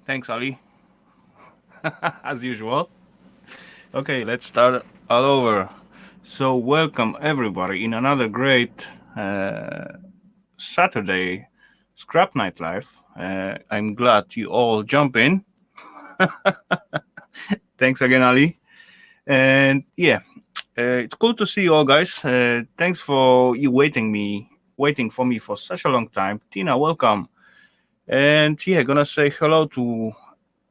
Thanks, Ali. As usual. Okay, let's start all over. So, welcome everybody in another great Saturday Scrap Night Live. I'm glad you all jump in. Thanks again, Ali. And yeah, it's cool to see you all, guys. Thanks for you waiting for me for such a long time. Tina, welcome. And yeah, gonna say hello to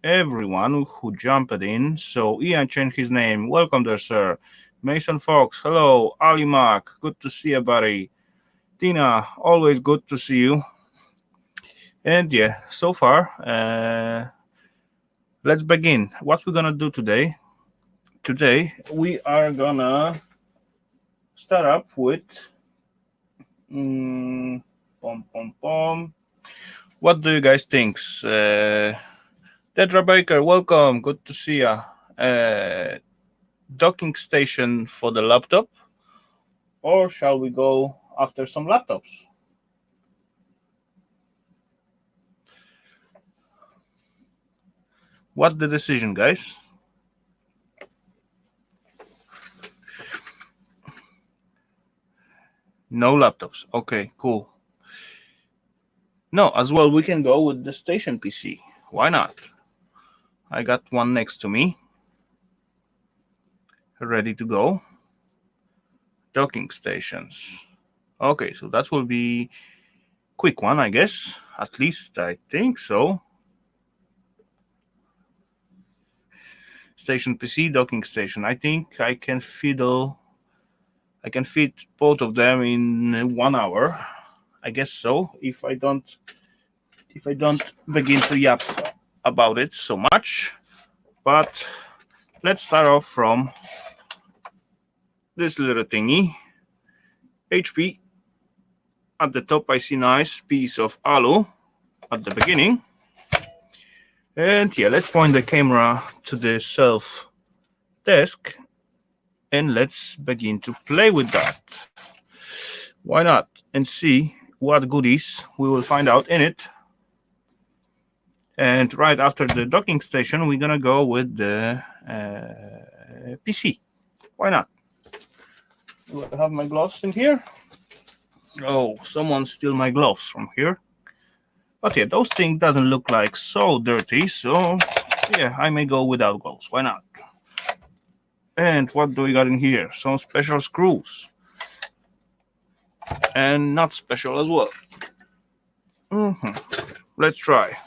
everyone who jumped in. So Ian changed his name. Welcome there, sir. Mason Fox, hello. Ali Mark, good to see you, buddy. Tina, always good to see you. And yeah, so far, let's begin. What we're gonna do today? Today we are gonna start up with pom pom pom. What do you guys think? Deidre Baker, welcome. Good to see you. Docking station for the laptop, or shall we go after some laptops? What's the decision, guys? No laptops. Okay, cool. No, as well, we can go with the station PC. Why not? I got one next to me, ready to go. Docking stations. Okay, so that will be quick one, I guess. At least I think so. Station PC, docking station. I think I can fit both of them in 1 hour. I guess so. If I don't begin to yap about it so much. But let's start off from this little thingy. HP. At the top I see nice piece of alu at the beginning. And yeah, let's point the camera to the self desk and let's begin to play with that. Why not? And see what goodies we will find out in it. And right after the docking station, we're gonna go with the PC. Why not? Do I have my gloves in here? Oh, someone steal my gloves from here. But yeah, those things doesn't look like so dirty, so yeah, I may go without gloves. Why not? And what do we got in here? Some special screws. And not special as well. Let's try.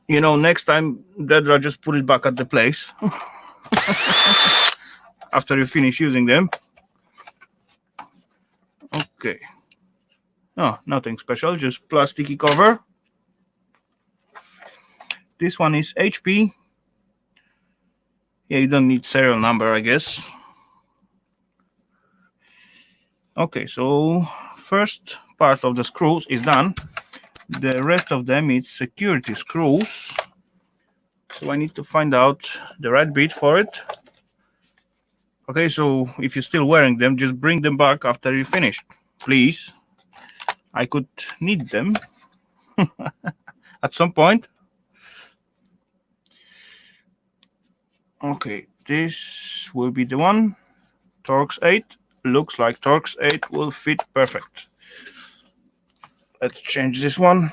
You know, next time, Dedra, just put it back at the place. After you finish using them. Okay. Oh, nothing special, just plasticky cover. This one is HP. Yeah, you don't need serial number, I guess. Okay, so first part of the screws is done. The rest of them is security screws. So I need to find out the right bit for it. Okay, so if you're still wearing them, just bring them back after you finish, please. I could need them at some point. Okay, this will be the one. Torx 8. Looks like Torx 8 will fit perfect. Let's change this one.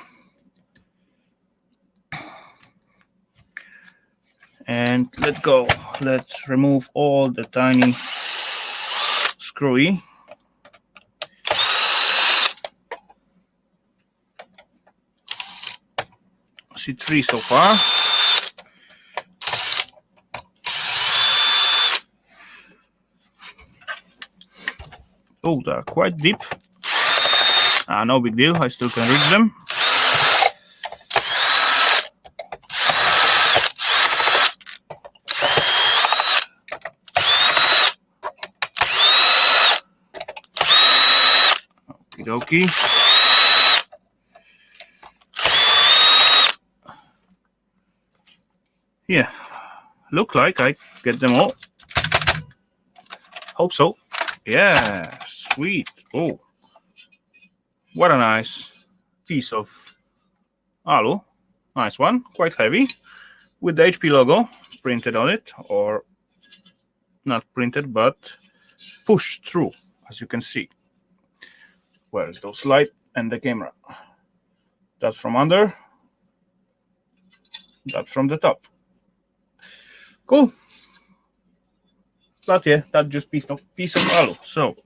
And let's go. Let's remove all the tiny screwy. See 3 so far. Oh, they're quite deep. No big deal, I still can reach them. Okie dokie. Yeah, look like I get them all. Hope so. Yeah, sweet. Oh, what a nice piece of alu. Nice one, quite heavy, with the HP logo printed on it, or not printed, but pushed through, as you can see. Where's those light and the camera? That's from under, that's from the top. Cool. But yeah, that's just piece of alu. So,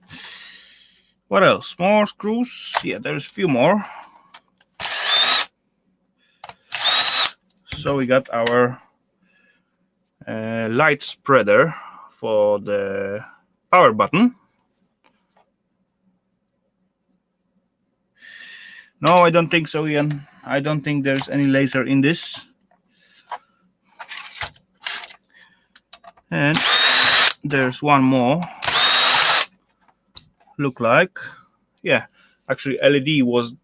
what else? More screws. Yeah, there's a few more. So we got our light spreader for the power button. No, I don't think so, Ian. I don't think there's any laser in this. And there's one more. Look like, yeah, actually LED was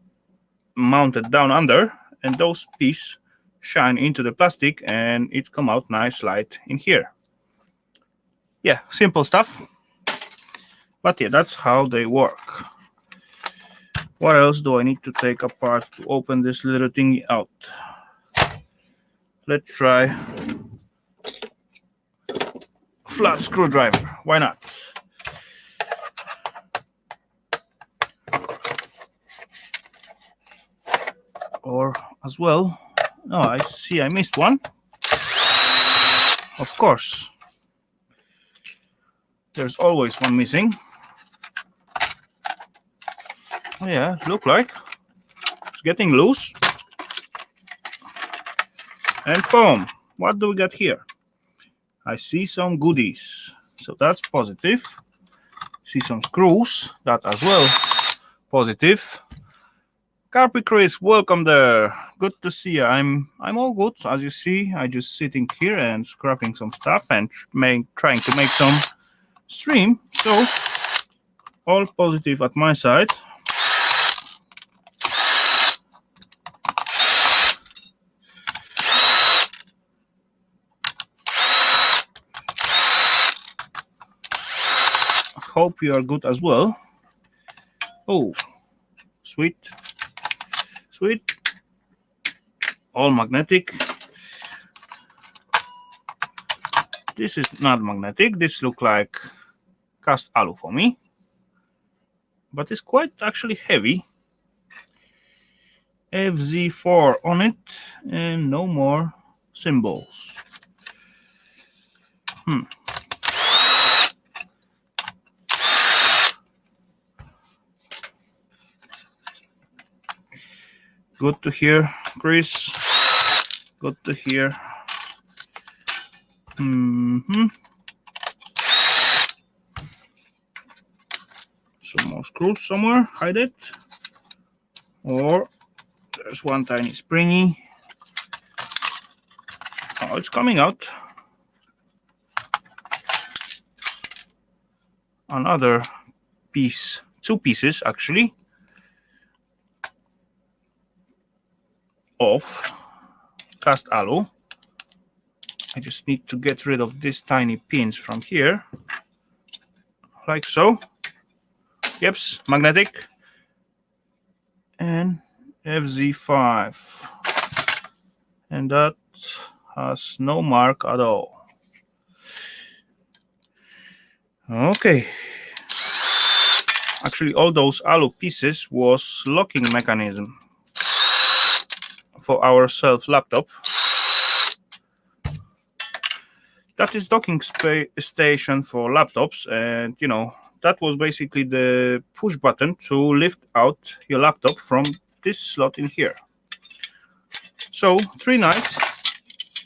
mounted down under, and those pieces shine into the plastic, and it's come out nice light in here. Yeah, simple stuff. But yeah, that's how they work. What else do I need to take apart to open this little thingy out? Let's try flat screwdriver. Why not? Or as well, oh, I see I missed one. Of course. There's always one missing. Oh yeah, look like it's getting loose. And boom, what do we got here? I see some goodies, so that's positive. See some screws, that as well, positive. Carpy Chris, welcome there. Good to see you. I'm all good. As you see, I just sitting here and scrapping some stuff and trying to make some stream. So all positive at my side. Hope you are good as well. Oh, sweet. Sweet. All magnetic. This is not magnetic. This looks like cast alu for me. But it's quite actually heavy. FZ4 on it and no more symbols. Good to hear, Chris. Good to hear. Some more screws somewhere. Hide it. Or there's one tiny springy. Oh, it's coming out. Another piece, two pieces actually, of cast alu. I just need to get rid of these tiny pins from here, like so. Yep, magnetic. And FZ5. And that has no mark at all. Okay. Actually, all those alu pieces was locking mechanism for our self laptop. That is docking station for laptops, and you know, that was basically the push button to lift out your laptop from this slot in here. So 3 nice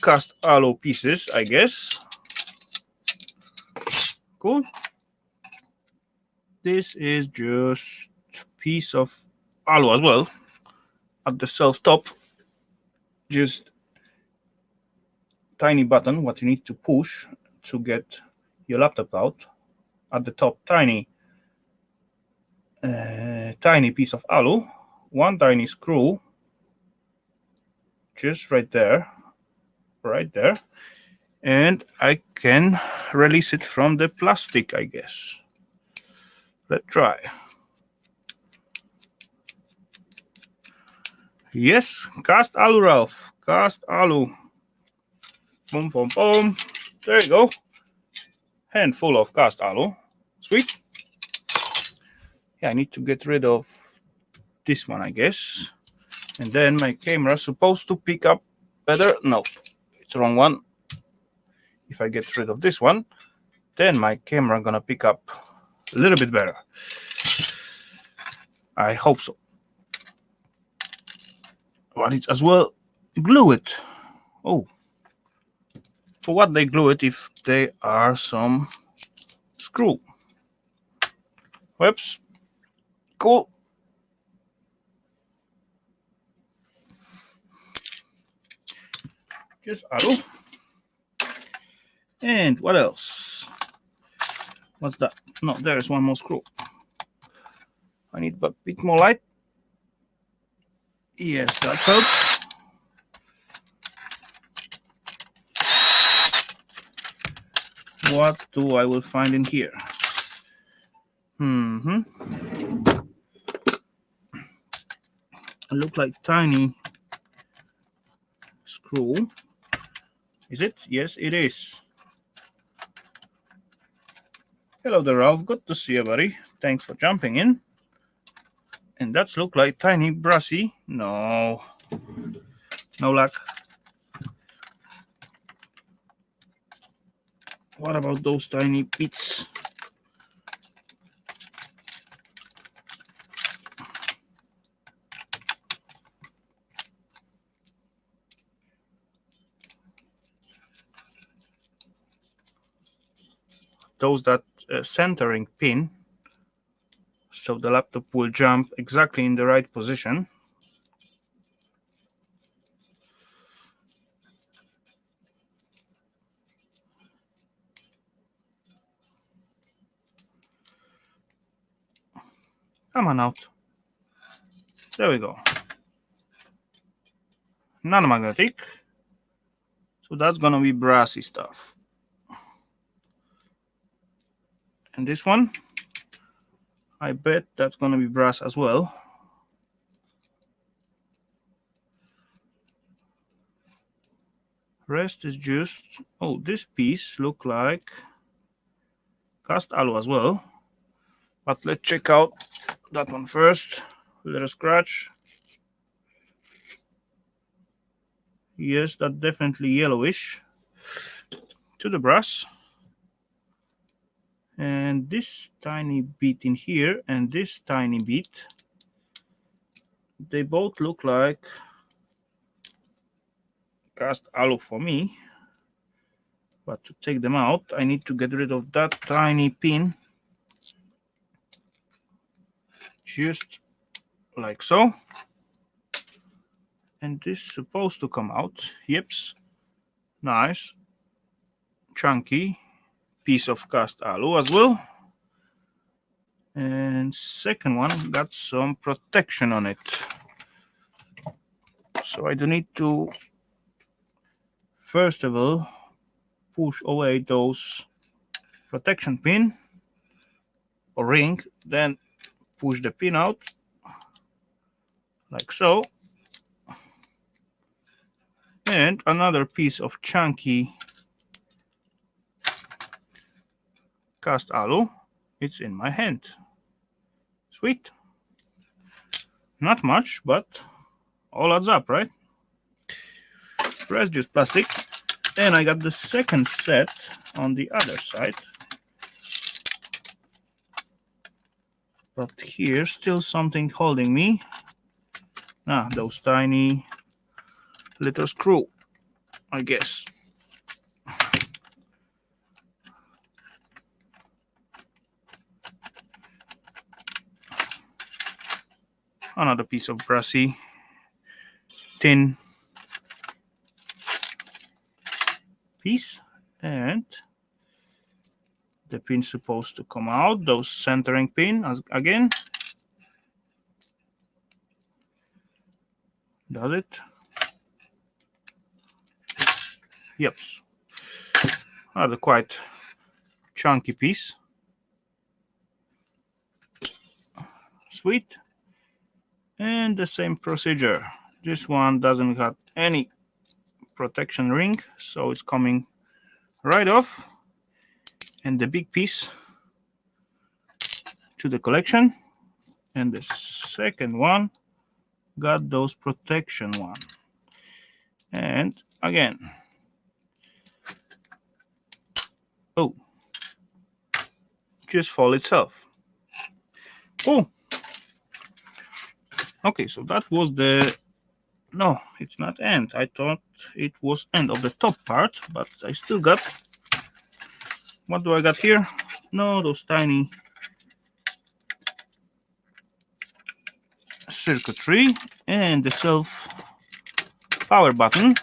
cast alu pieces, I guess. Cool. This is just a piece of alu as well at the self top. Just tiny button what you need to push to get your laptop out. At the top, tiny piece of alu, one tiny screw, just right there, and I can release it from the plastic, I guess. Let's try. Yes, cast alu, Ralph. Cast alu. Boom, boom, boom. There you go. Handful of cast alu. Sweet. Yeah, I need to get rid of this one, I guess. And then my camera is supposed to pick up better. No, it's the wrong one. If I get rid of this one, then my camera gonna pick up a little bit better. I hope so. But it as well glue it. Oh, for what they glue it if they are some screw? Whoops. Cool. Just alu. And what else? What's that? No, there's one more screw. I need a bit more light. Yes, that helps. What do I will find in here? It look like tiny screw. Is it? Yes, it is. Hello there, Ralph. Good to see you, buddy. Thanks for jumping in. And that's look like tiny brassy. No. No luck. What about those tiny bits? Those that centering pin, so the laptop will jump exactly in the right position. Come on out. There we go. Non-magnetic. So that's gonna be brassy stuff. And this one, I bet that's gonna be brass as well. Rest is just, oh, this piece look like cast alu as well. But let's check out that one first. Little scratch. Yes, that's definitely yellowish to the brass. And this tiny bit in here and this tiny bit, they both look like cast alu for me. But to take them out, I need to get rid of that tiny pin. Just like so. And this is supposed to come out. Yips. Nice. Chunky piece of cast alu as well. And second one got some protection on it. So I do need to, first of all, push away those protection pin or ring, then push the pin out like so. And another piece of chunky cast alu, it's in my hand. Sweet. Not much, but all adds up, right? Rest just plastic. And I got the second set on the other side. But here still something holding me. Ah, those tiny little screw, I guess. Another piece of brassy tin piece, and the pin's supposed to come out. Those centering pin again. Does it? Yep. Another quite chunky piece. Sweet. And the same procedure. This one doesn't have any protection ring, so it's coming right off. And the big piece to the collection. And the second one got those protection one. And again, oh, just fall itself. Oh, okay, so that was the, no, it's not end. I thought it was end of the top part, but I still got, what do I got here? No, those tiny circuitry and the self power button.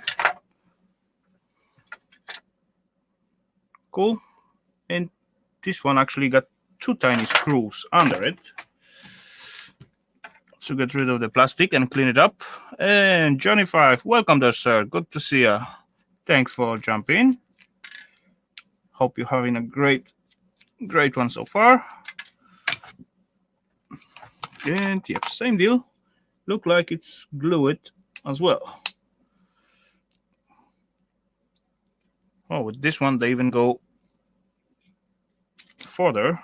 Cool. And this one actually got two tiny screws under it to get rid of the plastic and clean it up. And Johnny5, welcome there, sir. Good to see you. Thanks for jumping. Hope you're having a great one so far. And yep, same deal. Look like it's glued as well. Oh, with this one they even go further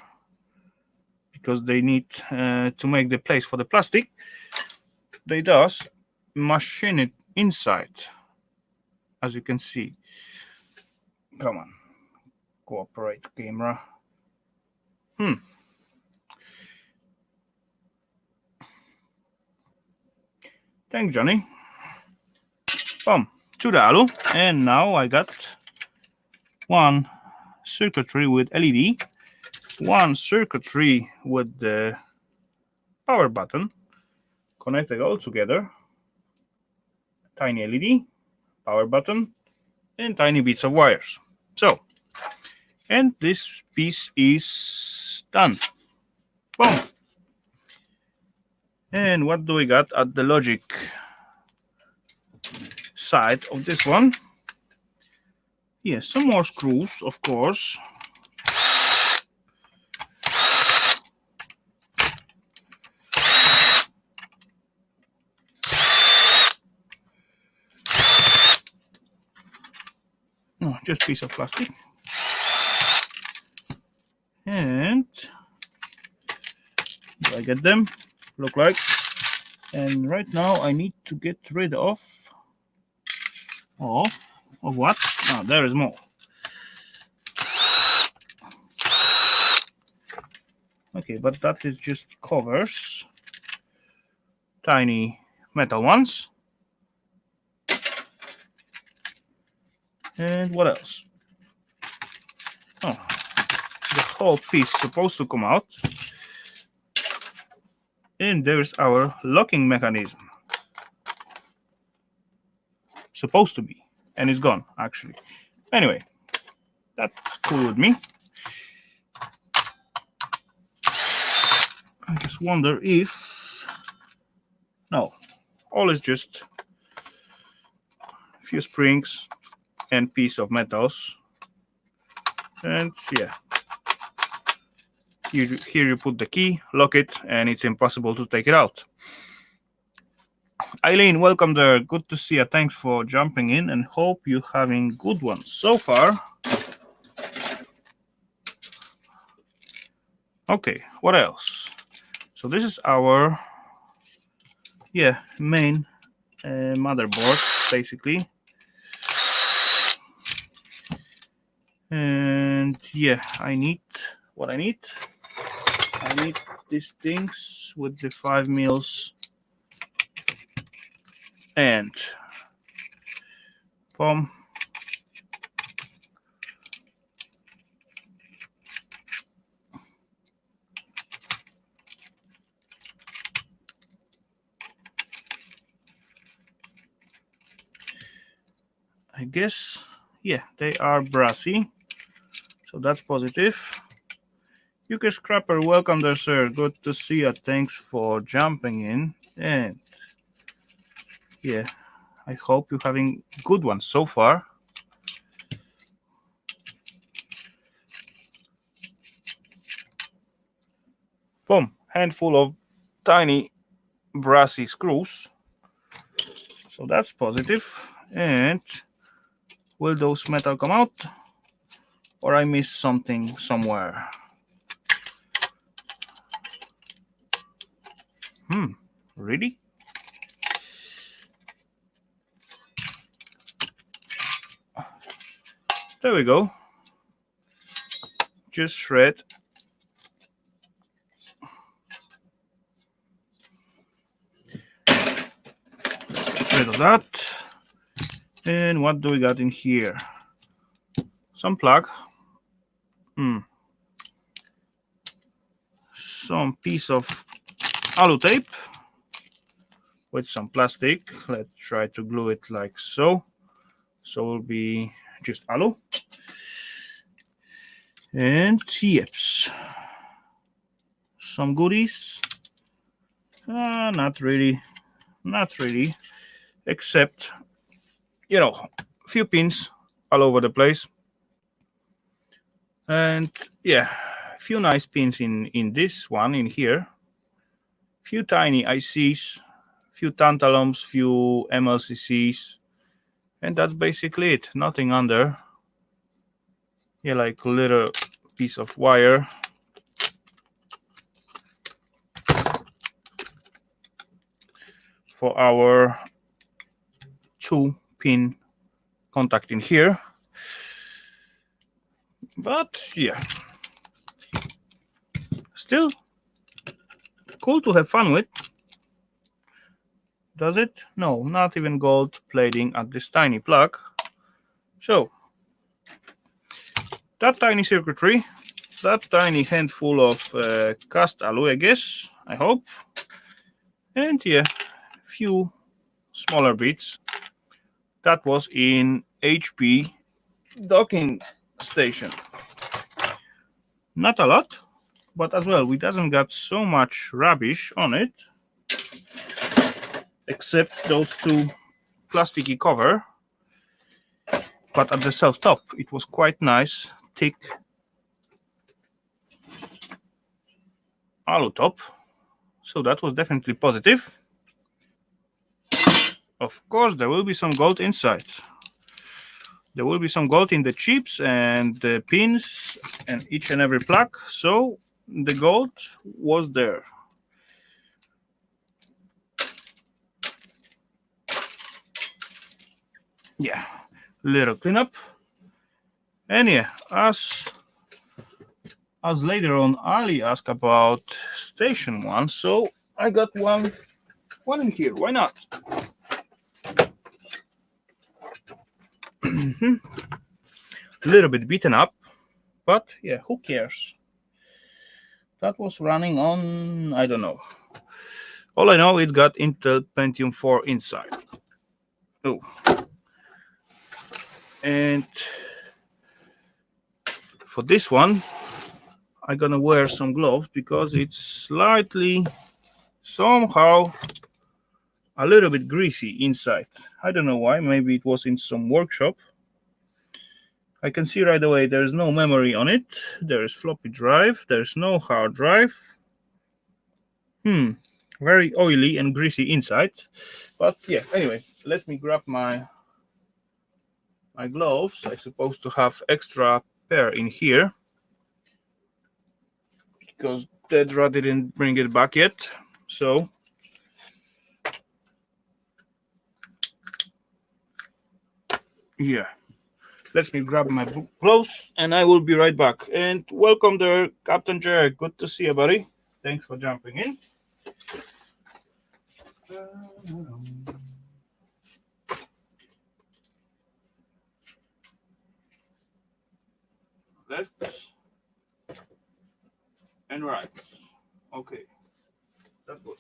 because they need to make the place for the plastic. They does machine it inside, as you can see. Come on, cooperate, camera. Thanks, Johnny. Boom, to the alu, and now I got one circuitry with LED, one circuitry with the power button connected all together, tiny LED, power button, and tiny bits of wires. So, and this piece is done. Boom. And what do we got at the logic side of this one? Yes, some more screws, of course. No, just piece of plastic. And do I get them? Look like. And right now I need to get rid of what? Oh, there is more. Okay, but that is just covers, tiny metal ones. And what else? Oh, the whole piece supposed to come out. And there's our locking mechanism. Supposed to be, and it's gone actually. Anyway, that's cool with me. I just wonder if, no, all is just a few springs and piece of metals. And yeah, here you put the key, lock it, and it's impossible to take it out. Eileen, welcome there. Good to see you. Thanks for jumping in and hope you're having good ones so far. Okay, what else? So this is our main motherboard basically. And yeah, I need what I need. I need these things with the 5 mils and boom. I guess, yeah, they are brassy, so that's positive. UK Scrapper, welcome there, sir. Good to see you. Thanks for jumping in. And yeah, I hope you're having good ones so far. Boom, handful of tiny brassy screws. So that's positive. And will those metal come out? Or I missed something somewhere? Really? There we go. Just shred. Get rid of that. And what do we got in here? Some plug. Some piece of alu tape with some plastic. Let's try to glue it like so. So it will be just alu. And yips. Some goodies. Not really. Not really. Except, a few pins all over the place. And yeah, a few nice pins in this one in here. Few tiny ICs, few tantalums, few MLCCs, and that's basically it. Nothing under. Yeah, like a little piece of wire. For our 2-pin contact in here. But yeah, still cool to have fun with. Does it? No, not even gold plating at this tiny plug. So that tiny circuitry, that tiny handful of cast alu, I guess, I hope. And yeah, few smaller bits. That was in HP docking station. Not a lot, but as well, we doesn't got so much rubbish on it, except those two plasticky cover. But at the self top, it was quite nice, thick alu top. So that was definitely positive. Of course, there will be some gold inside. There will be some gold in the chips and the pins and each and every plug. So the gold was there. Yeah, little cleanup. And yeah, as later on Ali asked about station 1, so I got one in here. Why not? A little bit beaten up, but yeah, who cares? That was running on, I don't know. All I know, it got Intel Pentium 4 inside. Oh. And for this one, I'm gonna wear some gloves because it's slightly, somehow, a little bit greasy inside. I don't know why, maybe it was in some workshop. I can see right away there's no memory on it. There's floppy drive. There's no hard drive. Very oily and greasy inside. But yeah, anyway, let me grab my gloves. I'm supposed to have extra pair in here because Dedra didn't bring it back yet. So yeah. Let me grab my gloves and I will be right back. And welcome there, Captain Jared. Good to see you, buddy. Thanks for jumping in. Left and right. Okay, that's good.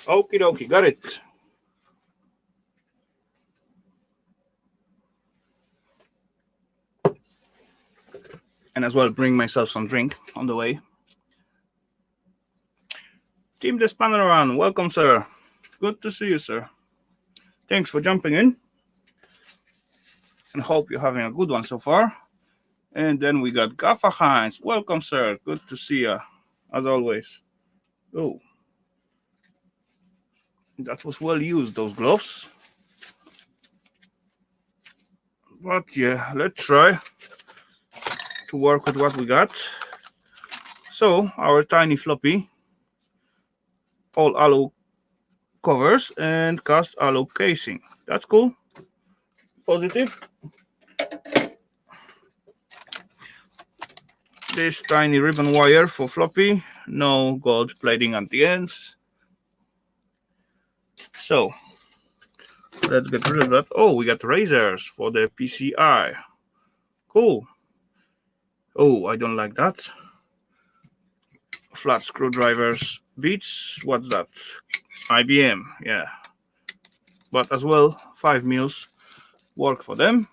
Okie dokie, got it. and as well bring myself some drink on the way. Team the Spanner Run, welcome, sir. Good to see you, sir. Thanks for jumping in, and hope you're having a good one so far. And then we got Gaffa Heinz. Welcome, sir. Good to see you, as always. Oh, that was well used, those gloves. But yeah, let's try to work with what we got. So, our tiny floppy, all alu covers and cast alu casing. That's cool. Positive. This tiny ribbon wire for floppy, no gold plating at the ends. So let's get rid of that. Oh, we got razors for the PCI. Cool. Oh, I don't like that. Flat screwdrivers, beats. What's that? IBM, yeah. But as well, 5 mils work for them.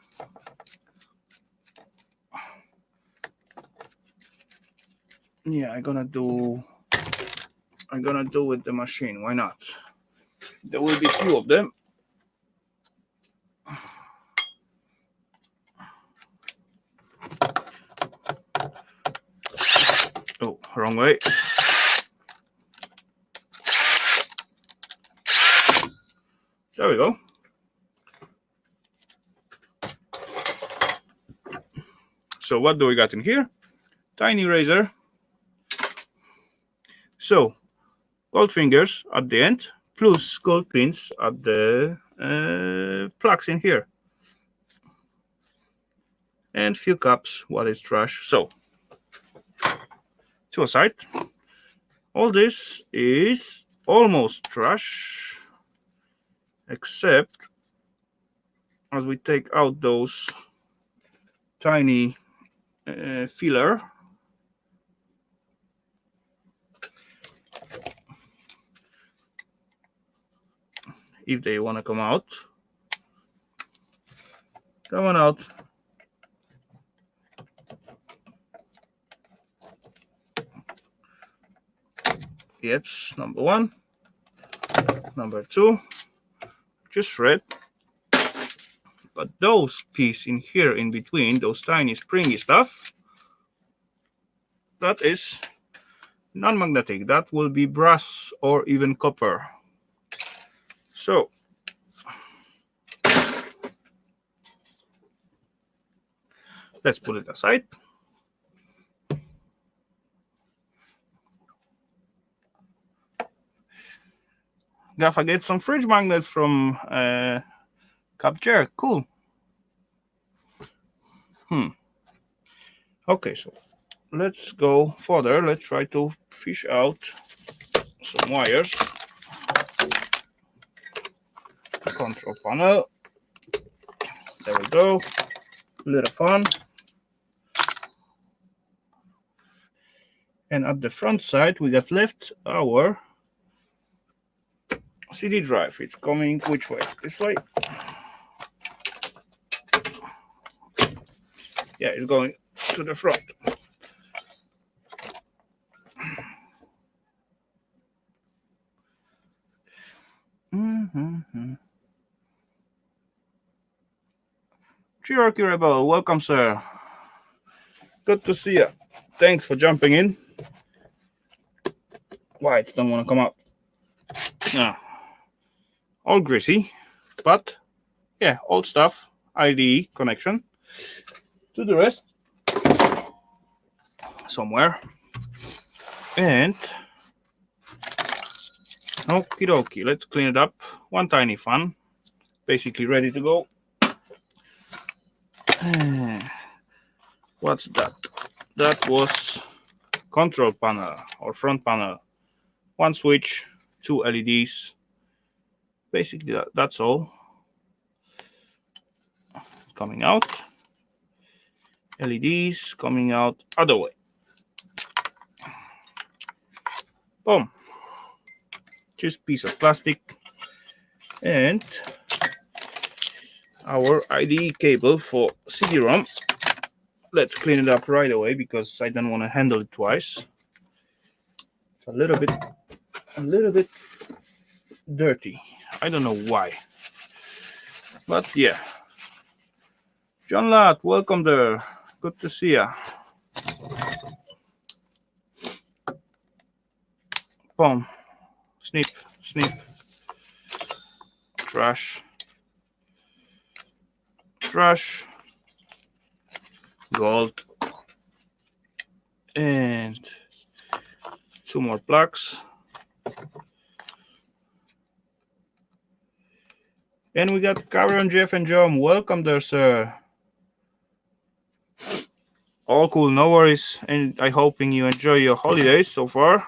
Yeah, I'm gonna do with the machine. Why not? There will be 2 of them. Oh, wrong way. There we go. So what do we got in here? Tiny razor. So gold fingers at the end, plus gold pins at the plugs in here. And few cups, what is trash. So to a side. All this is almost trash, except as we take out those tiny filler. If they want to come out. Come on out. Yes, number 1. Number 2, just red. But those pieces in here in between, those tiny springy stuff, that is non-magnetic. That will be brass or even copper. So let's put it aside. Gaffa get some fridge magnets from Capture. Cool. Okay, so let's go further. Let's try to fish out some wires. Control panel. There we go. Little fun. And at the front side, we got left our CD drive. It's coming which way? This way? Yeah, it's going to the front. Cherokee Rebel, welcome, sir. Good to see you. Thanks for jumping in. Whites don't want to come out. All greasy, but yeah, old stuff. IDE connection. To the rest somewhere. And okie dokie, let's clean it up. One tiny fan, basically ready to go. What's that? That was control panel or front panel. 1 switch, 2 LEDs. Basically, that's all. Coming out. LEDs coming out other way. Boom. Just piece of plastic. And our IDE cable for CD-ROM. let's clean it up right away because I don't want to handle it twice. It's a little bit dirty. I don't know why, but yeah. John Ladd, welcome there. Good to see ya. Boom. Snip, snip. Trash. Trash. Gold. And 2 more plugs. And we got Cameron, Jeff, and John. Welcome there, sir. All cool, no worries. And I'm hoping you enjoy your holidays so far.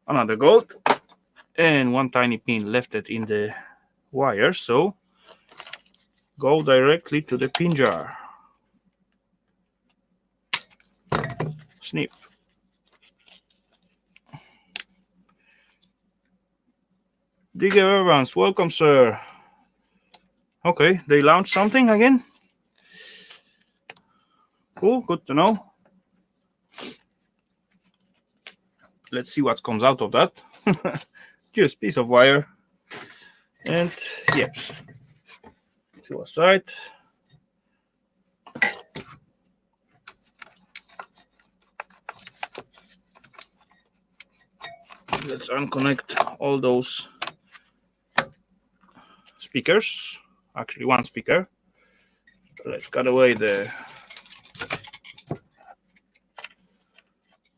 Another gold. And 1 tiny pin left it in the wire, so go directly to the pin jar. Snip. Digger Evans, welcome, sir. Okay, they launched something again. Cool, good to know. Let's see what comes out of that. Just piece of wire. And yeah, to a side. Let's unconnect all those speakers. Actually, 1 speaker. Let's cut away the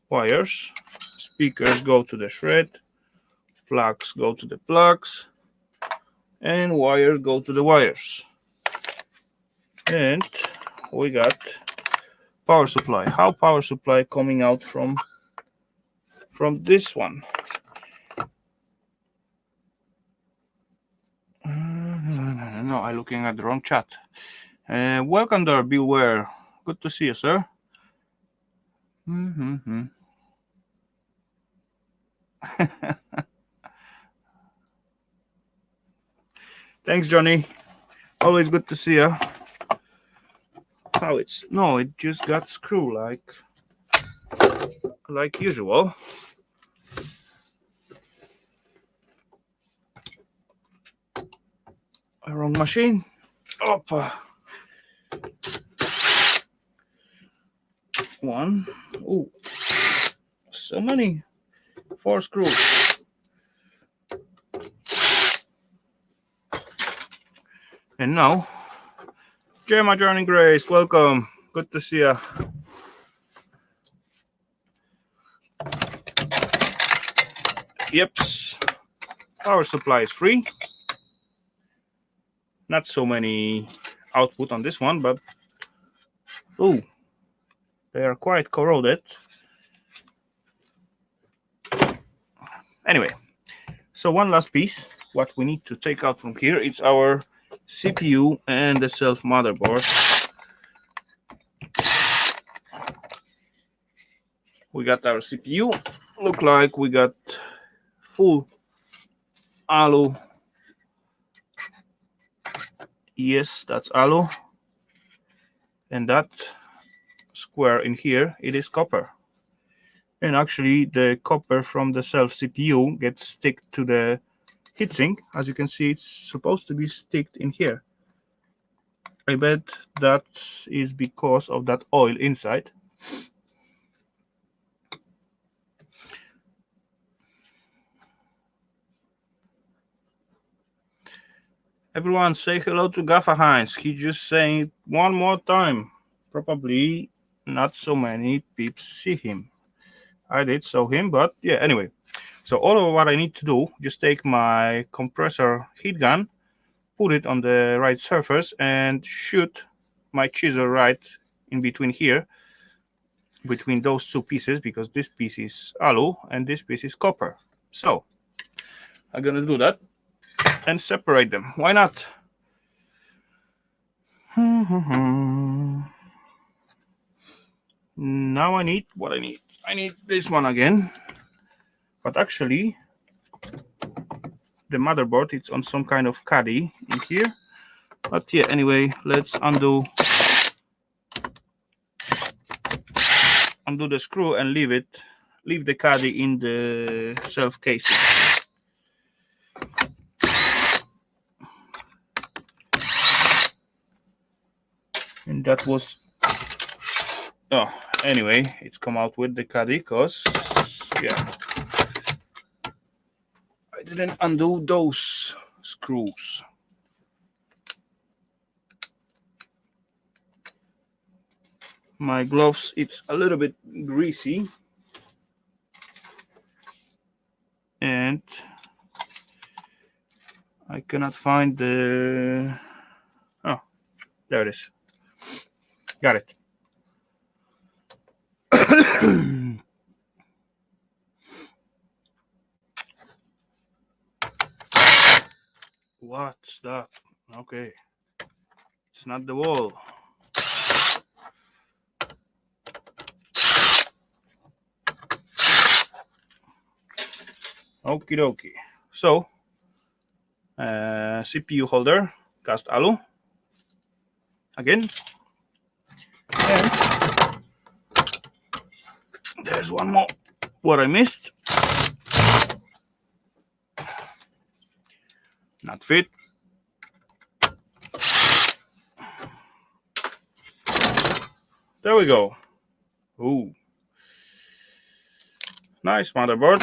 wires. Speakers go to the shred. Plugs go to the plugs. And wires go to the wires. And we got power supply. How power supply coming out from this one? No, I'm looking at the wrong chat. Welcome there, Beware. Good to see you, sir. Thanks, Johnny. Always good to see you. How it's no, it just got screw like usual. Wrong machine. Opa. 1. Ooh, so many. 4 screws. And now, Gemma Journey Grace, welcome. Good to see you. Yeps. Power supply is free. Not so many output on this one, but ooh, they are quite corroded. Anyway, so one last piece. What we need to take out from here is our CPU and the self motherboard. We got our CPU. Look like we got full alu. Yes, that's alu. And that square in here, it is copper. And actually the copper from the self CPU gets stick to the heatsink. As you can see, it's supposed to be sticked in here. I bet that is because of that oil inside. Everyone say hello to Gaffa Heinz. He just saying one more time. Probably not so many peeps see him. I did saw him, but yeah, anyway. So all of what I need to do, just take my compressor heat gun, put it on the right surface and shoot my chisel right in between here, between those 2 pieces, because this piece is alu and this piece is copper. So I'm gonna do that and separate them. Why not? Now I need what I need. I need this one again. But actually, the motherboard, it's on some kind of caddy in here. But yeah, anyway, let's undo the screw and leave the caddy in the self casing. And that was, oh, anyway, it's come out with the caddy because, yeah, I didn't undo those screws. My gloves, it's a little bit greasy, and I cannot find the, oh, there it is. Got it. What's that? Okay, it's not the wall. Okie dokie. So, CPU holder, cast alu again, and there's one more what I missed. Not fit. There we go. Ooh, nice motherboard.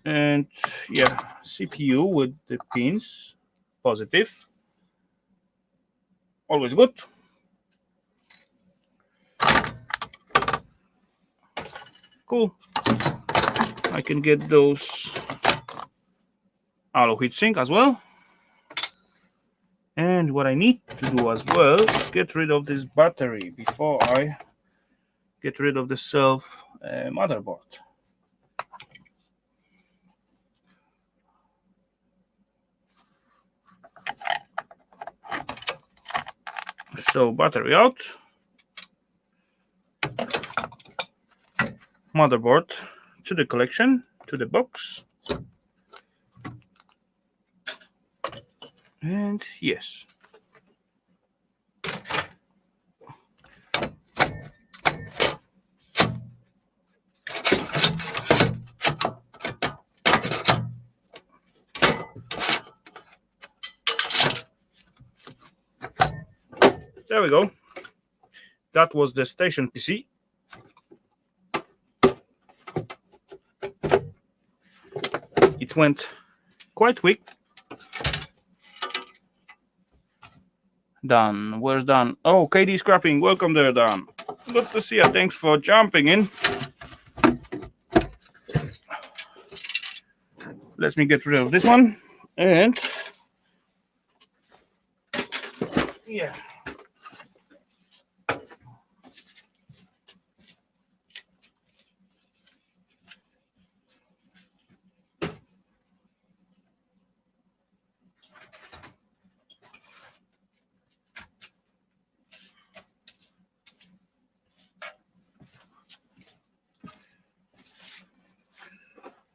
And yeah, CPU with the pins positive, always good. Cool. I can get those alu heatsink as well. And what I need to do as well is get rid of this battery before I get rid of the self motherboard. So battery out, motherboard to the collection, to the box, and yes. There we go. That was the station PC. It went quite quick. Dan, where's Dan? Oh, KD Scrapping, welcome there, Dan. Good to see you. Thanks for jumping in. Let me get rid of this one. And yeah.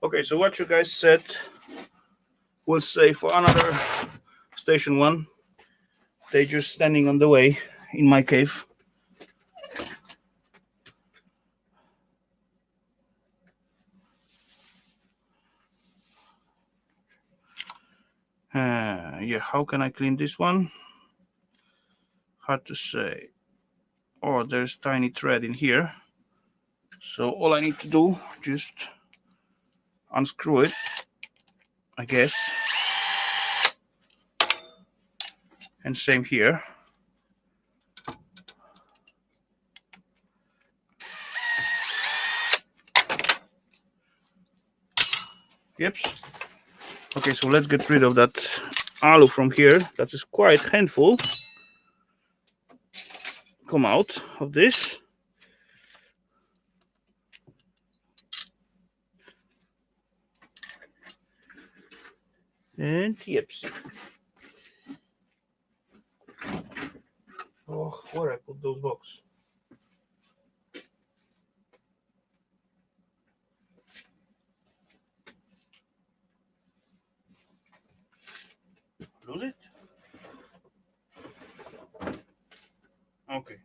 Okay, so what you guys said, we'll say for another station one. They're just standing on the way in my cave. Yeah, how can I clean this one? Hard to say. Oh, there's tiny thread in here. So all I need to do, just unscrew it, I guess. And same here. Yep. Okay, so let's get rid of that alu from here. That is quite handful. Come out of this. And yep. Oh, where I put those boxes? Okay.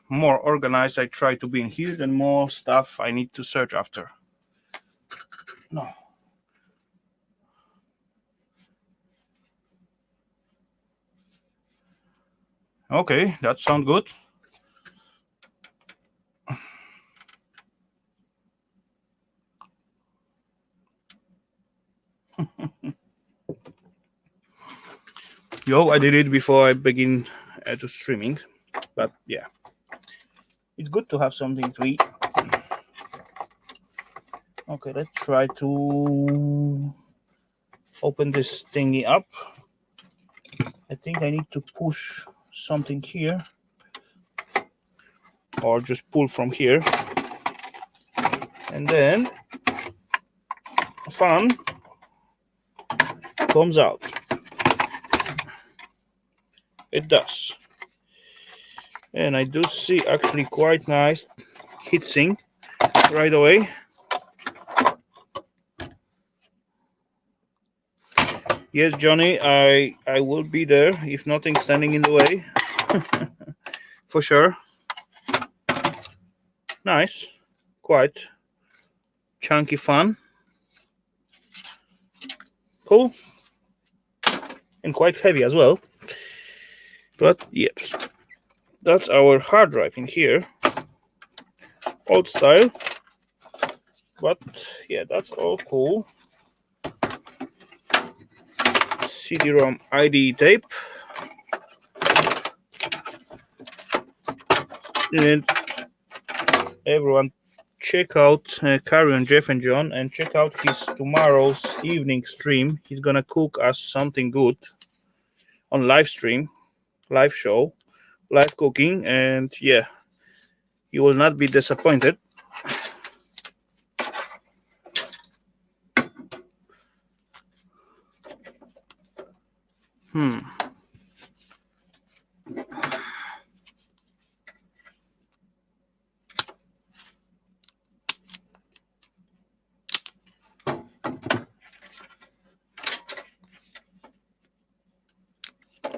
More organized I try to be in here, then more stuff I need to search after. No. Okay, that sounds good. Yo, I did it before I begin to streaming, but yeah, it's good to have something to eat. Okay, let's try to open this thingy up. I think I need to push something here, or just pull from here, and then fun comes out. It does. And I do see actually quite nice heatsink right away. Yes, Johnny, I will be there if nothing standing in the way. For sure. Nice. Quite chunky fun. Cool. And quite heavy as well. But yes, that's our hard drive in here. Old style. But yeah, that's all cool. CD-ROM ID tape. And everyone check out Carry on Jeff and John, and check out his tomorrow's evening stream. He's gonna cook us something good on live stream, live show, live cooking, and yeah, you will not be disappointed.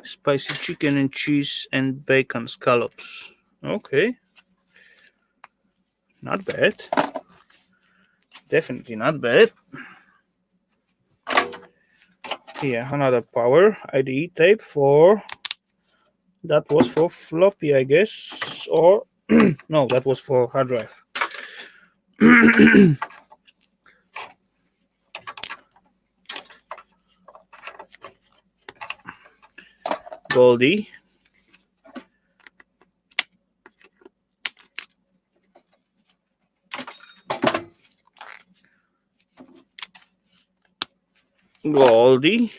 Spicy chicken and cheese and bacon scallops. Okay. Not bad. Definitely not bad. Here, another power IDE tape for... That was for floppy, I guess. Or... no, that was for hard drive. Goldie. Goldie.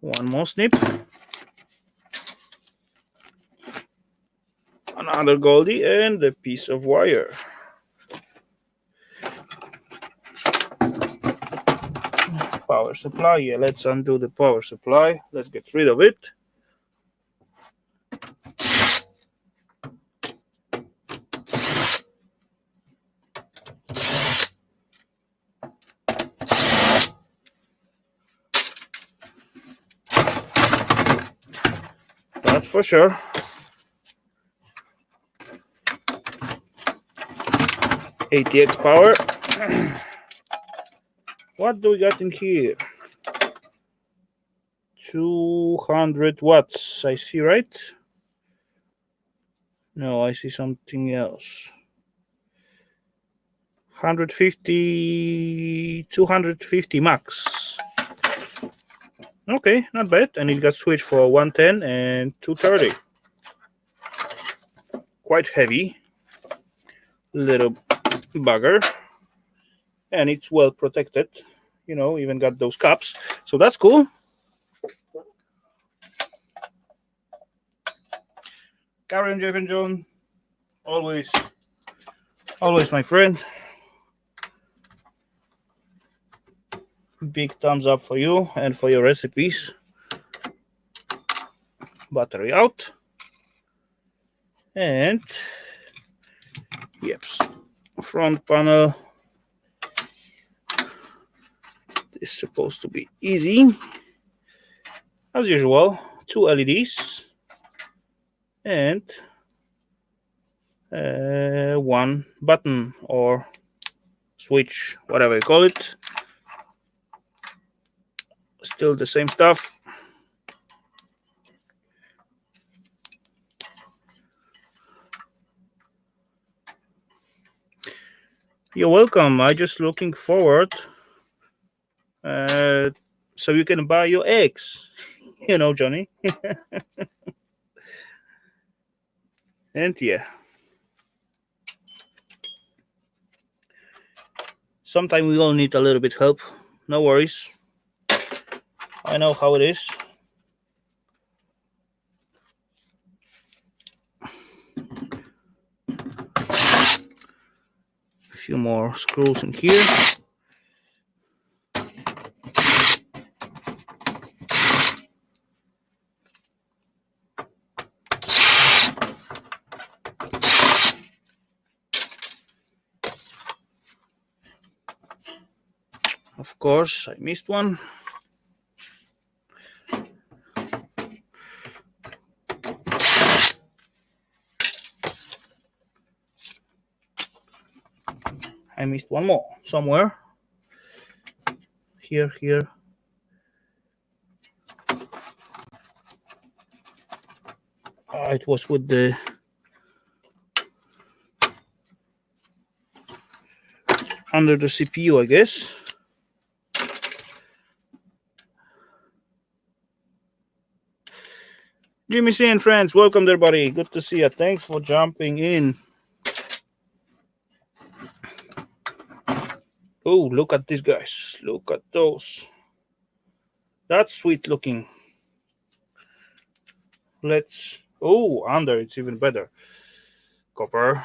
One more snip. Another Goldie and a piece of wire. Power supply. Yeah, let's undo the power supply. Let's get rid of it. That's for sure. ATX power. What do we got in here? 200 watts, I see, right? No, I see something else. 250 max. Okay, not bad. And it got switched for 110 and 230. Quite heavy. Little bugger. And it's well protected. You know, even got those cups. So that's cool. Karen, Jeff and John, always my friend. Big thumbs up for you and for your recipes. battery out, and yep, front panel is supposed to be easy as usual. 2 LEDs and 1 button or switch, whatever you call it. Still the same stuff. You're welcome. I just looking forward so you can buy your eggs. You know, Johnny. And yeah. Sometimes we all need a little bit help. No worries. I know how it is. A few more screws in here. Of course, I missed one. I missed one more somewhere. Here. It was with the under the CPU, I guess. Jimmy C and friends, welcome everybody. Good to see you. Thanks for jumping in. Oh, look at these guys. Look at those. That's sweet looking. Under it's even better. Copper.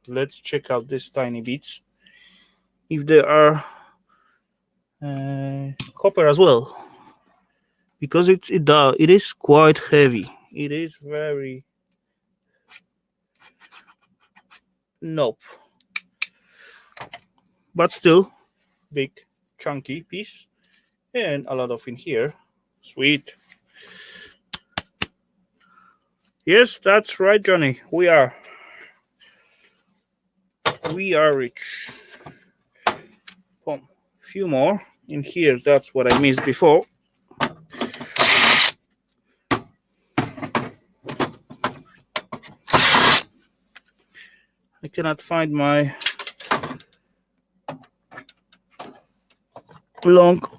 Let's check out these tiny bits. If they are copper as well. Because it is quite heavy. It is very... Nope. But still, big, chunky piece. And a lot of in here. Sweet. Yes, that's right, Johnny. We are rich. Boom. Few more in here. That's what I missed before. I cannot find my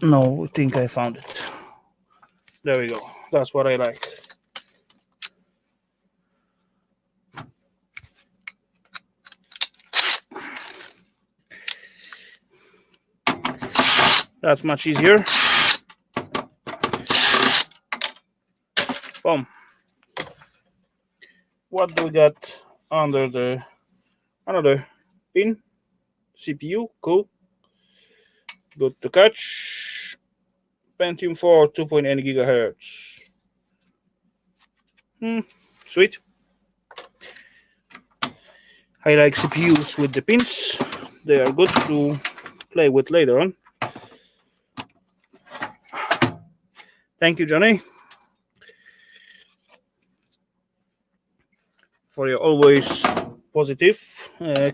no, I think I found it. There we go. That's what I like. That's much easier. Boom. What do we got under the another pin? CPU, cool. Good to catch. Pentium 4, 2.8 gigahertz. Sweet. I like CPUs with the pins. They are good to play with later on. Thank you, Johnny, for your always positive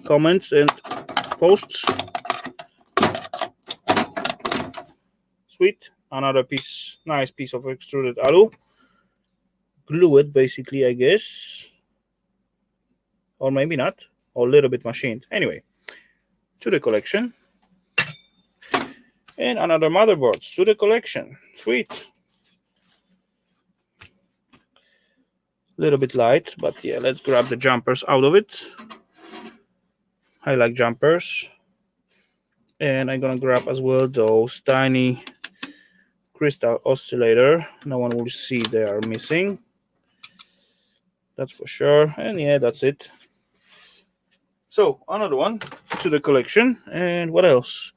comments and posts. Sweet. Another piece, nice piece of extruded alu. Glue it, basically, I guess. Or maybe not. Or a little bit machined. Anyway, to the collection. And another motherboard to the collection. Sweet. Little bit light, but yeah, let's grab the jumpers out of it. I like jumpers. And I'm gonna grab as well those tiny crystal oscillator. No one will see they are missing. That's for sure. And yeah, that's it. So another one to the collection. And what else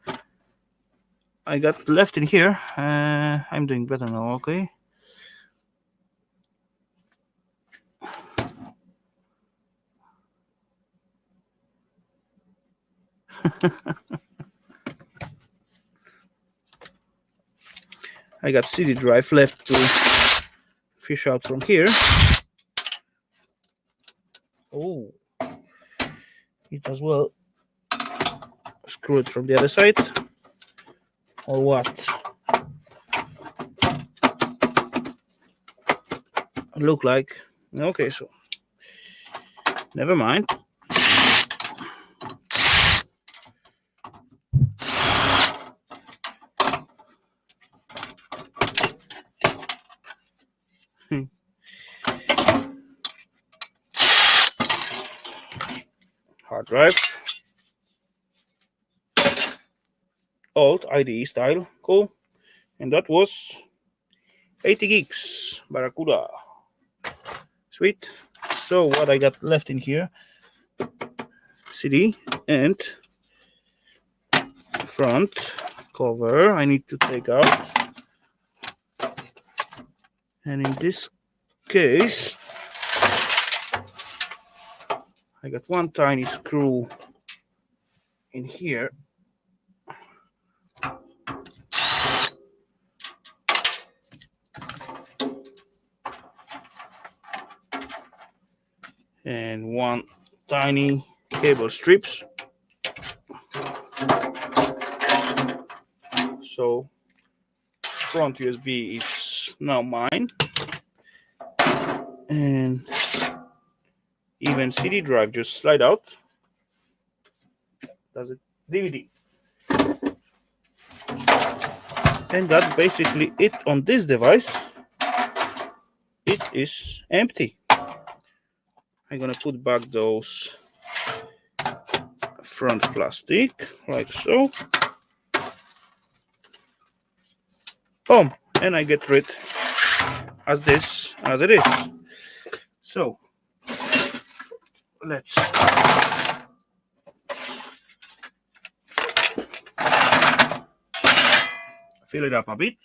I got left in here? I'm doing better now. Okay. I got CD drive left to fish out from here. Oh, it as well. Screw it from the other side. Or what? Look like. Okay, so never mind. Hard drive. Old IDE style. Cool. And that was 80 gigs. Barracuda. Sweet. So what I got left in here, CD and front cover I need to take out. And in this case, I got one tiny screw in here. And one tiny cable strips. So front USB is now mine. And even CD drive just slide out. Does it? DVD. And that's basically it on this device. It is empty. I'm gonna put back those front plastic like so. Boom, and I get rid as this as it is. So let's fill it up a bit.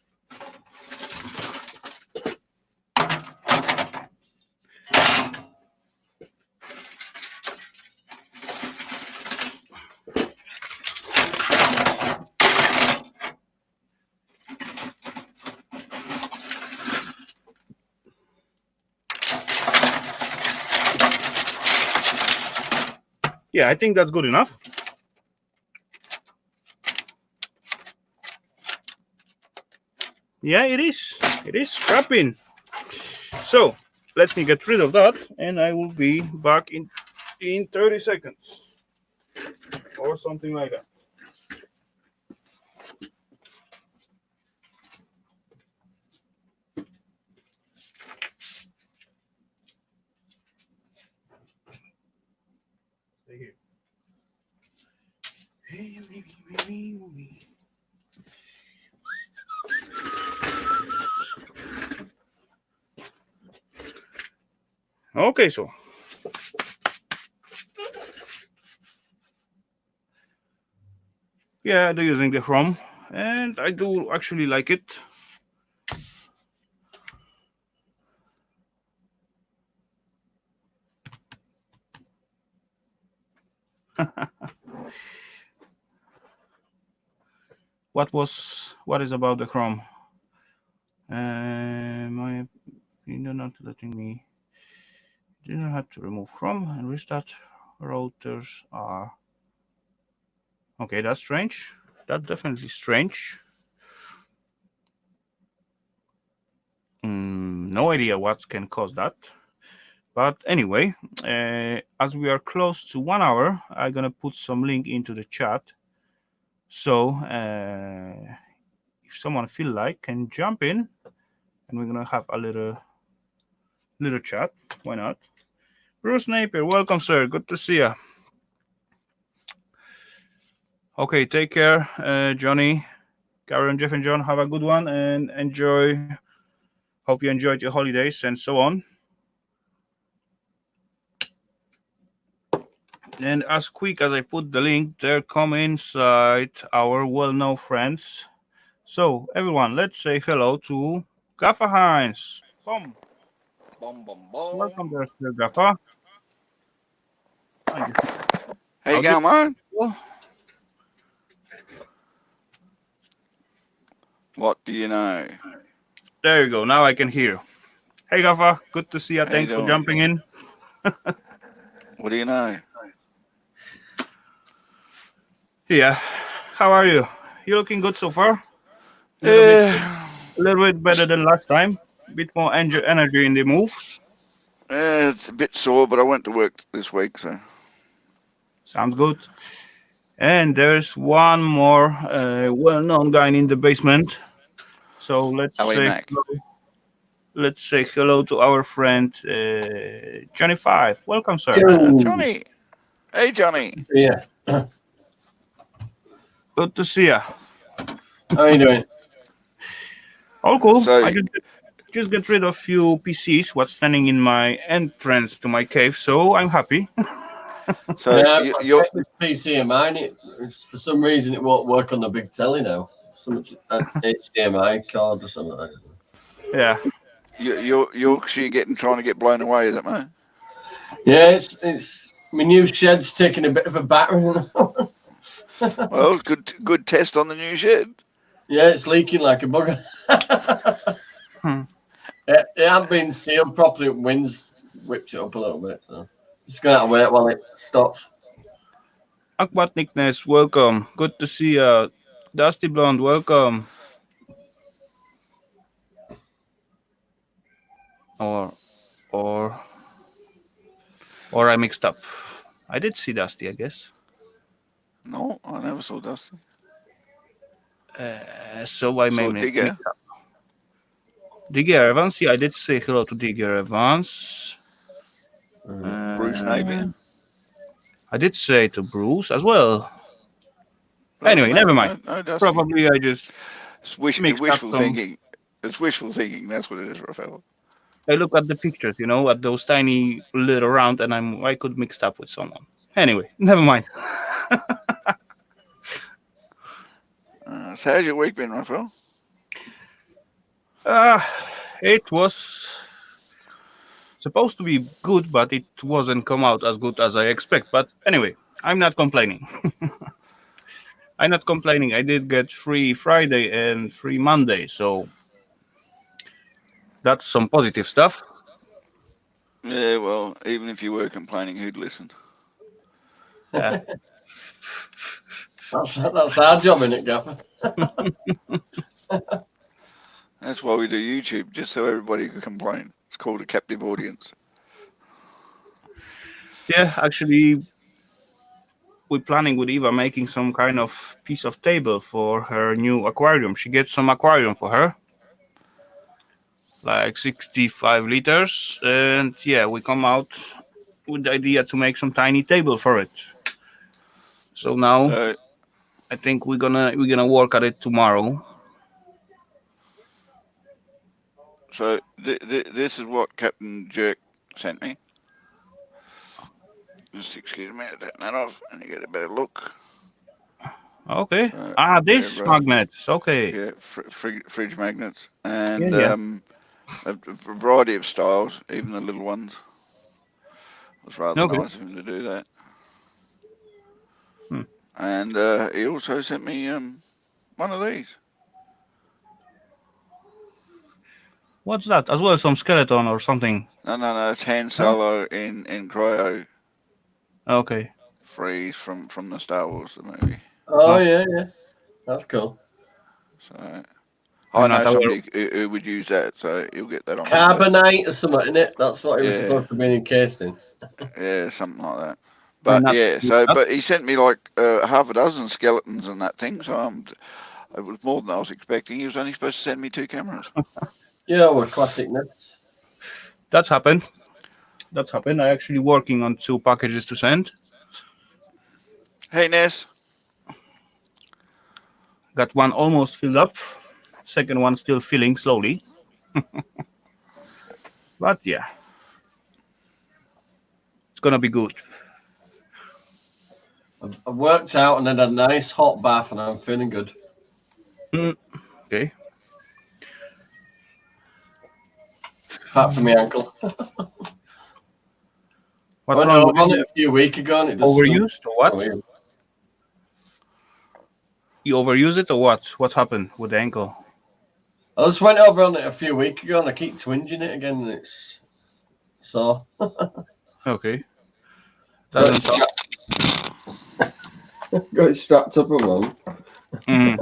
Yeah, I think that's good enough. Yeah, it is. It is scrapping. So let me get rid of that, and I will be back in 30 seconds or something like that. Stay here. Okay, so yeah, they're using the chrome, and I do actually like it. What is about the chrome? My you're not letting me. You don't have to remove chrome and restart. Routers are okay. That's strange. That's definitely strange. No idea what can cause that. But anyway, as we are close to 1 hour, I'm gonna put some link into the chat. So if someone feel like can jump in, and we're gonna have a little chat. Why not? Bruce Napier, welcome, sir. Good to see you. Okay, take care, Johnny, Karen, Jeff, and John. Have a good one and enjoy. Hope you enjoyed your holidays and so on. And as quick as I put the link, they're come inside our well-known friends. So everyone, let's say hello to Gaffa Heinz. Boom. Boom, boom, boom. Welcome there, Sir Gaffa. How you going, man? What do you know? There you go. Now I can hear. Hey, Gafa. Good to see you. How you Thanks for doing? jumping in. What do you know? Yeah. How are you? You looking good so far? A Yeah, little bit better than last time. Bit more energy in the moves. it's a bit sore, but I went to work this week, so. Sounds good. And there's one more well-known guy in the basement. So Ali Mac. let's say hello to our friend Johnny Five. Welcome, sir. Yo, Johnny. Hey, Johnny. yeah. Good to see you. How are you doing? All cool. So, I just get rid of few PCs what's standing in my entrance to my cave, so I'm happy. so Yeah, you, I you're checked this PC of mine. It's for some reason it won't work on the big telly now. Some HDMI cord or something like that. Yeah. you're getting trying to get blown away, is it, mate? Yeah, it's my new shed's taking a bit of a battering. Well, good test on the new shed. Yeah, it's leaking like a bugger. Hmm. It hasn't been sealed properly. Wind's whipped it up a little bit. So just gonna have to wait while it stops. Akbat Nickness, welcome. Good to see you. Dusty Blonde, welcome. Or or or I mixed up. I did see Dusty, I guess. No, I never saw Dusty. So I may Saw Digger. mix up. Digger Evans, yeah, I did say hello to Digger Evans. Bruce Uh, Napier. I did say to Bruce as well. Well, Anyway, never mind. no Dusty. Probably I just It's mixed up wishful some. thinking. It's wishful thinking. That's what it is, Rafal. I look at the pictures, at those tiny little round, and I could mix up with someone. Anyway, never mind. So how's your week been, Rafal? Uh, it was supposed to be good, but it wasn't come out as good as I expect. But anyway, I'm not complaining. I'm not complaining. I did get free Friday and free Monday, so that's some positive stuff. Yeah, well, even if you were complaining, who'd listen? Yeah. That's our job, innit, Gaffer? That's why we do YouTube, just so everybody can complain. It's called a captive audience. Yeah, actually, we're planning with Eva making some kind of piece of table for her new aquarium. She gets some aquarium for her, like 65 liters, and yeah, we come out with the idea to make some tiny table for it. So now So, I think we're gonna work at it tomorrow. this is what Captain Jerk sent me. Just excuse me, I take that off, and you get a better look. Okay. So, This magnets. Okay. yeah, fridge magnets, and Yeah. a variety of styles, even the little ones. It was rather Okay. nice of him to do that. Hmm. And he also sent me one of these. What's that? As well, some skeleton or something. No, it's Han No. Solo in cryo Okay. freeze from the Star Wars the movie. Oh Oh, yeah, that's cool. So I I'm not know aware. somebody who would use that, so you'll get that on Monday. Carbonite or something in it. That's what it was Yeah, supposed to be encased in. yeah, something like that. I'm But not yeah, with so that. but he sent me like half a dozen skeletons and that thing. So it was more than I was expecting. He was only supposed to send me 2 cameras. Yeah, well, classicness. That's happened. That's happened. I actually working on 2 packages to send. Hey Ness, Got one almost filled up. Second one still filling slowly. But yeah, it's gonna be good. I've worked out and had a nice hot bath, and I'm feeling good. Okay. Apart from my ankle. I What's went wrong over with on you? it a few weeks ago, and it just Overused or what? weird. You overuse it or what? What happened with the ankle? I just went over on it a few weeks ago and I keep twinging it again and it's so. Okay. Got Doesn't it, sound. got it strapped up a moment. Mhm.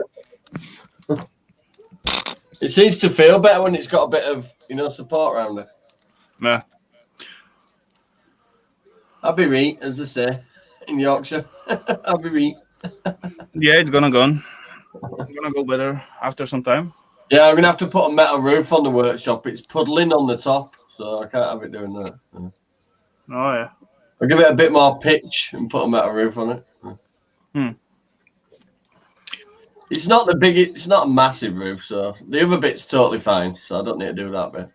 It seems to feel better when it's got a bit of, support around it. Yeah. I'll be right, as they say in Yorkshire. I'll be right. Yeah, it's gonna go better after some time. Yeah, I'm gonna have to put a metal roof on the workshop. It's puddling on the top, so I can't have it doing that. Oh yeah. I'll give it a bit more pitch and put a metal roof on it. Hmm. It's not it's not a massive roof, so the other bit's totally fine. So I don't need to do that bit.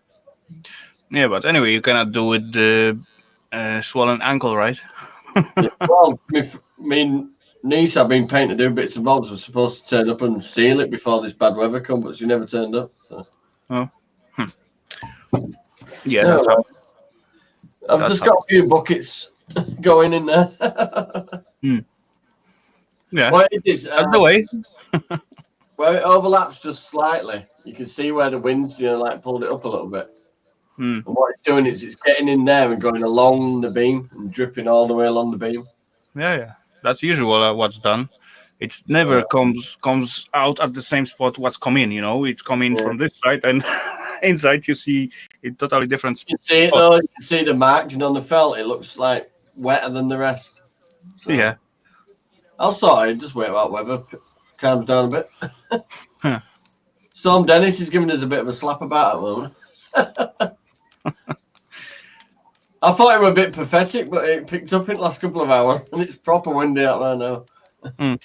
Yeah, but anyway, you cannot do with the swollen ankle, right? Yeah, well, me niece I've been paying to do bits and bobs. Was supposed to turn up and seal it before this bad weather come, but she never turned up. So. Oh. Yeah, Yeah, that's how. I've That's just how. got a few buckets going in there. Yeah, Well, it is. that's the way. Where it overlaps just slightly, you can see where the wind's, like pulled it up a little bit. Hmm. And what it's doing is it's getting in there and going along the beam and dripping all the way along the beam. Yeah. That's usual what's done. It never comes out at the same spot what's come in. It's coming from this side, and inside you see a totally different You spot. can see it though. You can see the mark on the felt. It looks like wetter than the rest. So, Yeah. I'll sort it. Just wait about weather calms down a bit. Huh. Storm Dennis is giving us a bit of a slap about at the moment. I thought it was a bit pathetic, but it picked up in the last couple of hours, and it's proper windy out there now.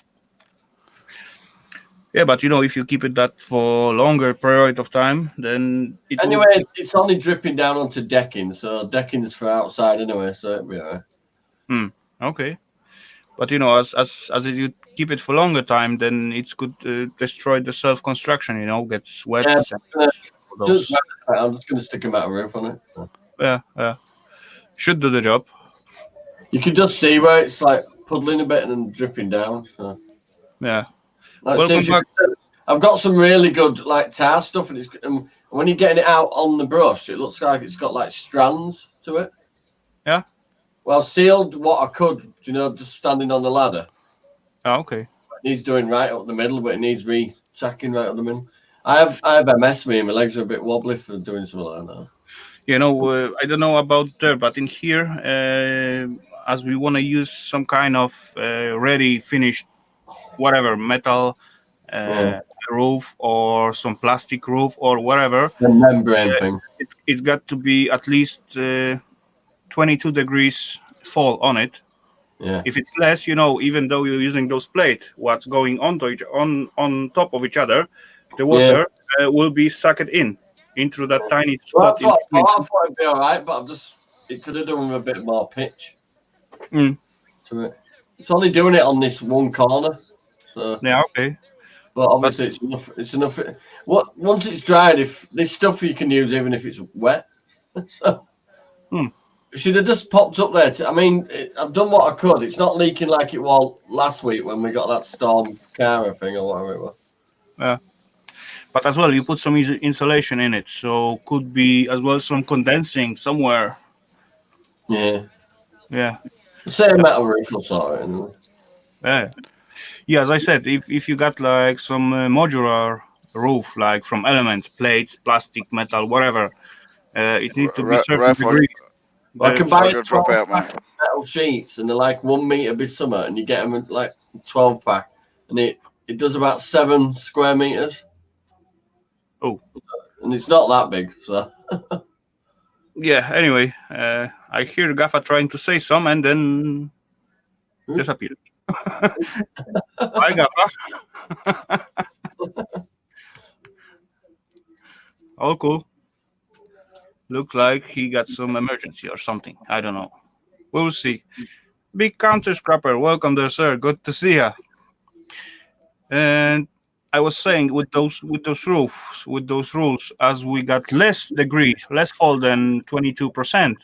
Yeah, but if you keep it that for longer period of time, then it will. Anyway, it's only dripping down onto decking, so decking's for outside anyway, so it'll be alright. Okay. But as you keep it for longer time, then it could destroy the self construction. Gets wet. Yeah, and those. I'm just going to stick a metal roof on it. Yeah. Should do the job. You can just see where it's like puddling a bit and then dripping down. So. Yeah. Welcome back. I've got some really good like tar stuff, and when you're getting it out on the brush, it looks like it's got like strands to it. Yeah. Well, sealed what I could, just standing on the ladder. Oh, okay. It needs doing right up the middle, but it needs re-tacking right up the middle. I have MS me, and my legs are a bit wobbly for doing something like that. I don't know about there, but in here, as we want to use some kind of ready finished, whatever metal roof or some plastic roof or whatever, The membrane thing. It's got to be at least 22 degrees fall on it. Yeah. If it's less, even though you're using those plates, what's going on top of each other, the water will be sucked into that tiny spot. Well, I thought it'd be all right, but it could have done with a bit more pitch to it. It's only doing it on this one corner. So. Yeah, okay. But obviously, it's enough. It's enough. Once it's dried, if there's stuff you can use even if it's wet. So it should have just popped up there. I've done what I could. It's not leaking like it was last week when we got that storm Cara thing or whatever it was. Yeah. But as well, you put some insulation in it, so could be as well some condensing somewhere. Yeah. Yeah. Say a metal roof or something. Yeah. As I said, if you got like some modular roof, like from elements, plates, plastic, metal, whatever, it needs to be certain Rafal, degree. I can buy it drop out, mate. metal sheets, and they're like 1 meter by summer, and you get them like 12 pack, and it does about 7 square meters. Oh, and it's not that big, so. Yeah. Anyway, I hear Gaffa trying to say some and then disappeared. Bye, Gaffa. All cool. Look like he got some emergency or something. I don't know. We'll see. Big counter scrapper, welcome there, sir. Good to see ya. And I was saying with those rules, as we got less degrees, less fall than 22%,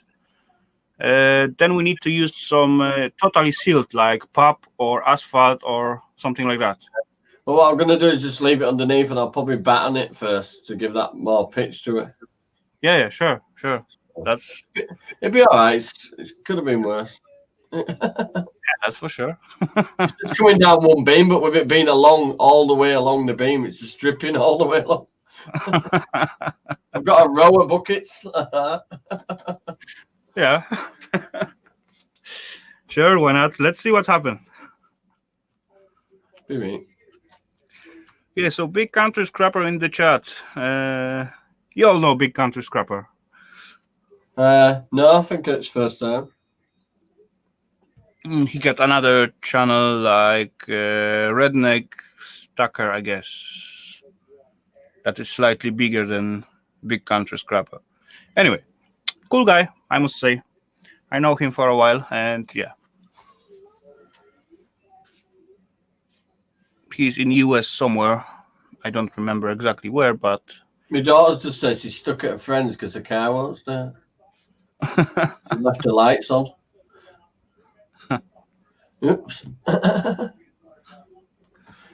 then we need to use some totally sealed like pop or asphalt or something like that. Well, what I'm going to do is just leave it underneath, and I'll probably batten it first to give that more pitch to it. Yeah, sure. That's It'd be all right. It could have been worse. that's for sure. It's coming down one beam, but with it being all the way along the beam, it's just dripping all the way along. I've got a row of buckets. Yeah. Sure, why not? Let's see what happened. Be me. Yeah, so Big Country Scrapper in the chat. You all know Big Country Scrapper. No, I think it's first time. He got another channel like Redneck Stacker, I guess. That is slightly bigger than Big Country Scrapper. Anyway, cool guy, I must say. I know him for a while, and yeah. He's in US somewhere. I don't remember exactly where, but... My daughter just says she's stuck at her friend's because the car won't start. She left the lights on. Oops.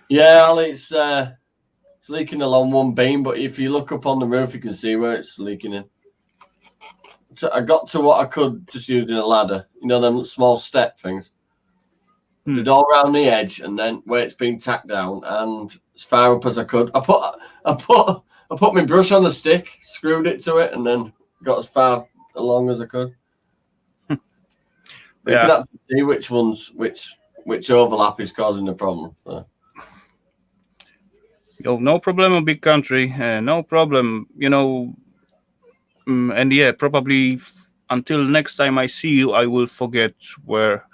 Yeah, Ali, it's leaking along one beam, but if you look up on the roof, you can see where it's leaking in. So I got to what I could just using a ladder. You know, them small step things. Did all around the edge, and then where it's been tacked down, and as far up as I could. I put my brush on the stick, screwed it to it, and then got as far along as I could. But you can actually see which overlap is causing the problem. So. Yo, no problem, Big Country. No problem. You know, and yeah, probably until next time I see you, I will forget where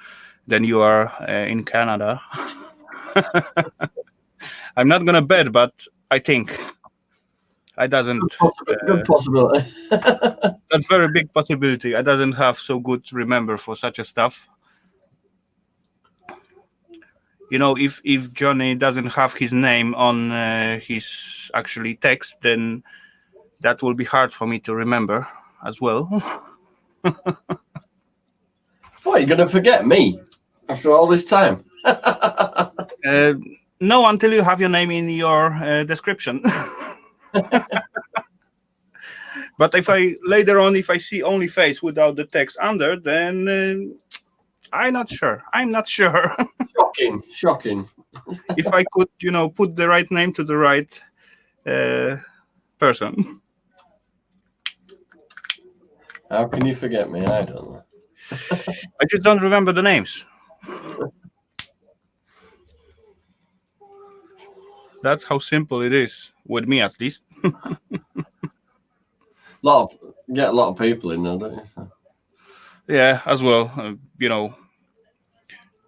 then you are in Canada. I'm not gonna bet, but I think I doesn't. Good possibility. That's very big possibility. I doesn't have so good remember for such a stuff. You know, if Johnny doesn't have his name on his actually text, then that will be hard for me to remember as well. What, you're gonna forget me after all this time? No, until you have your name in your description. But if I later on, if I see only face without the text under, then I'm not sure. Shocking. If I could, put the right name to the right person. How can you forget me? I don't know. I just don't remember the names. That's how simple it is, with me at least. Get a lot of people in there, don't you? Yeah, as well.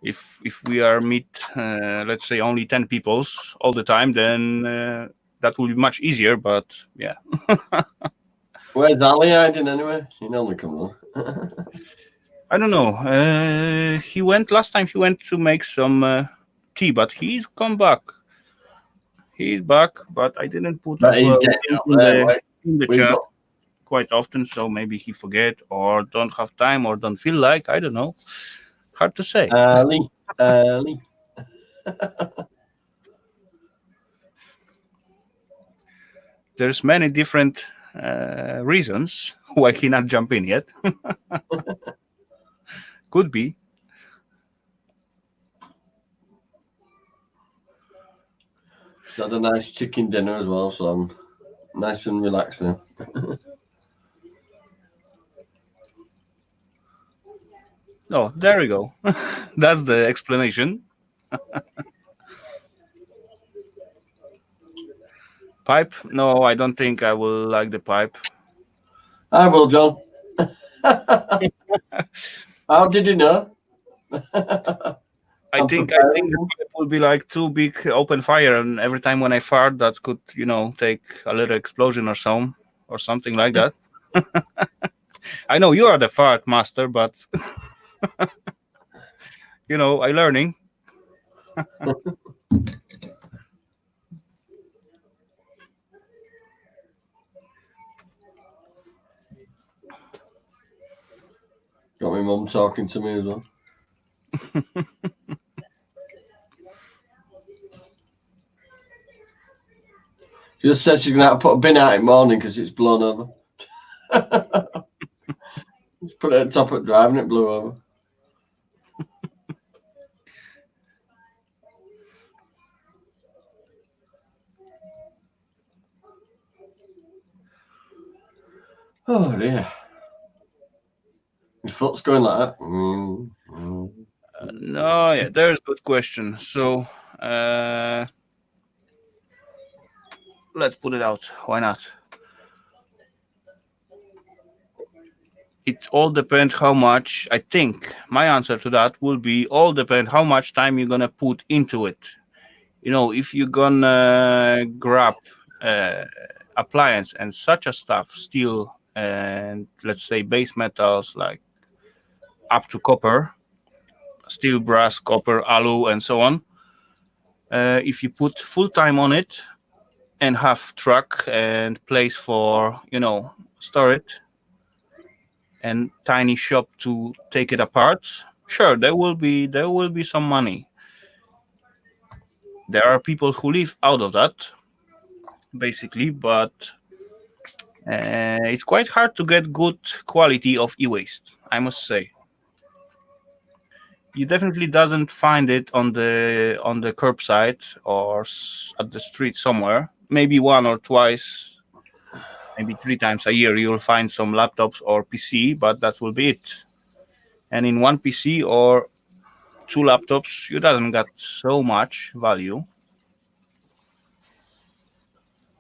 If we are meet, let's say only 10 peoples all the time, then that will be much easier. But yeah. Where's Ali hiding anyway? He normally comes on. I don't know. He went last time. He went to make some tea, but he's come back. He's back, but I didn't put But he's getting up there, in the chat quite often. So maybe he forget or don't have time or don't feel like. I don't know. Hard to say. Ali. There's many different reasons why he not jump in yet. Could be. He's had a nice chicken dinner as well, so I'm nice and relaxed now. Oh, there we go. That's the explanation. Pipe? No, I don't think I will like the pipe. I will, John. How did you know? I think the pipe will be like too big open fire, and every time when I fart, that could, take a little explosion or something like that. I know you are the fart master, but I'm learning. Got my mum talking to me as well. She just said she's going to have to put a bin out in the morning because it's blown over. Just put it at the top of the drive and it blew over. Oh dear. Your foot's going like that. No, yeah, there's a good question. So let's put it out. Why not? It all depends how much. I think my answer to that will be all depend how much time you're gonna put into it. You know, if you're gonna grab appliance and such a stuff, steel and let's say base metals like up to copper, steel, brass, copper, alu, and so on. If you put full time on it and have truck and place for store it and tiny shop to take it apart, sure there will be some money. There are people who live out of that basically, but it's quite hard to get good quality of e-waste, I must say. You definitely doesn't find it on the curbside or at the street somewhere. Maybe one or twice, maybe 3 times a year you'll find some laptops or PC, but that will be it. And in one PC or 2 laptops, you doesn't get so much value.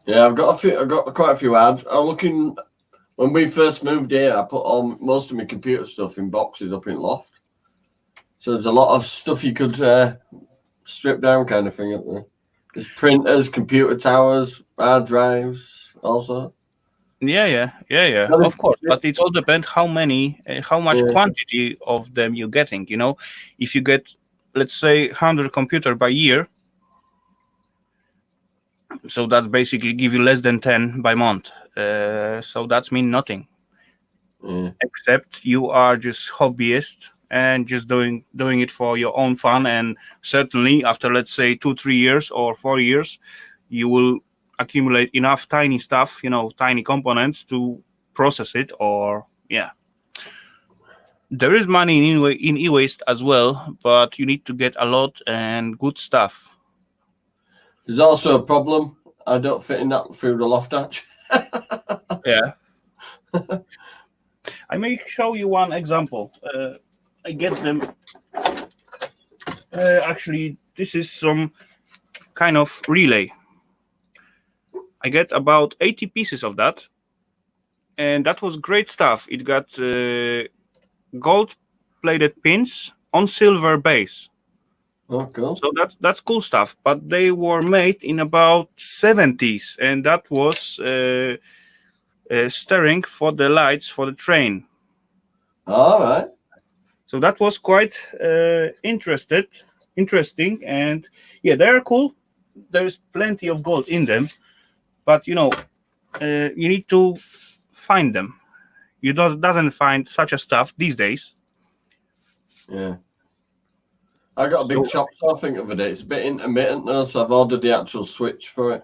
Yeah, I've got quite a few ads. I'm looking. When we first moved here, I put most of my computer stuff in boxes up in loft. So there's a lot of stuff you could strip down, kind of thing up there. There's printers, computer towers, hard drives, also. Yeah. Of course, but it all depends how much quantity of them you're getting. If you get, let's say, 100 computer by year, so that's basically give you less than 10 by month. So that's mean nothing, except you are just hobbyist and just doing it for your own fun. And certainly after, let's say, 2-3 years or 4 years, you will accumulate enough tiny stuff, tiny components to process it. Or there is money in e-waste as well, but you need to get a lot and good stuff. There's also a problem. I don't fit in that through the loft hatch. Yeah. I may show you one example. I get them. Actually, this is some kind of relay. I get about 80 pieces of that. And that was great stuff. It got gold-plated pins on silver base. Oh, cool. So that's cool stuff. But they were made in about 70s, and that was steering for the lights for the train. All right. So that was quite interesting, and yeah, they're cool. There's plenty of gold in them, but you need to find them. You doesn't find such a stuff these days. Yeah. I got a big chop saw, I think, of it. It's a bit intermittent though, so I've ordered the actual switch for it.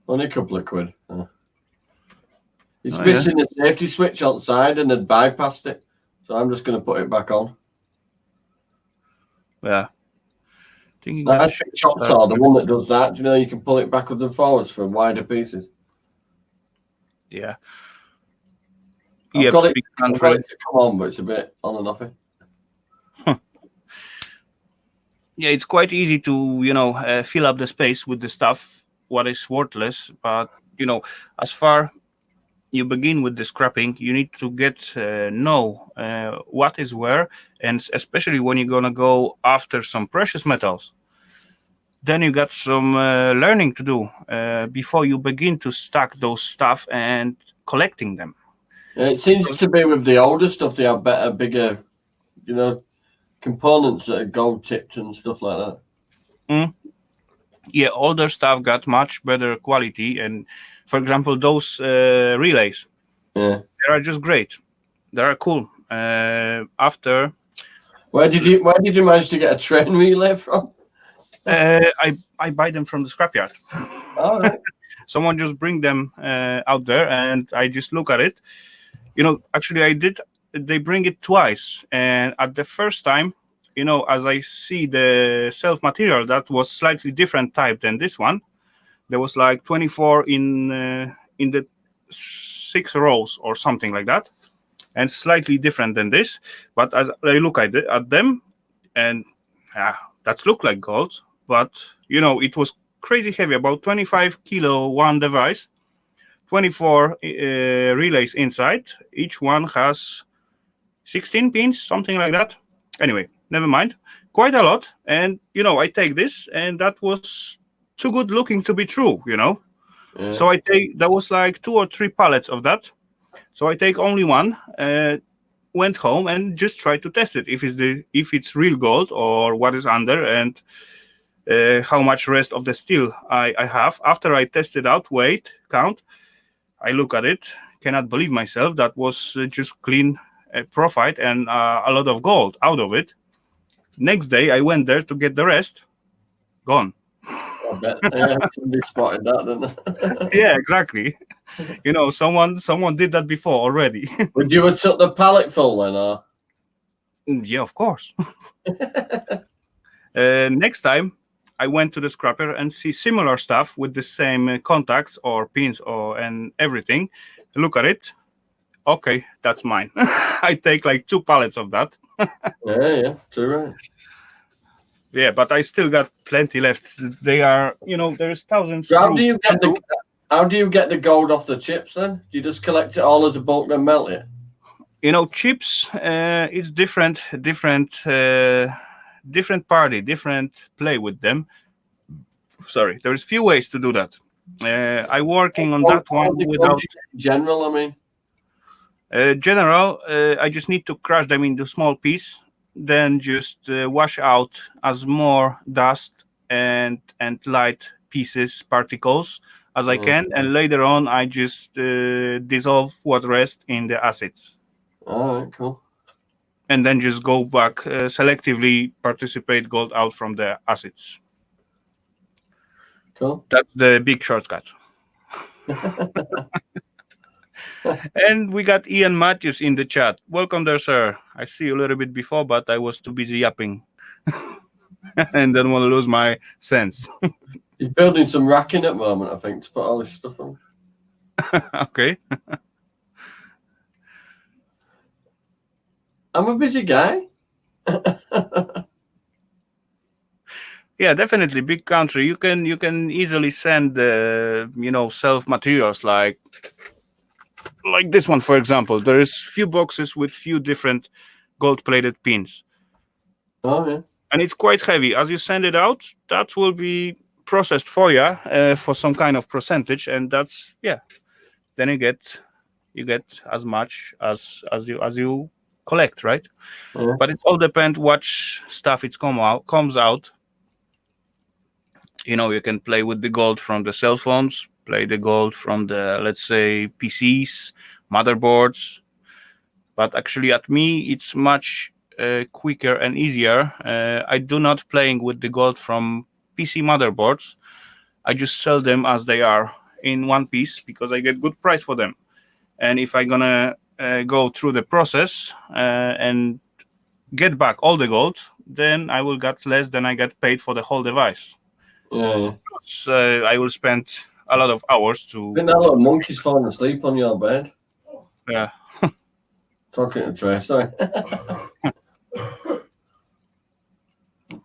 Only a couple of quid. It's missing a safety switch outside and then bypassed it. So I'm just going to put it back on. Yeah. That's big chop saw, the one that does that. Do you know you can pull it backwards and forwards for wider pieces? Yeah. I've got it to come on, but it's a bit on and off it. Yeah, it's quite easy to fill up the space with the stuff what is worthless, but as far you begin with the scrapping, you need to get know what is where, and especially when you're gonna go after some precious metals, then you got some learning to do before you begin to stack those stuff and collecting them. It seems to be with the older stuff, they have better, bigger, components that are gold tipped and stuff like that. Yeah, older stuff got much better quality, and for example, those relays, they are just great. They are cool. After, where did you manage to get a train relay from? I buy them from the scrapyard. All right. Someone just bring them out there, and I just look at it. Actually, they bring it twice, and at the first time, as I see the self material, that was slightly different type than this one. There was like 24 in the 6 rows or something like that, and slightly different than this. But as I look at them, and that looked like gold, but it was crazy heavy, about 25 kilo one device, 24 relays inside. Each one has 16 pins, something like that. Anyway, never mind. Quite a lot. And, I take this, and that was too good looking to be true, Yeah. So that was like 2 or 3 pallets of that. So I take only one, went home and just tried to test it, if it's real gold or what is under, and how much rest of the steel I have. After I tested out, weight, count, I look at it, cannot believe myself. That was just clean profit and a lot of gold out of it. Next day, I went there to get the rest. Gone. I bet. Yeah, somebody spotted that, didn't they? Yeah, exactly. Someone did that before already. Would you have took the pallet full then, or? Yeah, of course. Next time, I went to the scrapper and see similar stuff with the same contacts or pins and everything. Look at it. Okay, that's mine. I take like 2 pallets of that. Yeah, too right. Yeah, but I still got plenty left. They are, there's thousands. So how do you get the gold off the chips then? Do you just collect it all as a bulk and melt it? Chips, it's different party, different play with them. Sorry, there's few ways to do that. I working on that one without general. I mean, general. I just need to crush them into small piece, then just wash out as more dust and light pieces, particles as I can, and later on I just dissolve what rest in the acids. All right, cool. And then just go back, selectively participate gold out from the acids. Cool. That's the big shortcut. And we got Ian Matthews in the chat. Welcome there, sir. I see you a little bit before, but I was too busy yapping. And don't want to lose my sense. He's building some racking at the moment, I think, to put all this stuff on. Okay. I'm a busy guy. Yeah, definitely big country. You can easily send self materials like this one, for example. There is few boxes with few different gold plated pins. Oh yeah. And it's quite heavy. As you send it out, that will be processed for you for some kind of percentage, and that's then you get as much as you collect, right? Yeah. But it all depends what stuff comes out. You can play with the gold from the cell phones, play the gold from the, let's say, PCs, motherboards. But actually at me it's much quicker and easier. I do not playing with the gold from PC motherboards. I just sell them as they are in one piece because I get good price for them. And if I'm gonna go through the process and get back all the gold, then I will get less than I get paid for the whole device. Yeah. So I will spend a lot of hours to. I think that little monkey's falling asleep on your bed. Yeah. Talking to Trey, sorry.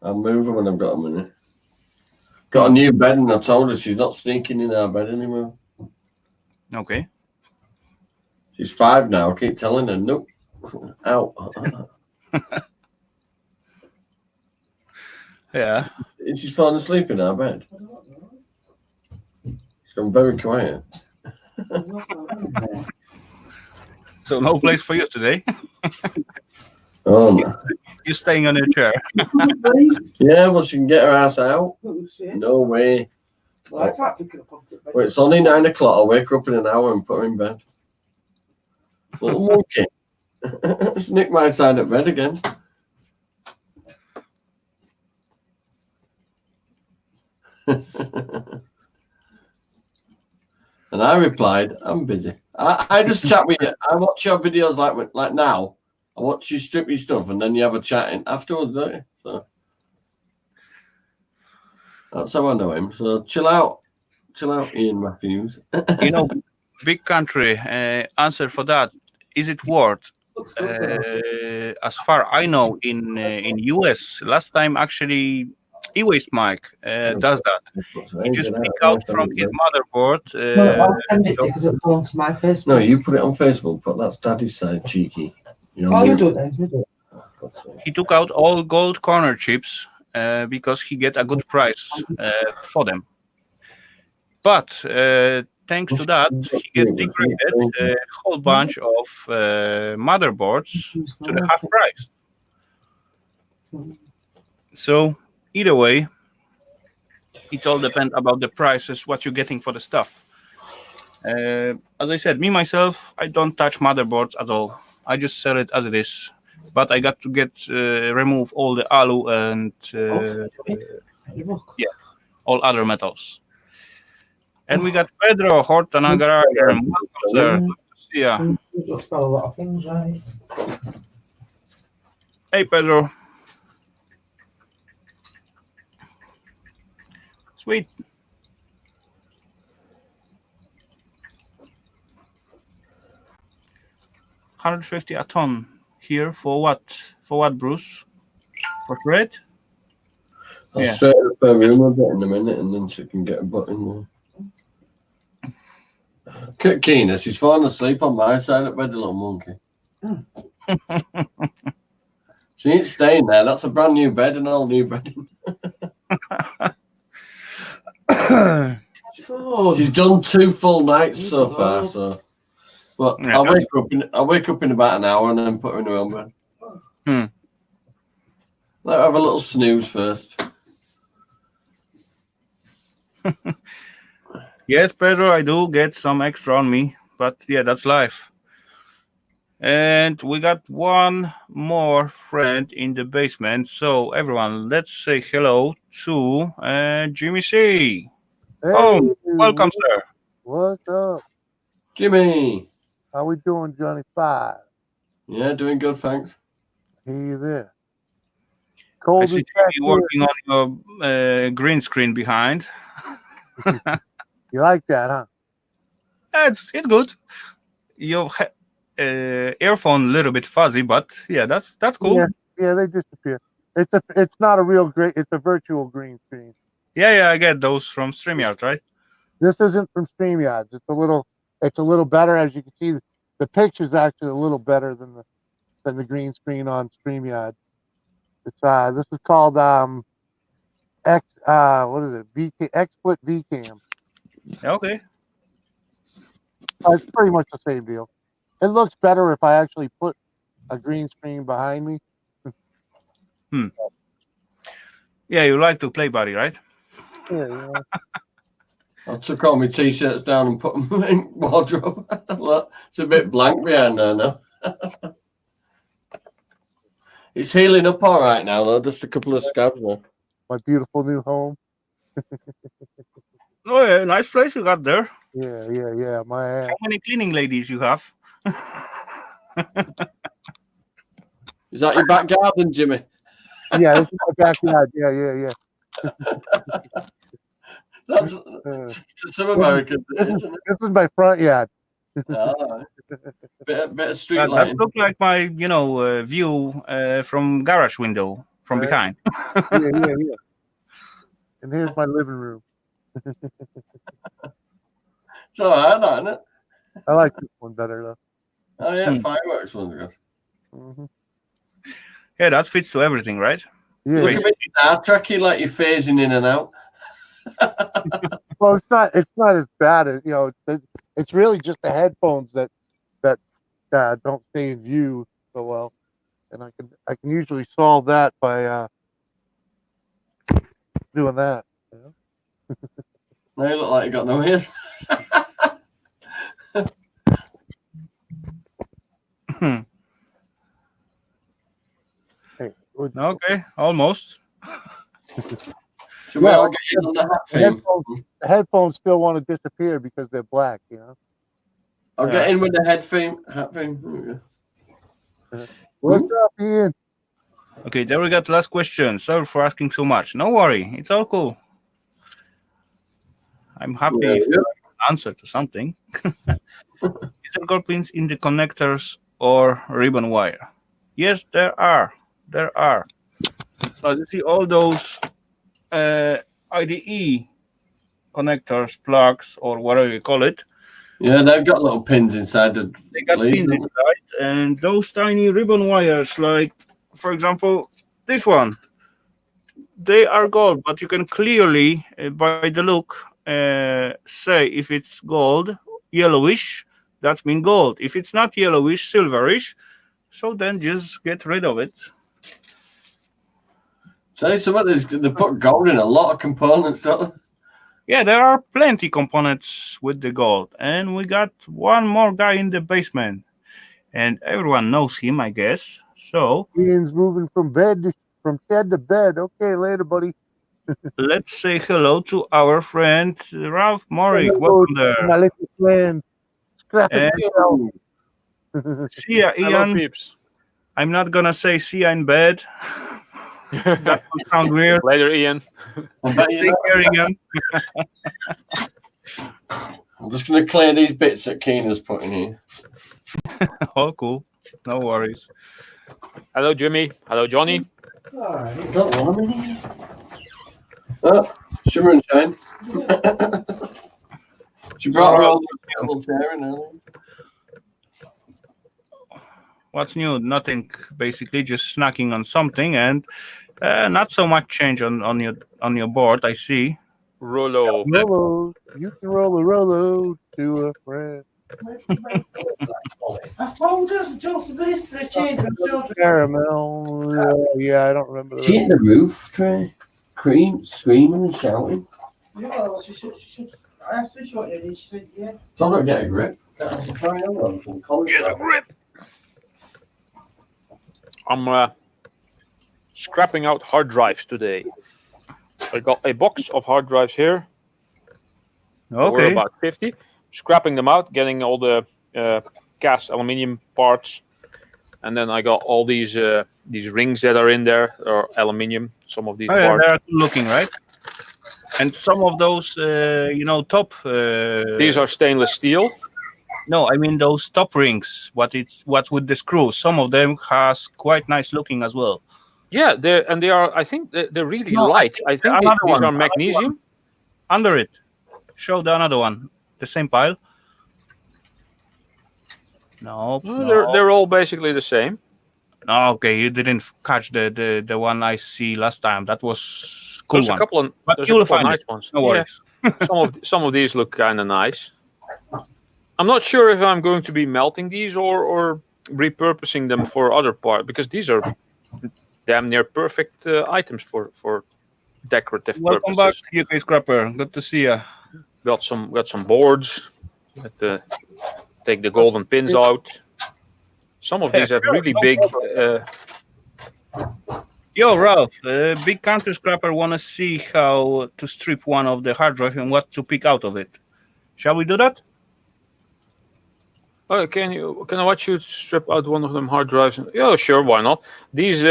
I'll move her when I've got a minute. Got a new bed, and I told her she's not sneaking in our bed anymore. Okay. She's 5 now. I keep telling her, nope, out. Yeah. She's falling asleep in our bed. She's gone very quiet. So no place for you today. Oh no. You're staying on your chair. Yeah, well, she can get her ass out. No way. Well, I can't pick it up onto bed. Well, it's only 9 o'clock. I'll wake her up in an hour and put her in bed. Little monkey. Let's nick my side of bed again. And I replied, I'm busy. I just chat with you. I watch your videos like now. I watch you strip your stuff and then you have a chatting afterwards, don't you? So that's how I know him. So chill out, Ian Matthews. Big country. Answer for that. Is it worth? As far I know, in US, last time actually, e-waste Mike does that. He just pick out from his motherboard. I'll send it to you because it'll go onto my Facebook. No, you put it on Facebook, but that's Daddy's side, cheeky. You do it then. You do it. He took out all gold corner chips because he get a good price for them. But thanks to that, he get degraded a whole bunch of motherboards to the half price. So either way, it all depends about the prices, what you're getting for the stuff. As I said, me myself, I don't touch motherboards at all. I just sell it as it is. But I got to remove all the alu and all other metals. And we got Pedro Hortanagar here. Yeah. You spell a lot of things, right? Hey, Pedro. Sweet. $150 a ton here for what? For what, Bruce? For red? I'll straight up her room a bit in a minute and then she can get a button there. Keenus, he's falling asleep on my side of bed, the little monkey. She ain't staying there. That's a brand new bed and all new bedding. She's done 2 full nights so far. So, but yeah, I'll wake up in about an hour and then put her in her own bed. Let her have a little snooze first. Yes, Pedro, I do get some extra on me, but yeah, that's life. And we got one more friend in the basement. So everyone, let's say hello to Jimmy C. Hey, welcome, sir. What's up? Jimmy. How we doing, Johnny 5? Yeah, doing good, thanks. Hear you there. I see you working on your green screen behind. You like that, huh? It's good. Your earphone a little bit fuzzy, but yeah, that's cool. Yeah, they disappear. It's not a real green. It's a virtual green screen. Yeah, I get those from StreamYard, right? This isn't from StreamYard. It's a little better, as you can see. The picture's actually a little better than the green screen on StreamYard. It's this is called XSplit VCam. Okay. It's pretty much the same deal. It looks better if I actually put a green screen behind me. Yeah, you like to play, buddy, right? Yeah. I took all my t-shirts down and put them in wardrobe. Look, it's a bit blank behind there now. It's healing up all right now, though. Just a couple of scabs there. My beautiful new home. Oh, yeah, nice place you got there. Yeah. How many cleaning ladies you have? Is that your back garden, Jimmy? Yeah, this is my backyard. Yeah. That's to some Americans. This is my front yard. Bit of street That lighting. looked like my, view from garage window from behind. Yeah. And here's my living room. It's all right, isn't it? I like this one better though. Oh yeah, fireworks one's good. Mm-hmm. Yeah, that fits to everything, right? Yeah. Look a bit Star Trek-y, like you're phasing in and out. Well, it's not as bad as it's really just the headphones that don't stay in view so well, and I can usually solve that by doing that. Now you look like you got no ears. Hey, okay, almost. Should we all get in on the hat The theme? headphones still want to disappear because they're black, you know. I'll get in with the hat theme. What's up, Ian? Okay, there we got the last question. Sorry for asking so much. No worry, it's all cool. I'm happy if you answer to something. Is there gold pins in the connectors or ribbon wire? Yes, there are. There are. So as you see, all those IDE connectors, plugs, or whatever you call it. Yeah, they've got little pins inside the They got pins inside, and those tiny ribbon wires, like for example, this one. They are gold, but you can clearly, by the look, say if it's gold, yellowish, that means gold. If it's not yellowish, silverish, so then just get rid of it. So some of this, they put gold in a lot of components, don't they? Yeah, there are plenty components with the gold, and we got one more guy in the basement, and everyone knows him, I guess. So Ian's moving from shed to bed. Okay, later, buddy. let's say hello to our friend Ralph Morick. Hello, Welcome there. my little friend. Scrap it. See ya, Ian. Hello, peeps. I'm not gonna say see ya in bed. That would sound weird. Later, Ian. Take care, Ian. I'm just going to clear these bits that Keena's put in here. All cool. No worries. Hello, Jimmy. Hello, Johnny. Don't want them in here. Oh, shimmer and shine. She brought her all the little chair in earlier. What's new? Nothing, basically, just snacking on something, and not so much change on your board. I see. Rollo. Rolo, you can roll a Rolo to a friend. I told us just this for a change of children. Caramel. Yeah, I don't remember. She hit the roof, Trey. Screaming and shouting. Yeah, she should. I asked her what it is. She said, yeah. Tell her to get a grip. Get Get a grip. I'm scrapping out hard drives today. I got a box of hard drives here. We're Okay. about 50. Scrapping them out, getting all the cast aluminium parts, and then I got all these rings that are in there, or aluminium. Some of these Oh, yeah, parts. they are good looking, right? And some of those, top. These are stainless steel. No, I mean those top rings. What with the screws? Some of them has quite nice looking as well. Yeah, they are. I think they're really No, light. I think another these one, are another magnesium. Under it, show the another one, the same pile. No, No, they're all basically the same. No, okay, you didn't catch the one I see last time. That was cool There's one. a couple of But there's you'll a couple of find nice it. ones. No Yeah. worries. some of these look kind of nice. I'm not sure if I'm going to be melting these or repurposing them for other parts, because these are damn near perfect items for decorative Welcome purposes. back, UK Scrapper. Good to see you. Got some boards. Take the golden pins out. Some of these have really big. Yo, Ralph, big country scrapper want to see how to strip one of the hard drive and what to pick out of it. Shall we do that? Oh, can I watch you strip out one of them hard drives? Yeah, sure, why not? These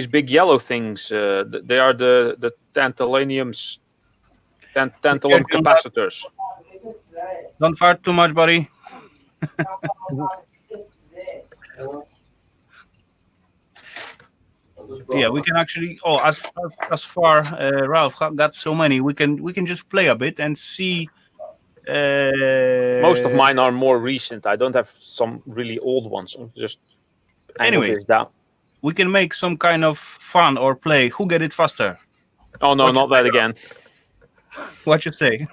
big yellow things, they are the tantalum capacitors. Don't fart too much, buddy. Yeah, we can actually. Oh, as far Ralph got so many, we can just play a bit and see. Most of mine are more recent. I don't have some really old ones. Just Anyway. angle this down. We can make some kind of fun or play. Who get it faster? Oh no, What not that again. What you say?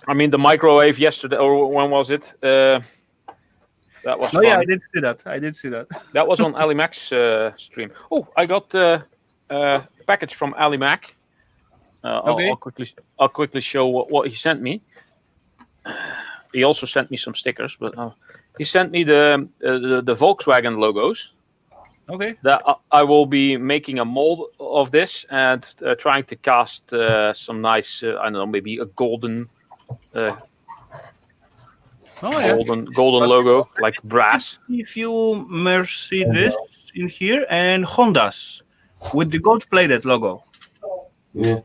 I mean the microwave yesterday, or when was it? That was. No, fun. yeah, I did see that. That was on Ali Mac's stream. Oh, I got a package from Ali Mac. Okay. I'll quickly show what he sent me. He also sent me some stickers, but he sent me the Volkswagen logos. Okay. That I will be making a mold of this and trying to cast some nice, I don't know, maybe a golden, golden logo like brass. If you mercy this in here and Hondas with the gold-plated logo. Yeah.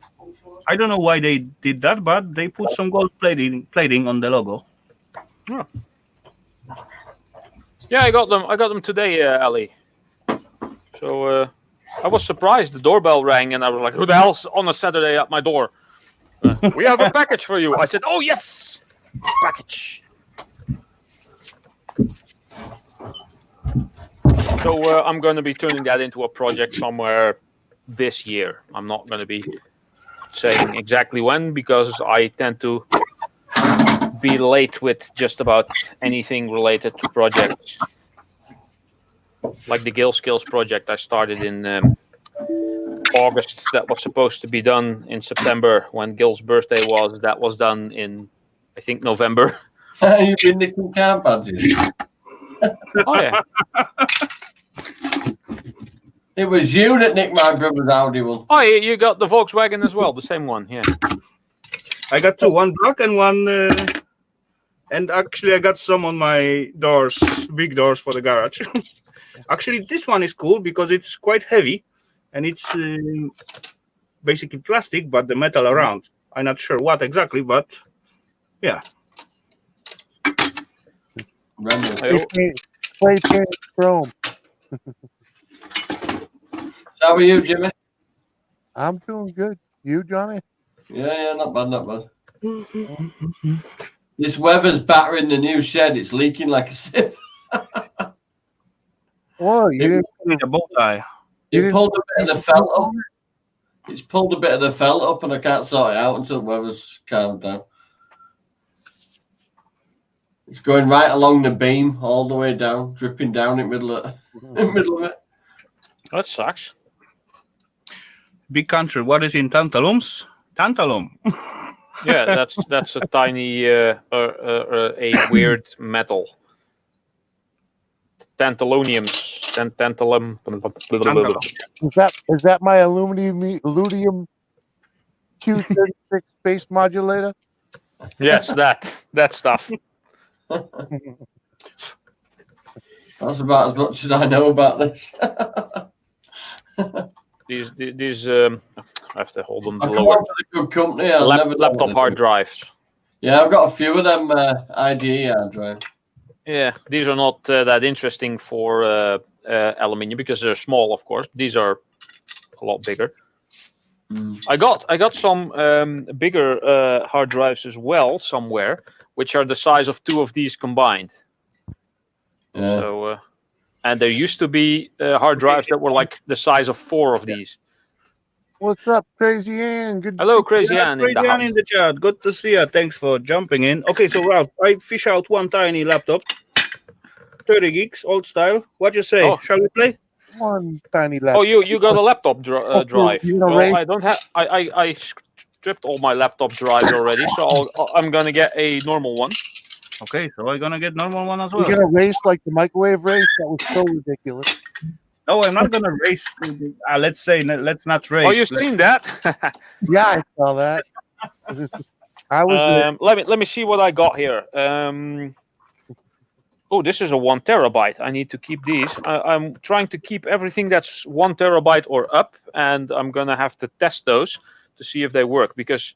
I don't know why they did that, but they put some gold plating on the logo. Oh. Yeah, I got them today, Ali. So I was surprised. The doorbell rang, and I was like, "Who the hell's on a Saturday at my door?" We have a package for you. I said, "Oh yes, package." So I'm going to be turning that into a project somewhere this year. I'm not going to be saying exactly when because I tend to be late with just about anything related to projects. Like the Gill Skills project I started in August, that was supposed to be done in September when Gil's birthday was. That was done in, I think, November. You've been nicking car badges. Oh yeah. It was you that nicked my brother's Audi one. Oh, you got the Volkswagen as well, the same one, yeah. I got two, one black and one, and actually I got some on my doors, big doors for the garage. Actually, this one is cool because it's quite heavy, and it's basically plastic, but the metal around. I'm not sure what exactly, but yeah. Play paint chrome. So how are you, Jimmy? I'm doing good. You, Johnny? Yeah, not bad, not bad. This weather's battering the new shed. It's leaking like a sieve. Oh, you didn't Need a bow tie. It pulled a bit of the felt up. It's pulled a bit of the felt up, and I can't sort it out until the weather's calmed down. It's going right along the beam, all the way down, dripping down in the middle of it. That sucks. Big country. What is in tantalums? Tantalum. Yeah, that's a tiny, a weird metal. Tantaloniums. Tantalum. Is that my aluminum Q36 space modulator? Yes, that stuff. That's about as much as I know about this. These I have to hold them I come lower. on for the good company. I'll never know Laptop what hard they do. drives. Yeah, I've got a few of them IDE hard drives. Yeah, these are not that interesting for aluminium because they're small, of course. These are a lot bigger. I got some bigger hard drives as well somewhere, which are the size of two of these combined. Yeah. So, and there used to be hard drives that were like the size of four of these. What's up, Crazy Ann? Good. Hello, Crazy Yeah, Ann in the Crazy Ann house. in the chat. Good to see you. Thanks for jumping in. Okay, so Ralph, I fish out one tiny laptop, 30 gigs, old style. What you say? Oh. Shall we play? One tiny laptop. Oh, you got a laptop drive. you know, Well, Ray- I don't have. I stripped all my laptop drives already, so I'm gonna get a normal one. Okay, so I'm gonna get normal one as You're well. gonna race like the microwave race? That was so ridiculous. No, I'm not gonna race. Let's not race. Oh, you've seen that? Yeah, I saw that. I was. Let me see what I got here. Oh, this is a 1 terabyte. I need to keep these. I'm trying to keep everything that's 1 terabyte or up, and I'm gonna have to test those to see if they work. Because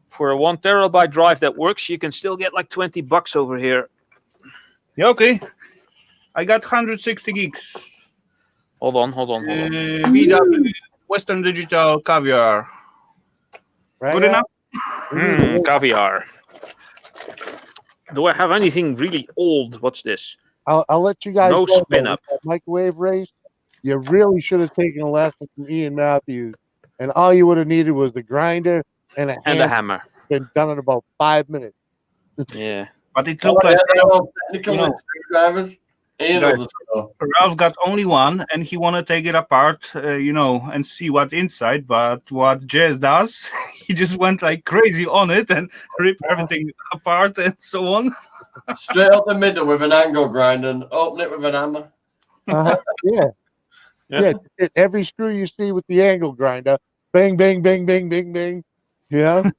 for a 1 terabyte drive that works, you can still get like $20 over here. Yeah, okay. I got 160 gigs. Hold on. VW Western Digital Caviar. Right Good now, enough? Caviar. Do I have anything really old? What's this? I'll let you guys No know. spin though, up. with that microwave race, you really should have taken a lesson from Ian Matthews, and all you would have needed was the grinder and a And a hammer. hammer. Been done in about 5 minutes. Yeah. But it looked like Technical you know, screwdrivers. Ian guys, knows the score. Ralph got only one, and he want to take it apart, and see what's inside. But what Jez does, he just went like crazy on it and ripped everything apart and so on. Straight up the middle with an angle grinder and open it with an hammer. Yeah. Yeah, every screw you see with the angle grinder, bang, bang, bang, bang, bang, bang. Yeah.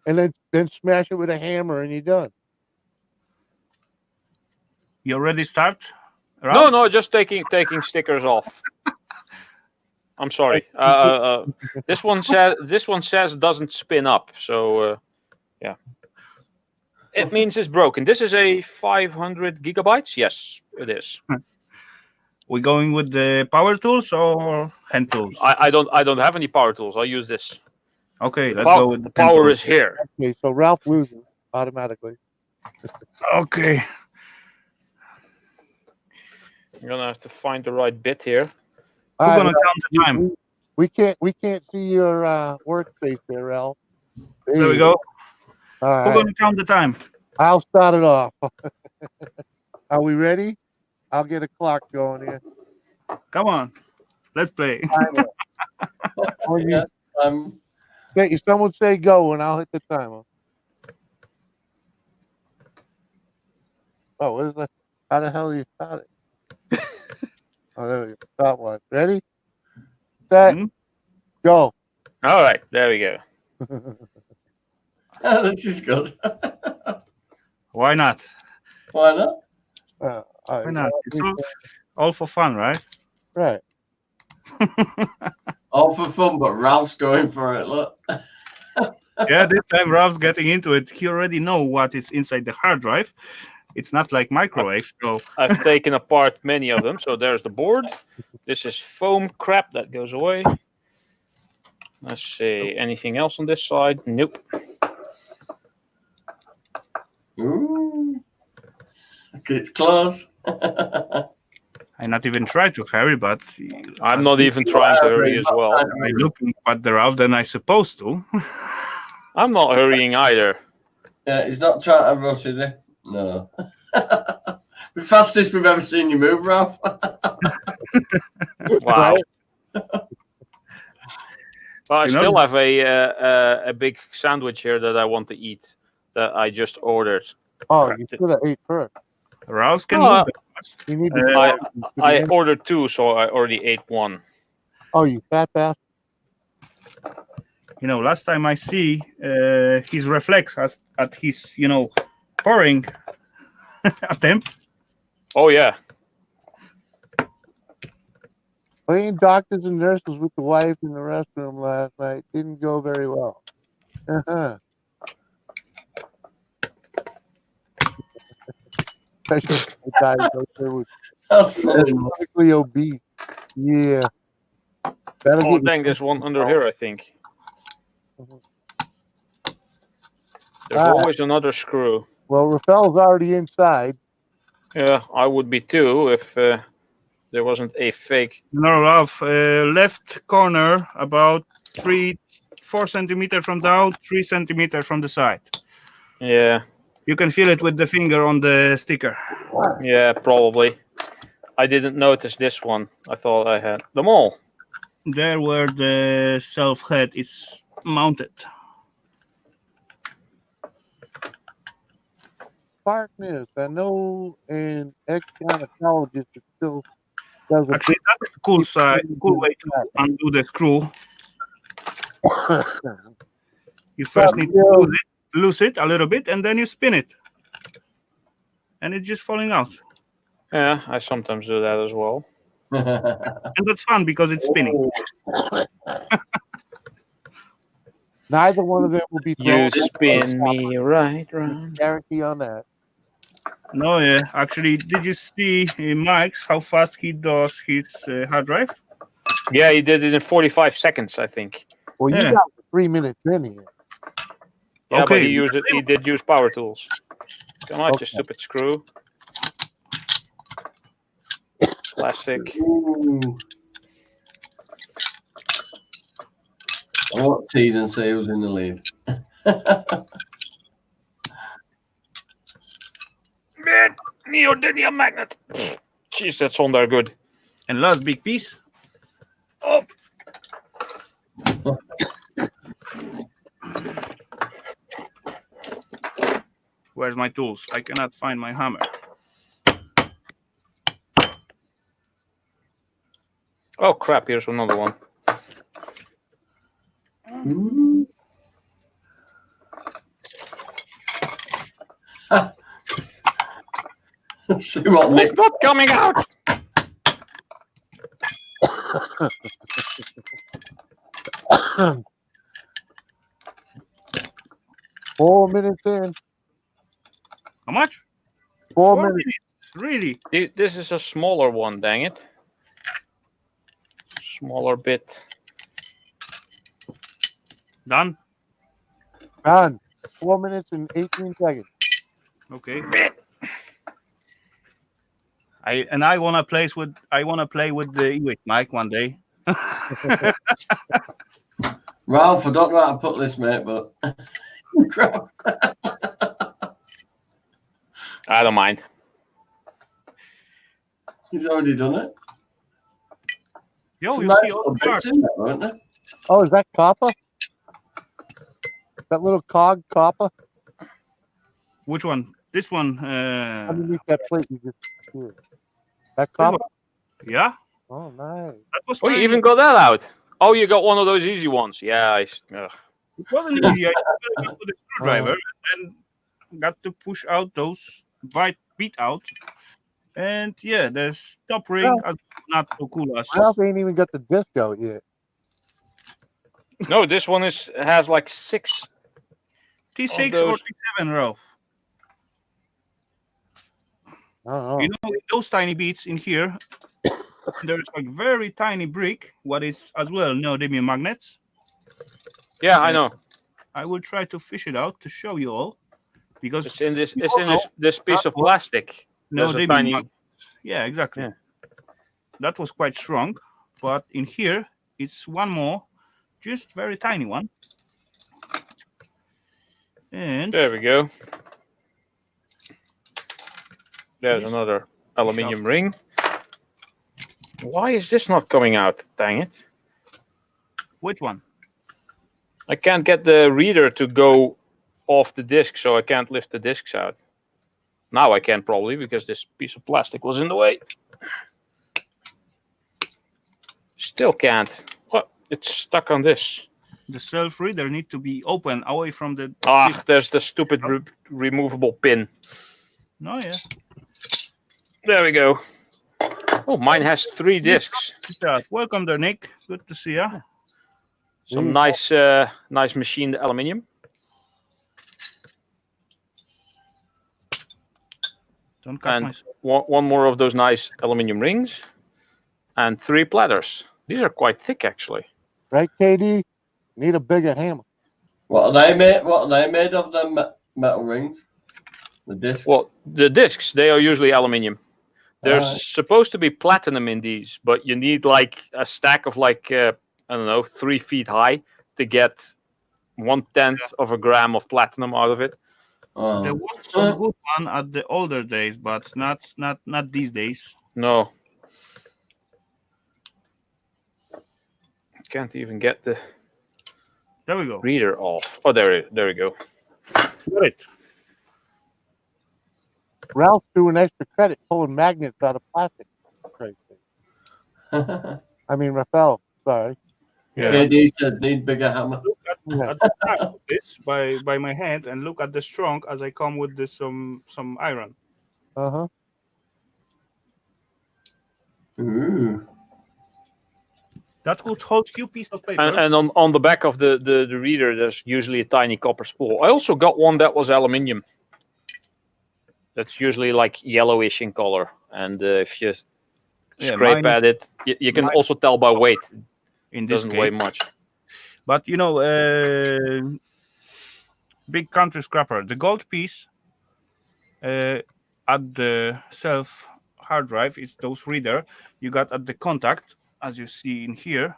And then smash it with a hammer and you're done. You already start, Ralph? No, just taking stickers off. I'm sorry. This one says doesn't spin up, so yeah. It means it's broken. This is a 500 gigabytes. Yes, it is. We going with the power tools or hand tools? I don't have any power tools. I'll use this. Okay, The let's go with the hand power tools. is here. Okay, so Ralph loses automatically. Okay. I'm gonna have to find the right bit here. All Who's right, gonna count the time? we can't see your workspace there, Ralph. There we go. All Who's right, gonna count the time? I'll start it off. Are we ready? I'll get a clock going here. Come on, let's play. Yeah. Hey, someone say go and I'll hit the timer. Oh, what is that? How the hell do you start it? Oh, there we go. Start one. Ready? Set. Hmm? Go. All right, there we go. This is good. Why not? Why not? All Why right. not? It's all for fun, right? Right. All for fun, but Ralph's going for it. Look. Yeah, this time Ralph's getting into it. He already know what is inside the hard drive. It's not like microwave, so I've taken apart many of them. So there's the board. This is foam crap that goes away. Let's see. Anything else on this side? Nope. Ooh. Okay, it's close. I not even try to hurry, but I'm not even trying to hurry as well. I looking at the Ralph than I supposed to. I'm not hurrying either. Yeah, he's not trying to rush, is he? No. The fastest we've ever seen you move, Ralph. Wow. Well, I You know- still have a big sandwich here that I want to eat that I just ordered. Oh, you should have ate first. Ralph can Oh, move that fast. You need Uh, to I ordered two, so I already ate one. Oh, you fat bastard. You know, last time I see his reflex at his, pouring attempt. Oh yeah. Playing doctors and nurses with the wife in the restroom last night didn't go very well. Uh-huh. Especially the guy who was That's funny. physically obese. Yeah. That'll Oh get you. dang, there's one under here, I think. Mhm. There's Ah. always another screw. Well, Rafael's already inside. Yeah, I would be too if there wasn't a fake. No, Ralph, left corner about 4 centimeters from down, 3 centimeters from the side. Yeah, You can feel it with the finger on the sticker. yeah, probably. I didn't notice this one. I thought I had them all. There where the self head is mounted. Partners, I know an ex-gynecologist that still does a Actually, that's a cool way to undo the screw. You first need to loose it a little bit, and then you spin it, and it's just falling out. Yeah, I sometimes do that as well. And that's fun because it's spinning. Neither one of them will be You thrown. spin me right round. Guarantee on that. No, yeah. Actually, did you see Mike's how fast he does his hard drive? Yeah, he did it in 45 seconds, I think. Well, you Yeah. got 3 minutes in here. Yeah, but Okay. he did use power tools. Come on, you Okay. stupid screw. Plastic. Ooh. I want T's and C's in the lead. Neodymium magnet. Jeez, that's on there good. And last big piece. Oh. Where's my tools? I cannot find my hammer. Oh crap! Here's another one. See what Nick. It's not coming out. 4 minutes in. How much? 4 4 minutes. minutes. Really? This is a smaller one. Dang it! Smaller bit. Done. Done. 4 minutes and 18 seconds. Okay. I wanna play with the e-weight mic one day. Ralph, I don't know how to put this, mate, but crap. I don't mind. He's already done it. Yo, Some you nice see all little the bits parts. in there, weren't there? Oh, is that copper? That little cog copper Which one? This one. underneath that plate you just threw. That This one. copper? Yeah, Oh, nice. that was Oh, you tiny. even got that out. Oh, you got one of those easy ones. Yeah. Ugh. It wasn't easy. I just got with a screwdriver and got to push out those beat out. And yeah, the stop ring is not so cool as Ralph ain't even got the disc out yet. No, this one has like 6. T6 those- or T7, Ralph. I don't know. You know, with those tiny beats in here, there's like very tiny brick, what is as well neodymium magnets. Yeah, I know. I will try to fish it out to show you all, because It's in this. you It's all in know this piece that of was plastic. There's a neodymium tiny. magnets. Yeah, exactly. Yeah. That was quite strong, but in here it's one more, just very tiny one. And There we go. There's Yes. another aluminium ring. Why is this not coming out? Dang it! which one? I can't get the reader to go off the disc, so I can't lift the discs out. Now I can probably, because this piece of plastic was in the way. Still can't. What? It's stuck on this. The self reader need to be open away from the Ah, disc. there's the stupid removable pin. No, yeah. There we go. Oh, mine has 3 discs. Yeah. Welcome there, Nick. Good to see you. Some nice, nice machined aluminium. Don't cut And myself. one more of those nice aluminium rings, and 3 platters. These are quite thick, actually. Right, KD? Need a bigger hammer. What are they made? What are they made of? Them metal rings, the discs. Well, the discs, they are usually aluminium. There's supposed to be platinum in these, but you need like a stack of like I don't know, 3 feet high to get 1/10 of a gram of platinum out of it. There was some good one at the older days, but not these days. No. Can't even get the There we go. reader off. Oh, there we go. Got it. Ralph threw an extra credit pulling magnets out of plastic. Crazy. I mean, Rafal. Sorry. Yeah. KD says need bigger hammer. Look at the size of this by my hand, and look at the strong as I come with this some iron. Uh-huh. Ooh. That could hold few pieces of paper. And on the back of the reader, there's usually a tiny copper spool. I also got one that was aluminium. That's usually like yellowish in color. And if you scrape mine- at it, you can mine- also tell by weight. in It this doesn't case. weigh much. But you know, big country scrapper, the gold piece at the self hard drive is those reader you got at the contact, as you see in here.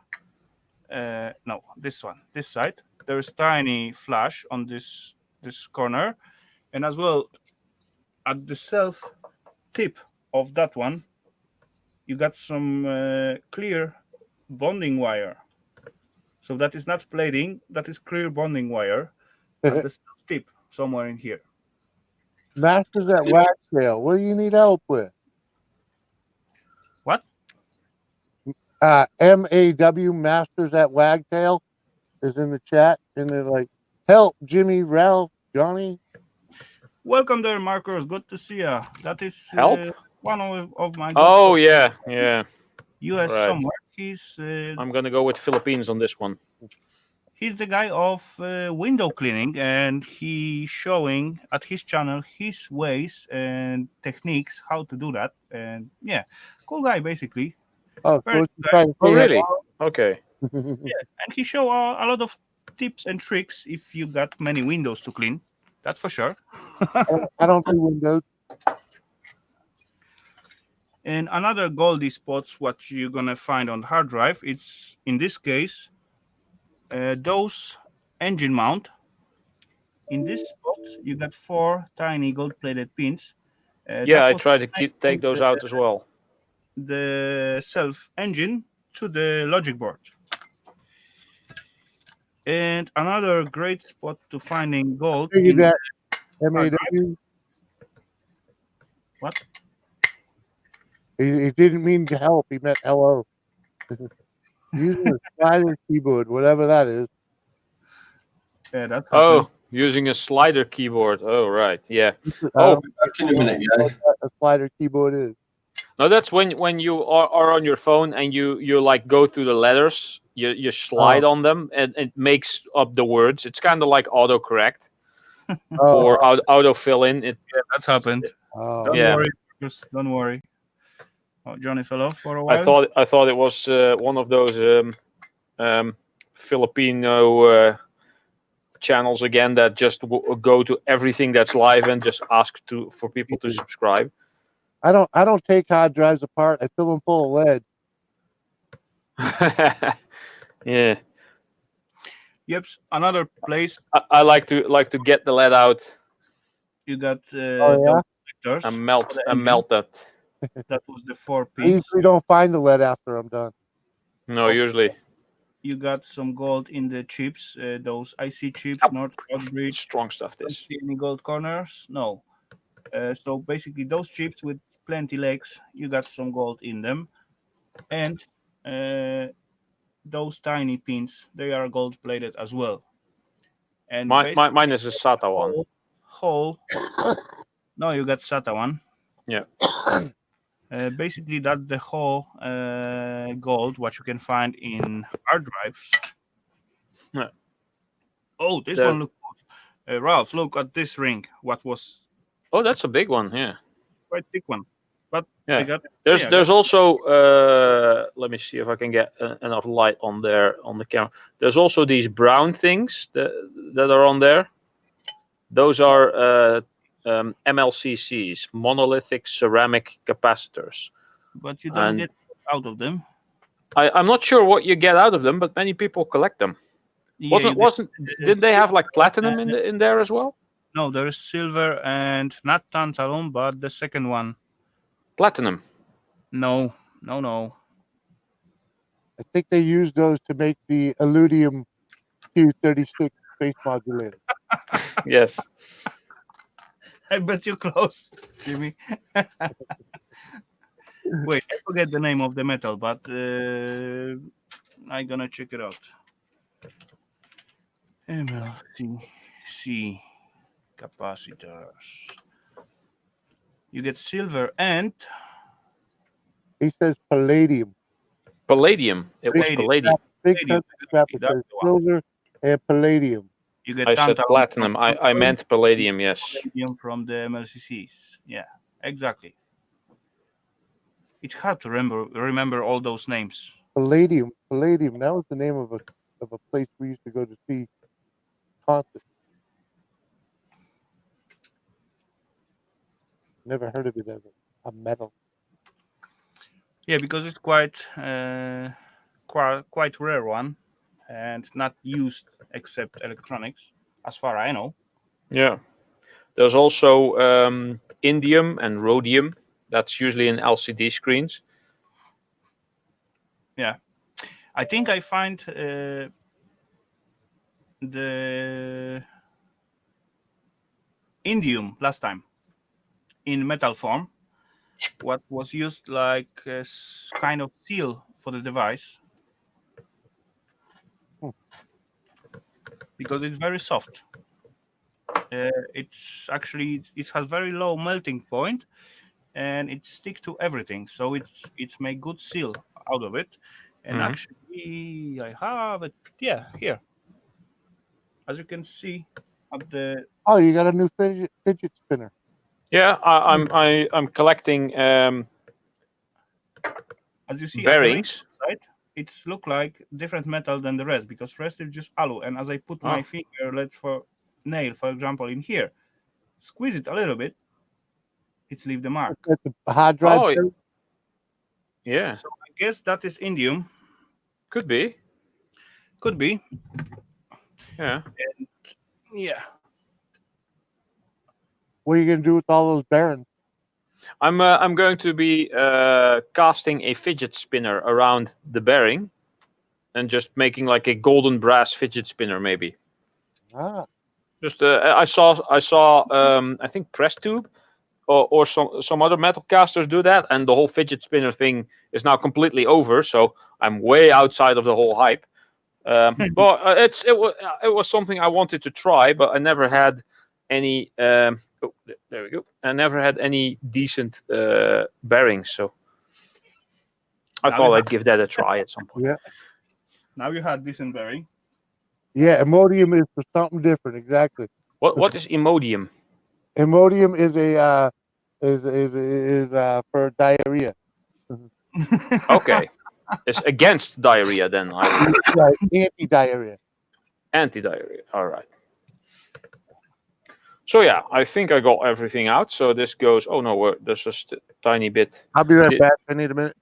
No, this one, this side. There is tiny flash on this corner, and as well at the self tip of that one, you got some clear bonding wire. So that is not plating, that is clear bonding wire at the tip somewhere in here. Masters at wax sale. What do you need help with? What? MAW Masters at Wagtail is in the chat, and they're like, help, Jimmy, Ralph, Johnny. Welcome there, Marcos. Good to see you. That is Help? one of my good Oh friends. yeah, yeah. US Right. somewhere. He's I'm gonna go with Philippines on this one. he's the guy of window cleaning, and he's showing at his channel his ways and techniques how to do that. And yeah, cool guy basically. Oh, Very so good she's guy. trying to Oh say really? Okay. Yeah, and he show a lot of tips and tricks if you got many windows to clean. That's for sure. I don't do Windows. And another goldie spots what you're gonna find on hard drive. It's in this case those engine mount. In this spot, you got 4 tiny gold-plated pins. Yeah, That I was try to take those out as well. the self engine to the logic board. And another great spot to finding gold Figured in that hard drive. MAW. What? He didn't mean to help. He meant hello. Using a slider keyboard, whatever that is. Yeah, that happened. Oh, using a slider keyboard. Oh right, yeah. I Oh, don't Back in a minute, know guys. what a slider keyboard is. no, that's when you are on your phone and you like go through the letters. You slide on them and it makes up the words. It's kind of like autocorrect or auto fill in. It Yeah, that's happened. Don't Yeah. worry, Marcus, don't worry. Oh, Johnny fell off for a while. I thought it was one of those Filipino channels again that just go to everything that's live and just ask for people to subscribe. I don't take hard drives apart. I fill them full of lead. Yeah, Yep, another place I like to get the lead out you got Oh, yeah? those connectors. and melt for the engine. that. That was the 4 I pins. usually don't find the lead after I'm done. No, usually You got some gold in the chips, those IC chips, Yep. North South Bridge. strong stuff. Don't This. see any gold corners? No. So basically, those chips with plenty legs, you got some gold in them, and those tiny pins, they are gold plated as well. And Mine is a SATA one. Whole. No, you got SATA one. Yeah. Basically, that's the whole gold what you can find in hard drives. Yeah. Oh, this There- one look good. Ralph, look at this ring. What was Oh, that's a big one. Yeah. quite thick one, but Yeah. I got There's also let me see if I can get enough light on there on the camera. There's also these brown things that are on there. Those are MLCCs, monolithic ceramic capacitors. but you don't And get out of them. I'm not sure what you get out of them, but many people collect them. Yeah, you get, Did they have like platinum in there as well? no, there is silver and not tantalum, but the second one. Platinum. No. I think they use those to make the Illudium Q36 space modulator. Yes. I bet you're close, Jimmy. Wait, I forget the name of the metal, but I'm gonna check it out. MLCC capacitors. You get silver and He says palladium. Palladium. It was Palladium. palladium. Big Palladium, scrap. exactly, that's Says the one. silver and palladium. you get I said tantalum platinum. from I meant palladium. Yes. palladium from the MLCCs. Yeah, exactly. It's hard to remember all those names. Palladium. Palladium. That was the name of a place we used to go to see concerts. Never heard of it as a metal. Yeah, because it's quite rare one, and not used except electronics, as far I know. Yeah. There's also indium and rhodium. That's usually in LCD screens. Yeah, I think I find the indium last time in metal form. What was used like a kind of seal for the device because it's very soft. It's actually it has very low melting point, and it stick to everything. So it's make good seal out of it. And actually, I have it. Yeah, here, as you can see, at the Oh, you got a new fidget spinner. Yeah, I'm collecting as you see at the ring, bearings. right? It's look like different metal than the rest because rest is just alu. And as I put my finger, let's for nail, for example, in here, squeeze it a little bit, it leave the mark. It's a hard drive. Oh, yeah, So I guess that is indium. could be. Could be. Yeah. And yeah. What are you gonna do with all those bearings? I'm going to be casting a fidget spinner around the bearing, and just making like a golden brass fidget spinner, maybe. Ah, Just I saw I think press tube or some other metal casters do that, and the whole fidget spinner thing is now completely over. So I'm way outside of the whole hype. But it was something I wanted to try, but I never had any. Oh, there we go. I never had any decent bearings, so I Now thought you I'd give that a try at some point. yeah, Now you had decent bearing. yeah. Imodium is for something different. Exactly. What is Imodium? Imodium is a is for diarrhea. Okay, it's against diarrhea then. Right, anti-diarrhea. Anti-diarrhea. All right. So yeah, I think I got everything out. So this goes. Oh no, there's just a tiny bit. I'll be right back. I need a minute.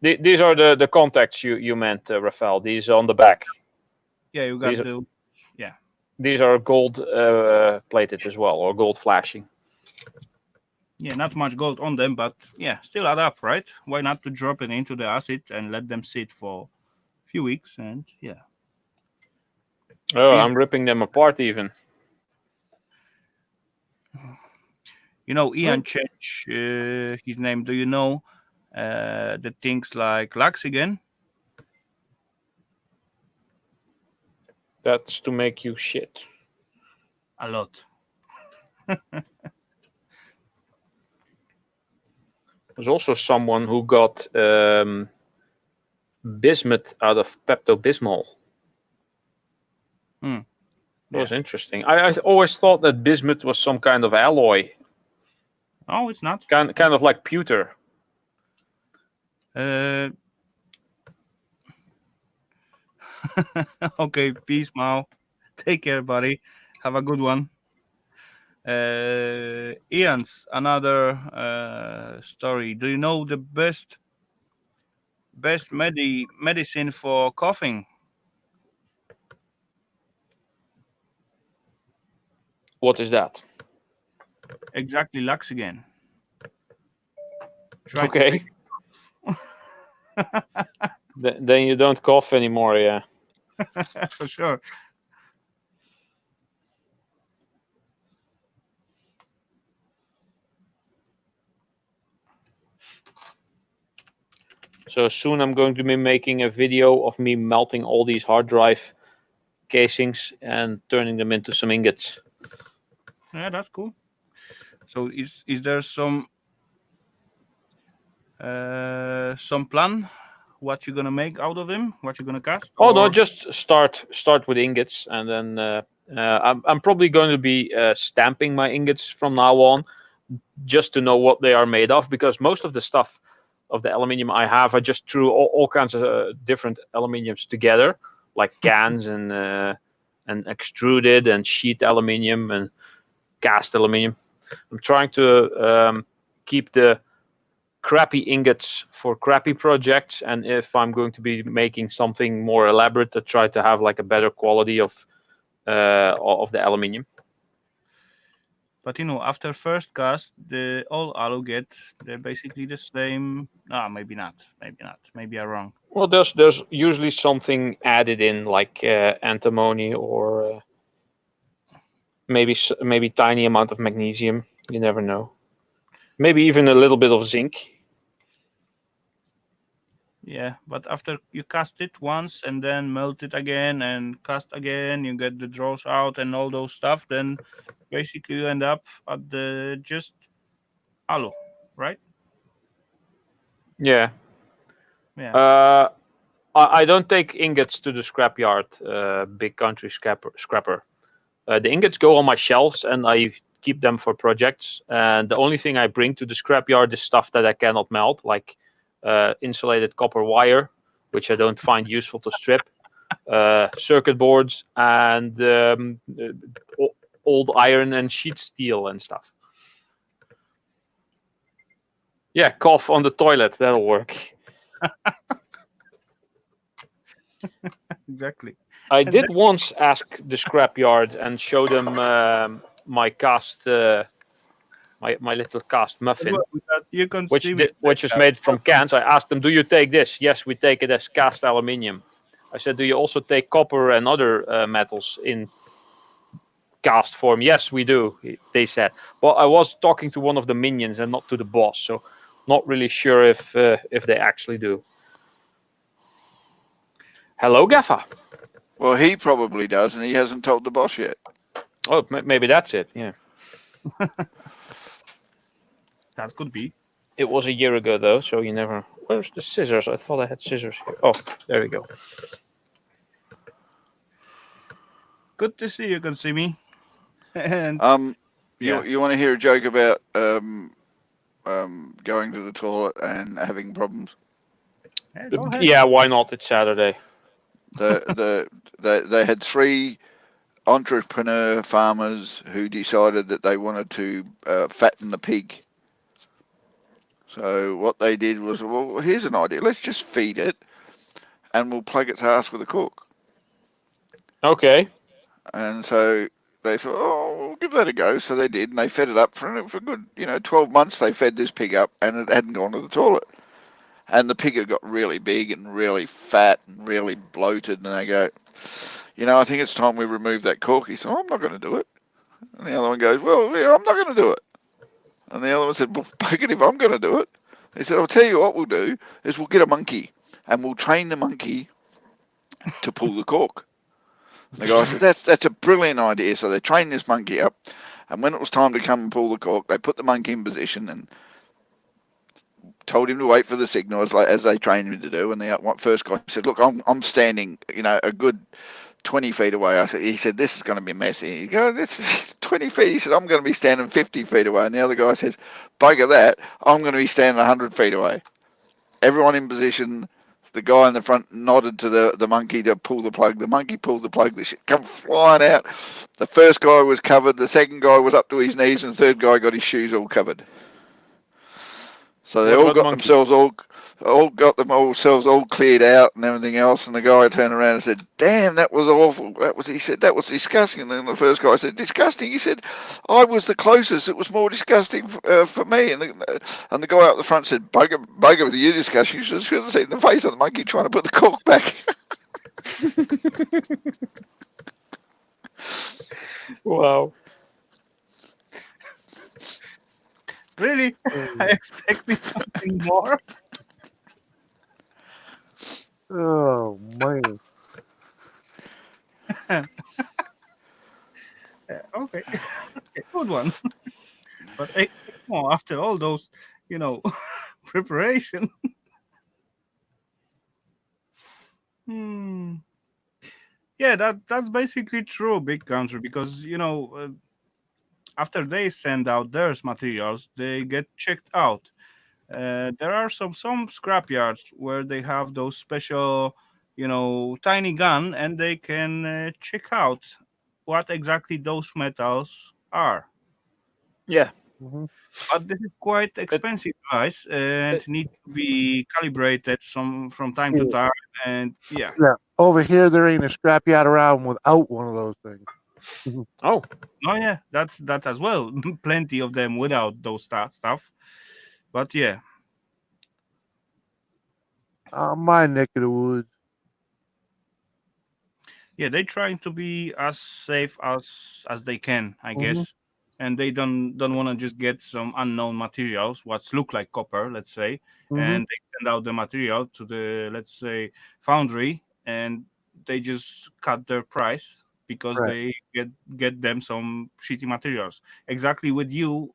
These are the contacts you meant, Rafal. These on the back. Yeah, you got These yeah. These are gold plated as well, or gold flashing. Yeah, not much gold on them, but yeah, still add up, right? Why not to drop it into the acid and let them sit for a few weeks and yeah. Oh, I'm ripping them apart even. You know, Ian changed his name. Do you know the things like Laxigen? That's to make you shit. A lot. There's also someone who got bismuth out of Pepto-Bismol. That was interesting. I always thought that bismuth was some kind of alloy. Oh, it's not. Kind of like pewter. Okay, peace, Mao. Take care, buddy. Have a good one. Ian's another story. Do you know the best medicine for coughing? What is that? Exactly, Laxigen. Try Okay. Then you don't cough anymore, yeah. For sure. So soon I'm going to be making a video of me melting all these hard drive casings and turning them into some ingots. Yeah, that's cool. So is there some plan what you're gonna make out of them? What you're gonna cast? Oh no, just start with ingots, and then I'm probably going to be stamping my ingots from now on, just to know what they are made of, because most of the stuff of the aluminium I have, I just threw all kinds of different aluminiums together, like cans and extruded and sheet aluminium and cast aluminium. I'm trying to keep the crappy ingots for crappy projects, and if I'm going to be making something more elaborate, to try to have like a better quality of the aluminium. But you know, after first cast, the all alu they're basically the same. Maybe not. Maybe I'm wrong. Well, there's usually something added in, like antimony or maybe tiny amount of magnesium. You never know. Maybe even a little bit of zinc. Yeah, but after you cast it once and then melt it again and cast again, you get the draws out and all those stuff. Then basically you end up at the just alu, right? Yeah. Yeah. I don't take ingots to the scrapyard, big country scrapper. The ingots go on my shelves, and I keep them for projects. And the only thing I bring to the scrapyard is stuff that I cannot melt, like insulated copper wire, which I don't find useful to strip, circuit boards, and old iron and sheet steel and stuff. Yeah, cough on the toilet. That'll work. Exactly. I And did once ask the scrapyard and show them my cast, my little cast muffin, you can see me. which is made from cans. I asked them, "Do you take this?" Yes, we take it as cast aluminium. I said, "Do you also take copper and other metals in cast form?" Yes, we do. They said. Well, I was talking to one of the minions and not to the boss, so not really sure if they actually do. Hello, Gaffer. Well, he probably does, and he hasn't told the boss yet. Oh, maybe that's it. Yeah. That could be. It was a year ago though, so you never. Where's the scissors? I thought I had scissors here. Oh, there we go. Good to see you can see me. And You yeah, you want to hear a joke about going to the toilet and having problems? yeah, go ahead. Yeah, why not? It's Saturday. They had three entrepreneur farmers who decided that they wanted to fatten the pig. So what they did was, well, here's an idea. Let's just feed it, and we'll plug its ass with a cork. Okay. And so they thought, oh, we'll give that a go. So they did, and they fed it up for a good, 12 months. They fed this pig up, and it hadn't gone to the toilet. And the pig had got really big and really fat and really bloated. And they go, I think it's time we remove that cork. He said, oh, I'm not going to do it. And the other one goes, well, yeah, I'm not going to do it. And the other one said, well, fuck it if I'm going to do it. He said, I'll tell you what we'll do is we'll get a monkey and we'll train the monkey to pull the cork. And the guy said, that's a brilliant idea. So they trained this monkey up. And when it was time to come and pull the cork, they put the monkey in position and told him to wait for the signal as they trained him to do. And the first guy said, look, I'm standing, a good 20 feet away. He said, this is going to be messy. He goes, this is 20 feet. He said, I'm going to be standing 50 feet away. And the other guy says, bugger that. I'm going to be standing 100 feet away. Everyone in position. The guy in the front nodded to the monkey to pull the plug. The monkey pulled the plug. The shit come flying out. The first guy was covered. The second guy was up to his knees. And the third guy got his shoes all covered. So they What all about the got monkey? themselves all cleared out and everything else. And the guy turned around and said, "Damn, that was awful." He said, "That was disgusting." And then the first guy said, "Disgusting." He said, "I was the closest. It was more disgusting for me." And the guy up the front said, "Bugger, with you disgusting. You should have seen the face of the monkey trying to put the cork back." Wow. Really? I expected something more. Oh man. Okay. Okay, good one. But I expect more after all those, preparation. Hmm. Yeah, that's basically true, big country, because after they send out their materials, they get checked out. There are some scrapyards where they have those special, tiny gun, and they can check out what exactly those metals are. Yeah. Hmm. But this is quite It, expensive, guys, and it, need to be calibrated some from time to Yeah. time. And yeah, Yeah. Over here, there ain't a scrapyard around without one of those things. oh, oh yeah, that's that as well. Plenty of them without those stuff. But yeah, My neck of the woods. yeah, they trying to be as safe as they can, I Hmm. guess. and they don't want to just get some unknown materials, what look like copper, let's say, and they send out the material to the, let's say, foundry, and they just cut their price because Right. they get them some shitty materials. Exactly with you,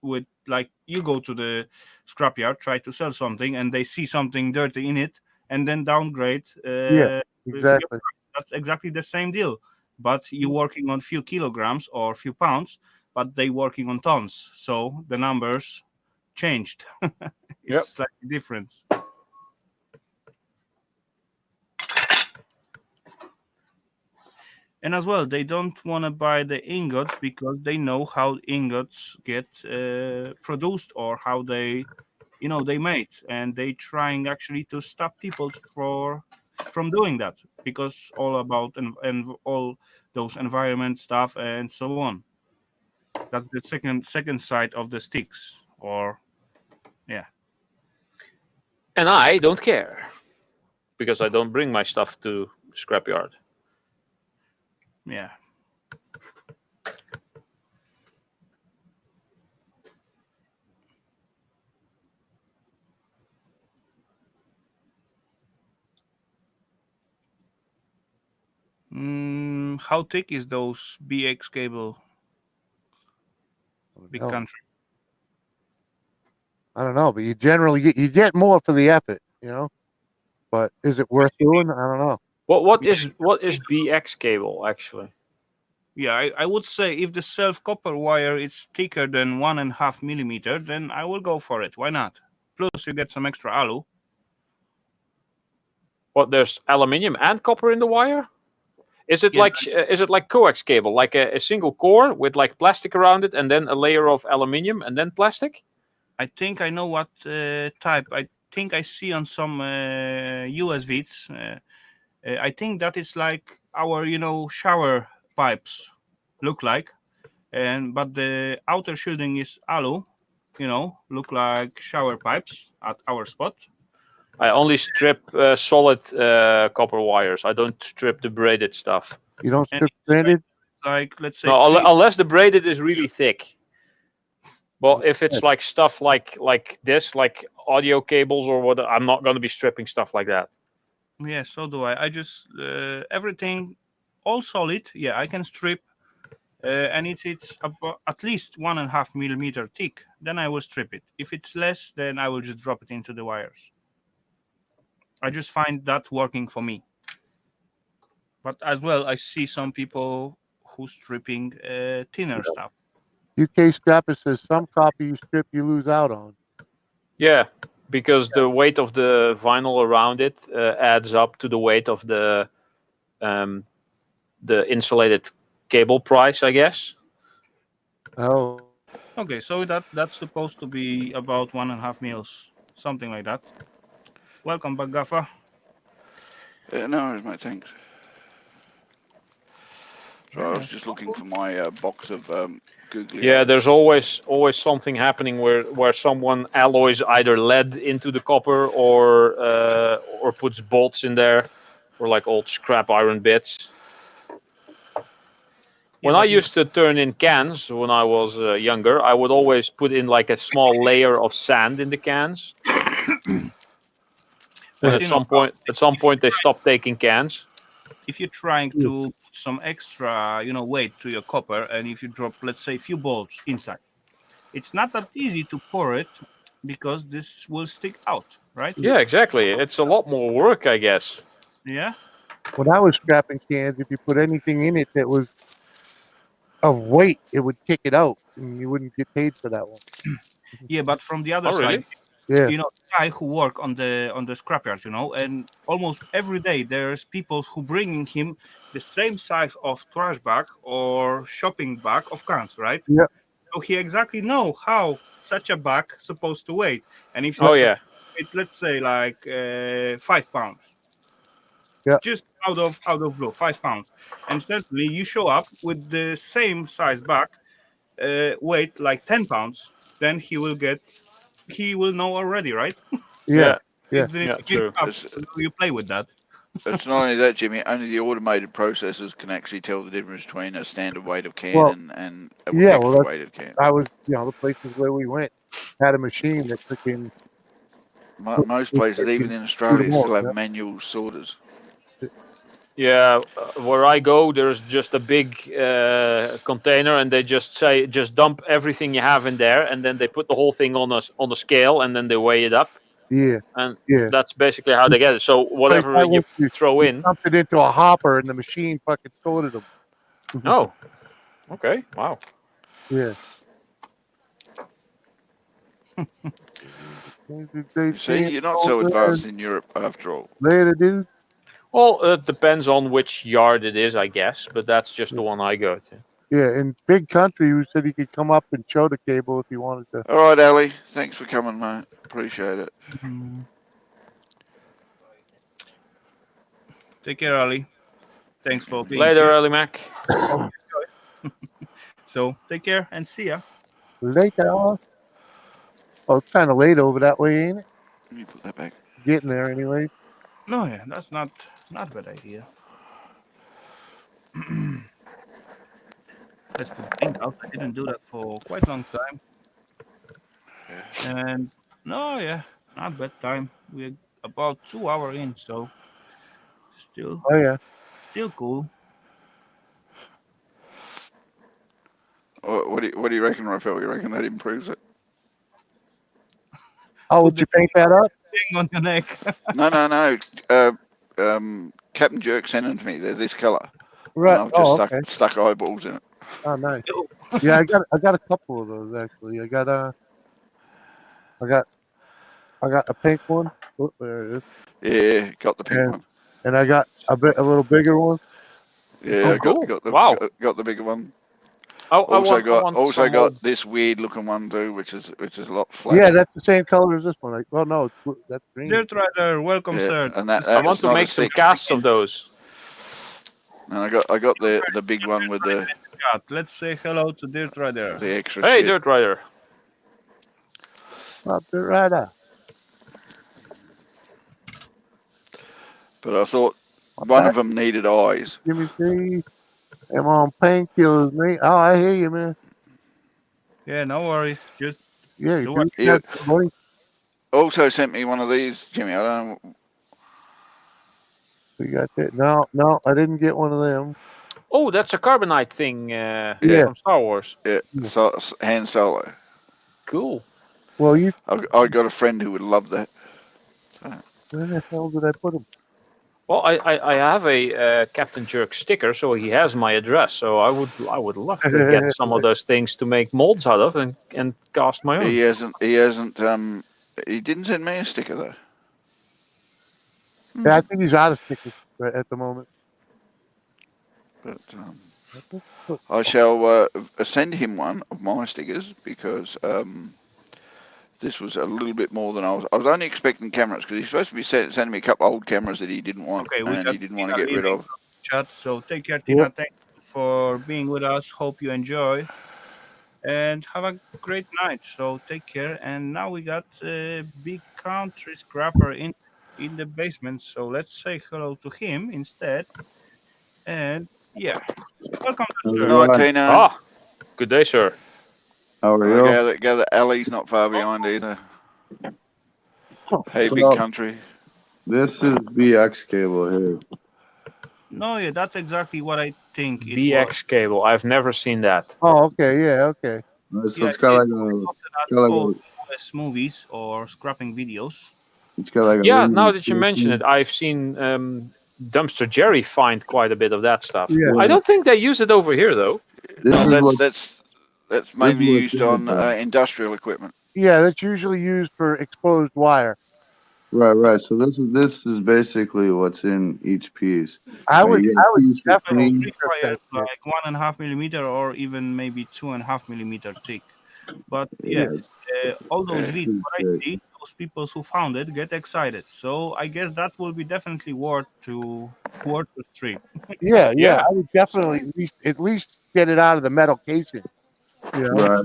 with like you go to the scrapyard, try to sell something, and they see something dirty in it, and then downgrade. Yeah, Your exactly. price. That's exactly the same deal, but you working on few kilograms or few pounds, but they working on tons, so the numbers changed. It's Yep. slightly different. And as well, they don't want to buy the ingots because they know how ingots get produced or how they made, and they trying actually to stop people from doing that because all about and all those environment stuff and so on. That's the second side of the sticks, or yeah. And I don't care because I don't bring my stuff to scrapyard. Yeah. How thick is those BX cable? Big No, country. I don't know, but you generally get more for the effort, you know. But is it worth doing? I don't know. What is BX cable actually? Yeah, I would say if the self copper wire is thicker than 1.5 millimeter, then I will go for it. Why not? Plus, you get some extra alu. What, there's aluminium and copper in the wire? Is it Yeah, like coax cable, like a single core with like plastic around it, and then a layer of aluminium and then plastic? I think I know what type. I think I see on some USVs. I think that is like our, shower pipes look like, and but the outer shielding is alu. Look like shower pipes at our spot. I only strip solid copper wires. I don't strip the braided stuff. You don't And strip it's braided. like let's say No, three. unless the braided is really thick. Well, if it's Okay. like stuff like this, like audio cables or what, I'm not going to be stripping stuff like that. Yeah, so do I. I just everything all solid. Yeah, I can strip, and it's about at least 1.5 millimeter thick. Then I will strip it. If it's less, then I will just drop it into the wires. I just find that working for me. But as well, I see some people who stripping thinner stuff. UK Scrapper says some copy you strip you lose out on. Yeah, because the weight of the vinyl around it adds up to the weight of the insulated cable price, I guess. Oh, Okay, so that's supposed to be about 1.5 mils, something like that. Welcome back, Gaffer. No, mate, thanks. So I Yeah. was just looking for my box of googly Yeah, eyes. there's always something happening where someone alloys either lead into the copper or puts bolts in there, or like old scrap iron bits. Yeah, When I but used to turn in cans when I was younger, I would always put in like a small layer of sand in the cans. And But at some point, they stopped taking cans. if you're trying to put some extra, weight to your copper, and if you drop, let's say, a few bolts inside, it's not that easy to pour it because this will stick out, right? Yeah, exactly. It's a lot more work, I guess. Yeah. when I was scrapping cans, if you put anything in it that was of weight, it would kick it out, and you wouldn't get paid for that one. Yeah, but from the other Oh, really? side, Yeah, guy who work on the scrapyard, and almost every day there's people who bringing him the same size of trash bag or shopping bag of cans, right? yeah, So he exactly know how such a bag supposed to weigh, and if Oh, it's yeah. let's say like 5 pounds, yeah, just out of blue, 5 pounds, and certainly you show up with the same size bag, weight like 10 pounds, then he will know already, right? yeah, Yeah, yeah. Then yeah, true. you play with that. It's not only that, Jimmy. Only the automated processors can actually tell the difference between a standard weighted can Well, and yeah, extra well, weighted can. I was, the places where we went had a machine that freaking Most places, even in Australia, still have manual sorters. Yeah, where I go, there's just a big container, and they just say, just dump everything you have in there, and then they put the whole thing on a scale, and then they weigh it up, Yeah, and yeah. that's basically how they get it. So Place whatever I you went to, throw you in. dumped it into a hopper, and the machine fucking sorted them. Oh, okay, wow. Yeah. You see, you're not so advanced in Europe after all. Later, dude. Well, it depends on which yard it is, I guess, but that's just the one I go to. Yeah, in Big Country, you said he could come up and show the cable if you wanted to. All right, Ali. Thanks for coming, mate. Appreciate it. Take care, Ali. Thanks for being Later, here. Early Mac. So take care and see ya. Later on. Oh, it's kind of late over that way, ain't it? Let me put that back. Getting there anyway. No, yeah, that's not a bad idea. Let's put the thing out. I didn't do that for quite a long time. And no, yeah, not bad time. We're about 2 hours in, so still Oh yeah. cool. What do you reckon, Rafal? You reckon that improves it? Oh, would you paint that up? Thing on your neck. No. Captain Jerk sent them to me. They're this colour. Right. And I've just okay. stuck eyeballs in it. Oh, nice. Yeah, I got a couple of those actually. I got a pink one. Oh, there it is. Yeah, got the pink one. And I got a little bigger one. Yeah, Oh, cool. got the bigger one. I Also got this weird looking one too, which is a lot flatter. Yeah, that's the same color as this one. Like, well, no, that's green. Dirt Rider, welcome, sir. And that I want to make some casts of those. And I got the big one with the. Let's say hello to Dirt Rider. The extra. Hey, shit. Dirt Rider. Dirt Rider. But I thought one of them needed eyes. Give me three. I'm on painkillers, mate. Oh, I hear you, man. Yeah, no worries. Just yeah. do what you also sent me one of these, Jimmy. I don't know. We got that. No, I didn't get one of them. Oh, that's a carbonite thing from Star Wars. Yeah, so, Han Solo. Cool. Well, I got a friend who would love that. So. Where the hell did I put him? Well, I have a Captain Jerk sticker, so he has my address. So I would love to get some of those things to make molds out of and cast my own. He didn't send me a sticker though. Yeah, I think he's out of stickers at the moment. But I shall send him one of my stickers because this was a little bit more than I was only expecting cameras because he's supposed to be sending me a couple of old cameras that he didn't want and he didn't want to get rid of. Chat, so take care, Tina. Thank you for being with us. Hope you enjoy and have a great night. So take care. And now we got a big country scrapper in the basement. So let's say hello to him instead. And yeah, welcome to the show. Tina. Ah, good day, sir. How are you? Gather Ali's not far behind either. Hey, so, big country. This is BX cable here. No, yeah, that's exactly what I think. BX cable. I've never seen that. Oh, okay, yeah, okay. So it's got like movies or scrapping videos. It's got like now that you mention it, I've seen Dumpster Jerry find quite a bit of that stuff. Yeah. I don't think they use it over here though. That's mainly used on industrial equipment. Yeah, that's usually used for exposed wire. Right. So this is basically what's in each piece. I would definitely require like 1.5 millimeter or even maybe 2.5 millimeter thick. But all those videos I see, those people who found it get excited. So I guess that will be definitely worth to stream. Yeah. I would definitely at least get it out of the metal casing. You know? Right.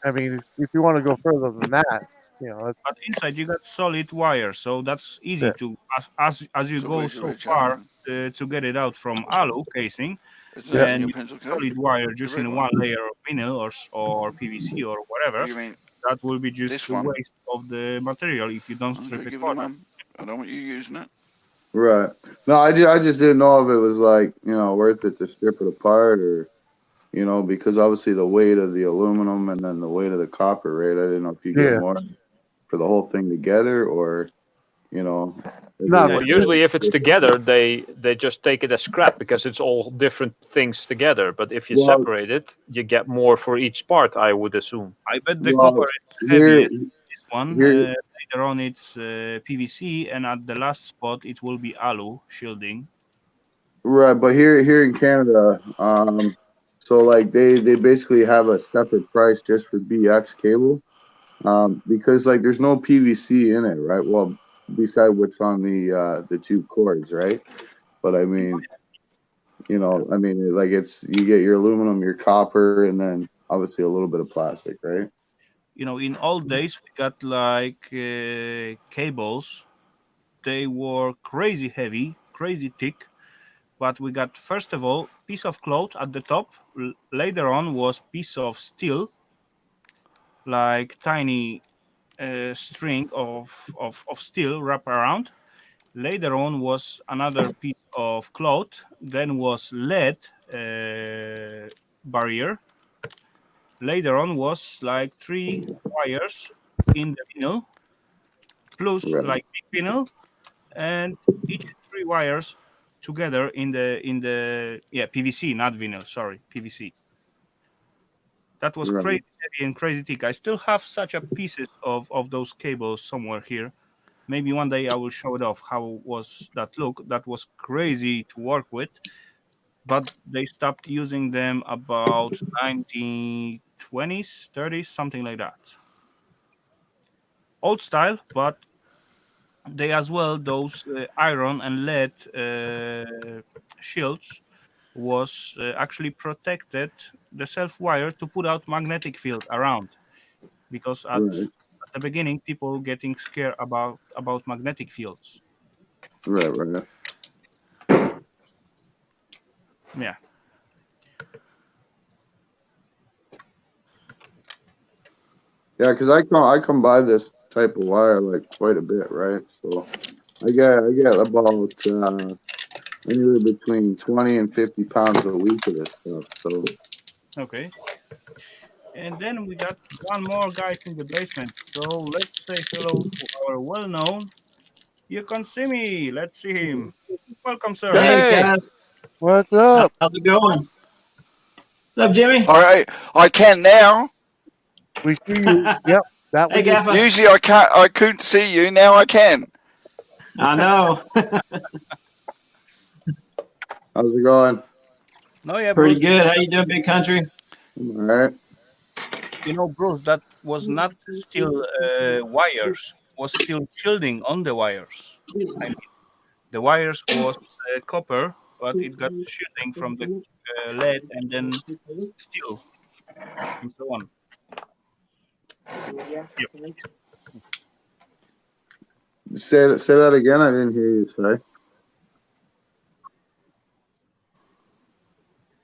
I mean, if you want to go further than that. you know, it's, But inside you got solid wire, so that's easy Yeah. to as you So go where's your so red far charging? to get it out from alu casing, Isn't that Yeah. in and your you pencil case? solid wire The just red in one? one layer of vinyl or PVC or What whatever, do you mean? that will be just This a one? waste of the material if you don't strip Okay, it give it to further. Mum. I don't want you using it. Right. No, I just didn't know if it was like, worth it to strip it apart or, because obviously the weight of the aluminum and then the weight of the copper, right? I didn't know if you get Yeah. more for the whole thing together or, if it No, Yeah, was Well, but you, usually if it's together, they just take it as scrap because it's all different things together. But if you well, separate it, you get more for each part, I would assume. I bet the well, copper is here, heavier. This one here, later on it's PVC, and at the last spot it will be alu shielding. right, but here in Canada, so like they basically have a separate price just for BX cable, because like there's no PVC in it, right? Well, beside what's on the two cords, right? But I mean, like it's you get your aluminum, your copper, and then obviously a little bit of plastic, right? In old days we got like cables. They were crazy heavy, crazy thick, but we got first of all piece of cloth at the top. Later on was piece of steel, like tiny string of steel wrap around. Later on was another piece of cloth. Then was lead barrier. Later on was like three wires in the vinyl, plus Right, like big vinyl, and each three wires together in the PVC, not vinyl. Sorry, PVC. That was right, crazy heavy and crazy thick. I still have such a pieces of those cables somewhere here. Maybe one day I will show it off. How was that look? That was crazy to work with, but they stopped using them about 1920s, 30s, something like that. Old style, but they as well those iron and lead shields was actually protected the self wire to put out magnetic field around, because right, at the beginning people getting scared about magnetic fields. right. Yeah. Yeah, because I come by this type of wire like quite a bit, right? So I get about anywhere between 20 and 50 pounds a week of this stuff. So Okay. And then we got one more guys in the basement. So let's say hello to our well-known. You can see me. Let's see him. Welcome, sir. Hey Hey, guys, what's up? how's it going? What's up, Jimmy? All right, I can now. We see you. Yep. That Hey was your Gaffa. Usually I can't. I couldn't see you. Now I can. I know. how's it going? No, yeah, Pretty Bruce. good. How you doing, big country? All right. Bruce, that was not still wires. Was still shielding on the wires. I mean, the wires was copper, but it got shielding from the lead and then steel and so on. Yep. Say that again. I didn't hear you. Sorry.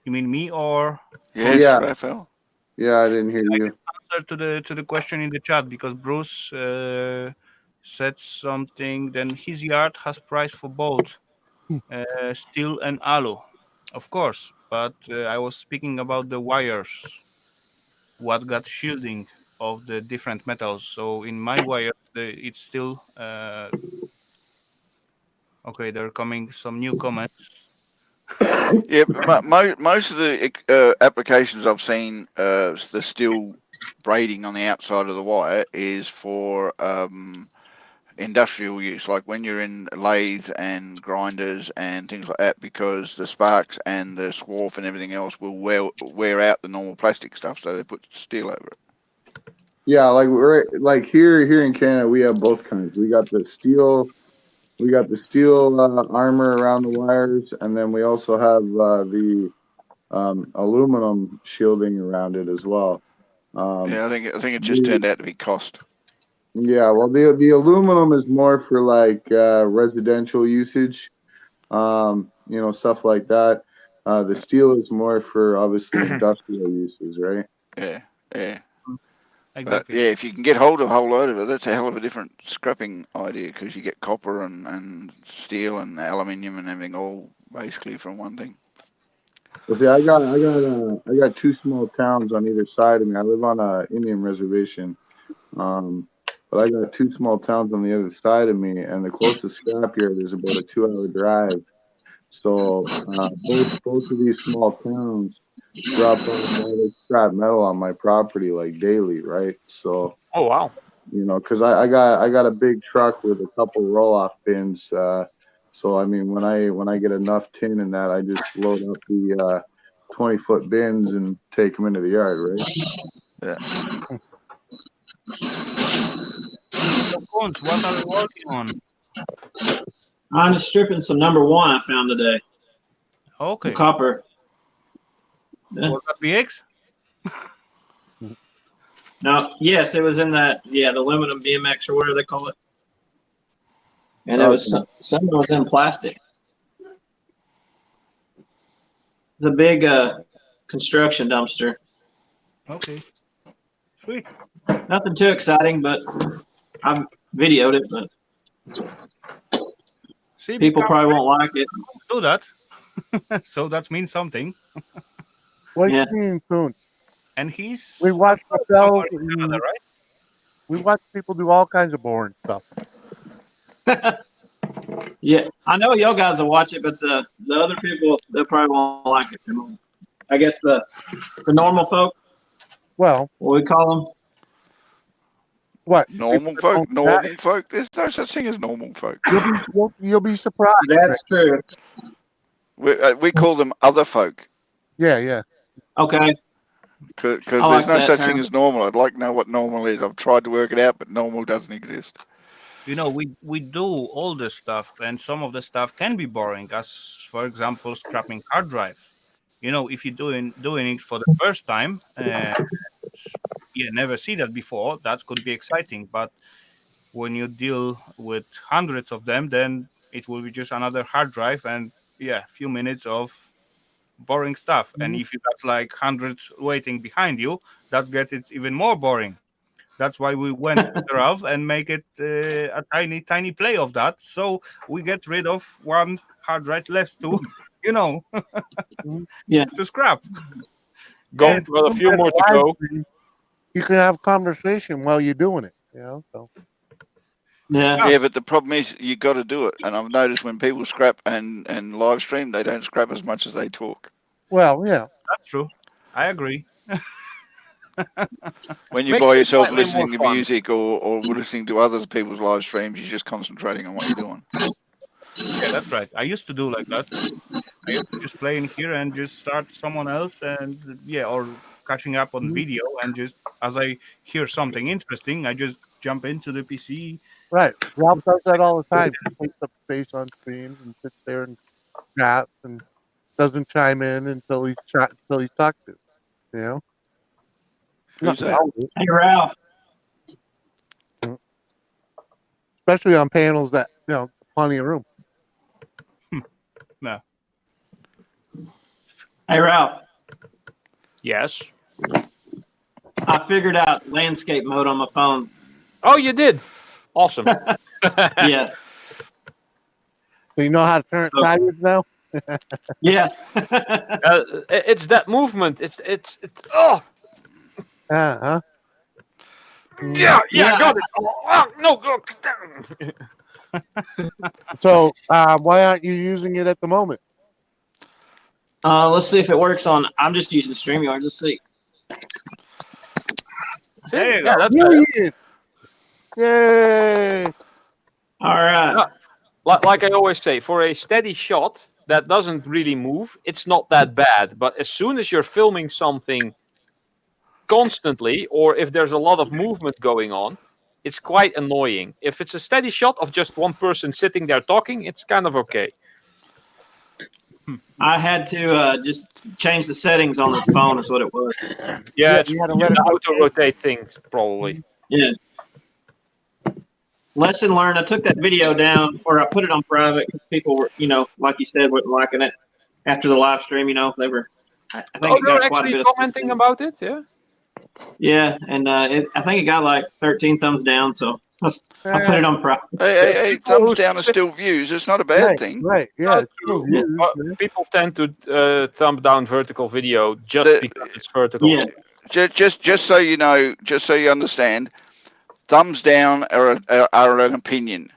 You mean me or Yes, Bruce? Yeah, Raphael. yeah. I didn't hear I you. can answer to the question in the chat because Bruce said something. Then his yard has price for both steel and alu, of course. But I was speaking about the wires, what got shielding of the different metals. So in my wire, it's still okay. There are coming some new comments. Yeah, most of the applications I've seen, the steel braiding on the outside of the wire is for industrial use, like when you're in lathes and grinders and things like that, because the sparks and the swarf and everything else will wear out the normal plastic stuff, so they put steel over it. Yeah, like here in Canada, we have both kinds. We got the steel. We got the steel armor around the wires, and then we also have the aluminum shielding around it as well. Yeah, I think it just We, turned out to be cost. Yeah, well, the aluminum is more for like residential usage, stuff like that. The steel is more for obviously industrial uses, right? Yeah, yeah. But Exactly. yeah, if you can get hold of a whole load of it, that's a hell of a different scrapping idea because you get copper and steel and aluminium and everything all basically from one thing. Well, see, I got two small towns on either side of me. I live on a Indian reservation, but I got two small towns on the other side of me, and the closest scrapyard is about a 2-hour drive. So both of these small towns drop off all this scrap metal on my property like daily, right? So Oh wow. because I got a big truck with a couple roll-off bins. So I mean, when I get enough tin in that, I just load up the 20-foot bins and take them into the yard, right? Yeah. So, Coons, what are you working on? I'm just stripping some number 1 I found today. Some Okay. copper. Yeah. Was that BX? No, yes, it was in that, the aluminum BMX or whatever they call it. And it was some of it was in plastic. The big construction dumpster. Okay. Sweet. Nothing too exciting, but I videoed it, but See, people probably won't like it. do that. So that means something. What Yeah. do you mean, Coon? And he's We watch somewhere ourselves. in Canada, right? We watch people do all kinds of boring stuff. Yeah, I know y'all guys will watch it, but the other people, they probably won't like it too much. I guess the normal folk, Well, what we call them. what? Normal folk, normal folk. There's no such thing as normal folk. You'll be surprised. That's true. We call them other folk Yeah. Okay. because I like there's no that such term. thing as normal. I'd like to know what normal is. I've tried to work it out, but normal doesn't exist. We do all this stuff, and some of the stuff can be boring, as for example, scrapping hard drive. If you're doing it for the first time, you never see that before, that could be exciting. But when you deal with hundreds of them, then it will be just another hard drive and a few minutes of boring stuff. And if you got like hundreds waiting behind you, that gets it even more boring. That's why we went to Ralph and make it a tiny play of that. So we get rid of one hard drive less to, Yeah. to scrap. Got a few more to go. You can have conversation while you're doing it. So. Yeah, but the problem is you got to do it. And I've noticed when people scrap and live stream, they don't scrap as much as they talk. Well, yeah. That's true. I agree. When you Makes by it yourself slightly listening to more fun. music or listening to other people's live streams, you're just concentrating on what you're doing. Yeah, that's right. I used to do like that. I used to just play in here and just start someone else and or catching up on video, and just as I hear something interesting, I just jump into the PC. Right. Ralph does that all the time. He takes up space on streams and sits there and chats and doesn't chime in until he's talked to. Who's that? Hey, Ralph. Especially on panels that, plenty of room. No. Hey, Ralph. Yes. I figured out landscape mode on my phone. Oh, you did. Awesome. Yeah. So you know how to turn tires now? Yeah. It's that movement. It's oh. Uh-huh. Yeah, got it. Oh, no, go. So why aren't you using it at the moment? Let's see if it works on. I'm just using StreamYard. Let's see. There you Yeah, go. that's better. Yay! All right. Like I always say, for a steady shot that doesn't really move, it's not that bad. But as soon as you're filming something constantly, or if there's a lot of movement going on, it's quite annoying. If it's a steady shot of just one person sitting there talking, it's kind of okay. I had to just change the settings on this phone. Is what it was. Yeah, it's you had to the let it auto rotate thing probably. Yeah. lesson learned. I took that video down, or I put it on private because people were, like you said, weren't liking it after the live stream. They were. I think Oh, it they're got quite a actually bit of. commenting about it. Yeah. Yeah, and I think it got like 13 thumbs down. So I put it on private. Hey, People thumbs who down are still views. It's not a bad Right, thing. right, yeah. Not It's still true. views, yeah. People tend to thumb down vertical video just The- because it's vertical. Yeah, Just so you know, just so you understand, thumbs down are an opinion.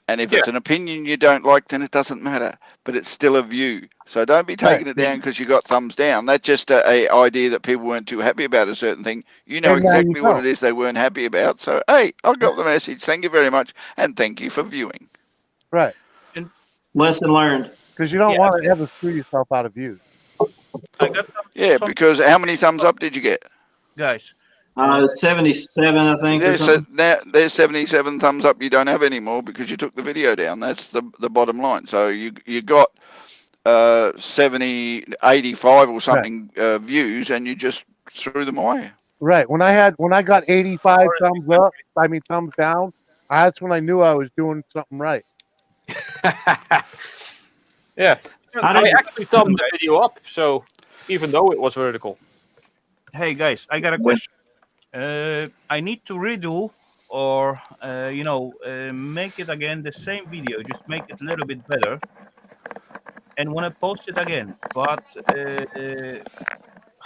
And if it's an opinion you don't like, then it doesn't matter. But it's still a view. So don't be taking it down because you got thumbs down. That's just a idea that people weren't too happy about a certain thing. You know And now you exactly what know. it is they weren't happy about. So, hey, I got the message. Thank you very much. And thank you for viewing. Right. lesson learned. Because you don't Yeah. want to ever screw yourself out of views. I got Yeah, some because how many thumbs up did you get? guys. 77, I think, or There's, something. there's 77 thumbs up you don't have anymore because you took the video down. That's the bottom line. So you got 70, 85 or something views, and you just threw them away. Right. When I got 85 thumbs up, thumbs down, that's when I knew I was doing something right. Yeah. I I didn't. actually thumbed the video up, so even though it was vertical. Hey guys, I got a question. I need to redo or make it again the same video, just make it a little bit better, and want to post it again. But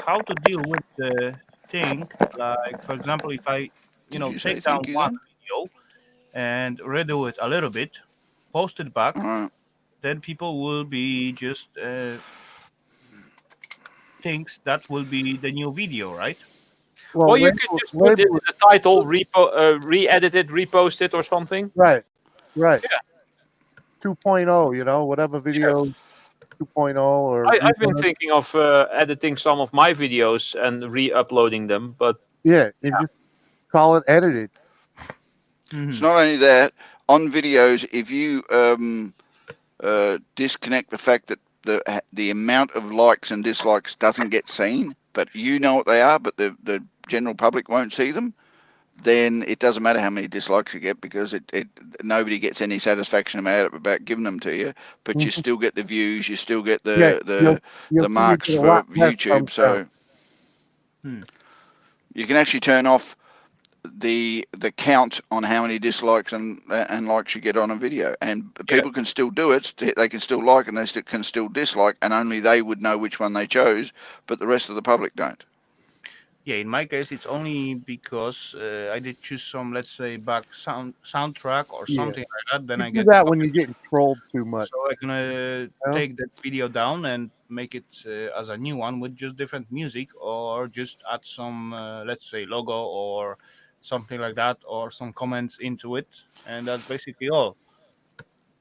how to deal with the thing? Like, for example, if I Did you say take down thank you one then? video and redo it a little bit, post it back, then people will be just thinks that will be the new video, right? Well, you could just put in the title, re-edit it, repost it, or something. Right. Right. Yeah. 2.0, whatever video 2.0 or I've been thinking of editing some of my videos and re-uploading them, but yeah, and just call it edited. It's not only that. On videos, if you disconnect the fact that the amount of likes and dislikes doesn't get seen, but you know what they are, but the general public won't see them, then it doesn't matter how many dislikes you get because it nobody gets any satisfaction about giving them to you, but you still get the views, you still get the marks for YouTube. So you can actually turn off the count on how many dislikes and likes you get on a video, and people can still do it. They can still like and they can still dislike, and only they would know which one they chose, but the rest of the public don't. Yeah, in my case, it's only because I did choose some, let's say, back soundtrack or something like that. Then I do get that when you're getting trolled too much. So I'm gonna take that video down and make it as a new one with just different music, or just add some, let's say, logo or something like that, or some comments into it, and that's basically all.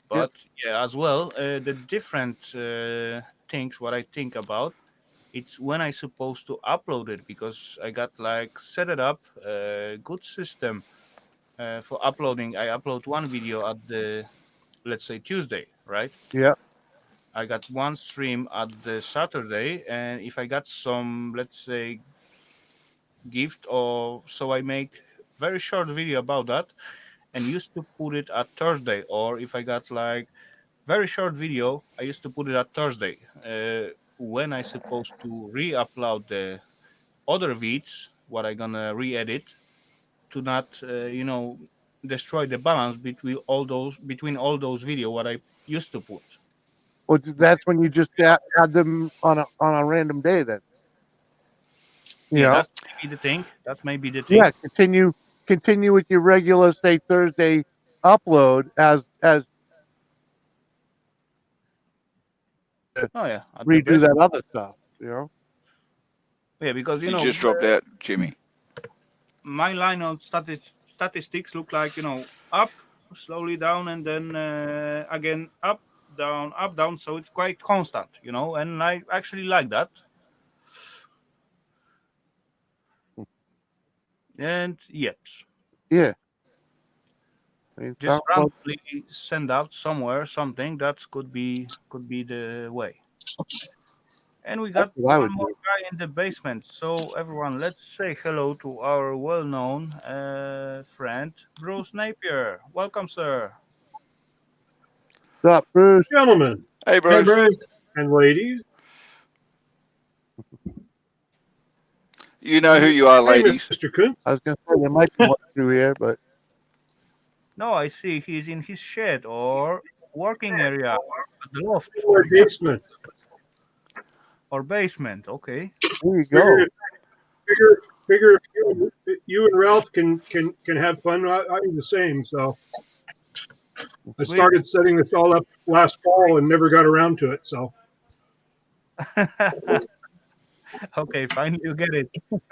But yeah, as well, the different things what I think about it's when I supposed to upload it, because I got like set it up good system for uploading. I upload one video at the, let's say, Tuesday, right? Yeah. I got one stream at the Saturday, and if I got some, let's say, gift or so, I make very short video about that and used to put it at Thursday. Or if I got like very short video, I used to put it at Thursday. When I supposed to re-upload the other vids, what I gonna re-edit to not, destroy the balance between all those video what I used to put. Well, that's when you just add them on a random day. Then. Yeah, that's maybe the thing. Yeah, continue with your regular, say, Thursday upload as redo that other stuff. Yeah, because you just dropped out, Jimmy. My line of statistics look like up, slowly down, and then again up, down. So it's quite constant, and I actually like that. And yet, yeah, just randomly send out somewhere something that could be the way. And we got That's what I one would more do. guy in the basement. So everyone, let's say hello to our well-known friend, Bruce Napier. Welcome, sir. What's up, Bruce? Gentlemen Hey, Hey, Bruce. Bruce. and ladies, You know who you are, hey, ladies. Mr. Kuntz. I was gonna say there might be one through here, but No, I see he's in his shed or working area at the loft Or basement. or basement. Okay. there you go. Figure if you and Ralph can have fun. I do the same. So I Sweet. started setting this all up last fall and never got around to it. So Okay, fine. You get it. All It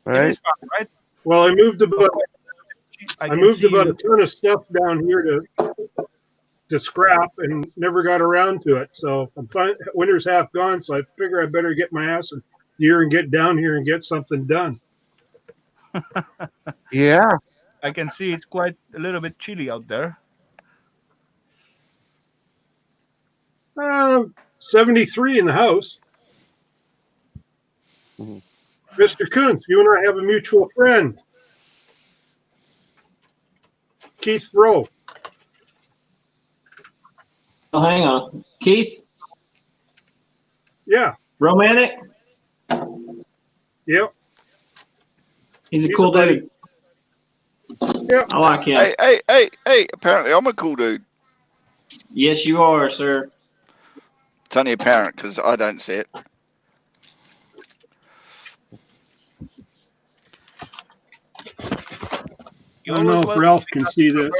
right. is fun, right? well, I moved Of about course, I can see a you. ton of stuff down here to scrap and never got around to it. So I'm fine. Winter's half gone, so I figure I better get my ass in gear and get down here and get something done. Yeah. I can see it's quite a little bit chilly out there. 73 in the house. Mhm. Mr. Kuntz, you and I have a mutual friend, Keith Rowe. Oh, hang on. Keith, Yeah. romantic. Yep. He's a He's cool a buddy. dude. Yep. I like him. Hey. Apparently, I'm a cool dude. Yes, you are, sir. It's only apparent because I don't see it. You I don't know always if welcome. Ralph can see this.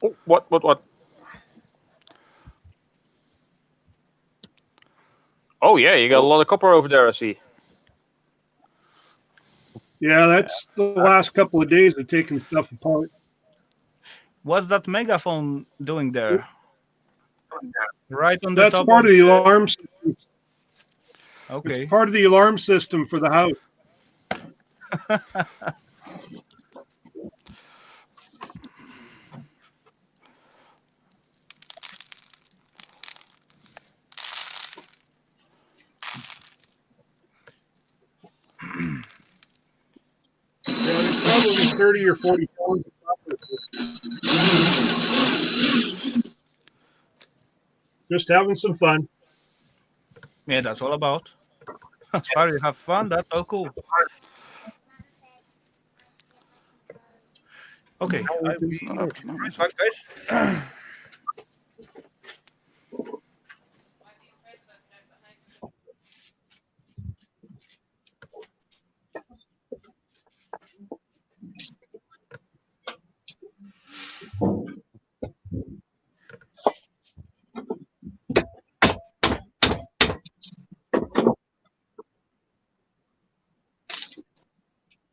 Oh, what? Oh yeah, you got a lot of copper over there. I see. Yeah, that's the last couple of days of taking stuff apart. What's that megaphone doing there? Right on the That's top part of of the alarm system. Okay. It's part of the alarm system for the house. Yeah, there's probably 30 or 40 pounds of copper. Just having some fun. Yeah, that's all about. As far as you have fun, that's all cool. Okay, I'll be right back, guys.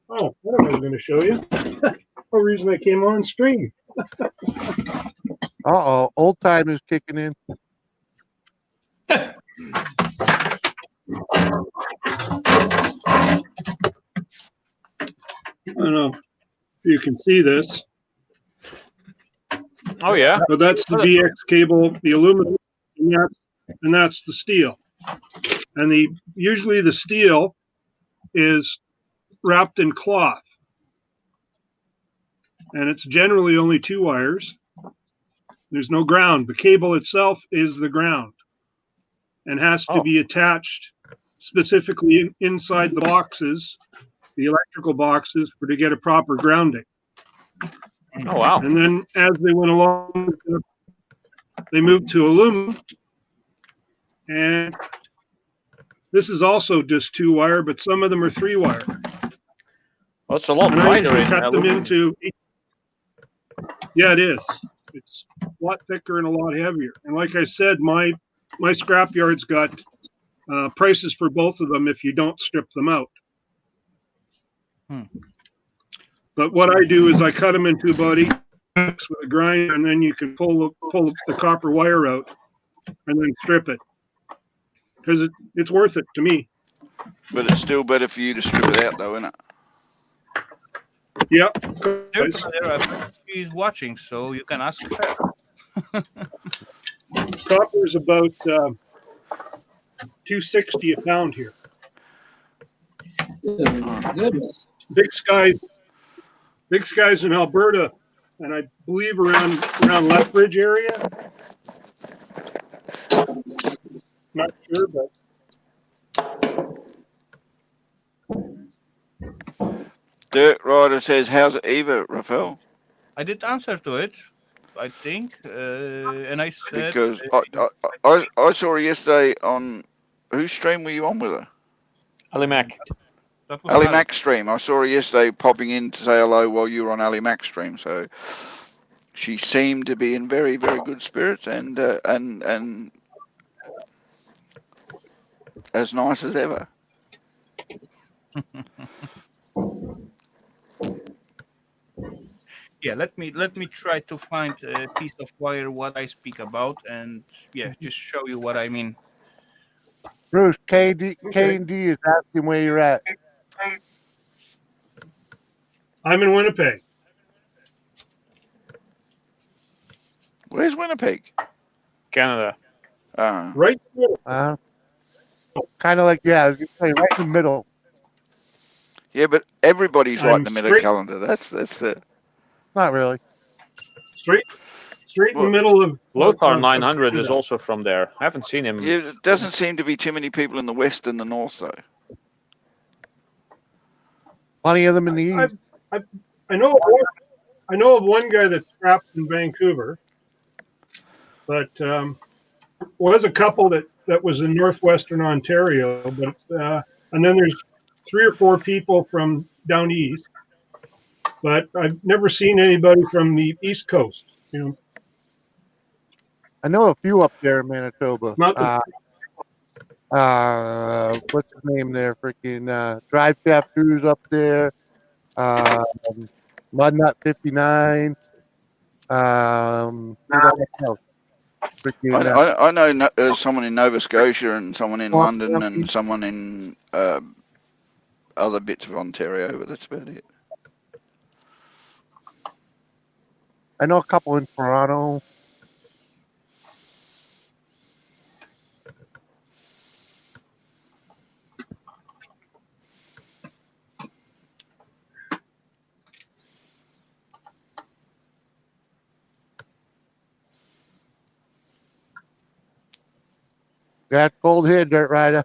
Oh, what I was going to show you. The reason I came on stream. Uh-oh. Old time is kicking in. I don't know if you can see this, Oh yeah. but that's the BX cable, the aluminum, and that's the steel. And usually the steel is wrapped in cloth, and it's generally only 2 wires. There's no ground. The cable itself is the ground and has to be attached specifically inside the boxes, the electrical boxes, to get a proper grounding. Oh wow. And then as they went along, they moved to aluminum. And this is also just 2 wire, but some of them are 3 wire. Well, it's a lot And I lighter usually in cut them aluminum. into. Yeah, it is. It's a lot thicker and a lot heavier. And like I said, my scrapyard's got prices for both of them if you don't strip them out. But what I do is I cut them into about 8 with a grinder, and then you can pull the copper wire out and then strip it, because it's worth it to me. But it's still better for you to strip it out, though, isn't it? Yeah. She's watching, so you can ask her. Copper is about $2.60 a pound here. Goodness. Big skies in Alberta, and I believe around Lethbridge area. Not sure, but Dirt Rider says, "How's it, Eva, Rafal?" I did answer to it, I think, and I said Because I saw her yesterday on whose stream were you on with her? Ali Mac. that was Ali Ali. Mac's stream. I saw her yesterday popping in to say hello while you were on Ali Mac's stream. So she seemed to be in very, very good spirits and as nice as ever. Yeah, let me try to find a piece of wire what I speak about, and yeah, just show you what I mean. Bruce, K&D is asking where you're at. I'm in Winnipeg. Where's Winnipeg? Canada. Right there. Kind of like, yeah, I was gonna say right in the middle. Yeah, but everybody's right in I'm the middle straight, calendar. That's the Not really. straight in the well, middle of Lothar of 900 is Canada. also from there. I haven't seen him. yeah. It doesn't seem to be too many people in the west and the north though. Plenty of them in the east. I know of one guy that's trapped in Vancouver, but was a couple that was in northwestern Ontario, but and then there's 3 or 4 people from down east, but I've never seen anybody from the east coast. You know, I know a few up there in Manitoba. not the, What's his name there? Freaking Drive Shaft Crews up there. Mudnut 59. Who else? Freaking I know someone in Nova Scotia and someone in London Coffee. and someone in other bits of Ontario, but that's about it. I know a couple in Toronto. That's cold here, Dirt Rider.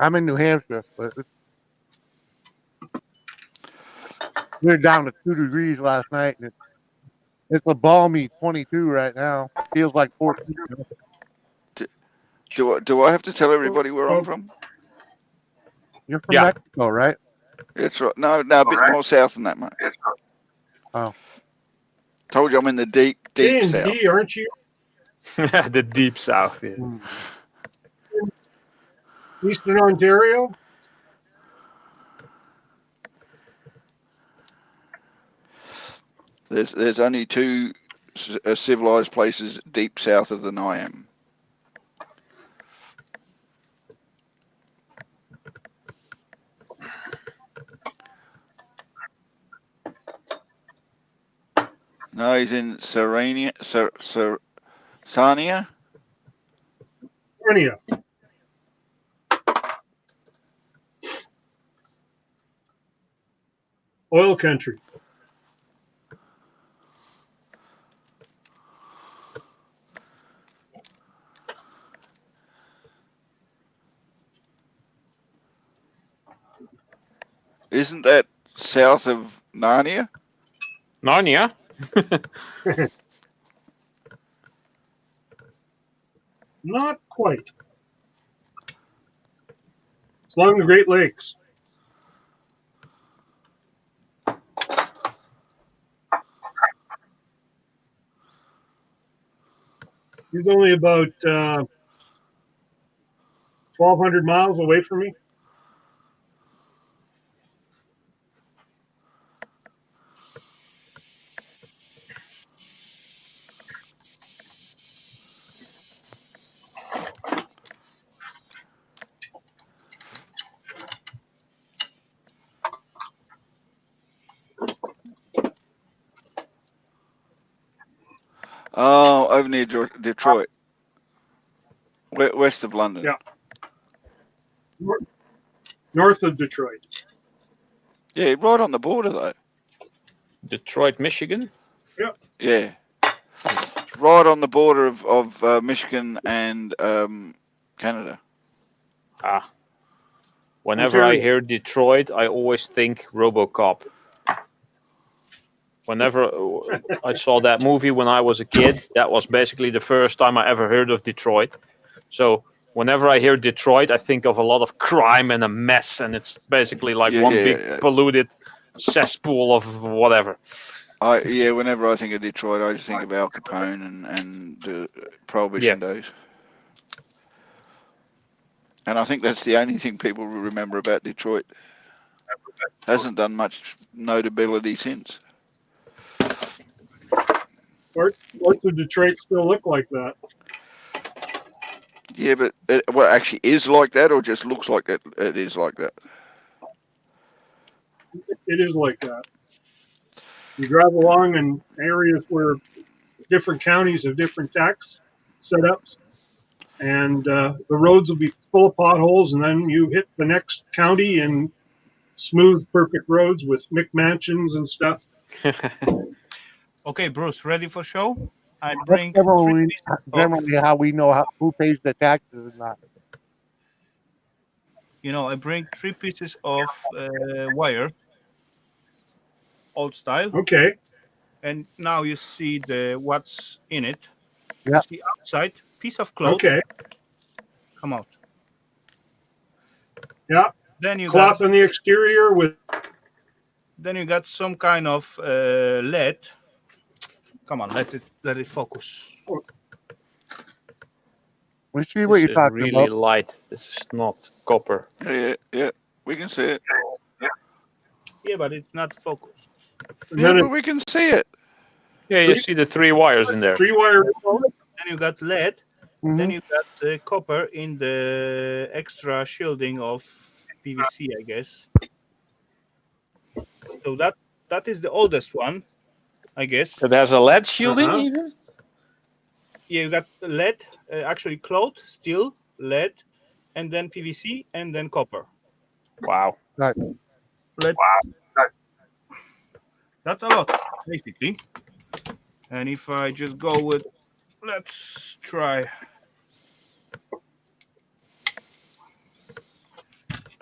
I'm in New Hampshire, but we were down to 2 degrees last night, and it's a balmy 22 right now. Feels like 14. Do I have to tell everybody where I'm from? You're from Yeah. Mexico, right? That's right. No, a bit more south than that, mate. Oh. Told you I'm in the deep south. K&D, aren't you? The deep south. Yeah. Eastern Ontario? There's only 2 civilized places deep south of than I am. No, he's in Sarnia. Sarnia. Oil country. Isn't that south of Narnia? Narnia? Not quite. It's along the Great Lakes. He's only about 1,200 miles away from me. Oh, over near Detroit. West of London. Yeah. North of Detroit. Yeah, right on the border though. Detroit, Michigan. Yeah. Right on the border of Michigan and Canada. Ah. Whenever I Ontario. hear Detroit, I always think RoboCop. Whenever I saw that movie when I was a kid, that was basically the first time I ever heard of Detroit. So whenever I hear Detroit, I think of a lot of crime and a mess, and it's basically like one big polluted cesspool of whatever. Whenever I think of Detroit, I just think of Al Capone and the Prohibition days. And I think that's the only thing people remember about Detroit. Hasn't done much notability since. Parts of Detroit still look like that. Yeah, but it actually is like that, or just looks like it is like that? It is like that. You drive along in areas where different counties have different tax setups, and the roads will be full of potholes, and then you hit the next county and smooth, perfect roads with McMansions and stuff. Okay, Bruce, ready for show? I bring generally how we know who pays the taxes and not. I bring 3 pieces of wire, old style. Okay. And now you see what's in it. Yeah. You see outside piece of cloth. Okay. Come out. Yeah. Then you cloth got on the exterior with. Then you got some kind of lead. Come on, let it focus. We see what you're talking really about. light. This is not copper. Yeah, we can see it. Yeah, but it's not focused. Yeah, but we can see it. Yeah, you see the 3 wires in there. 3 wires. Then you got lead. Mm-hmm. Then you got copper in the extra shielding of PVC, I guess. So that is the oldest one, I guess. It has a lead shielding even? Yeah, you got lead, actually cloth, steel, lead, and then PVC, and then copper. Wow. Right. That's a lot, basically. And if I just go with, let's try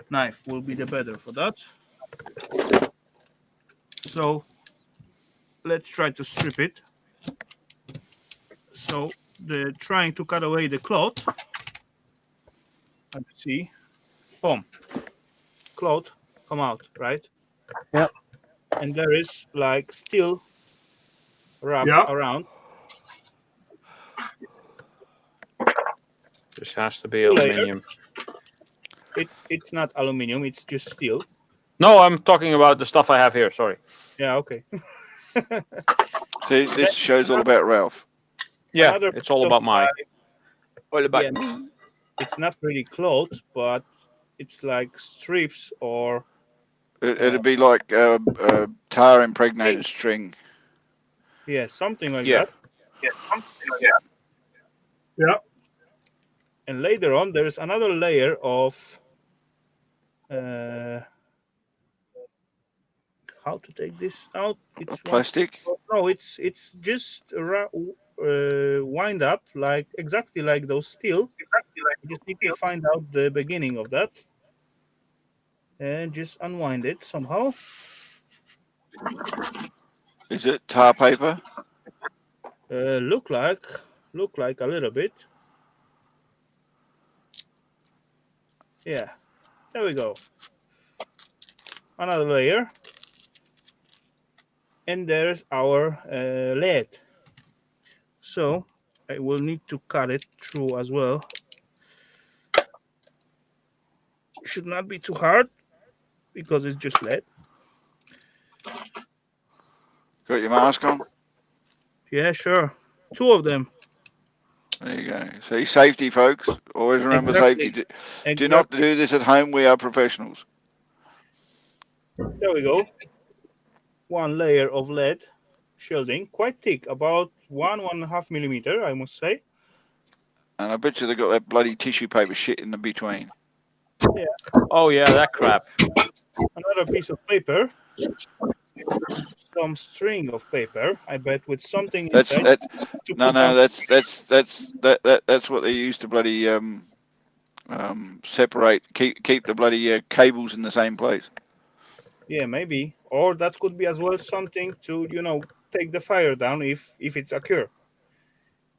knife will be the better for that. So let's try to strip it. So trying to cut away the cloth. Let's see. Boom. Cloth come out, right? Yep. And there is like steel wrapped around. This has to be aluminium. It's not aluminium, it's just steel. No, I'm talking about the stuff I have here. Sorry. Yeah, okay. See, this show's all about Ralph. Yeah, it's all about me. It's not really cloth, but it's like strips or. It'd be like tar impregnated string. Yeah, something like that. Yeah, something like that. Yeah. And later on, there is another layer of. How to take this out? It's plastic. No, it's just wind up like exactly like those steel. You just need to find out the beginning of that and just unwind it somehow. Is it tar paper? Look like a little bit. Yeah, there we go. Another layer. And there's our lead. So I will need to cut it through as well. Should not be too hard because it's just lead. Got your mask on? Yeah, sure. 2 of them. There you go. See, safety, folks. Always remember safety. Do not do this at home. We are professionals. There we go. 1 layer of lead shielding, quite thick, about 1.5 millimeter, I must say. And I bet you they got that bloody tissue paper shit in the between. Oh yeah, that crap. Another piece of paper. Some string of paper, I bet, with something That's inside. that. To No, put down. that's what they use to bloody separate, keep the bloody cables in the same place. Yeah, maybe. Or that could be as well something to, take the fire down if it's occur.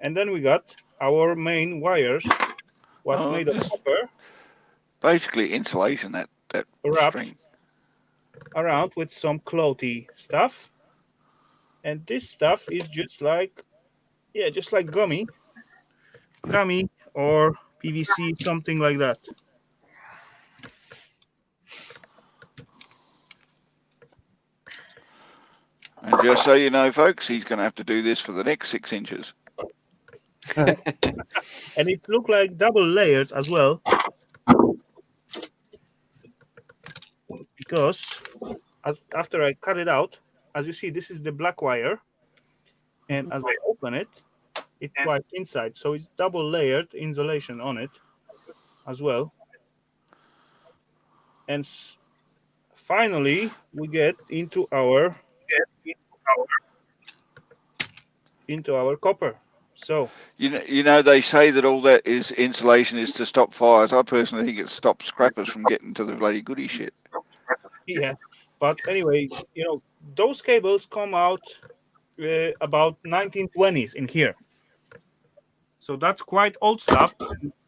And then we got our main wires, what's Oh, made of just copper, basically insulation, that wrapped string. around with some clothy stuff. And this stuff is just like gummy or PVC, something like that. And just so you know, folks, he's going to have to do this for the next 6 inches. And it looked like double layered as well, because after I cut it out, as you see, this is the black wire, and as I open it, it's white inside, so it's double layered insulation on it as well. And finally, we get into our copper. So you know they say that all that is insulation is to stop fires. I personally think it stops scrappers from getting to the bloody goody shit. yeah, but anyway, those cables come out about 1920s in here. So that's quite old stuff.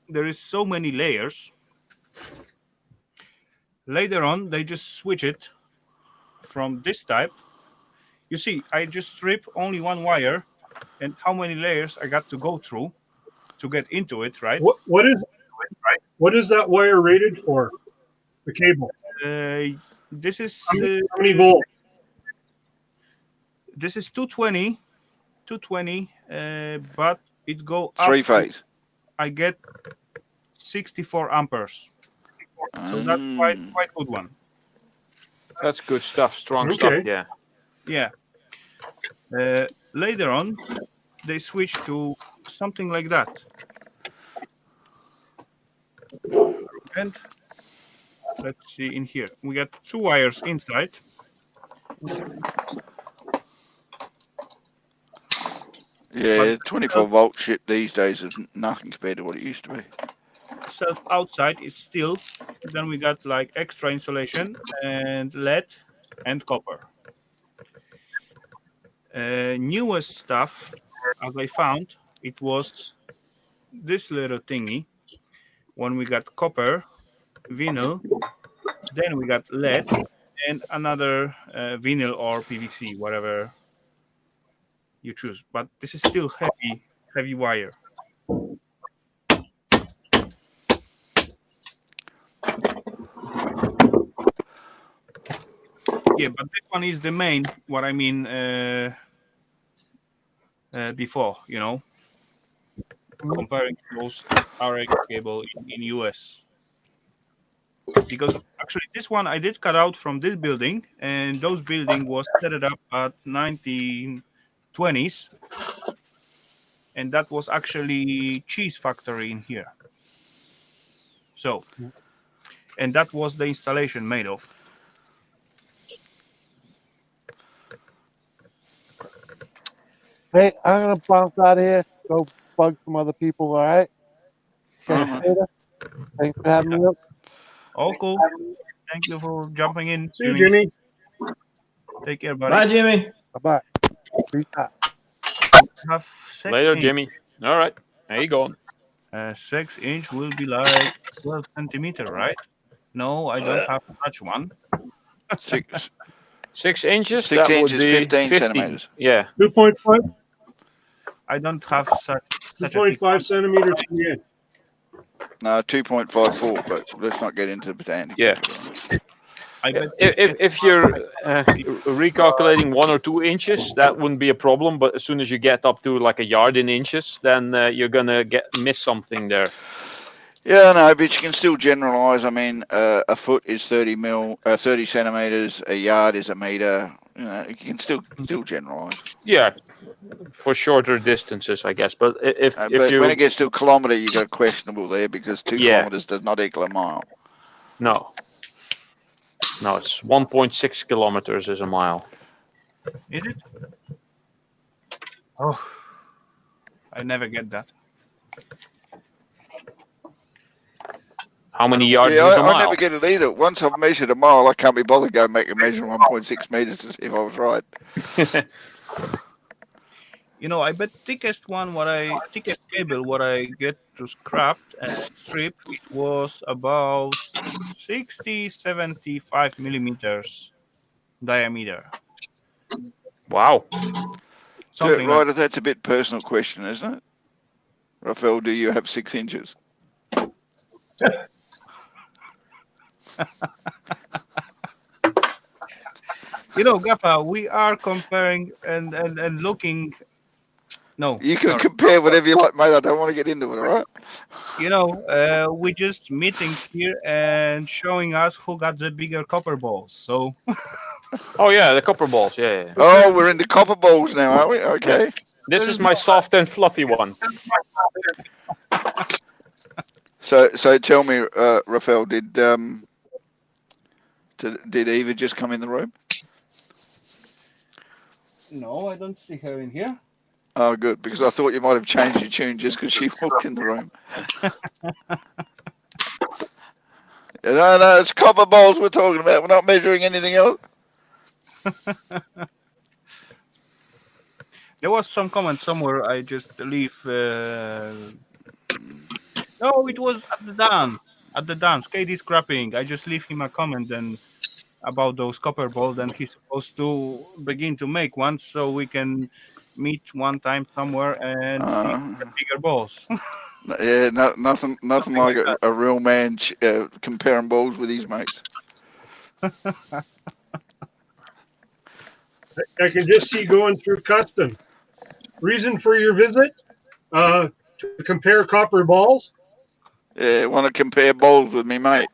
There is so many layers. Later on, they just switch it from this type. You see, I just strip only one wire, and how many layers I got to go through to get into it, right? What is that wire rated for? The cable. This is How many volts? This is 220, but it go up. 3-phase. I get 64 amperes. So that's quite good one. That's good stuff. Strong stuff. Yeah. Yeah. Later on, they switch to something like that. And let's see in here. We got 2 wires inside. Yeah, 24-volt shit these days is nothing compared to what it used to be. Outside is steel. Then we got like extra insulation and lead and copper. Newest stuff, as I found, it was this little thingy. When we got copper, vinyl, then we got lead, and another vinyl or PVC, whatever you choose. But this is still heavy wire. Yeah, but this one is the main, what I mean, before, comparing those RX cable in US. Because actually this one I did cut out from this building, and those building was set it up at 1920s, and that was actually cheese factory in here. So, and that was the installation made of. Hey, I'm gonna bounce out of here. Go bug some other people. All right. Uh-huh. Thanks for having me up. Oh, cool. Thank you for jumping in. See you, Jimmy. Take care, buddy. Bye, Jimmy. Bye-bye. Peace out. Have 6 Later, inch. Jimmy. All right. There you go. 6 inch will be like 12 centimeter, right? No, I don't have such one. 6 inches. 6 that inches, would be 15 centimeters. Yeah. 2.5. I don't have such 2.5 centimeters to the end. No, 2.54, but let's not get into botanics. Yeah. I bet If you're recalculating 1 or 2 inches, that wouldn't be a problem. But as soon as you get up to like a yard in inches, then you're gonna miss something there. Yeah, no, but you can still generalize. I mean, a foot is 30 centimeters. A yard is a meter. You can still generalize. Yeah, for shorter distances, I guess. But if but you when it gets to a kilometre, you got questionable there because 2 kilometres does not equal a mile. no, it's 1.6 kilometers is a mile. Is it? Oh, I never get that. How many yards Yeah, is a mile? I never get it either. Once I've measured a mile, I can't be bothered going make a measure 1.6 metres to see if I was right. You know, I bet thickest cable what I get to scrap and strip, it was about 60, 75 millimeters diameter. Wow. Something Right, like that's a bit personal question, isn't it? Rafal, do you have 6 inches? you know, Gaffa, we are comparing and looking. No, You can sorry. compare whatever you like, mate. I don't want to get into it, all right? You know, we're just meeting here and showing us who got the bigger copper balls. So. Oh yeah, the copper balls. Yeah. Oh, we're into copper balls now, aren't we? Okay. Yeah. This is my soft and fluffy one. So tell me, Rafal, did Eva just come in the room? No, I don't see her in here. Oh, good, because I thought you might have changed your tune just because she walked in the room. No, it's copper balls we're talking about. We're not measuring anything else. There was some comment somewhere. I just leave. No, it was at the dance. At the dance, KD scrapping. I just leave him a comment then about those copper balls. Then he's supposed to begin to make one, so we can meet one time somewhere and see the bigger balls. Yeah, nothing like a real man comparing balls with his mates. I can just see going through custom. Reason for your visit? To compare copper balls? Yeah, want to compare balls with me, mate.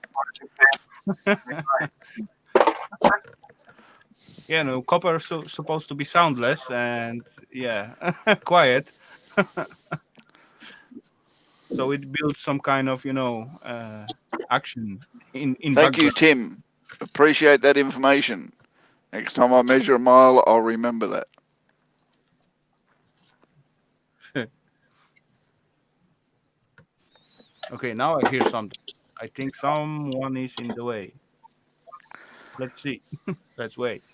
Yeah, no, copper supposed to be soundless and quiet. So it builds some kind of action in Thank you, background. Tim. Appreciate that information. Next time I measure a mile, I'll remember that. Okay, now I hear something. I think someone is in the way. Let's see. Let's wait.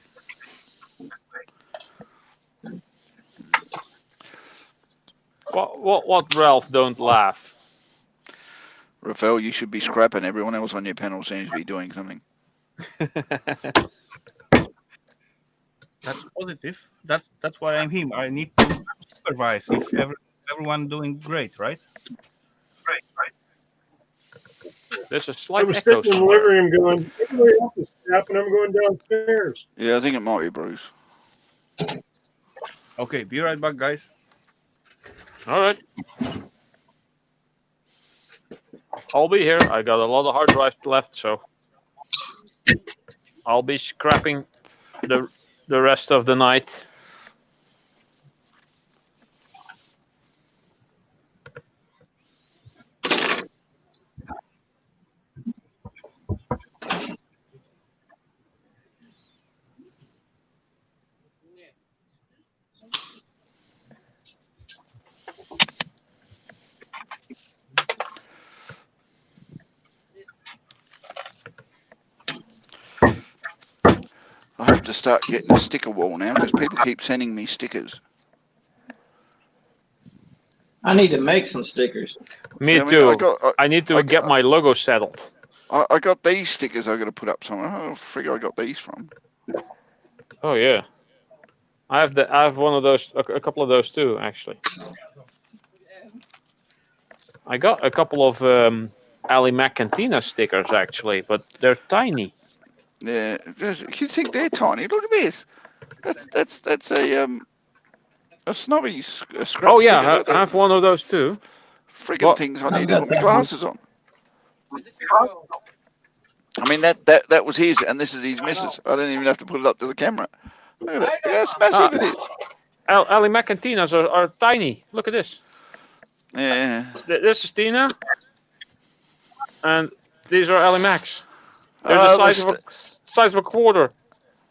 What, Ralph? Don't laugh. Rafal, you should be scrapping. Everyone else on your panel seems to be doing something. That's positive. That's why I'm him. I need to supervise if everyone doing great, right? Right. There's a I slight was echo sitting in the somewhere. living room going, everybody else is snapping, I'm going downstairs. Yeah, I think it might be Bruce. Okay, be right back, guys. All right. I'll be here. I got a lot of hard drives left, so I'll be scrapping the rest of the night. I have to start getting a sticker wall now because people keep sending me stickers. I need to make some stickers. Me Yeah, too. I I need to get my logo settled. I got these stickers I got to put up somewhere. I figure I got these from. Oh yeah, I have one of those, a couple of those too, actually. I got a couple of Ali Mac Cantina stickers actually, but they're tiny. Yeah, you think they're tiny? Look at this. That's a snobby scrap. Oh yeah, sticker. I have one of those too. Friggin' things I need to put my glasses on. I mean that was his, and this is his missus. I don't even have to put it up to the camera. Look at it. Yes, massive it is. Ali Mac and Tina's are tiny. Look at this. Yeah. This is Tina, and these are Ali Macs. They're the Oh, size of a quarter.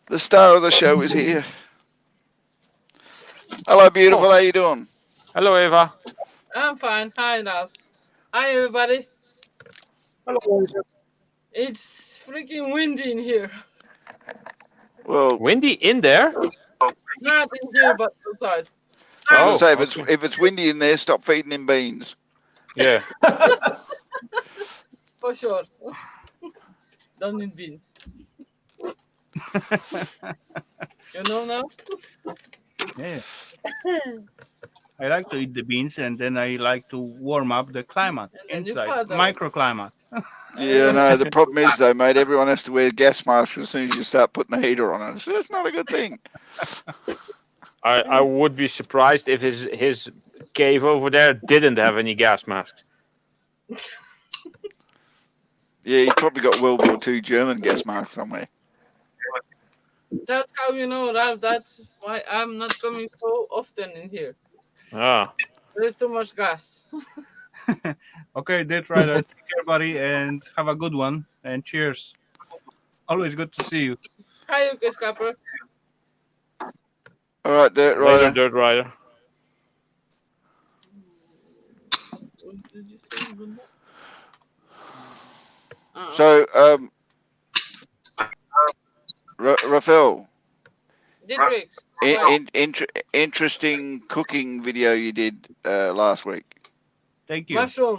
the star of the show is here. Hello, beautiful. Oh. How you doing? Hello, Eva. I'm fine. Hi, Ralph. Hi, everybody. Hello. It's freaking windy in here. Well, Windy in there? Not in here, but outside. I was Oh, gonna say if it's windy in there, stop feeding him beans. Yeah. For sure. Don't need beans. You know now? Yeah. I like to eat the beans, and then I like to warm up the climate And then you inside, father. microclimate. Yeah, no. The problem is though, mate. Everyone has to wear gas masks as soon as you start putting the heater on it. So that's not a good thing. I would be surprised if his cave over there didn't have any gas masks. Yeah, he's probably got World War II German gas masks somewhere. That's how you know, Ralph. That's why I'm not coming so often in here. Ah. There's too much gas. Okay, Dead Rider, take care, buddy, and have a good one. And cheers. Always good to see you. Hi, UK Scrapper. All right, Dirt Later, Rider. Dirt Rider. What did you say? Bunda? So, Rafal, Dietrich. interesting cooking video you did last week. Thank you. Mushroom.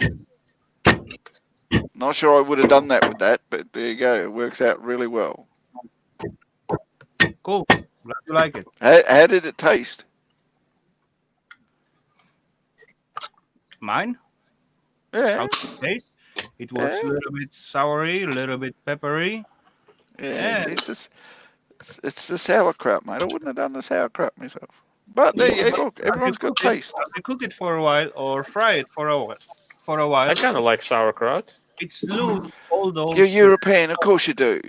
Not sure I would have done that with that, but there you go. It works out really well. Cool. Glad you like it. How did it taste? Mine? Yeah. How did it taste? It was a little bit soury, a little bit peppery. Yeah. It's the sauerkraut, mate. I wouldn't have done the sauerkraut myself. But there you go. Look, everyone's got taste. You cook it for a while or fry it for a while. I kind of like sauerkraut. It's loose, all those. You're European, of course you do.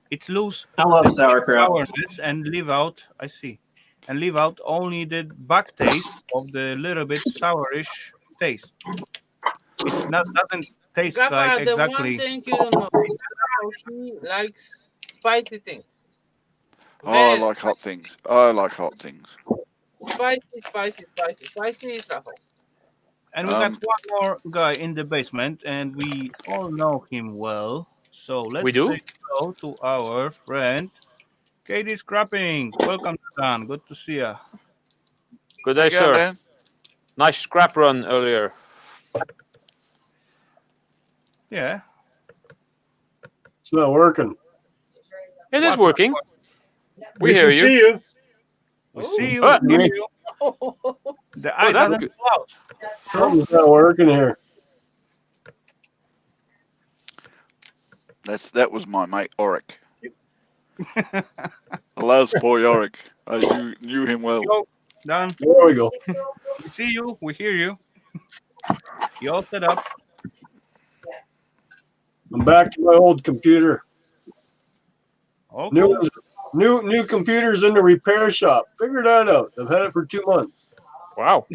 It's loose. I love sauerkraut. Sourness and leave out. I see. And leave out only the back taste of the little bit sourish taste. It doesn't taste Rafa, like the exactly. one thing you don't know, how he likes spicy things. Oh, I like hot things. Spicy. Spicy is Rafa. And we got one more guy in the basement, and we all know him well. So let's go to our friend Katie Scrapping. Welcome, Dan. Good to see you. Good day, sir. Dan. Nice scrap run earlier. Yeah. It's not working. It is working. We can hear see you. you. We see you. Hear you. The eye that's doesn't good. go out. Something's not working here. That was my mate Oric. Alas, boy Oric. I knew him well. Go, Dan. There we go. We see you. We hear you. You all set up. I'm back to my old computer. Oh, New computers in the repair shop. Figure that out. I've had it for 2 months. Wow.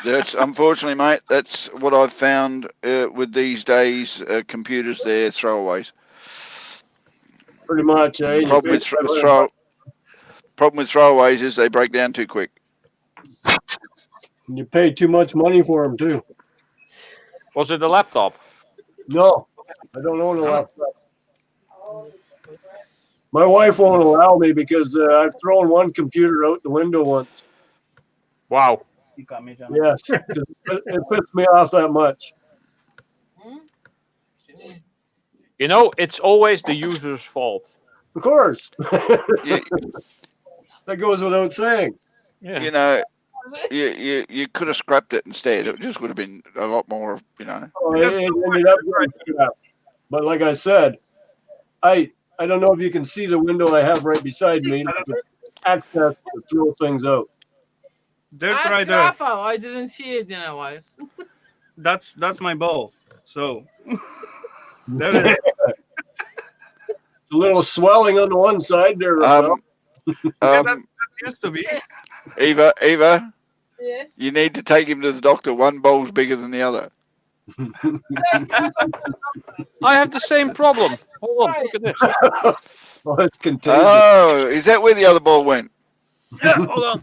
That's unfortunately, mate. That's what I've found with these days. Computers, they're throwaways. Pretty much. Problem with throwaways is they break down too quick. You pay too much money for them too. Was it a laptop? No, I don't own a laptop. My wife won't allow me because I've thrown one computer out the window once. Wow. Yes, it pissed me off that much. You know, it's always the user's fault. Of course. You, That goes without saying. Yeah. you know, you could have scrapped it instead. It just would have been a lot more, you know. Oh, it ended up going crap. But like I said, I don't know if you can see the window I have right beside me. It's access to throw things out. Dirt Ask Rider. Rafa. I didn't see it in a while. That's my ball. So there it is. It's a little swelling on the one side there. Rafael. Um, Used to be. Eva, Yes. you need to take him to the doctor. One bowl's bigger than the other. I have the same problem. Hold on, look at this. Well, it's contagious. Oh, is that where the other ball went? Yeah, hold on.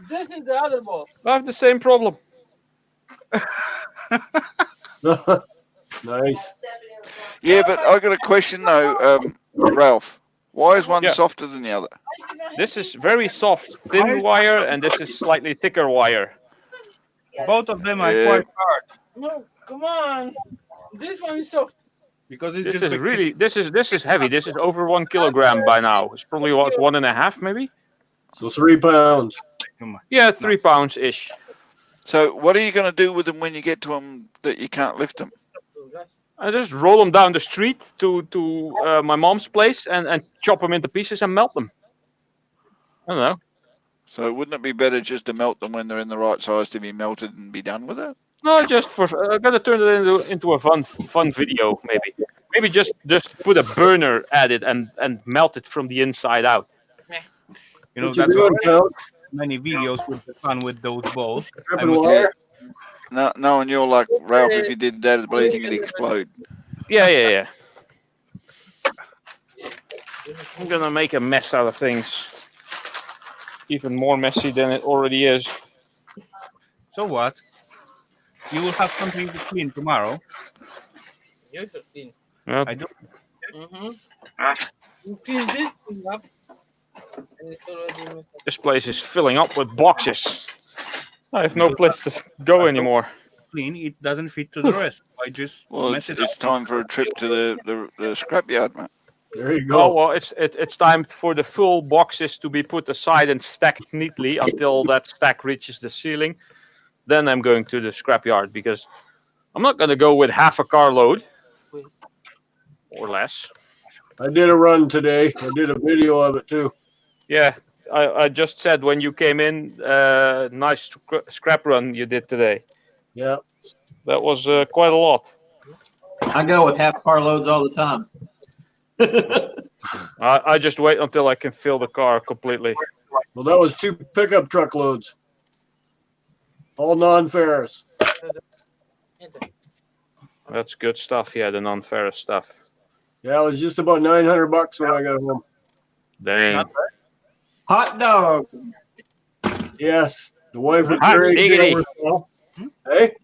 This is the other ball. I have the same problem. Nice. Yeah, but I got a question though, Ralph. Why is one Yeah. softer than the other? This is very soft, thin wire, and this is slightly thicker wire. Both of them are Yeah. quite hard No, come on. This one is soft. because it's This just is really this is heavy. This is over 1 kilogram by now. It's probably what 1.5 maybe. So 3 pounds. Yeah, 3 pounds ish. So what are you going to do with them when you get to them that you can't lift them? I just roll them down the street to my mom's place and chop them into pieces and melt them. I don't know. So wouldn't it be better just to melt them when they're in the right size to be melted and be done with it? No, just for I'm gonna turn it into a fun video maybe. Maybe just put a burner at it and melt it from the inside out. You know, What you that's doing, already Count? many videos with the fun with those balls. I Tripping would say. wire? No, knowing you're like Ralph, if you did that, I believe it'd explode. Yeah. I'm gonna make a mess out of things. Even more messy than it already is. So what? You will have something to clean tomorrow. You should clean. Yeah. I do. You clean this thing up. And it's already messed up. This place is filling up with boxes. I have no place to go anymore. Clean. It doesn't fit to the rest. I just Well, mess it's, it it's up. time for a trip to the scrapyard, mate. There you Oh go. well, it's time for the full boxes to be put aside and stacked neatly until that stack reaches the ceiling. Then I'm going to the scrapyard because I'm not going to go with half a carload or less. I did a run today. I did a video of it too. Yeah, I just said when you came in, nice scrap run you did today. Yeah. That was quite a lot. I go with half car loads all the time. I just wait until I can fill the car completely. Well, that was 2 pickup truck loads. All non-ferrous. That's good stuff. Yeah, the non-ferrous stuff. Yeah, it was just about $900 when I got home. Dang. Hot dog. Yes. The wife was Hot very diggity. good. Hey,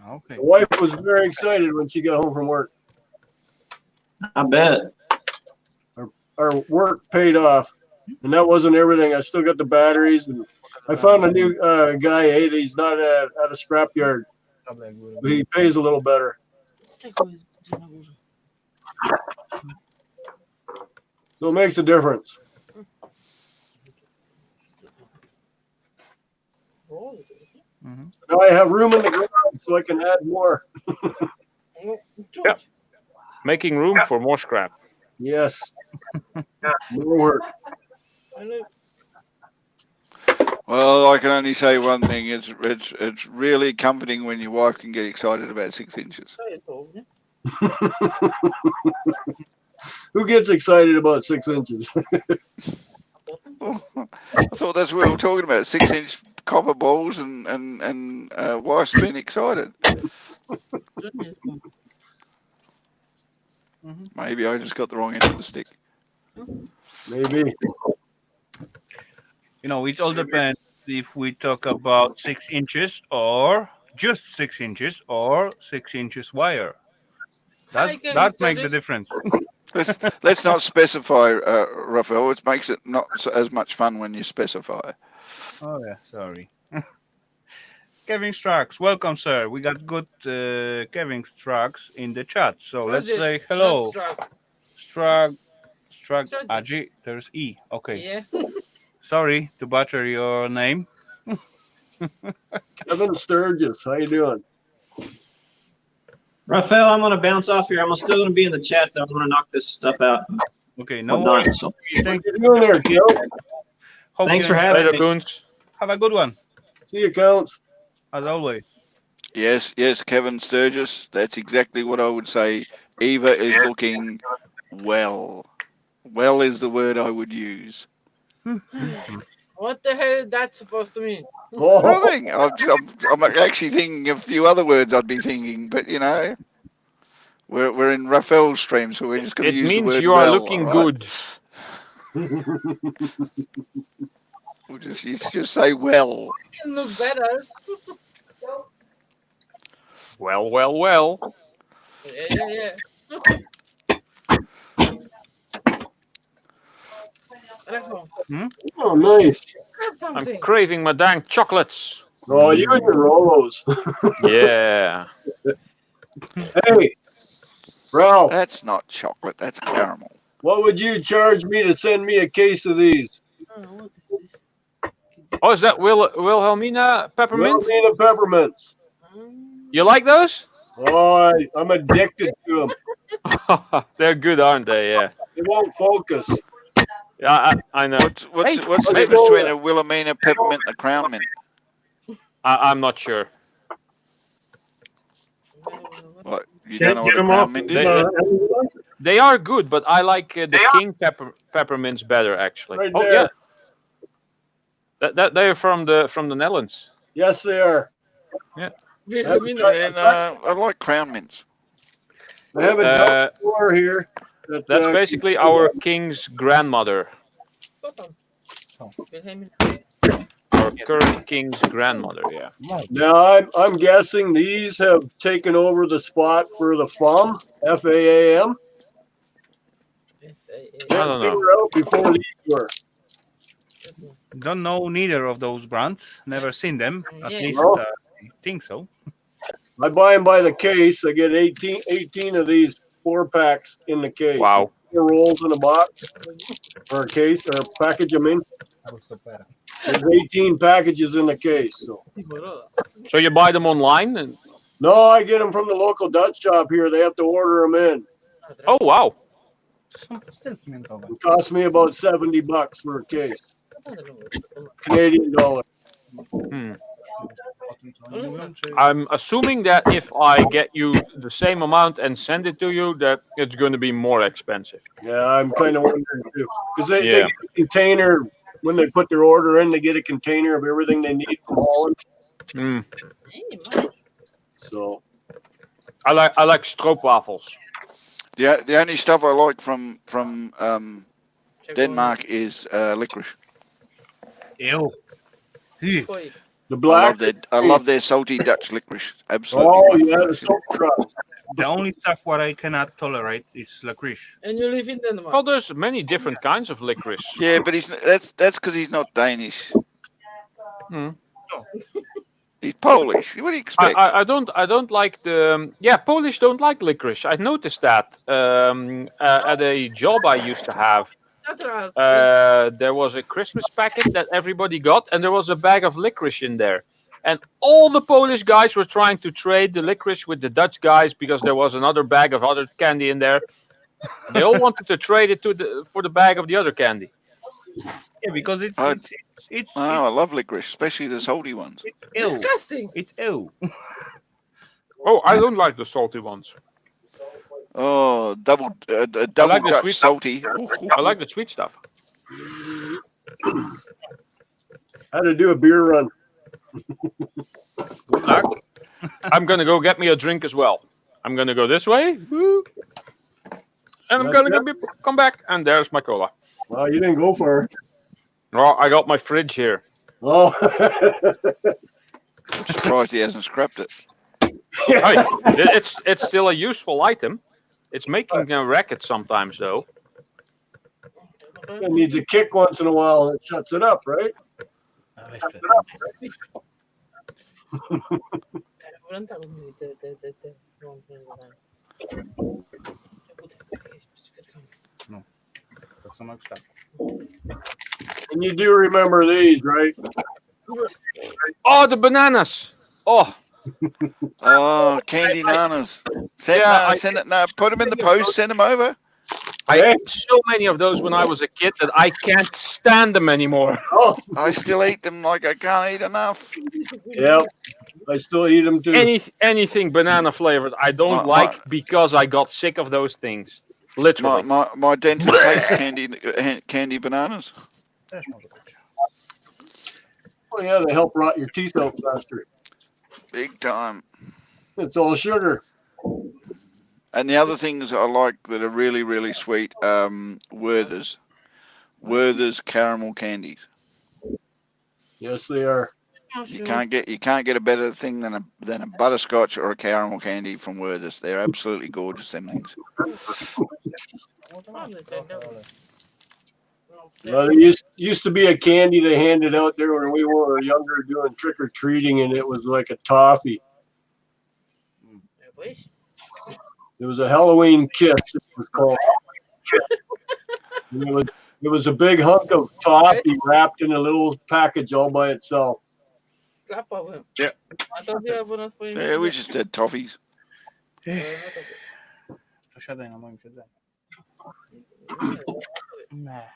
Okay. the wife was very excited when she got home from work. I bet. Our work paid off, and that wasn't everything. I still got the batteries, and I found a new guy. Hey, he's not at a scrapyard, but he pays a little better. So it makes a difference. Now I have room in the garage, so I can add more. Yeah. Making room for more scrap. Yes. More work. Well, I can only say one thing. It's really comforting when your wife can get excited about 6 inches. Who gets excited about 6 inches? I thought that's what we were talking about. 6-inch copper balls and wife's been excited. Maybe I just got the wrong end of the stick. Maybe. You know, it all depends if we talk about 6 inches or just 6 inches or 6 inches wire. That makes the difference. Let's not specify, Rafal. It makes it not as much fun when you specify. Oh yeah, sorry. Kevin Strux, welcome, sir. We got good Kevin Strux in the chat. So let's say hello. Strux, Aji. There's E. Okay. Yeah. Sorry to butcher your name. Kevin Sturgis, how you doing? Raphael, I'm gonna bounce off here. I'm still gonna be in the chat though. I'm gonna knock this stuff out. Okay, no I'm done, worries. so. Thank What you doing there, Joe? Hope Thanks you for having Later, me. Goons. have a good one, See you, Counts. as always. Yes, Kevin Sturgis. That's exactly what I would say. Eva is looking well. Well is the word I would use. What the hell is that supposed to mean? Nothing. I'm actually thinking of a few other words I'd be thinking, but you know, we're in Rafal stream, so we're just going to It use the means word you are well. looking all right? good. We'll just say well. You can look better. Well. Yeah. Rafal, Oh, nice. grab I'm something. craving my dang chocolates. Oh, you and your Rolos. Yeah. Hey, Ralph, That's not chocolate. That's caramel. what would you charge me to send me a case of these? What is this? Oh, is that Wilhelmina peppermint? Wilhelmina peppermints. You like those? Oh, I'm addicted to them. They're good, aren't they? Yeah. They won't focus. Yeah, I know. What's Hey, the maybe- difference between a Wilhelmina peppermint and a crown mint? I'm not sure. What, you don't know what Get a them crown off. mint They, is? they are good, but I like the king peppermints better actually. Right Oh there. yeah. That they're from the Netherlands. Yes, they are. Wilhelmina. And I like crown mints. I have a double door here. That's basically our king's grandmother. Wilhelmina. Our current king's grandmother, yeah. Now I'm guessing these have taken over the spot for the FAM, FAAM. I don't They know. were out before these were. Don't know neither of those brands. Never seen them. At Yeah. least No. I think so. I buy them by the case. I get 18 of these 4-packs in the case. Wow. 4 rolls in a box or a case or a package. I mean, there's 18 packages in the case. So you buy them online and No, I get them from the local Dutch shop here. They have to order them in. oh wow. It costs me about $70 for a case, Canadian dollar. I'm assuming that if I get you the same amount and send it to you, that it's going to be more expensive. Yeah, I'm kind of wondering too, because they Yeah. get a container when they put their order in. They get a container of everything they need from Holland. Mm. So I like stroopwafels. The only stuff I like from Denmark is licorice. Ew. the black. I love their salty Dutch licorice. Absolutely. Oh wonderful, yeah, the actually. soap crust. The only stuff what I cannot tolerate is licorice. And you live in Denmark. Well, there's many different kinds of licorice. Yeah, but that's because he's not Danish. Hmm. He's Polish. What do you expect? I don't like the Polish don't like licorice. I noticed that at a job I used to have. There was a Christmas packet that everybody got, and there was a bag of licorice in there. And all the Polish guys were trying to trade the licorice with the Dutch guys because there was another bag of other candy in there. They all wanted to trade it for the bag of the other candy. Yeah, because it's I love licorice, especially the salty ones. It's ew. Disgusting. It's ew. Oh, I don't like the salty ones. Oh, double like the Dutch sweet- salty. I like the sweet stuff. Had to do a beer run. Good luck. I'm gonna go get me a drink as well. I'm gonna go this way, woo, and I'm gonna come back, and there's my cola. Well, you didn't go far. Oh, I got my fridge here. Oh, I'm surprised he hasn't scrapped it. Hey, it's still a useful item. It's making a racket sometimes, though. it needs a kick once in a while, and it shuts it up, right? And you do remember these, right? Oh, the bananas. Oh, Oh, candy nanas. Send it. No, put them in the post. Send them over. I ate so many of those when I was a kid that I can't stand them anymore. Oh, I still eat them like I can't eat enough. yeah. I still eat them too. Anything banana flavored, I don't My- like because I got sick of those things. Literally. My dentist hates candy bananas. That's not a picture. Oh yeah, they help rot your teeth out faster. Big time. It's all sugar. And the other things I like that are really, really sweet, Werther's. Werther's caramel candies. Yes, they are. You can't get a better thing than a butterscotch or a caramel candy from Werther's. They're absolutely gorgeous, them things. There used to be a candy they handed out there when we were younger doing trick or treating, and it was like a toffee. It was a Halloween kiss. It was called. And it was a big hunk of toffee wrapped in a little package all by itself. Yeah. Yeah, we just had toffees. To siadaj na moim siedzeniu. Nie.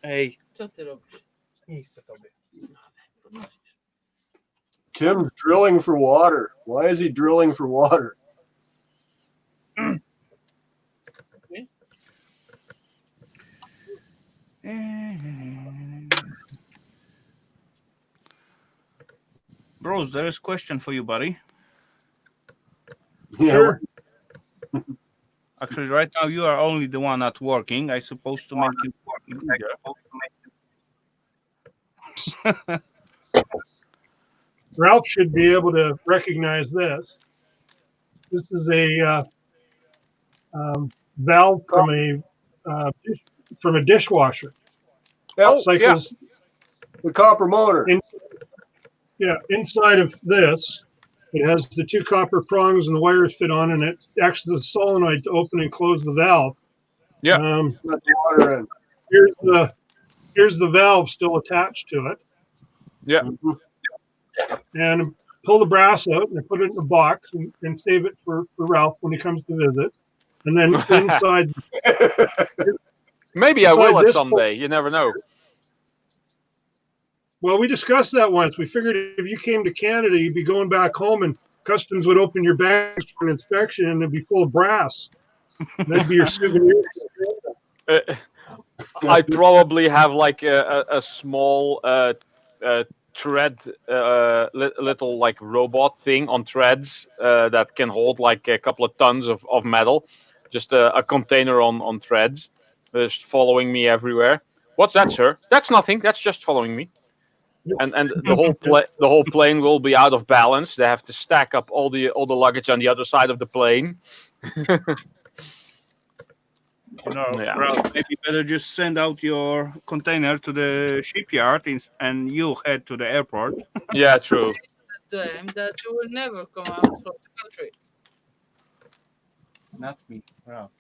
Ej. Co ty robisz? Nie chcę tobie. Tim's drilling for water. Why is he drilling for water? Bruce, there is a question for you, buddy. Yeah. Sure. Actually, right now you are only the one not working. I supposed to make you work bigger. Ralph should be able to recognize this. This is a valve from a dishwasher. Yep. Cycles the copper motor. Inside of this, it has the two copper prongs and the wires fit on, and it acts as a solenoid to open and close the valve. Yeah. Let the water in. Here's the valve still attached to it. Yeah. And pull the brass out and put it in a box and save it for Ralph when he comes to visit. And then inside. Maybe I will at someday. You never know. Well, we discussed that once. We figured if you came to Canada, you'd be going back home and customs would open your bags for an inspection and it'd be full of brass. That'd be your souvenir. I probably have like a small thread, little like robot thing on threads that can hold like a couple of tons of metal. Just a container on threads, just following me everywhere. What's that, sir? That's nothing. That's just following me. And the whole plane will be out of balance. They have to stack up all the luggage on the other side of the plane. Ralph, maybe better just send out your container to the shipyard and you head to the airport. Yeah, true. Them that you will never come out from the country. Not me, Ralph.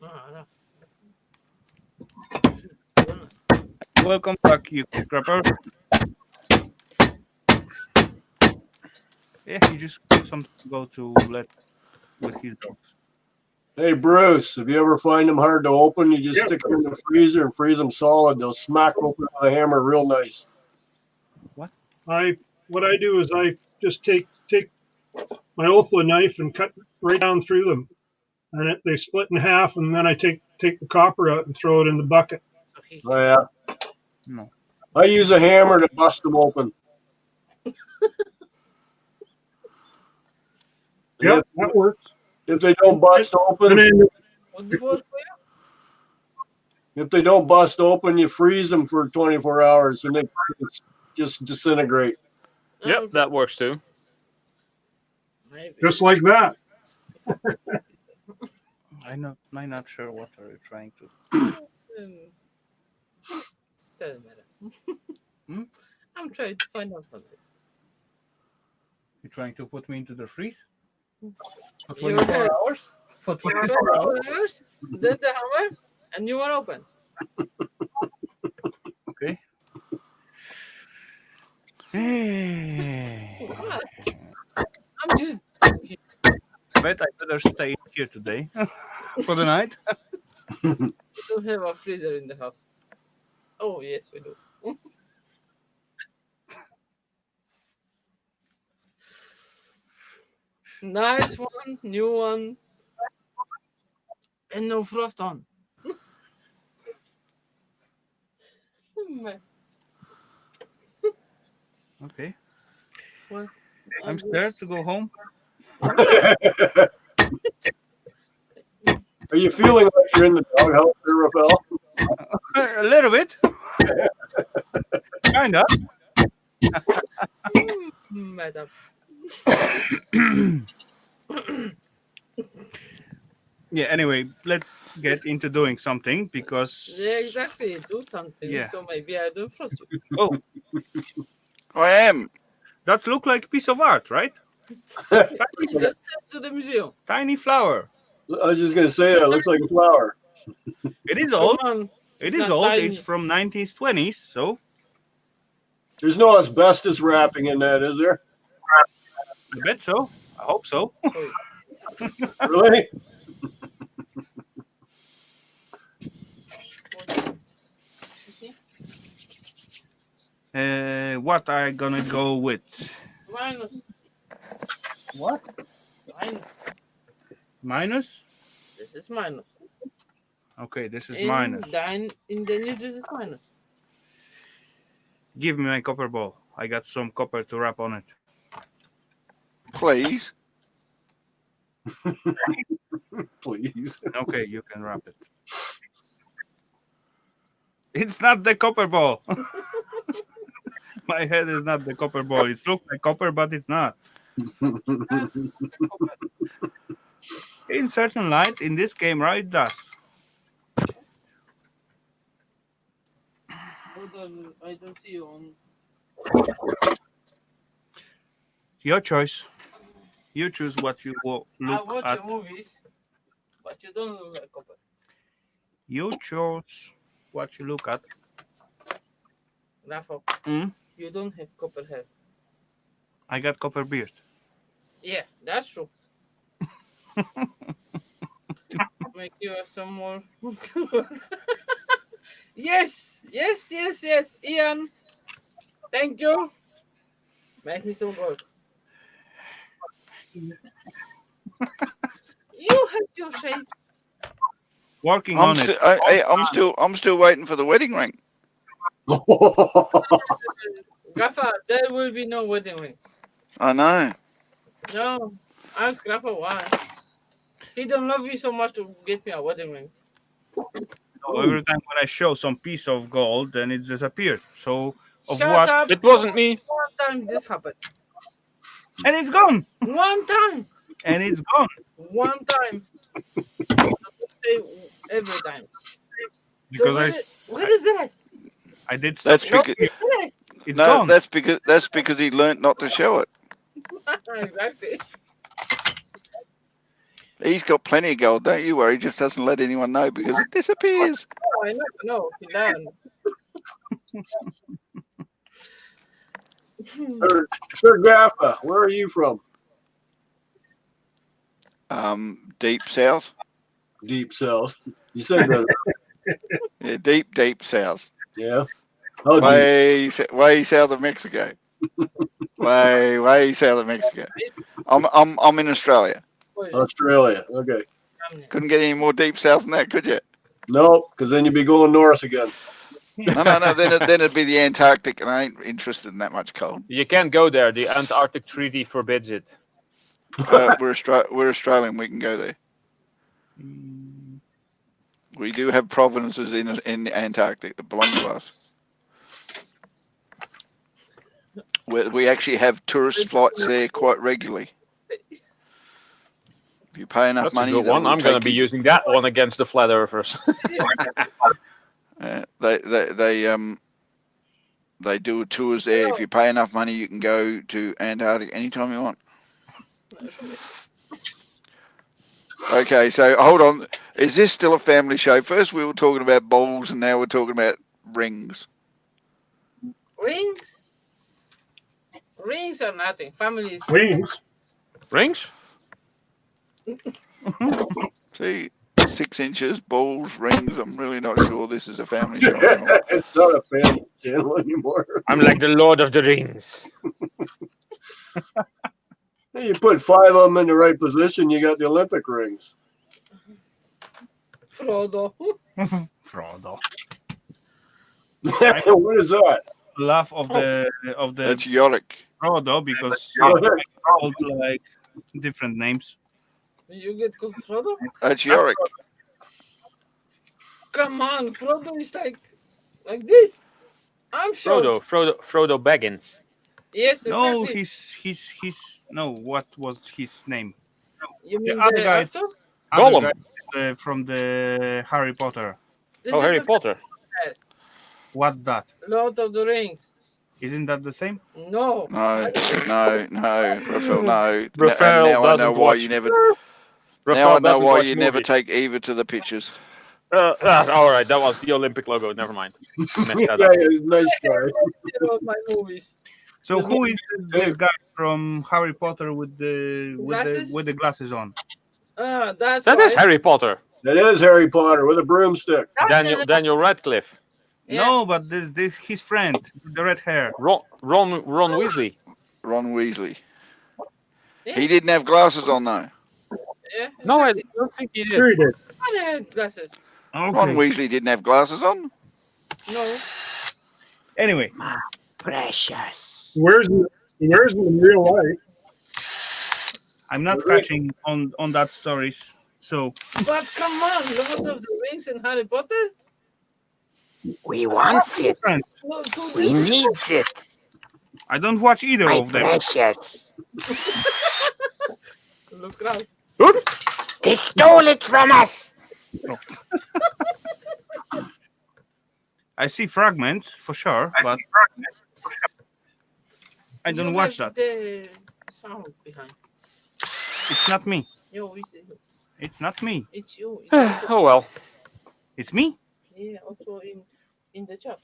No. Welcome back, you scrapper. Yeah, he just got something to go to let with his dogs. Hey, Bruce, if you ever find them hard to open, you just stick them in the freezer and freeze them solid. They'll smack open with a hammer real nice. What I do is I just take my Olfa knife and cut right down through them, and they split in half, and then I take the copper out and throw it in the bucket. Oh yeah. No. I use a hammer to bust them open. Yeah, that works. If they don't bust open, you freeze them for 24 hours and they just disintegrate. Yep, that works too. Just like that. I'm not sure what are you trying to. Doesn't matter. I'm trying to find out something. You're trying to put me into the freeze? For You're 24 dead. hours? For 24 hours? Then the hammer, and you are open. Okay. Hey. What? I'm just. Bet I better stay here today. for the night. We don't have a freezer in the house. Oh yes, we do. Nice one, new one, and no frost on. Man. Okay. Well, I'm scared to go home. Are you feeling like you're in the doghouse there, Rafal? A little bit. Kinda. Madam. Yeah, anyway, let's get into doing something because Yeah, exactly. Do something. Yeah. So maybe I don't frost you. oh, I am. that look like a piece of art, right? Please just send to the museum. Tiny flower. I was just gonna say that looks like a flower. It is Come old. on. It It's is not old. tiny. It's from 1920s, so There's no asbestos wrapping in that, is there? I bet so. I hope so. Sorry. Really? What are I gonna go with? Minus. What? Minus. Minus? This is minus. Okay, this is In minus. in the new this is minus. Give me my copper ball. I got some copper to wrap on it. Please. Please. Okay, you can wrap it. It's not the copper ball. My head is not the copper ball. It looks like copper, but it's not. In certain light, in this game, right, it does. Hold on, I don't see you on. Your choice. You choose what you I look watch at. your movies, but you don't look like copper. You chose what you look at. Rafal, Mm? you don't have copper hair. I got copper beard. Yeah, that's true. Make you have some more. Yes, yes, yes, yes, Ian. Thank you. Make me so good. You have your shape. Working on it. I'm still waiting for the wedding ring. Rafa, there will be no wedding ring. I know. No, ask Rafa why. He don't love you so much to get me a wedding ring. So every time when I show some piece of gold, then it disappeared. So of Shut what? up. It wasn't me. One time this happened. And it's gone. One time. And it's gone. One time. So don't say every time. Because so where is the rest? I did That's stop because Where's the rest? It's no, gone. that's because he learnt not to show it. Exactly. He's got plenty of gold. Don't you worry. He just doesn't let anyone know because it disappears. Oh, I know. He learned. Sir Gaffa, where are you from? Deep south. Deep south. You said that. Yeah, deep south. Yeah. Oh, deep. Way south of Mexico. way south of Mexico. I'm in Australia. Australia. Okay. Couldn't get any more deep south than that, could you? Nope, because then you'd be going north again. No. Then it'd be the Antarctic, and I ain't interested in that much cold. You can't go there. The Antarctic Treaty forbids it. We're Australian. We can go there. We do have provinces in the Antarctic that belong to us. We actually have tourist flights there quite regularly. If you pay enough That's money, a good they one. will I'm going to take be you- using that one against the flat earthers. They do tours there. If you pay enough money, you can go to Antarctica anytime you want. Okay, so hold on. Is this still a family show? First we were talking about balls, and now we're talking about rings. Rings? Rings are nothing. Families. Wings. Rings? See, 6 inches, balls, rings. I'm really not sure this is a family show anymore. It's not a family channel anymore. I'm like the Lord of the Rings. You put 5 of them in the right position, you got the Olympic rings. Frodo. Frodo. What is that? Laugh of the That's Yorick. Frodo because called like different names. You get called Frodo? That's Yorick. Come on, Frodo is like this. I'm short. Frodo Baggins. Yes, No, exactly. he's no. What was his name? You The mean other the guy, actor? Gollum. From the Harry Potter. This Oh, is Harry the Potter. What's that? Lord of the Rings. Isn't that the same? No. No, Rafal, no. Rafael And now I know doesn't why watch. you never. Now Rafael I know doesn't why watch you never movies. take Eva to the pictures. All right, that was the Olympic logo. Never mind. Messed that Yeah, up. he's a nice guy. Of my movies. So who is this guy from Harry Potter with the Glasses? with the glasses on? That's That right. is Harry Potter. That is Harry Potter with a broomstick. Daniel Radcliffe. Yeah. No, but this his friend, with the red hair. Ron Weasley. Ron Weasley. Yeah. He didn't have glasses on though. Yeah, No, I exactly. don't think he did. Sure he did. I had glasses. Ron Okay. Weasley didn't have glasses on. No. Anyway, Precious. Where's him in real life? I'm not catching on that stories. So But come on, Lord of the Rings and Harry Potter? We want it. friend, No, two We different- need it. I don't watch either of them. Precious. Look out. They stole it from us. I see fragments for sure, but I don't You watch have that. the sound behind. It's not me. Yo, it's you. It's not me. It's you. It's also, Oh well. It's me. yeah, also in the chat.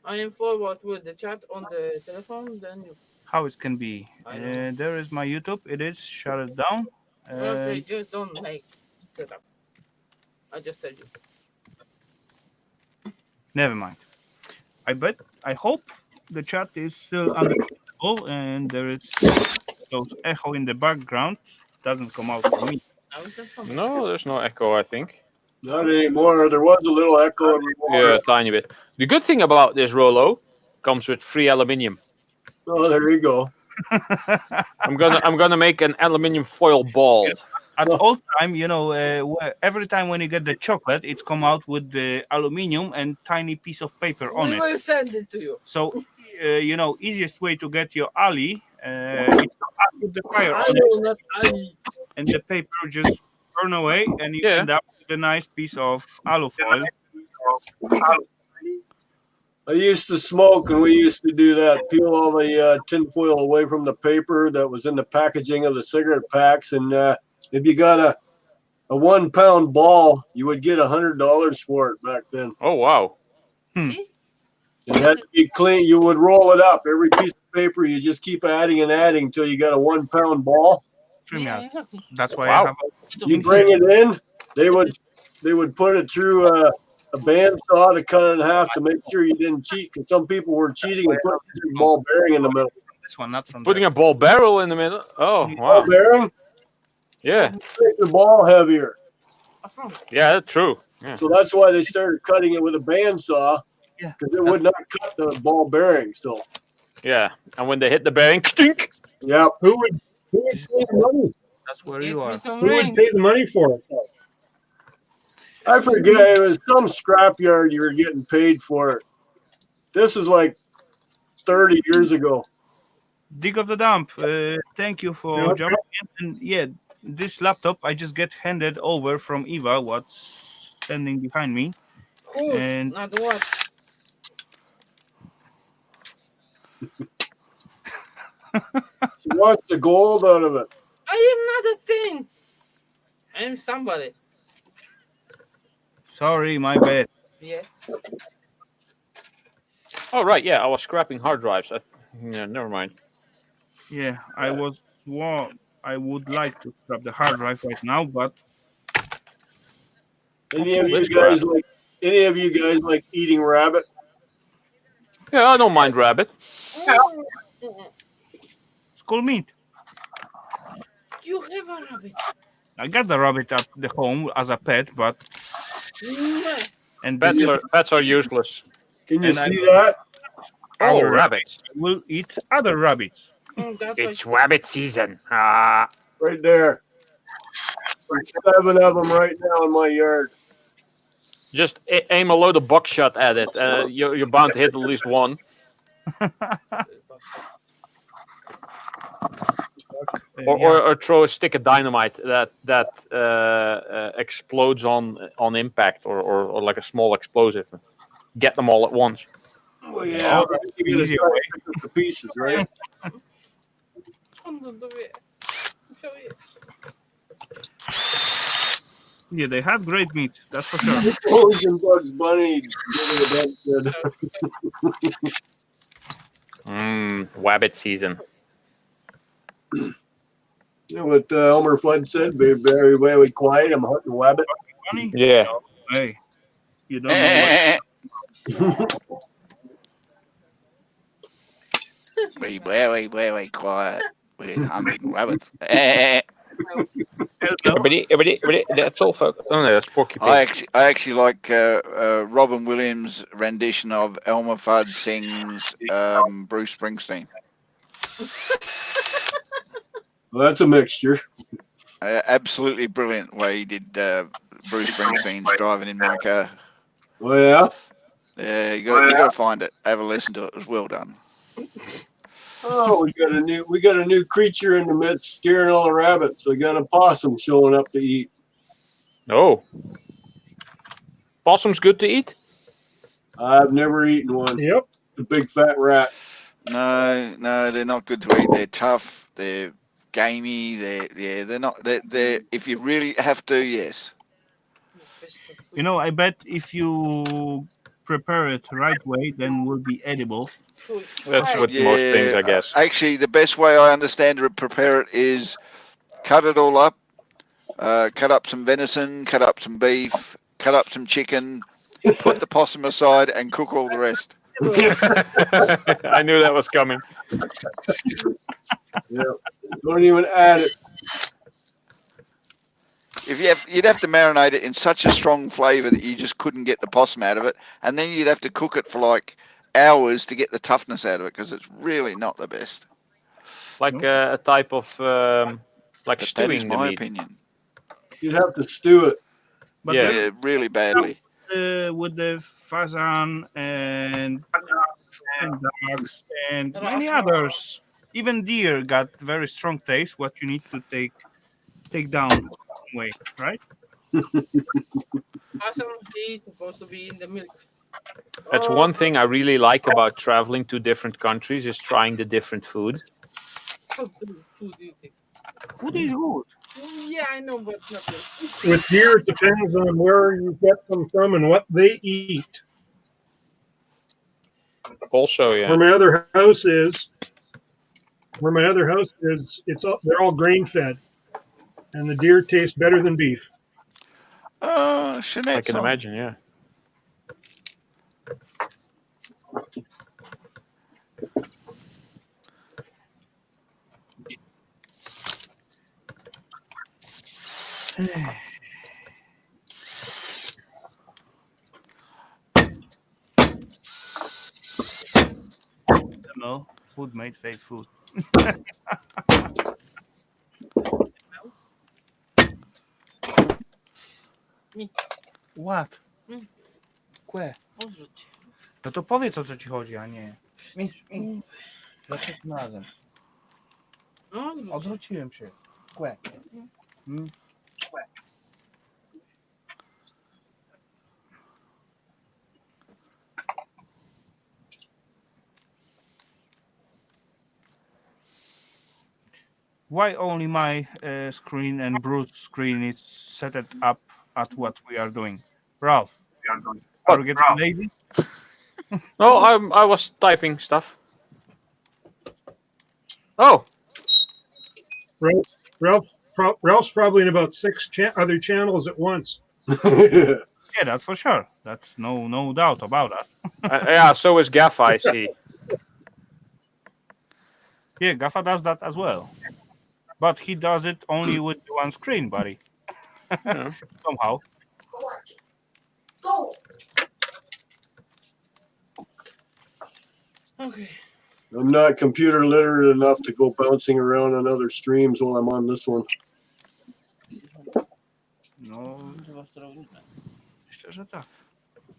I am forward with the chat on the telephone, then you. How it can be. I know. There is my YouTube. It is shut it down. Okay, just don't make setup. I just tell you. Never mind. I hope the chat is still understandable and there is those echo in the background. Doesn't come out from me. I was just from No, there's no echo, I think. Not anymore. There was a little echo. Yeah, a tiny bit. The good thing about this Rolo comes with free aluminium. Oh, there you go. I'm gonna make an aluminium foil ball. At all time, every time when you get the chocolate, it's come out with the aluminium and tiny piece of paper on We it. will send it to you. So, easiest way to get your Ali is to put the fire I on it, will not. and the paper just burn away, and you Yeah. end up with a nice piece of alu foil. I used to smoke, and we used to do that. Peel all the tinfoil away from the paper that was in the packaging of the cigarette packs, and if you got a 1 pound ball, you would get $100 for it back then. Oh wow. See? It had to be clean. You would roll it up. Every piece of paper, you just keep adding and adding until you got a 1 pound ball. Yeah, exactly. That's why Wow. I have. You bring it in. They would put it through a bandsaw to cut it in half to make sure you didn't cheat. Because some people were cheating and putting a ball bearing in the middle. This one, not from Putting there. a ball barrel in the middle. Oh Ball wow. bearing Yeah. makes the ball heavier. Yeah, that's true. Yeah. So that's why they started cutting it with a bandsaw. Yeah. Because it would not cut the ball bearing still. Yeah. And when they hit the bearing, stink. Yep. Who would pay the money? That's where Get you me are. some Who would ring. pay the money for it? I forget. It was some scrapyard you were getting paid for it. This is like 30 years ago. Dig of the dump. Thank you for Yeah. jumping in. And yeah, this laptop I just get handed over from Eva. What's standing behind me? Who's And not what? She wants the gold out of it. I am not a thing. I am somebody. sorry, my bad. Yes. Oh right, yeah. I was scrapping hard drives. Yeah, never mind. Yeah, I would like to grab the hard drive right now, but Any of you Let's guys grab. like? Any of you guys like eating rabbit? Yeah, I don't mind rabbit. It's cool meat. You have a rabbit. I got the rabbit at the home as a pet, but Mwah. and this Pets are useless. Can you and I see that? Oh, our rabbits! will eat other rabbits. That's why It's rabbit season. Right there. There's 7 of them right now in my yard. Just aim a load of buckshot at it. You're bound to hit at least one, or throw a stick of dynamite that explodes on impact, or like a small explosive. Get them all at once. Well, yeah, but you gotta easier try way. to pick up the pieces, right? Yeah, they have great meat. That's for sure. Always in Bugs Bunny. Good. Wabbit season. You know what Elmer Fudd said? Be very, very quiet. I'm hunting wabbit. Funny? Yeah. Hey, you don't know what. Be very quiet. We're hunting rabbits. Everybody, that's all, folks. Oh no, that's Porky Pig. I actually like Robin Williams' rendition of Elmer Fudd sings Bruce Springsteen. Well, that's a mixture. Absolutely brilliant way he did Bruce Springsteen's Driving in My Car. Oh yeah. Yeah, you got to find it. Have a listen to it. It was well done. Oh, we got a new creature in the midst, scaring all the rabbits. We got a possum showing up to eat. Oh, possum's good to eat. I've never eaten one. Yep. The big fat rat. No, they're not good to eat. They're tough. They're gamey. They're not. They're if you really have to, yes. You know, I bet if you prepare it right way, then will be edible. That's with most things, I guess. Actually, the best way I understand to prepare it is cut it all up. Cut up some venison, cut up some beef, cut up some chicken, put the possum aside, and cook all the rest. I knew that was coming. Yeah. Don't even add it. You'd have to marinate it in such a strong flavour that you just couldn't get the possum out of it, and then you'd have to cook it for like hours to get the toughness out of it because it's really not the best. Like a type of like But stewing that is my the meat. opinion. You'd have to stew it. But Yeah. Yeah, really badly. with the fasan and ducks and many others, even deer got very strong taste. What you need to take down way, right? Awesome. He's supposed to be in the milk. That's one thing I really like about traveling to different countries is trying the different food. So good food you think. Food is good. Yeah, I know, but not good. With deer, it depends on where you get them from and what they eat. Also, yeah. Where my other house is, they're all grain fed, and the deer taste better than beef. I Jeanette can song. imagine, yeah. No, food made fake food. What? Kłe. Odwróć. No to powiedz, o co ci chodzi, a nie. Dlaczego razem? Odwróć. Odwróciłem się. Kłe. Why only my screen and Bruce's screen is set it up at what we are doing? Ralph, are you getting lazy? No, I was typing stuff. Oh, Ralph's probably in about 6 other channels at once. Yeah, that's for sure. That's no doubt about that. Yeah, so is Gaff, I see. Yeah, Gaffa does that as well, but he does it only with the one screen, buddy. Yeah. Somehow. Okay. I'm not computer literate enough to go bouncing around on other streams while I'm on this one. No, myślę, że tak.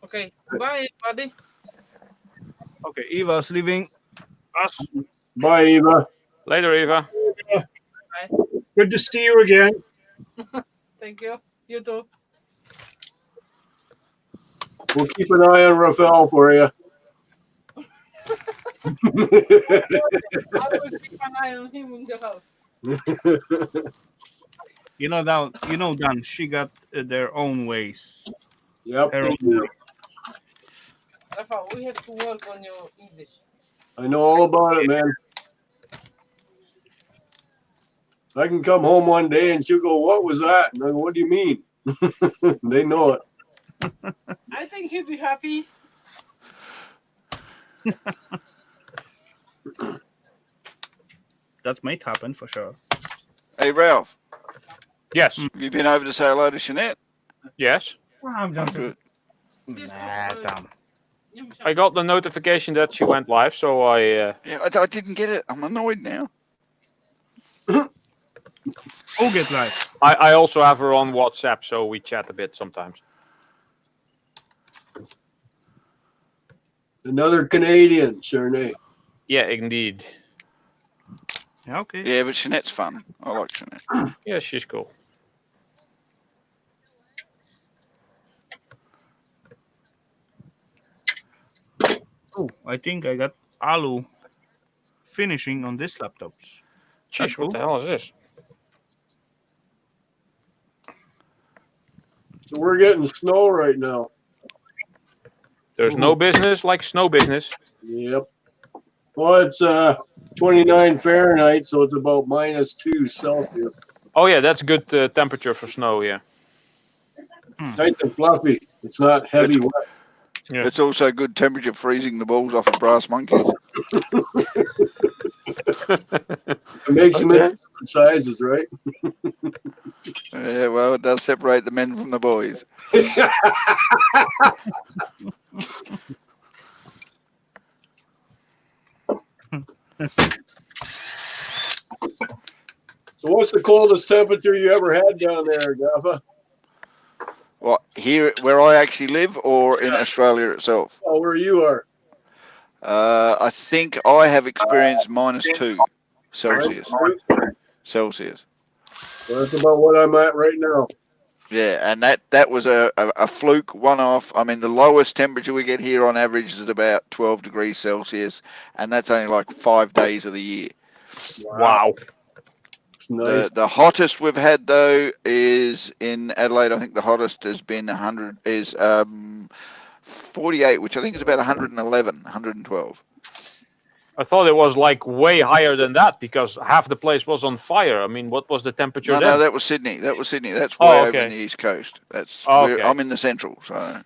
Okay. Bye, everybody. Okay, Eva's leaving us. Bye, Eva. Later, Eva. Good to see you again. Thank you. You too. We'll keep an eye on Rafal for you. I will keep an eye on him in the house. Dan, she got their own ways. Yep. Her own ways. Rafal, we have to work on your English. I know all about it, man. I can come home one day and she'll go, "What was that?" And I go, "What do you mean?" They know it. I think he'll be happy. That might happen for sure. Hey, Ralph. Yes. Have you been over to say hello to Jeanette? Yes. I'm just Good. I got the notification that she went live, so I. Yeah, I didn't get it. I'm annoyed now. Who get live? I also have her on WhatsApp, so we chat a bit sometimes. Another Canadian, Cernay. Yeah, indeed. Yeah, okay. Yeah, but Jeanette's fun. I like Jeanette. Yeah, she's cool. Oh, I think I got Alu finishing on this laptop. Jeez, what the hell is this? So we're getting snow right now. There's no business like snow business. Yep. Well, it's 29 Fahrenheit, so it's about -2 Celsius. Oh yeah, that's good temperature for snow. Yeah. Nice and fluffy. It's not heavy wet. Yeah. It's also good temperature freezing the balls off of brass monkeys. It makes them in different sizes, right? Yeah, well, it does separate the men from the boys. So what's the coldest temperature you ever had down there, Gaffa? What, here where I actually live or in Australia itself? Oh, where you are. I think I have experienced -2 Celsius. Celsius. Well, that's about what I'm at right now. Yeah, and that was a fluke, one-off. I mean, the lowest temperature we get here on average is about 12 degrees Celsius, and that's only like 5 days of the year. Wow. Nice. The hottest we've had though is in Adelaide. I think the hottest has been 48, which I think is about 111, 112. I thought it was like way higher than that because half the place was on fire. I mean, what was the temperature then? No, that was Sydney. That's way over okay. in the east coast. That's Okay. I'm in the central, so.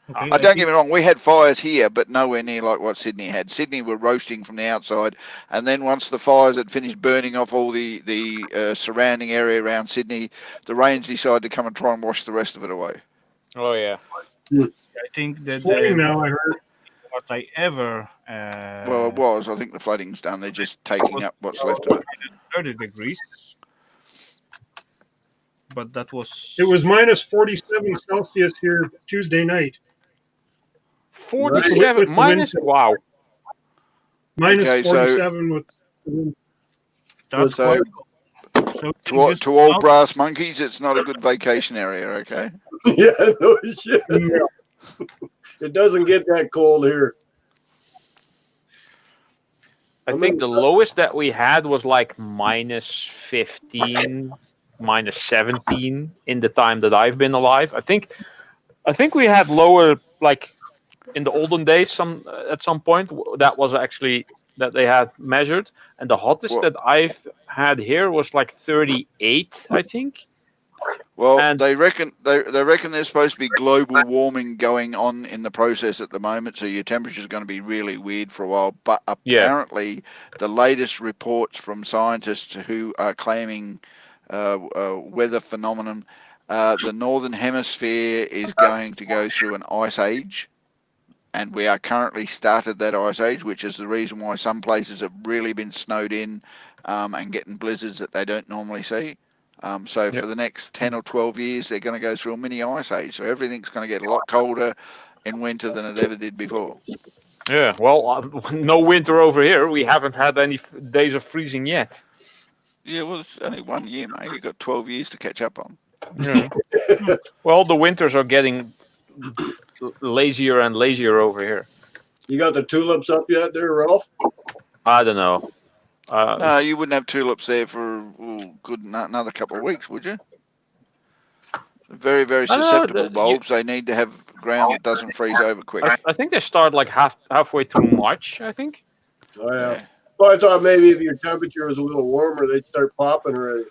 Okay, Don't get me wrong, we had fires here, but nowhere near like what Sydney had. Sydney were roasting from the outside, and then once the fires had finished burning off all the surrounding area around Sydney, the rains decided to come and try and wash the rest of it away. Oh yeah. I think that Flooding now, I heard. what I ever Well, it was. I think the flooding's done. They're just taking up what's left of it. 30 degrees. But that was It was -47 Celsius here Tuesday night. 47 With the minus. wind. Wow. -47 with the wind. that's So, so to all brass monkeys, it's not a good vacation area, okay? Yeah, no shit. It doesn't get that cold here. I think the lowest that we had was like -15, -17 in the time that I've been alive. I think we had lower, like in the olden days, at some point that was actually that they had measured, and the hottest that I've had here was like 38, I think. Well, And- they reckon there's supposed to be global warming going on in the process at the moment, so your temperature is going to be really weird for a while. But apparently, the latest reports from scientists who are claiming weather phenomenon, the northern hemisphere is going to go through an ice age. And we are currently started that ice age, which is the reason why some places have really been snowed in and getting blizzards that they don't normally see. So for the next 10 or 12 years, they're going to go through a mini ice age. So everything's going to get a lot colder in winter than it ever did before. Yeah, well, no winter over here. We haven't had any days of freezing yet. Yeah, well, it's only 1 year, mate. You've got 12 years to catch up on. Yeah. Well, the winters are getting lazier and lazier over here. You got the tulips up yet there, Ralph? I don't know. No, you wouldn't have tulips there for another couple of weeks, would you? Very, very susceptible bulbs. They need to have ground that doesn't freeze over quick. I think they start like halfway through March, I think. Oh, yeah. Well, I thought maybe if your temperature was a little warmer, they'd start popping already.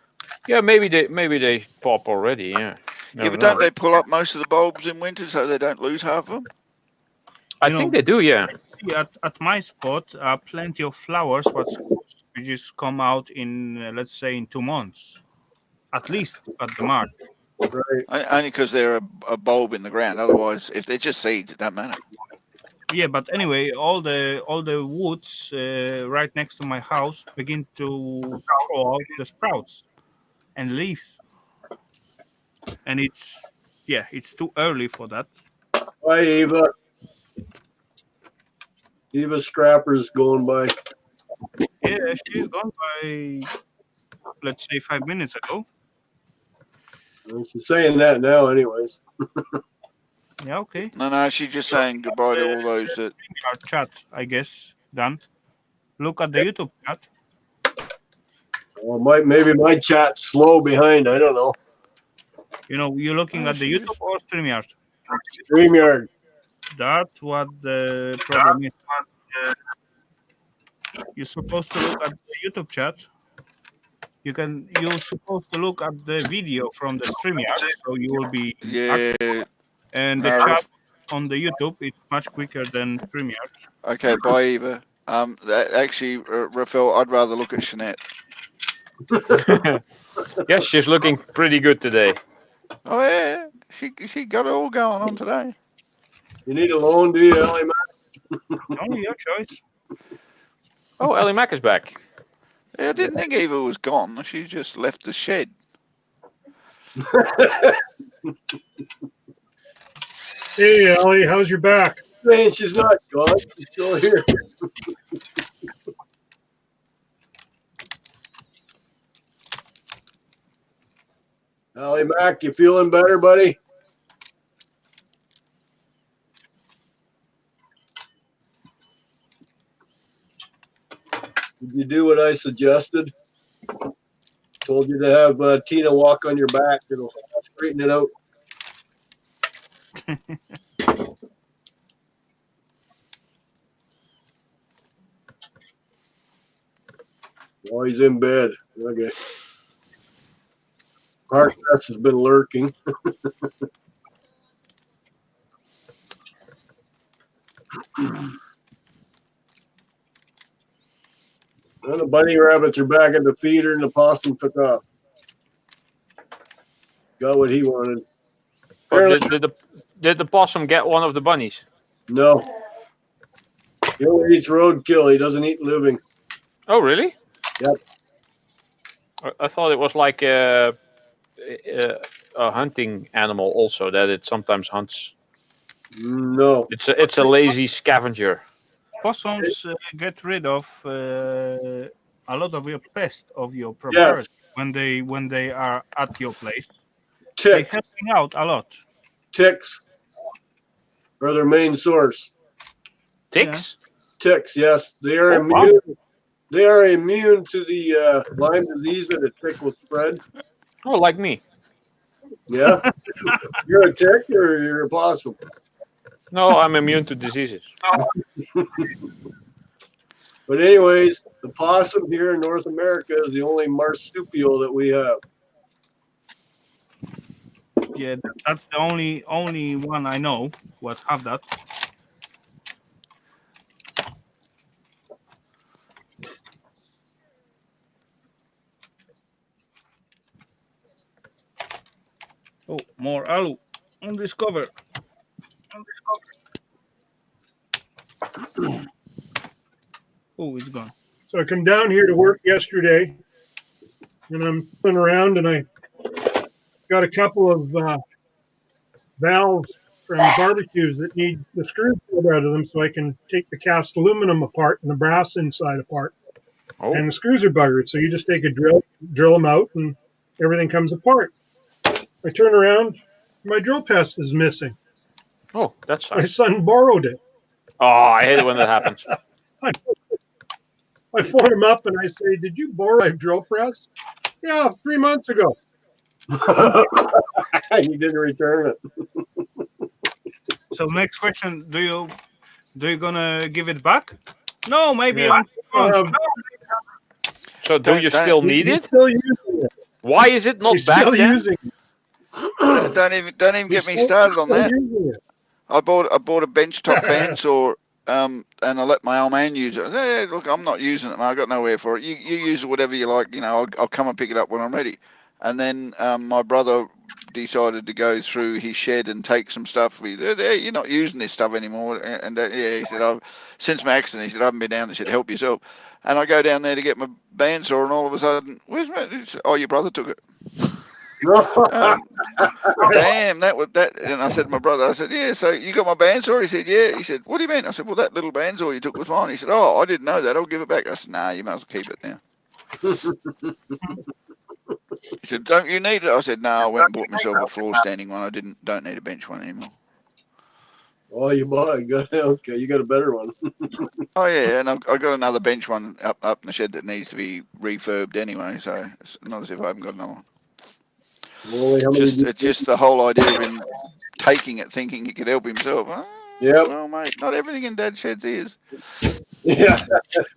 Yeah, maybe they pop already. Yeah. Yeah, but don't they pull up most of the bulbs in winter so they don't lose half of them? I think they do. Yeah. At my spot are plenty of flowers which just come out in let's say in 2 months, at least at the March. Right. Only because they're a bulb in the ground. Otherwise, if they're just seeds, it don't matter. Yeah, but anyway, all the woods right next to my house begin to throw out the sprouts and leaves, and it's too early for that. Hi, Eva. Eva Scrapper's going by. Yeah, she's gone by, let's say, 5 minutes ago. Well, she's saying that now, anyways. Yeah, okay. No, she's just saying goodbye to all those that. Our chat, I guess, done. Look at the YouTube chat. Well, maybe my chat's slow behind. I don't know. You know, you're looking at the YouTube or StreamYard? StreamYard. That's what the problem is. You're supposed to look at the YouTube chat. You're supposed to look at the video from the StreamYard, so you will be Yeah. And the chat on the YouTube is much quicker than StreamYard. Okay, bye, Eva. Actually, Rafal, I'd rather look at Jeanette. Yes, she's looking pretty good today. Oh yeah, she got it all going on today. You need a loan, do you, Ellie Mac? Oh, your choice. Oh, Ellie Mac is back. Yeah, I didn't think Eva was gone. She just left the shed. Hey, Ellie, how's your back? Man, she's not gone. She's still here. Ellie Mac, you feeling better, buddy? Did you do what I suggested? Told you to have Tina walk on your back. It'll straighten it out. Oh, he's in bed. Okay. Harkness has been lurking. Well, the bunny rabbits are back in the feeder and the possum took off. Got what he wanted. Oh, did the possum get one of the bunnies? No. He only eats roadkill. He doesn't eat living. Oh, really? Yep. I thought it was like a hunting animal also, that it sometimes hunts. No. It's a lazy scavenger. Possums get rid of a lot of your pests of your property when they are at your place. Ticks. They're helping out a lot. Ticks are their main source. Ticks? Yeah. Ticks, yes. They are immune. Wow. They are immune to the Lyme disease that a tick will spread. Oh, like me. Yeah. You're a tick or you're a possum? No, I'm immune to diseases. But anyways, the possum here in North America is the only marsupial that we have. Yeah, that's the only one I know what have that. Oh, more alu on this cover. Oh, it's gone. So I come down here to work yesterday, and I'm looking around, and I got a couple of valves from barbecues that need the screws pulled out of them, so I can take the cast aluminum apart and the brass inside apart. Oh, And the screws are buggered, so you just take a drill them out, and everything comes apart. I turn around, my drill press is missing. oh, that's My nice. son borrowed it. Oh, I hate it when that happens. I phone him up and I say, "Did you borrow my drill press?" "Yeah, 3 months ago." You didn't return it. So next question: Do you gonna give it back? No, maybe Yeah. on 2 months. So do you Don't- still need He's it? still using it. Why is it not He's back still then? using it. don't even get me He's started on still that. using it. I bought a benchtop bandsaw, and I let my old man use it. I said, "Hey, look, I'm not using it, man. I got nowhere for it. You use it whatever you like. I'll come and pick it up when I'm ready." And then my brother decided to go through his shed and take some stuff. We said, "Hey, you're not using this stuff anymore." And yeah, he said, since my accident, he said, "I haven't been down there." He said, "Help yourself." And I go down there to get my bandsaw, and all of a sudden, "Where's my?" He said, "Oh, your brother took it." Damn, that was that. And I said to my brother, I said, "Yeah, so you got my bandsaw?" He said, "Yeah." He said, "What do you mean?" I said, "Well, that little bandsaw you took was mine." He said, "Oh, I didn't know that. I'll give it back." I said, "Nah, you might as well keep it now." He said, "Don't you need it?" I said, "No, I went and bought myself a floor standing one. I don't need a bench one anymore." Oh, you bought it. Okay, you got a better one. Oh yeah, and I got another bench one up in the shed that needs to be refurbed anyway. So it's not as if I haven't got another one. It's just the whole idea of him taking it, thinking he could help himself. Yep. Well, mate, not everything in Dad's sheds is. Yeah,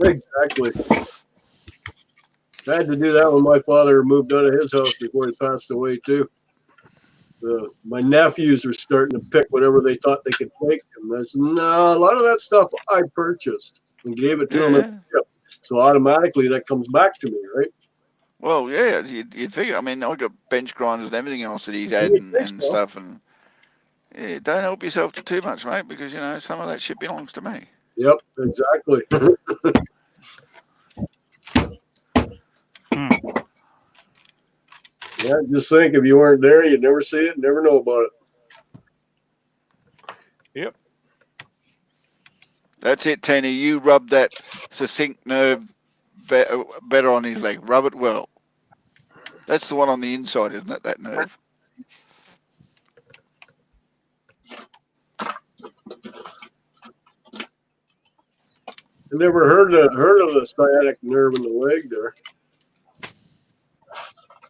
exactly. I had to do that when my father moved out of his house before he passed away too. My nephews were starting to pick whatever they thought they could take, and I said, "No, a lot of that stuff I purchased and gave it to them." Yeah. So automatically that comes back to me, right? Well, yeah, you'd figure. I mean, I got bench grinders and everything else that he's had and so. stuff, and yeah, don't help yourself to too much, mate, because some of that shit belongs to me. Yep, exactly. Yeah, just think if you weren't there, you'd never see it, never know about it. Yep. That's it, Tina. You rub that succinct nerve better on his leg. Rub it well. That's the one on the inside, isn't it? That nerve. I never heard of the sciatic nerve in the leg there.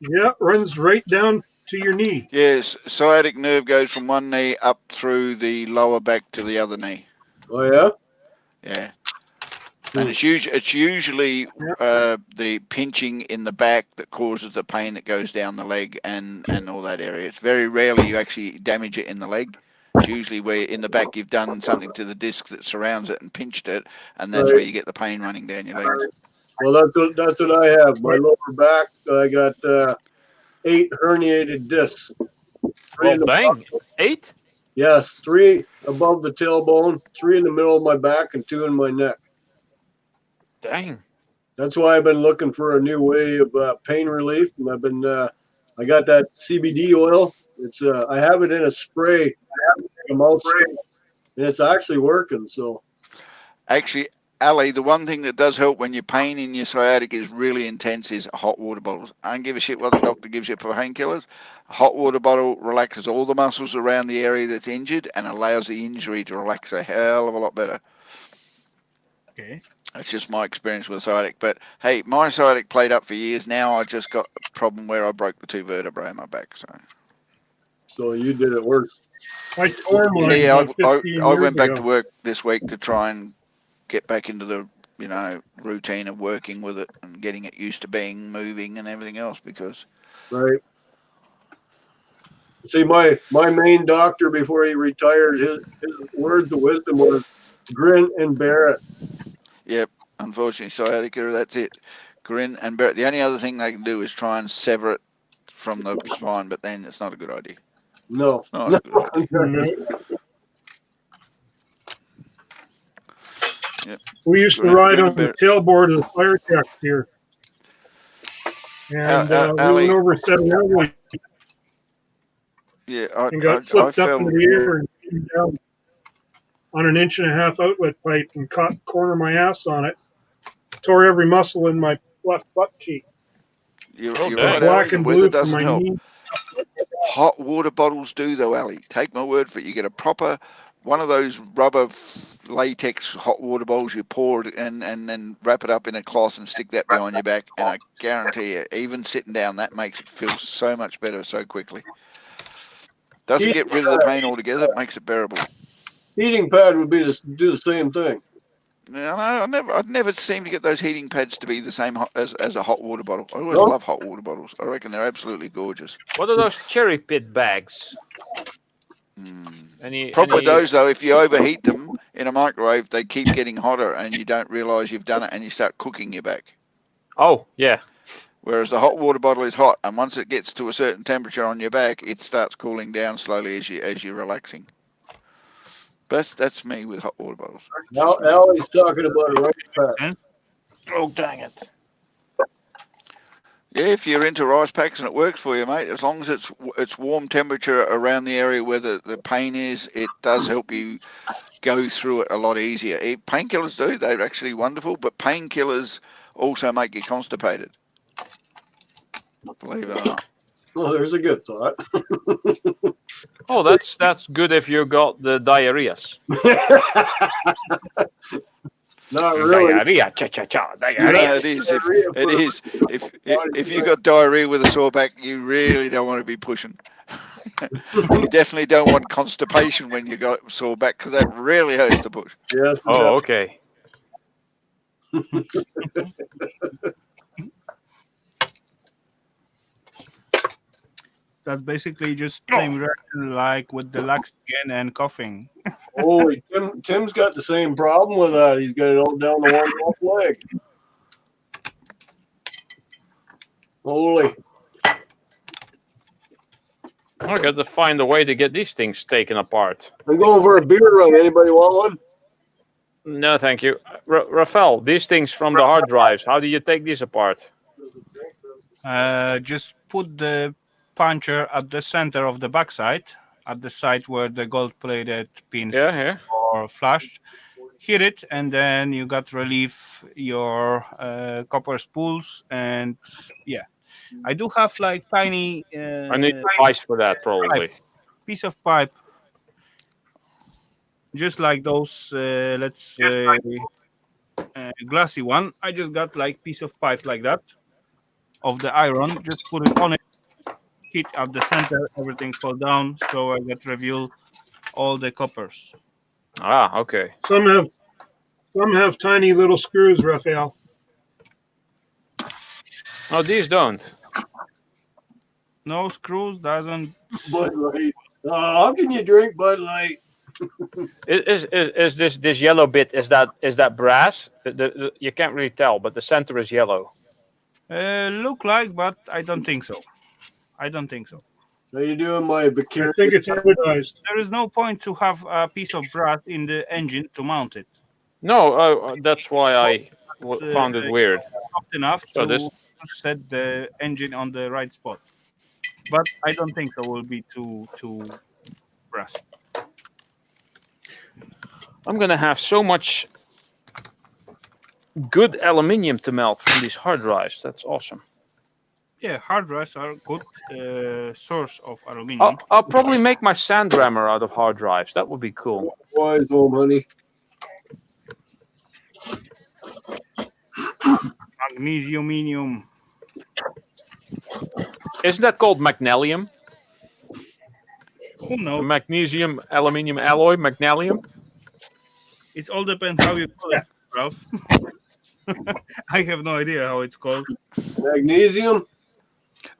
Yeah, it runs right down to your knee. Yes, sciatic nerve goes from one knee up through the lower back to the other knee. Oh yeah. Yeah. And it's usually the pinching in the back that causes the pain that goes down the leg and all that area. It's very rarely you actually damage it in the leg. It's usually where in the back you've done something to the disc that surrounds it and pinched it, and that's where you get the pain running down your legs. Well, that's what I have. My lower back, I got 8 herniated discs. Well, dang, 8? Yes, 3 above the tailbone, 3 in the middle of my back, and 2 in my neck. Dang. That's why I've been looking for a new way of pain relief, and I've been I got that CBD oil. It's I have it in a spray, a mouth spray, and it's actually working. So Actually, Ali, the one thing that does help when your pain in your sciatic is really intense is hot water bottles. I don't give a shit what the doctor gives you for painkillers. A hot water bottle relaxes all the muscles around the area that's injured and allows the injury to relax a hell of a lot better. Okay. That's just my experience with sciatic. But hey, my sciatic played up for years. Now I just got a problem where I broke the 2 vertebrae in my back. So you did it worse. I tore mine Yeah, about 15 I years went back ago. to work this week to try and get back into the routine of working with it and getting it used to moving and everything else because right. See, my main doctor before he retired, his words of wisdom was grin and bear it. Yep. Unfortunately, sciatica, that's it. Grin and bear it. The only other thing they can do is try and sever it from the spine, but then it's not a good idea. No. It's not a good idea. Yep. We used to Grin- ride grin on and bear the it. tailboard of the fire truck here. And we Ali, went over a set of railway yeah, and got I flipped up fell. into the air and came down on an 1.5-inch outlet pipe and caught the corner of my ass on it. Tore every muscle in my left butt cheek. You're Oh, right, dang. Ali. Black The and weather blue from doesn't my help. knee. Hot water bottles do, though, Ali. Take my word for it. You get a proper one of those rubber latex hot water bottles. You pour it and then wrap it up in a cloth and stick that behind your back. And I guarantee you, even sitting down, that makes it feel so much better so quickly. Doesn't get rid of the pain altogether. It makes it bearable. Heating pad would do the same thing. No, I'd never seem to get those heating pads to be the same as a hot water bottle. I always No? love hot water bottles. I reckon they're absolutely gorgeous. What are those cherry pit bags? Problem with those, though, if you overheat them in a microwave, they keep getting hotter and you don't realise you've done it and you start cooking your back. Oh, yeah. Whereas the hot water bottle is hot, and once it gets to a certain temperature on your back, it starts cooling down slowly as you're relaxing. But that's me with hot water bottles. Now Allie's talking about a rice pack. Oh, dang it. Yeah, if you're into rice packs and it works for you, mate, as long as it's warm temperature around the area where the pain is, it does help you go through it a lot easier. Painkillers do, they're actually wonderful, but painkillers also make you constipated. Believe it or not. Well, there's a good thought. Oh, that's good if you got the diarrheas. Not really. Diarrhea, cha-cha-cha, diarrhea. No, it is. If you got diarrhea with a sore back, you really don't want to be pushing. You definitely don't want constipation when you got sore back because that really hurts to push. Yes. Oh, okay. That's basically just same reaction like with the lax skin and coughing. Holy, Tim's got the same problem with that. He's got it all down the one left leg. Holy. I got to find a way to get these things taken apart. I'm going for a beer run. Anybody want one? No, thank you. Rafal, these things from the hard drives, how do you take these apart? Just put the puncher at the center of the backside, at the side where the gold-plated pins are flashed. Hit it, and then you got to relieve your copper spools. And yeah, I do have like tiny. I need ice for that, probably. Piece of pipe, just like those. Let's say glassy one. I just got like piece of pipe like that of the iron. Just put it on it. Hit at the center, everything fall down, so I get reveal all the coppers. Ah, okay. Some have tiny little screws, Raphael. Oh, these don't. No screws, doesn't. Bud Light. How can you drink Bud Light? Is this yellow bit? Is that brass? You can't really tell, but the center is yellow. Look like, but I don't think so. How you doing, my vicarious? I think it's advertised. There is no point to have a piece of brass in the engine to mount it. No, that's why I found it weird. Soft enough So to set the engine on the right spot. But I don't think it will be too brass. I'm gonna have so much good aluminium to melt from these hard drives. That's awesome. Yeah, hard drives are a good source of aluminium. I'll probably make my sand rammer out of hard drives. That would be cool. Wise home, honey. Magnesium. Isn't that called magnesium? Who knows? Magnesium aluminium alloy, magnesium. It all depends how you call it, Ralph. I have no idea how it's called. Magnesium.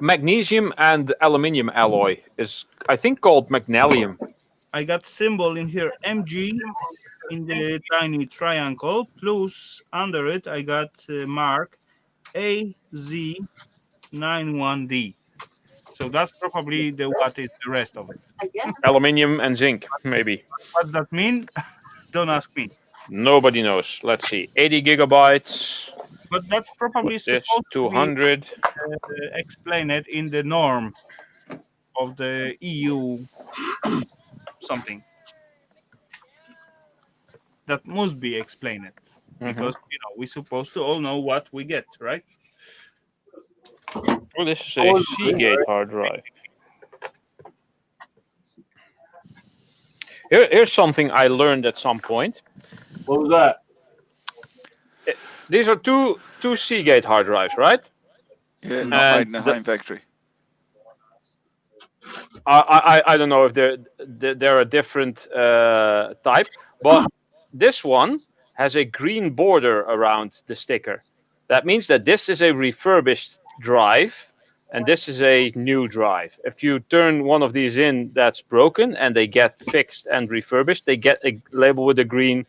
Magnesium and aluminium alloy is, I think, called magnesium. I got symbol in here MG in the tiny triangle. Plus under it, I got mark AZ91D. So that's probably what is the rest of it. Aluminium and zinc, maybe. What does that mean? Don't ask me. Nobody knows. Let's see. 80 gigabytes. But that's probably This supposed to be 200. explained in the norm of the EU something. That must be explained because we're supposed to all know what we get, right? Oh, this is a Seagate hard drive. Here's something I learned at some point. What was that? These are two Seagate hard drives, right? Yeah, not made in a home factory. I don't know if they're a different type, but this one has a green border around the sticker. That means that this is a refurbished drive, and this is a new drive. If you turn one of these in that's broken and they get fixed and refurbished, they get a label with a green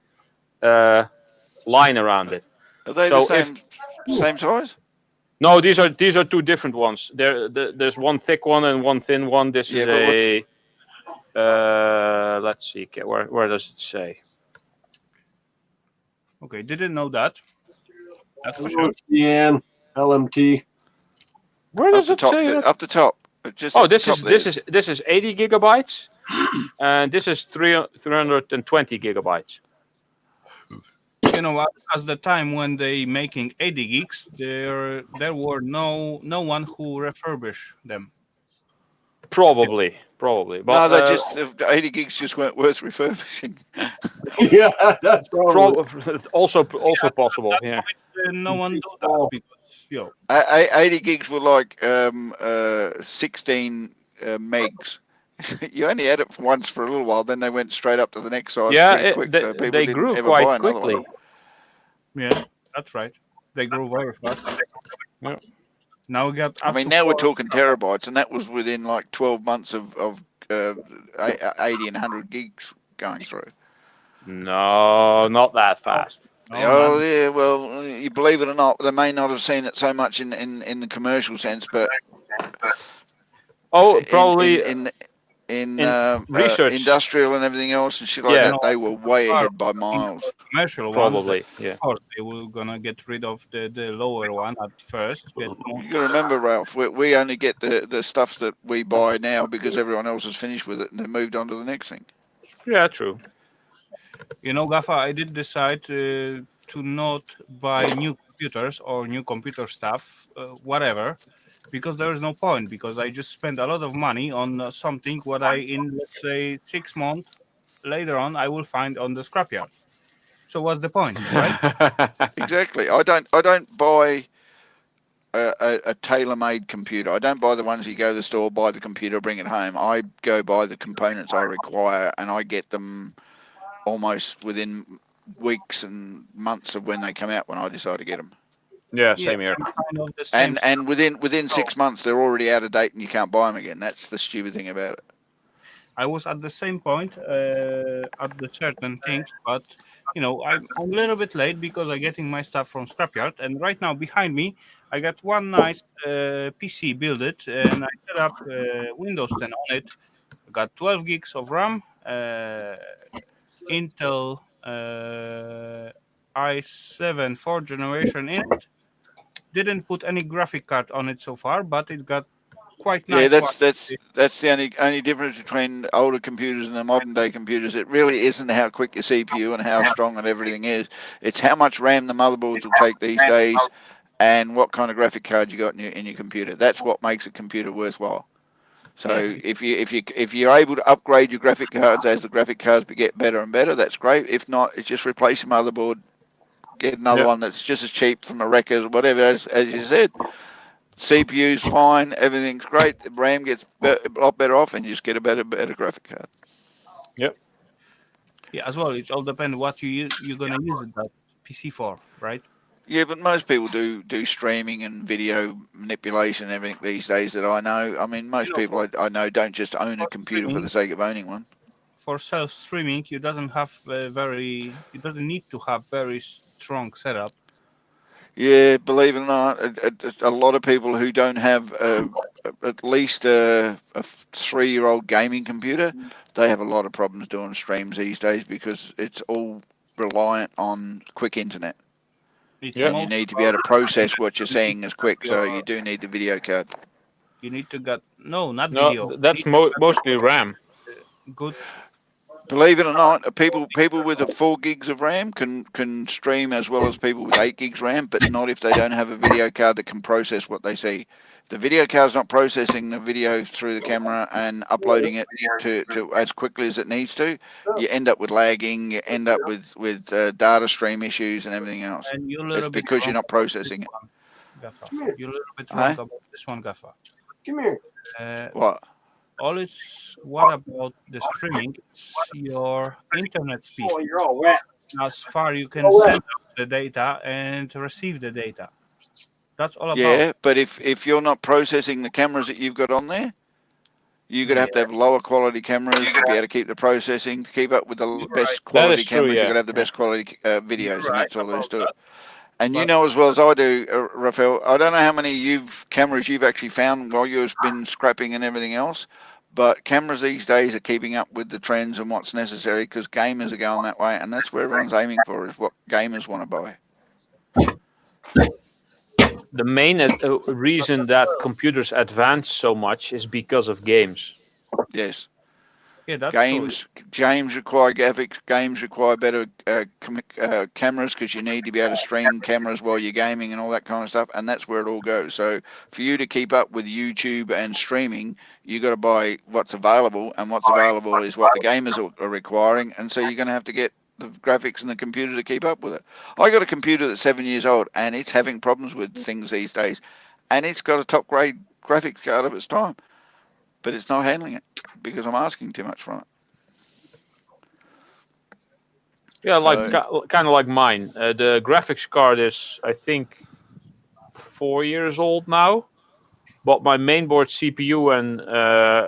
line around it. Are they the same size? No, these are two different ones. There's one thick one and one thin one. This is a. Let's see. Where does it say? Okay, didn't know that. That's for sure. CN LMT. Where does it say? Up the top. Just this is 80 gigabytes, and this is 320 gigabytes. You know what? At the time when they making 80 gigs, there were no one who refurbish them. Probably. But, no, they just 80 gigs just weren't worth refurbishing. Yeah, that's probably also possible. Yeah. No one do that because 80 gigs were like 16 megs. You only had it once for a little while, then they went straight up to the next size pretty quick. So people they didn't grew ever quite buy another quickly. one. Yeah, that's right. They grew very fast. Yeah. Now we got. Now we're talking terabytes, and that was within like 12 months of 80 and 100 gigs going through. No, not that fast. Oh yeah, well, you believe it or not, they may not have seen it so much in the commercial sense, but probably in research, industrial and everything else and shit like that, they were way ahead by miles. Commercial probably, ones, of course, they were gonna get rid of the lower one at first. You got to remember, Ralph, we only get the stuff that we buy now because everyone else has finished with it and they moved on to the next thing. Yeah, true. You know, Gaffa, I did decide to not buy new computers or new computer stuff, whatever, because there is no point. Because I just spend a lot of money on something what I, in let's say 6 months later on, I will find on the scrapyard. So what's the point, right? Exactly. I don't buy a tailor-made computer. I don't buy the ones you go to the store, buy the computer, bring it home. I go buy the components I require, and I get them almost within weeks and months of when they come out when I decide to get them. Yeah, same here. And within 6 months they're already out of date and you can't buy them again. That's the stupid thing about it. I was at the same point at the certain things, but I'm a little bit late because I'm getting my stuff from scrapyard, and right now behind me I got one nice PC built it, and I set up Windows 10 on it. I got 12 gigs of RAM. Intel i7 4th generation in it. Didn't put any graphic card on it so far, but it got quite nice. Yeah, that's the only difference between older computers and the modern day computers. It really isn't how quick your CPU and how strong and everything is. It's how much RAM the motherboards will take these days, and what kind of graphic card you got in your computer. That's what makes a computer worthwhile. So if you're able to upgrade your graphic cards as the graphic cards get better and better, that's great. If not, it's just replace your motherboard, get another one that's just as cheap from a wrecker or whatever. As you said, CPU's fine, everything's great. The RAM gets a lot better off, and you just get a better graphic card. Yep. Yeah, as well. It all depends what you're gonna use that PC for, right? Yeah, but most people do streaming and video manipulation and everything these days that I know. I mean, most people I know don't just own a computer for the sake of owning one. For self streaming, you doesn't need to have very strong setup. Yeah, believe it or not, a lot of people who don't have at least a 3-year-old gaming computer, they have a lot of problems doing streams these days because it's all reliant on quick internet. It's And you need to be able to process what you're seeing as quick, so you do need the video card. You need to get not No, video. that's mostly RAM. Good. Believe it or not, people with a 4 gigs of RAM can stream as well as people with 8 gigs RAM, but not if they don't have a video card that can process what they see. If the video card's not processing the video through the camera and uploading it to as quickly as it needs to, you end up with lagging, you end up with data stream issues and everything else. And you're a It's little bit because wrong you're not about processing it. Gaffa. You're a little bit wrong about this one, Gaffa. Come here. What? All it's what about the streaming? It's your internet speed. Oh, you're all wet. As far you can Oh, send wet. out the data and receive the data. That's all about. Yeah, but if you're not processing the cameras that you've got on there, you're going to have lower quality cameras to be able to keep the processing, to keep up with the best quality cameras. You've got to have the best quality videos, and that's all there is to it. And you know as well as I do, Rafal, I don't know how many cameras you've actually found while you've been scrapping and everything else, but cameras these days are keeping up with the trends and what's necessary because gamers are going that way, and that's where everyone's aiming for, is what gamers want to buy. The main reason that computers advance so much is because of games. Yes. Yeah, that's games require graphics. Games require better cameras because you need to be able to stream cameras while you're gaming and all that kind of stuff. And that's where it all goes. So for you to keep up with YouTube and streaming, you got to buy what's available, and what's available is what the gamers are requiring. And so you're going to have to get the graphics and the computer to keep up with it. I got a computer that's 7 years old, and it's having problems with things these days, and it's got a top grade graphics card of its time, but it's not handling it because I'm asking too much from it. Yeah, kind of like mine. The graphics card is, I think, 4 years old now, but my mainboard CPU and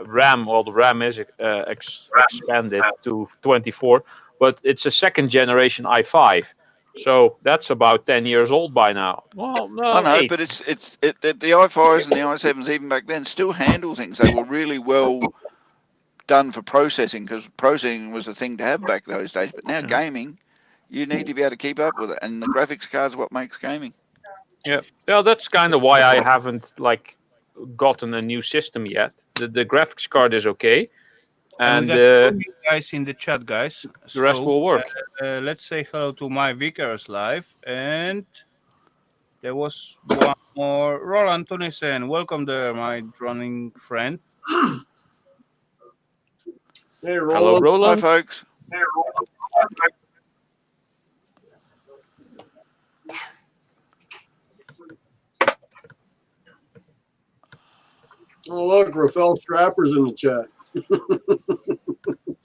RAM, well, the RAM is expanded to 24, but it's a second generation i5. So that's about 10 years old by now. Well, no, I know, 8. but the i5s and the i7s even back then still handle things. They were really well done for processing because processing was the thing to have back those days. But now gaming, you need to be able to keep up with it, and the graphics card is what makes gaming. Yeah, that's kind of why I haven't gotten a new system yet. The graphics card is okay, and we got you guys in the chat, guys. The rest will work. Let's say hello to my Vickers live, and there was one more. Roland Tunisen, welcome there, my droning friend. Hey, Roland. Hello, Roland. Hi, folks. Hey, Roland. Oh, look, Rafal Strapper's in the chat.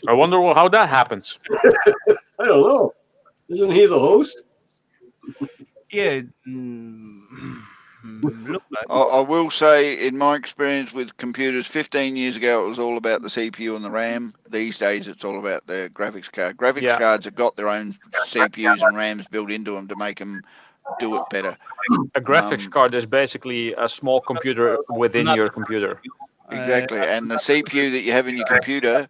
I wonder how that happens. I don't know. Isn't he the host? Yeah. I will say, in my experience with computers, 15 years ago, it was all about the CPU and the RAM. These days, it's all about the graphics card. Graphics cards have got their own CPUs and RAMs built into them to make them do it better. A graphics card is basically a small computer within your computer. Exactly, and the CPU that you have in your computer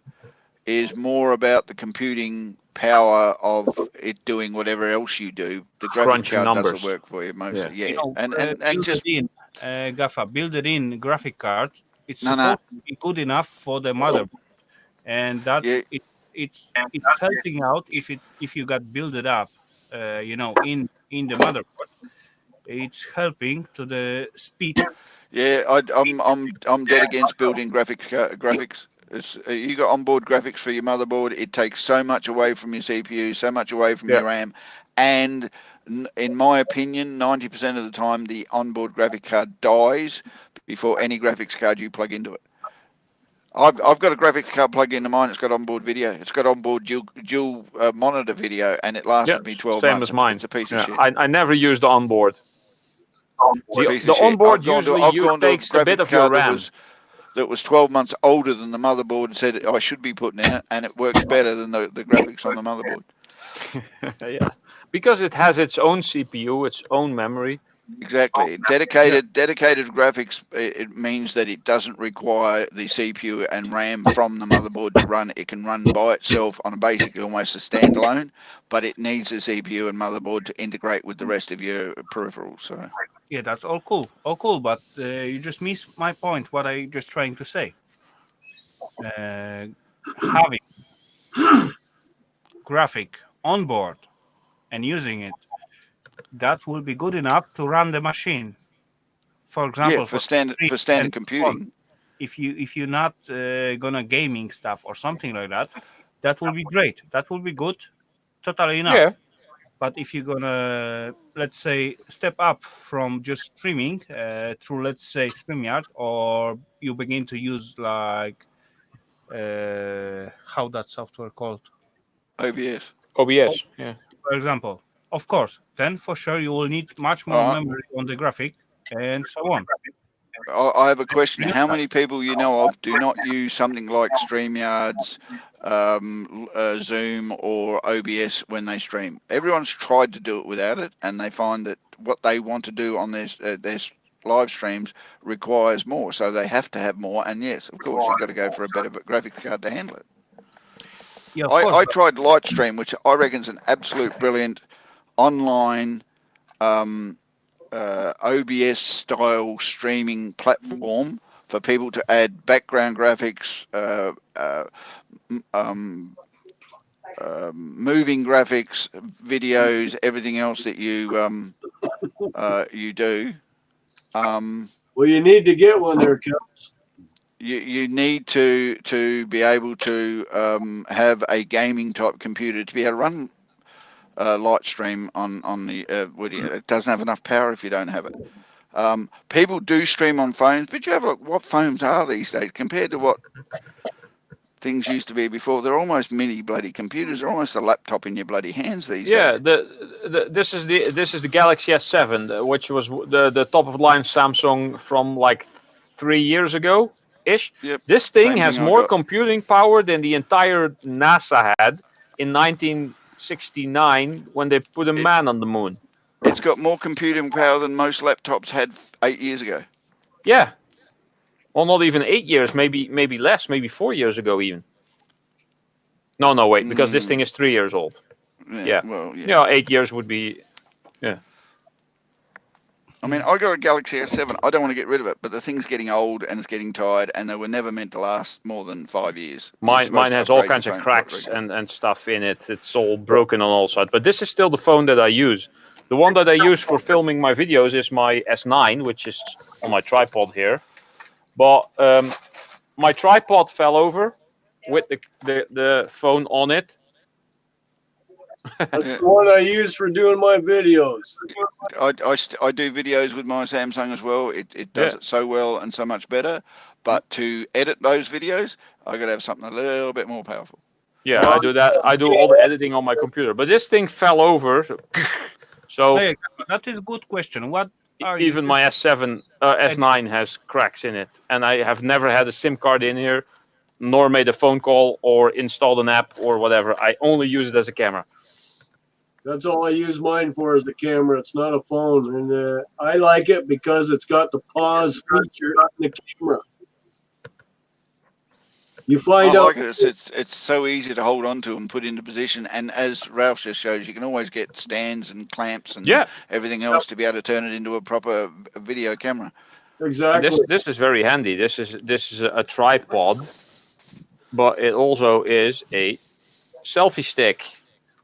is more about the computing power of it doing whatever else you do. The graphics card does the work for you mostly. Yeah. And just Gaffa, build it in graphic card. It's supposed to be good enough for the motherboard, and that it's helping out if you got build it up, in the motherboard. It's helping to the speed. Yeah, I'm dead against building graphics. You got onboard graphics for your motherboard. It takes so much away from your CPU, so much away from your RAM, and in my opinion, 90% of the time, the onboard graphic card dies before any graphics card you plug into it. I've got a graphics card plugged into mine. It's got onboard video. It's got onboard dual monitor video, and it lasted me 12 same months. as mine. It's a piece of Yeah, shit. I never use the onboard. Piece The of shit. onboard I've gone usually to a takes a bit graphics of your card RAM. that was 12 months older than the motherboard and said I should be putting in it, and it works better than the graphics on the motherboard. Yeah, because it has its own CPU, its own memory. Exactly. Dedicated graphics, it means that it doesn't require the CPU and RAM from the motherboard to run. It can run by itself on basically almost a standalone, but it needs the CPU and motherboard to integrate with the rest of your peripherals. So Yeah, that's all cool, but you just missed my point. What I just trying to say. Having graphic on board and using it, that will be good enough to run the machine. For example, yeah, for standard computing. If you're not gonna gaming stuff or something like that, that will be great. That will be good, totally enough. Yeah. But if you're gonna, let's say, step up from just streaming through, let's say, StreamYard, or you begin to use like how that software called? OBS. OBS, yeah. For example, of course, then for sure you will need much more memory on the graphic and so on. I have a question. How many people you know of do not use something like StreamYard's, Zoom or OBS when they stream? Everyone's tried to do it without it, and they find that what they want to do on their live streams requires more, so they have to have more. And yes, of course, you've got to go for a better graphics card to handle it. Yeah, I tried Lightstream, which I reckon is an absolute brilliant online OBS style streaming platform for people to add background graphics, moving graphics, videos, everything else that you you do. Well, you need to get one there, Kels. You need to be able to have a gaming type computer to be able to run Lightstream on the it doesn't have enough power if you don't have it. People do stream on phones, but you have a look what phones are these days compared to what things used to be before. They're almost mini bloody computers. They're almost a laptop in your bloody hands these days. Yeah, this is the Galaxy S7, which was the top of the line Samsung from like 3 years ago ish. Yep. This thing Same has thing I more got. computing power than the entire NASA had in 1969 when they put a man on the moon. It's got more computing power than most laptops had 8 years ago. Yeah. Well, not even 8 years, maybe less, maybe 4 years ago even. No, wait, because this thing is 3 years old. Yeah. Well, yeah. You know, 8 years would be, yeah. I mean, I got a Galaxy S7. I don't want to get rid of it, but the thing's getting old and it's getting tired, and they were never meant to last more than 5 years. Mine has all kinds of cracks and stuff in it. It's all broken on all sides. But this is still the phone that I use. The one that I use for filming my videos is my S9, which is on my tripod here. But my tripod fell over with the phone on it. That's the one I use for doing my videos. I do videos with my Samsung as well. It does it so well and so much better. But to edit those videos, I got to have something a little bit more powerful. Yeah, I do that. I do all the editing on my computer. But this thing fell over. So hey, that is a good question. What are even you my S9 has cracks in it, and I have never had a SIM card in here, nor made a phone call or installed an app or whatever. I only use it as a camera. That's all I use mine for is the camera. It's not a phone, and I like it because it's got the pause feature on the camera. You find out. I like it. It's so easy to hold on to and put into position. And as Ralph just shows, you can always get stands and clamps and everything else to be able to turn it into a proper video camera. Exactly. This is very handy. This is a tripod, but it also is a selfie stick.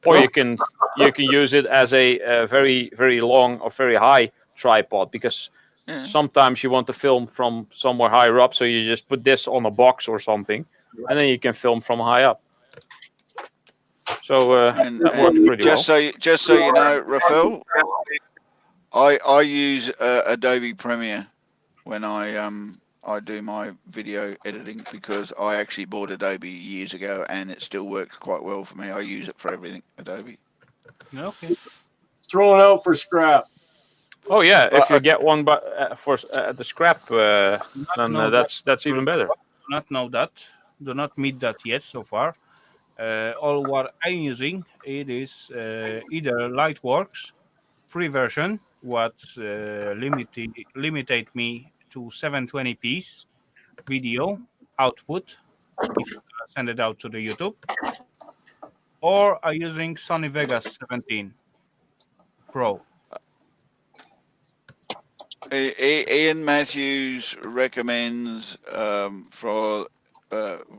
Or you can use it as a very, very long or very high tripod, because sometimes you want to film from somewhere higher up, so you just put this on a box or something, and then you can film from high up. So that works pretty well. Just so you know, Rafal, I use Adobe Premiere when I I do my video editing because I actually bought Adobe years ago and it still works quite well for me. I use it for everything, Adobe. Okay. Throw it out for scrap. Oh yeah, But if you get one for the scrap, then know that's even better. Do not know that. Do not meet that yet so far. All what I'm using it is either Lightworks free version, what limited me to 720p video output if you send it out to the YouTube, or are using Sony Vegas 17 Pro. Ian Matthews recommends for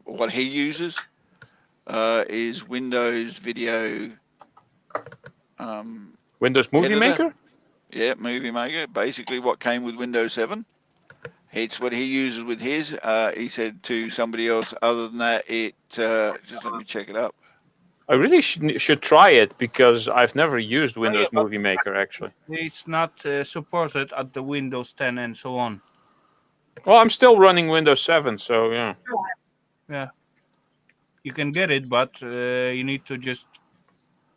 what he uses is Windows Video Windows Movie Editor. Maker. Yeah, Movie Maker. Basically, what came with Windows 7. It's what he uses with his. He said to somebody else. Other than that, it just let me check it up. I really should try it because I've never used Windows but Movie Maker actually. It's not supported at the Windows 10 and so on. Well, I'm still running Windows 7, so yeah. Yeah, you can get it, but you need to just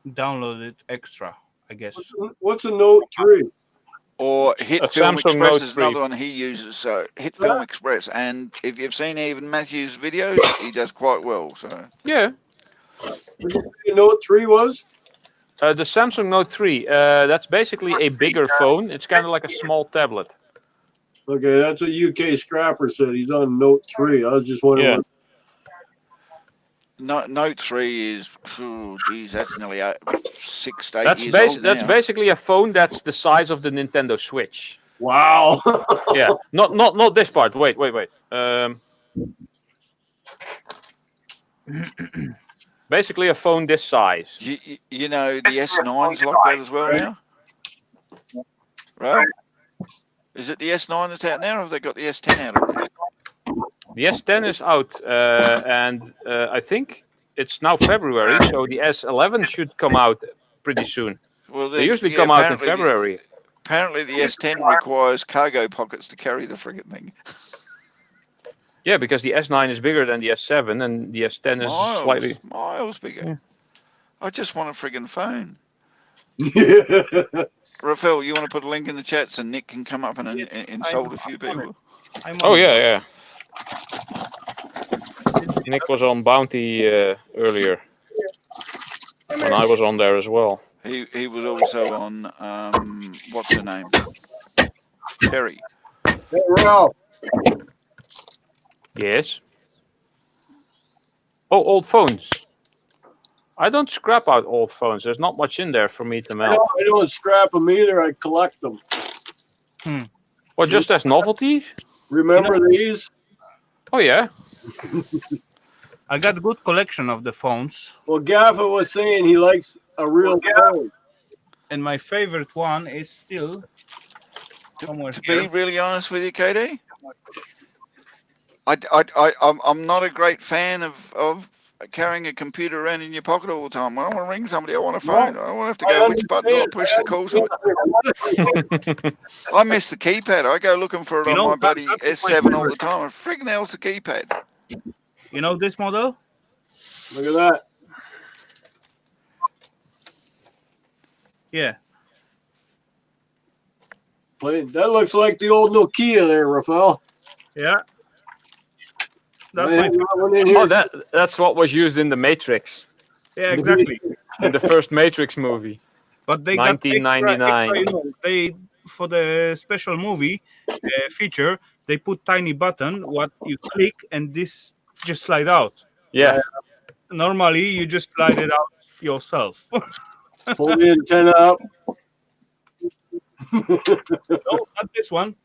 download it extra, I guess. What's a Note 3? Or Hit A Film Samsung Express Note is 3. another one he uses. So Hit Film Express, and if you've seen even Matthew's videos, he does quite well. So Yeah. What did you say Note 3 was? The Samsung Note 3. That's basically a bigger phone. It's kind of like a small tablet. Okay, that's what UK Scrapper said. He's on Note 3. I was just wondering. Yeah. Note 3 is, oh, geez, that's nearly 6 to 8 years old That's now. basically a phone that's the size of the Nintendo Switch. Wow. Yeah. Not this part. Wait. Basically a phone this size. You know the S9's like that as well now, right? Is it the S9 that's out now, or have they got the S10 out already? The S10 is out, and I think it's now February, so the S11 should come out pretty soon. Well, they usually come out in February. Apparently, the S10 requires cargo pockets to carry the friggin' thing. Yeah, because the S9 is bigger than the S7, and the S10 is slightly miles bigger. Yeah. I just want a friggin' phone. Rafal, you want to put a link in the chat so Nick can come up and insult a few people? Oh yeah. Nick was on Bounty earlier when I was on there as well. He was also on what's her name? Terry. Hey, Ralph. Yes. Oh, old phones. I don't scrap out old phones. There's not much in there for me to melt. I don't scrap them either. I collect them. Well, just as novelty? Remember these? Oh, yeah. I got a good collection of the phones. Well, Gaffa was saying he likes a real phone. And my favorite one is still somewhere To here. be really honest with you, KD, I'm not a great fan of carrying a computer around in your pocket all the time. When I want to ring somebody, I want a phone. I don't want to have to go which button do I push to call somebody. I miss the keypad. I go looking for it on my bloody S7 all the time. Friggin' hell's the keypad. You know this model? Look at that. Yeah. That looks like the old Nokia there, Rafal. Yeah. That's what was used in the Matrix. Yeah, exactly. In the first Matrix movie. But they 1999. got extra, they for the special movie feature, they put tiny button what you click and this just slide out. Yeah. Normally you just slide it out yourself. Pull the antenna up. No, not this one.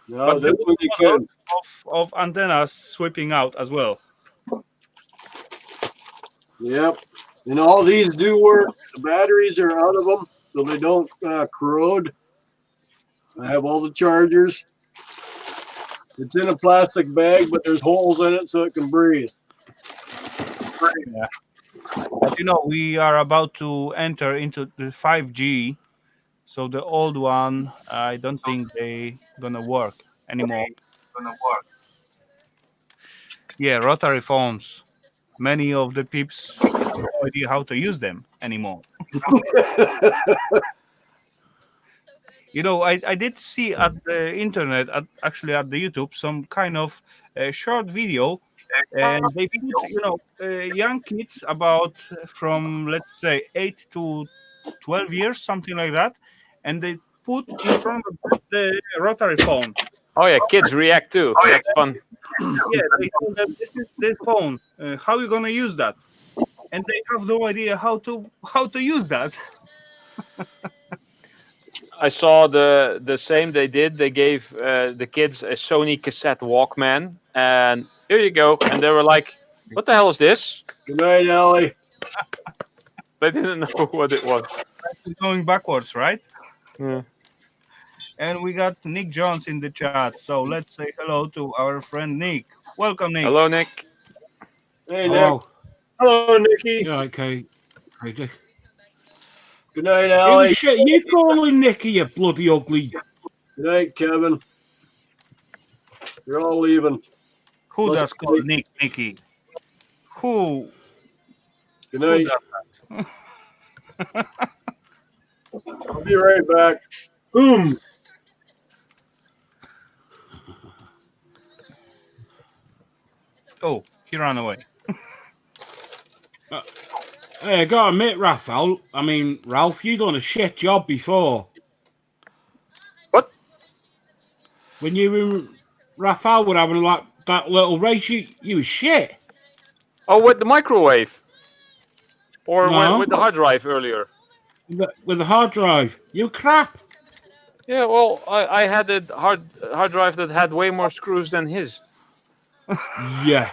No, but this one you can. Of antennas sweeping out as well. Yep. And all these do work. The batteries are out of them, so they don't corrode. I have all the chargers. It's in a plastic bag, but there's holes in it so it can breathe. Yeah. But you know, we are about to enter into the 5G, so the old one, I don't think they gonna work anymore. Yeah, rotary phones. Many of the peeps have no idea how to use them anymore. I did see at the internet, actually at the YouTube, some kind of short video, and they put, young kids about from, let's say, 8 to 12 years, something like that, and they put in front of the rotary phone. Oh yeah, kids react too. That's fun. Yeah, they told them this is the phone. How you gonna use that? And they have no idea how to use that. I saw the same they did. They gave the kids a Sony cassette Walkman, and here you go. And they were like, "What the hell is this?" Good night, Allie. They didn't know what it was. Going backwards, right? Yeah. And we got Nick Jones in the chat. So let's say hello to our friend Nick. Welcome, Nick. Hello, Nick. Hey, Nick. Hello. Hello, Nikki. Yeah, okay. Good night, Allie. Shit, you calling Nicky, you bloody ugly. Good night, Kevin. You're all leaving. Who does call Nicky? Who? Good night. I'll be right back. Boom. Oh, he ran away. Hey, I gotta admit, Rafal, Ralph, you done a shit job before. What? When you and Rafal were having like that little race, you was shit. Oh, with the microwave? Or No. with the hard drive earlier? With the hard drive. You crap. Yeah, well, I had a hard drive that had way more screws than his. Yeah.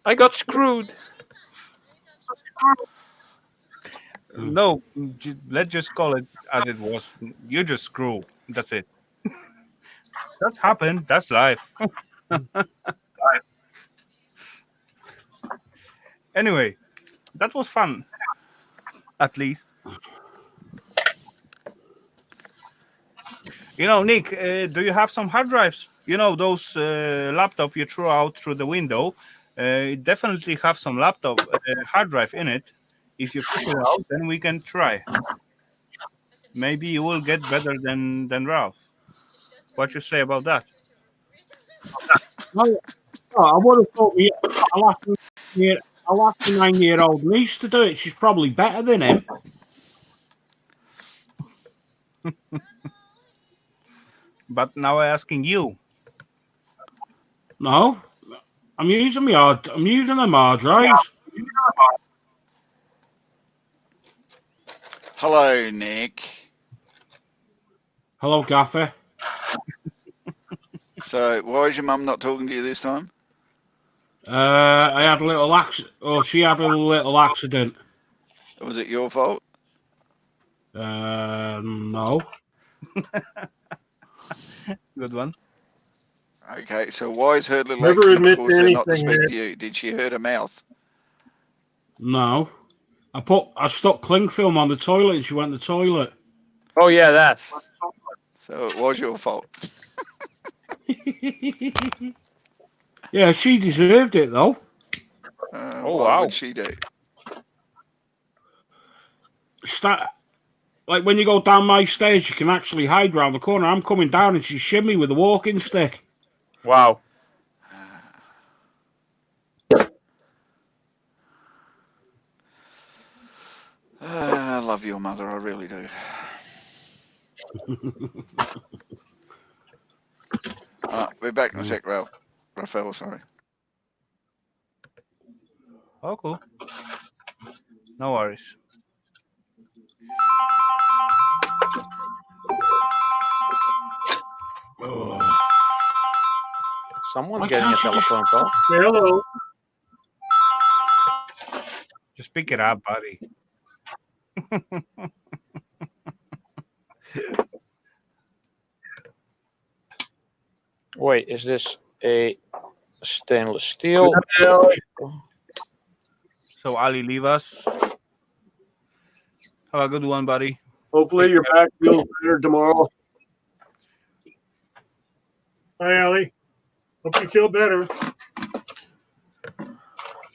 I got screwed. No, let's just call it as it was. You just screw. That's it. That's happened. That's life. Anyway, that was fun. At least. Nick, do you have some hard drives? Those laptop you threw out through the window. It definitely have some laptop hard drive in it. If you fish it out, then we can try. Maybe you will get better than Ralph. What you say about that? I would have thought I'll ask the 9-year-old niece to do it. She's probably better than him. But now I'm asking you. No, I'm using them hard drives. Hello, Nick. Hello, Gaffer. So, why is your mum not talking to you this time? I had a little accident, or she had a little accident. Was it your fault? No. Good one. Okay, so why is her little Never accident admit caused her not to anything, speak Nick. to you? Did she hurt her mouth? No. I stuck cling film on the toilet and she went to the toilet. Oh yeah, that's. So it was your fault. Yeah, she deserved it though. What would she do? Like when you go down my stairs, you can actually hide round the corner. I'm coming down and she shimmy with a walking stick. Wow. I love your mother, I really do. We're back in a sec, Rafal, sorry. Oh, cool. No worries. Someone's getting a telephone call. Hello. Just pick it up, buddy. Wait, is this a stainless steel? So Ali, leave us. Have a good one, buddy. Hopefully your back feels better tomorrow. Hi, Allie. Hope you feel better.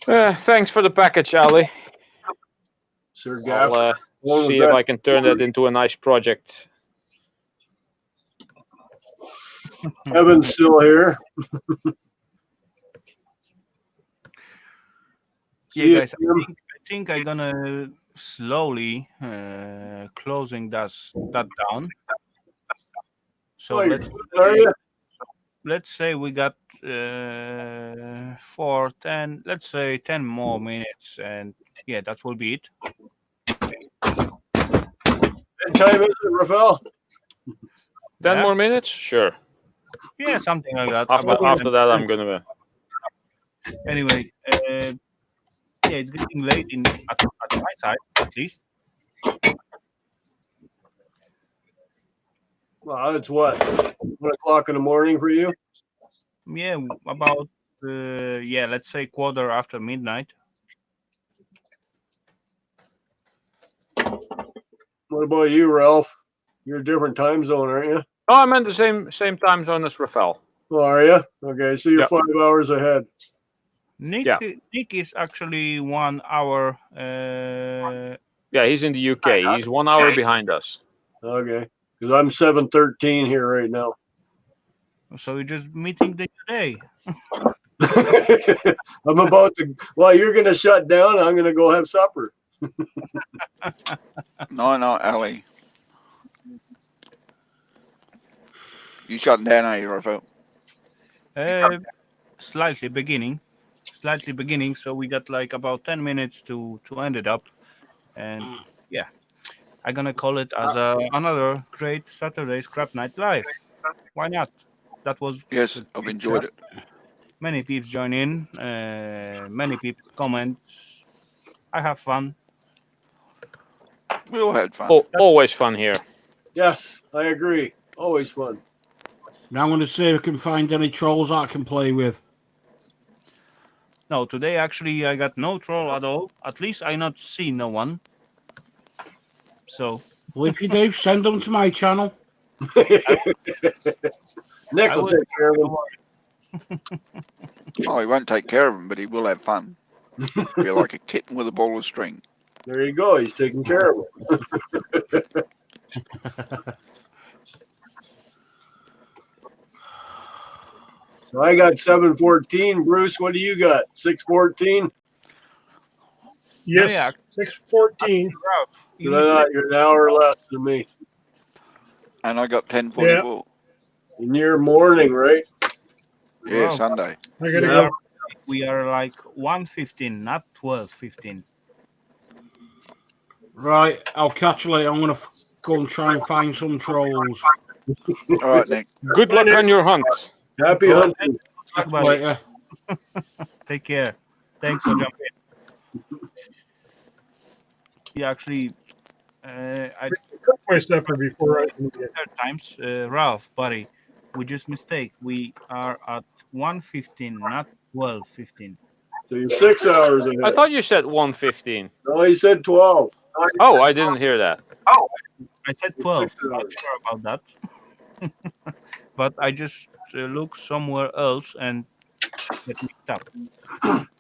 Thanks for the package, Ali. Sir Gaff. I'll see if I can turn that into a nice project. Evan's still here. Yeah, guys, I think I'm gonna slowly closing that down. So let's say we got 10, let's say 10 more minutes, and yeah, that will be it. What time is it, Rafal? 10 more minutes? Sure. Yeah, something like that. After that, I'm gonna. Anyway, yeah, it's getting late at my side, at least. Well, it's what, 1 o'clock in the morning for you? Yeah, about let's say quarter after midnight. What about you, Ralph? You're a different time zone, aren't you? Oh, I'm in the same time zone as Rafal. Oh, are you? Okay, so you're 5 hours ahead. Nick is actually 1 hour. Yeah, he's in the UK. He's 1 hour behind us. Okay, because I'm 7:13 here right now. So we're just meeting today. I'm about to. Well, you're going to shut down. I'm going to go have supper. No, Ali. You shutting down, are you, Rafal? Slightly beginning. So we got like about 10 minutes to end it up, and yeah, I'm gonna call it as another great Saturday Scrap Night Live. Why not? That was I've enjoyed it. Many people join in. Many people comment. I have fun. We all had fun. Always fun here. Yes, I agree. Always fun. Now I'm going to see if I can find any trolls I can play with. No, today actually I got no troll at all. At least I not see no one. So. Well, if you do, send them to my channel. Nick will take care of them. Oh, he won't take care of them, but he will have fun. Be like a kitten with a ball of string. There you go. He's taking care of them. So I got 714. Bruce, what do you got? 614? Yes, yeah. 614. You're an hour less than me. And I got 1044. Yeah. In your morning, right? Yeah, wow. Sunday. We are like 1:15, not 12:15. Right, I'll catch you later. I'm going to go and try and find some trolls. All right, Nick. Good luck on your hunt. Happy hunting. Later. Take care. Thanks for jumping. Yeah, actually, I took my stuff before I times, Ralph, buddy, we just mistake. We are at 1:15, not 12:15. So you're 6 hours ahead. I thought you said 1:15. No, he said 12. Oh, I didn't hear that. Oh, I said 12. Not sure about that. But I just look somewhere else and get mixed up.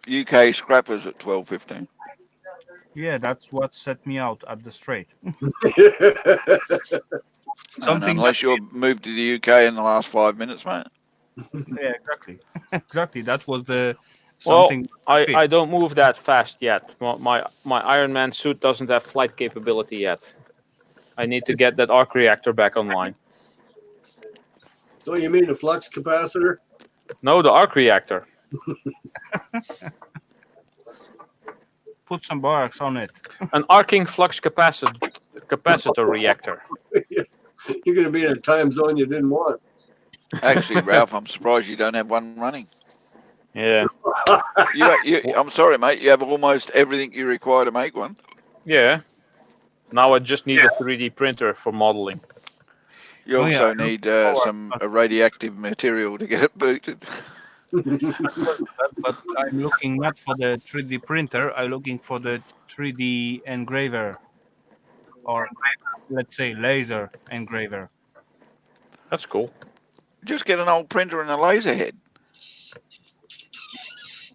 UK scrappers at 12:15. Yeah, that's what set me out at the straight. Unless you've moved to the UK in the last 5 minutes, mate. Yeah, exactly. Exactly. That was the something. Well, I don't move that fast yet. My Iron Man suit doesn't have flight capability yet. I need to get that arc reactor back online. So you mean the flux capacitor? No, the arc reactor. Put some barks on it. An arcing flux capacitor reactor. You're going to be in a time zone you didn't want. Actually, Ralph, I'm surprised you don't have one running. Yeah. I'm sorry, mate. You have almost everything you require to make one. Yeah. Now I just need a 3D printer for modeling. You also need some radioactive material to get it booted. But I'm looking not for the 3D printer. I'm looking for the 3D engraver, or let's say laser engraver. That's cool. Just get an old printer and a laser head.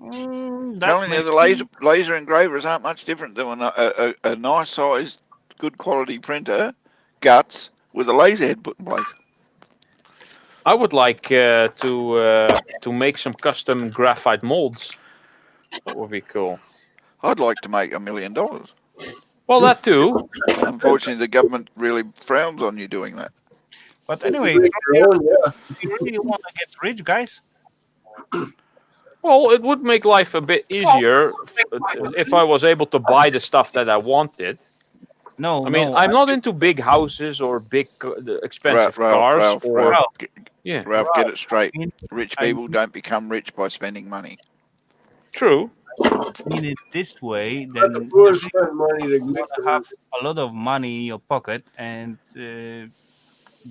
Telling you, the laser engravers aren't much different than a nice sized, good quality printer, guts, with a laser head put in place. I would like to make some custom graphite molds. That would be cool. I'd like to make $1 million. Well, that too. Unfortunately, the government really frowns on you doing that. But anyway, you really want to get rich, guys? Well, it would make life a bit easier if I was able to buy the stuff that I wanted. No, I mean, I'm not into big houses or big expensive cars. Ralph, get it straight. Rich people don't become rich by spending money. True. In it this way, then you spend money to want to have a lot of money in your pocket and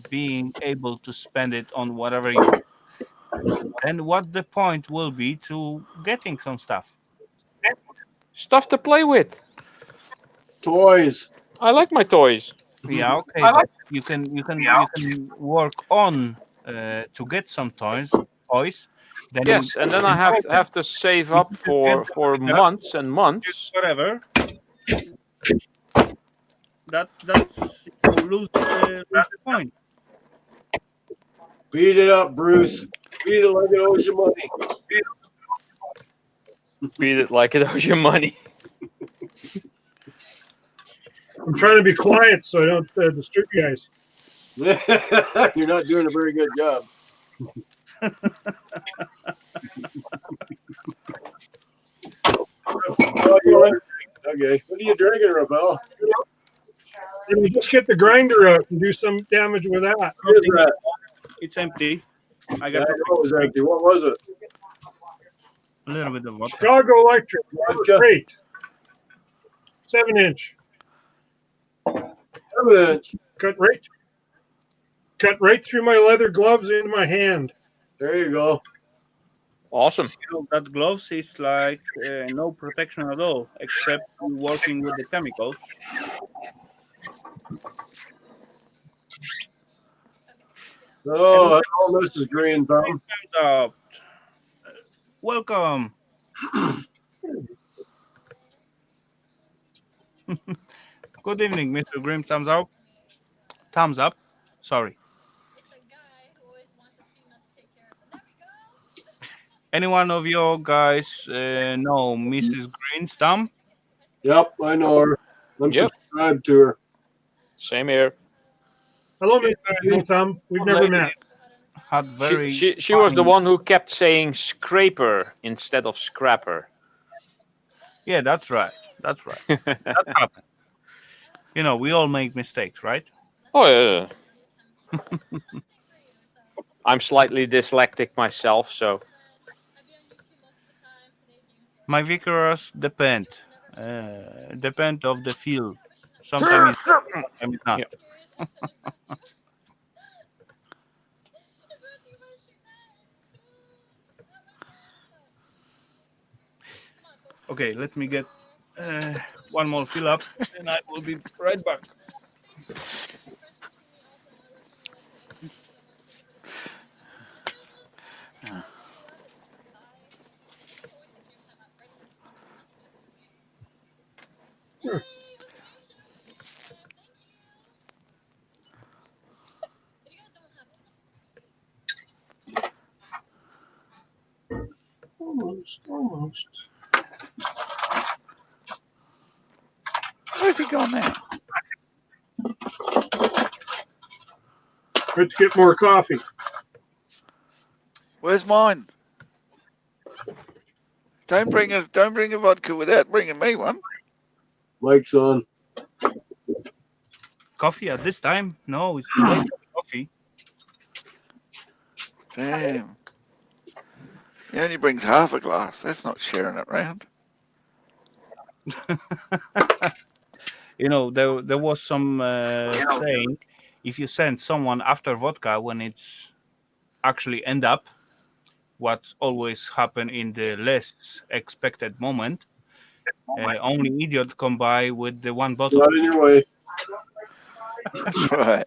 being able to spend it on whatever you want. Then what the point will be to getting some stuff? Stuff to play with. Toys. I like my toys. Yeah, okay. But you can work on to get some toys. Then yes, and then I have to save up for months and months. Whatever. That's lose the point. Beat it up, Bruce. Beat it like it owes you money. Beat it like it owes you money. I'm trying to be quiet so I don't disturb you guys. You're not doing a very good job. Okay, what are you drinking, Rafal? Can we just get the grinder out and do some damage with that? What is that? It's empty. I know it was empty. What was it? A little bit of vodka. Chicago Electric. Great. 7-inch. 7-inch. Cut right through my leather gloves into my hand. There you go. Awesome. That gloves is like no protection at all, except working with the chemicals. Oh, all this is green, Tom. Welcome. Good evening, Mr. Grimm. Thumbs up. Thumbs up. Sorry. Any one of you guys know Mrs. Green's thumb? Yep, I know her. I'm subscribed to her. Same here. Hello, Mr. Green Thumb. We've never met. She was the one who kept saying scraper instead of scrapper. Yeah, that's right. That's right. That happened. You know, we all make mistakes, right? Oh, yeah. I'm slightly dyslexic myself, so. My vigorous depend of the field. Sometimes it's not. Okay, let me get one more fill up, and I will be right back. Almost. Where's he gone now? Let's get more coffee. Where's mine? Don't bring a vodka without bringing me one. Mike's on. Coffee at this time? No, it's not coffee. Damn. He only brings half a glass. That's not sharing it round. You know, there was some saying, if you send someone after vodka when it's actually end up, what always happen in the less expected moment, only idiot come by with the one bottle. Not in your way. That's right.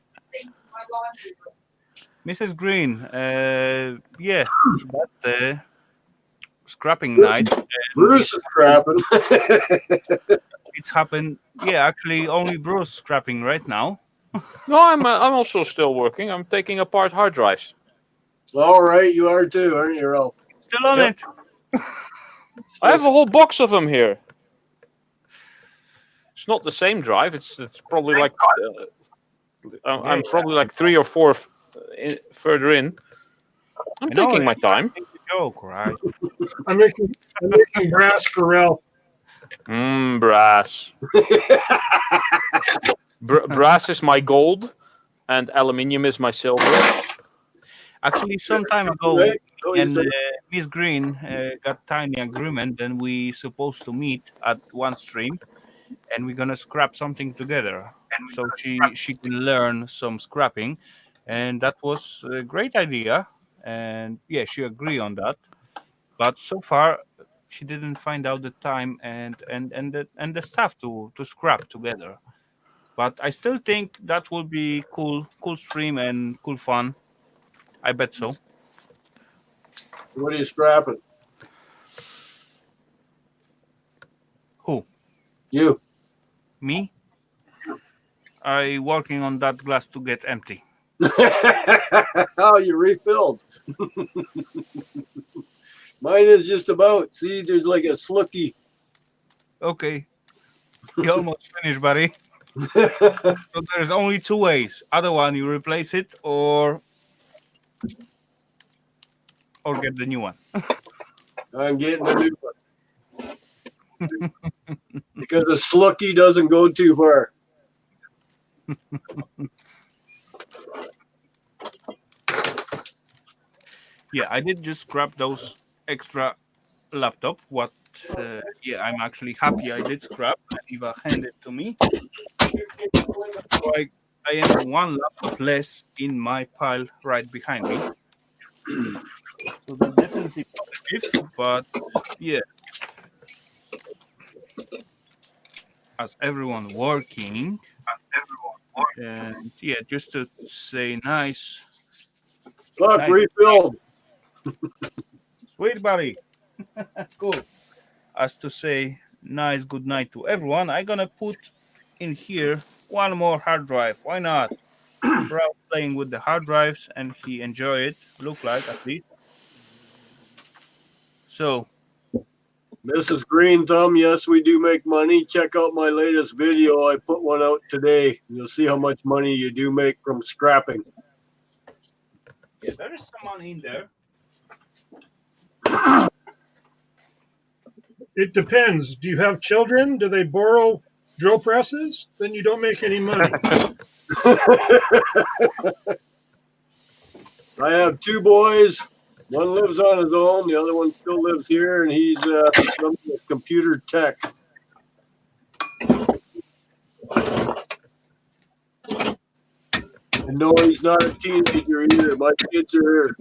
Mrs. Green, yeah, that's the scrapping night. And Bruce is scrapping. it's happened. Yeah, actually, only Bruce scrapping right now. No, I'm also still working. I'm taking apart hard drives. All right, you are too, aren't you, Ralph? Still on Yep. it. I have a whole box of them here. It's not the same drive. It's probably like I'm probably like 3 or 4 further in. I'm taking my time. Joke, right? I'm making brass for Ralph. Brass. Brass is my gold, and aluminium is my silver. Actually, some time ago, and Miss Green got tiny agreement, and we supposed to meet at one stream, and we're gonna scrap something together. So she can learn some scrapping, and that was a great idea. And yeah, she agree on that. But so far, she didn't find out the time and the stuff to scrap together. But I still think that will be cool stream and cool fun. I bet so. What are you scrapping? Who? You. Me? I working on that glass to get empty. Oh, you refilled. Mine is just about. See, there's like a slooky. Okay. You almost finished, buddy. So there's only two ways. Other one, you replace it or get the new one. I'm getting a new one. Because the slooky doesn't go too far. Yeah, I did just scrap those extra laptop. What? Yeah, I'm actually happy I did scrap. Eva handed to me. So I am one laptop less in my pile right behind me. So that's definitely positive. But yeah, as everyone working, and yeah, just to say nice. Look, Nice. refilled. Sweet, buddy. Cool. As to say nice good night to everyone, I'm gonna put in here one more hard drive. Why not? Ralph playing with the hard drives and he enjoy it. Look like at least. So, Mrs. Green Thumb, yes, we do make money. Check out my latest video. I put one out today. You'll see how much money you do make from scrapping. yeah, there is some money in there. It depends. Do you have children? Do they borrow drill presses? Then you don't make any money. I have two boys. One lives on his own. The other one still lives here, and he's a computer tech. And no, he's not a teenager either. My kids are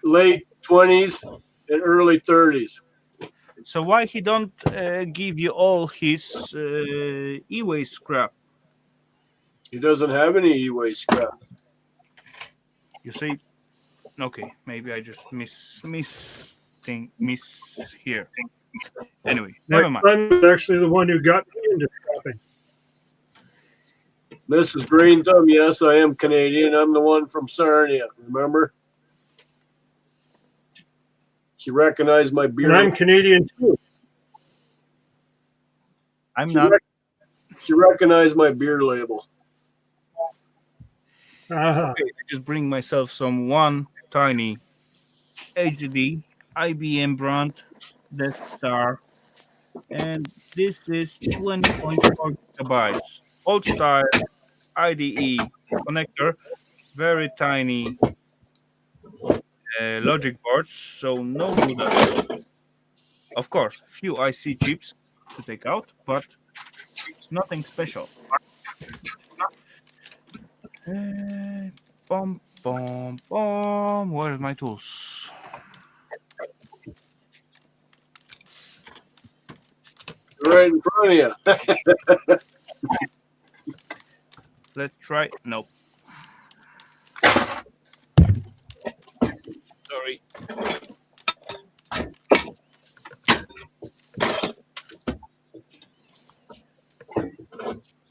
late 20s and early 30s. So why he don't give you all his e-waste scrap? He doesn't have any e-waste scrap. You see? Okay, maybe I just miss here. Anyway, never mind. My son was actually the one who got me into scrapping. Mrs. Green Thumb, yes, I am Canadian. I'm the one from Sarnia, remember? She recognized my beard. And I'm Canadian too. I'm not. She recognized my beer label. Uh-huh. Okay, I just bring myself some one tiny HD IBM brand Desk Star, and this is 20.4 gigabytes, old style IDE connector, very tiny logic boards, so no CUDA. Of course, few IC chips to take out, but nothing special. Bum, bum, bum. Where's my tools? Right in front of you. Let's try. Nope.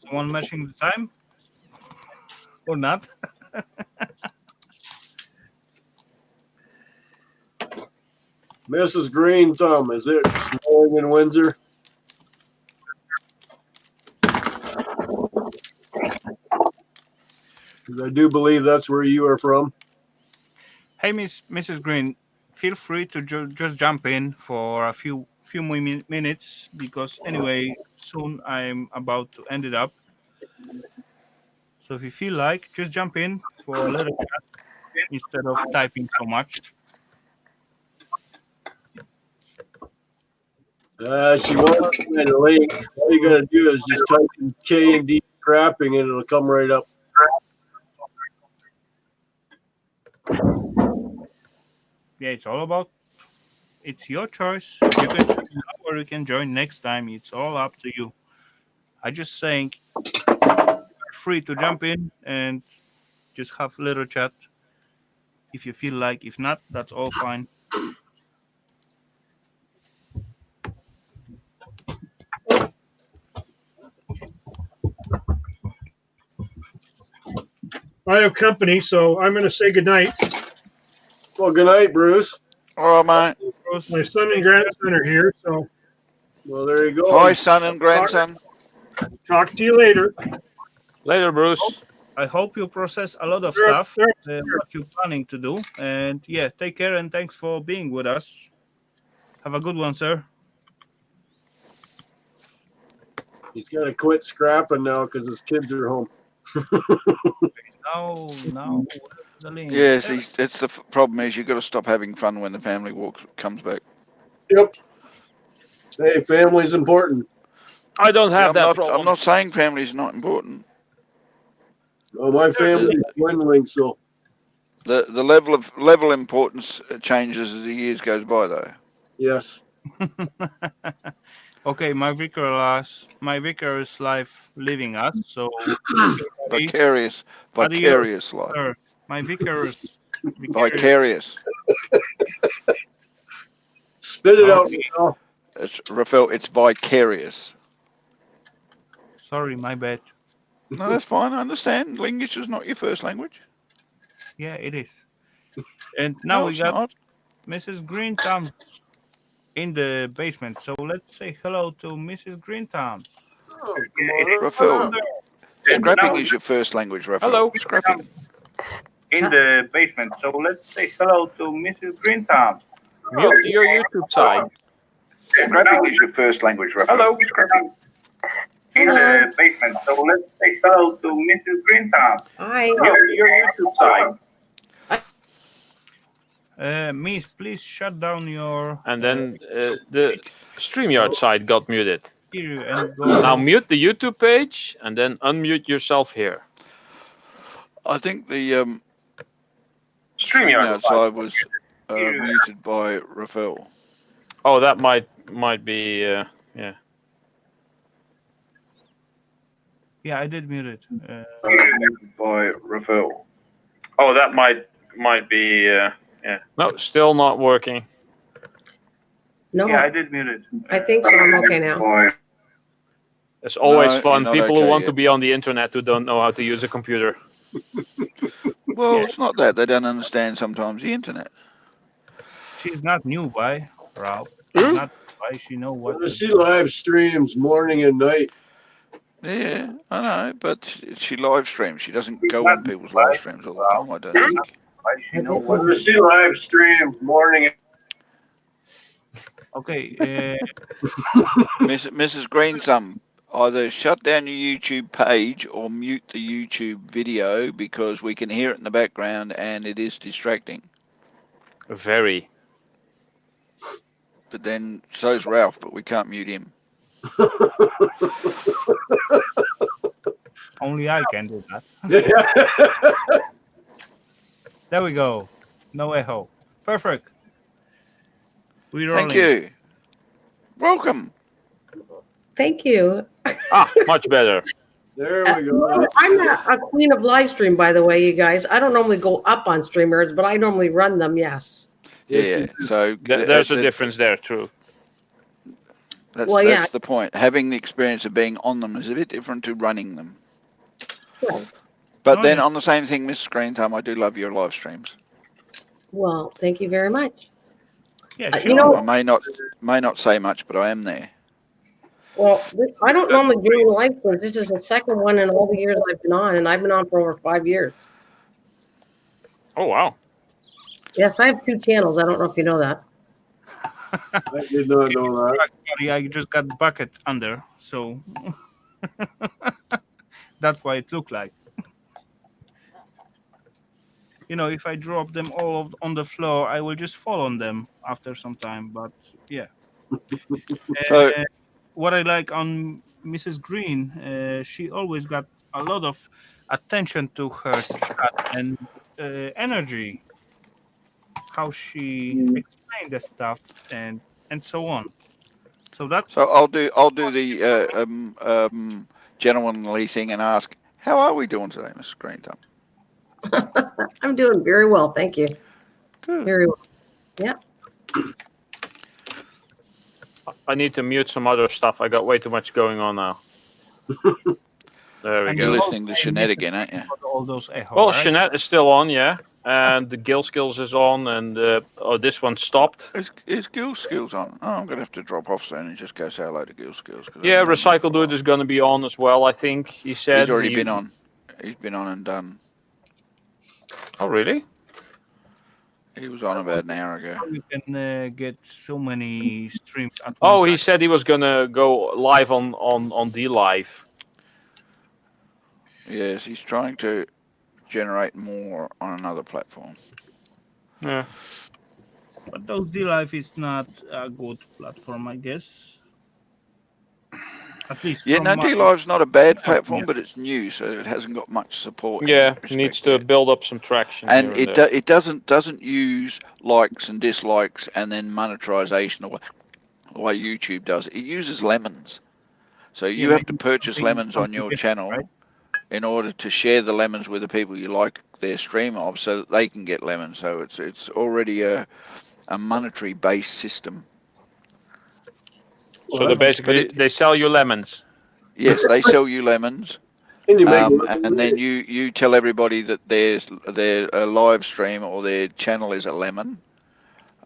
Someone matching the time? Or not? Mrs. Green Thumb, is it snowing in Windsor? Because I do believe that's where you are from. Hey, Mrs. Green, feel free to just jump in for a few more minutes because anyway, soon I'm about to end it up. So if you feel like, just jump in for a little chat instead of typing so much. She wants me to link. All you gotta do is just type in K&D scrapping and it'll come right up. Yeah, it's all about. It's your choice. You can join now or you can join next time. It's all up to you. I just saying, you're free to jump in and just have a little chat if you feel like. If not, that's all fine. I have company, so I'm going to say goodnight. Well, good night, Bruce. All right, mate. Bruce, My son and grandson are here, so Well, there you go. Bye, son and grandson. talk to you later. Later, Bruce. I hope you process a lot of Sure, stuff, sure. what you're planning to do. And yeah, take care and thanks for being with us. Have a good one, sir. He's got to quit scrapping now because his kids are home. No. Yes, it's the problem is you've got to stop having fun when the family comes back. Yep. Hey, family's important. I don't have that problem. I'm not saying family's not important. Well, my family's dwindling, so The level importance changes as the years goes by, though. yes. Okay, my vicar is life leaving us, so Vicarious adios, life. sir. My vicar is Vicarious. Spit it out, Rafal. It's Rafal. It's vicarious. Sorry, my bad. No, that's fine. I understand. English is not your first language. Yeah, it is. And now No, we it's got not. Mrs. Green Thumbs in the basement. So let's say hello to Mrs. Green Thumbs. Oh, come on. Rafal, scrapping is your first language, Rafal. Hello. Scrapping. In the basement. So let's say hello to Mrs. Green Thumbs. Mute your YouTube side. Scrapping is your first language, Rafal. Hello. Scrapping. In the basement. So let's say hello to Mrs. Green Thumbs. Hi. Mute your YouTube side. Miss, please shut down your. And then the StreamYard side got muted. And go Now mute the YouTube page and then unmute yourself here. I think the StreamYard side was muted by Rafal. Oh, that might be yeah. Yeah, I did mute it. By Rafal. Oh, that might be yeah. No, still not working. No, Yeah, I did mute it. I think so. I'm okay now. It's always No, fun. you're not People okay who want yet. to be on the internet who don't know how to use a computer. Well, it's not that they don't understand sometimes the internet. She's not new, by Ralph. She's not why she know what. To She do. live streams morning and night. Yeah, I know, but she live streams. She doesn't go on people's live streams all the time, I don't think. Why she know what. To She live streams morning. Okay. Mrs. Greenthumb, either shut down your YouTube page or mute the YouTube video because we can hear it in the background and it is distracting. Very. But then so's Ralph, but we can't mute him. Only I can do that. There we go. No echo. Perfect. We're rolling. Thank you. Welcome. Thank you. Much better. There we go. I'm a queen of live stream, by the way, you guys. I don't normally go up on streamers, but I normally run them. Yes. Yeah. So There's a difference there, true. That's the point. Having the experience of being on them is a bit different to running them. Right. But then on the same thing, Miss Screen Time, I do love your live streams. Well, thank you very much. Yeah, You know, I may not say much, but I am there. well, I don't normally do any live streams. This is the second one in all the years I've been on, and I've been on for over 5 years. Oh, wow. Yes, I have 2 channels. I don't know if you know that. I did not know that. Yeah, I just got the bucket under, so that's why it looked like. You know, if I drop them all on the floor, I will just fall on them after some time. But yeah. So what I like on Mrs. Green, she always got a lot of attention to her chat and energy, how she explained the stuff and so on. So that's. So I'll do the gentlemanly thing and ask, how are we doing today, Miss Screen Time? I'm doing very well, thank you. Good. Very well. Yeah. I need to mute some other stuff. I got way too much going on now. There we And go. you're listening to Shanette again, aren't you? All those echo, Well, right? Shanette is still on, yeah. And the Gill Skills is on, and this one stopped. Is Gill Skills on? Oh, I'm going to have to drop off soon and just go say hello to Gill Skills. Yeah, Recycle Dude is going to be on as well, I think. He said. He's already been on. He's been on and done. Oh, really? He was on about an hour ago. You can get so many streams at once. Oh, he said he was going to go live on D Live. Yes, he's trying to generate more on another platform. Yeah. But those D Live is not a good platform, I guess. At least. Yeah, no, D Live's not a bad platform, but it's new, so it hasn't got much support. Yeah, it needs to build up some traction. And it doesn't use likes and dislikes and then monetization the way YouTube does. It uses lemons. So you have to purchase lemons on your channel in order to share the lemons with the people you like their stream of, so that they can get lemons. So it's already a monetary based system. So they sell you lemons. Yes, they sell you lemons. And then you tell everybody that their live stream or their channel is a lemon.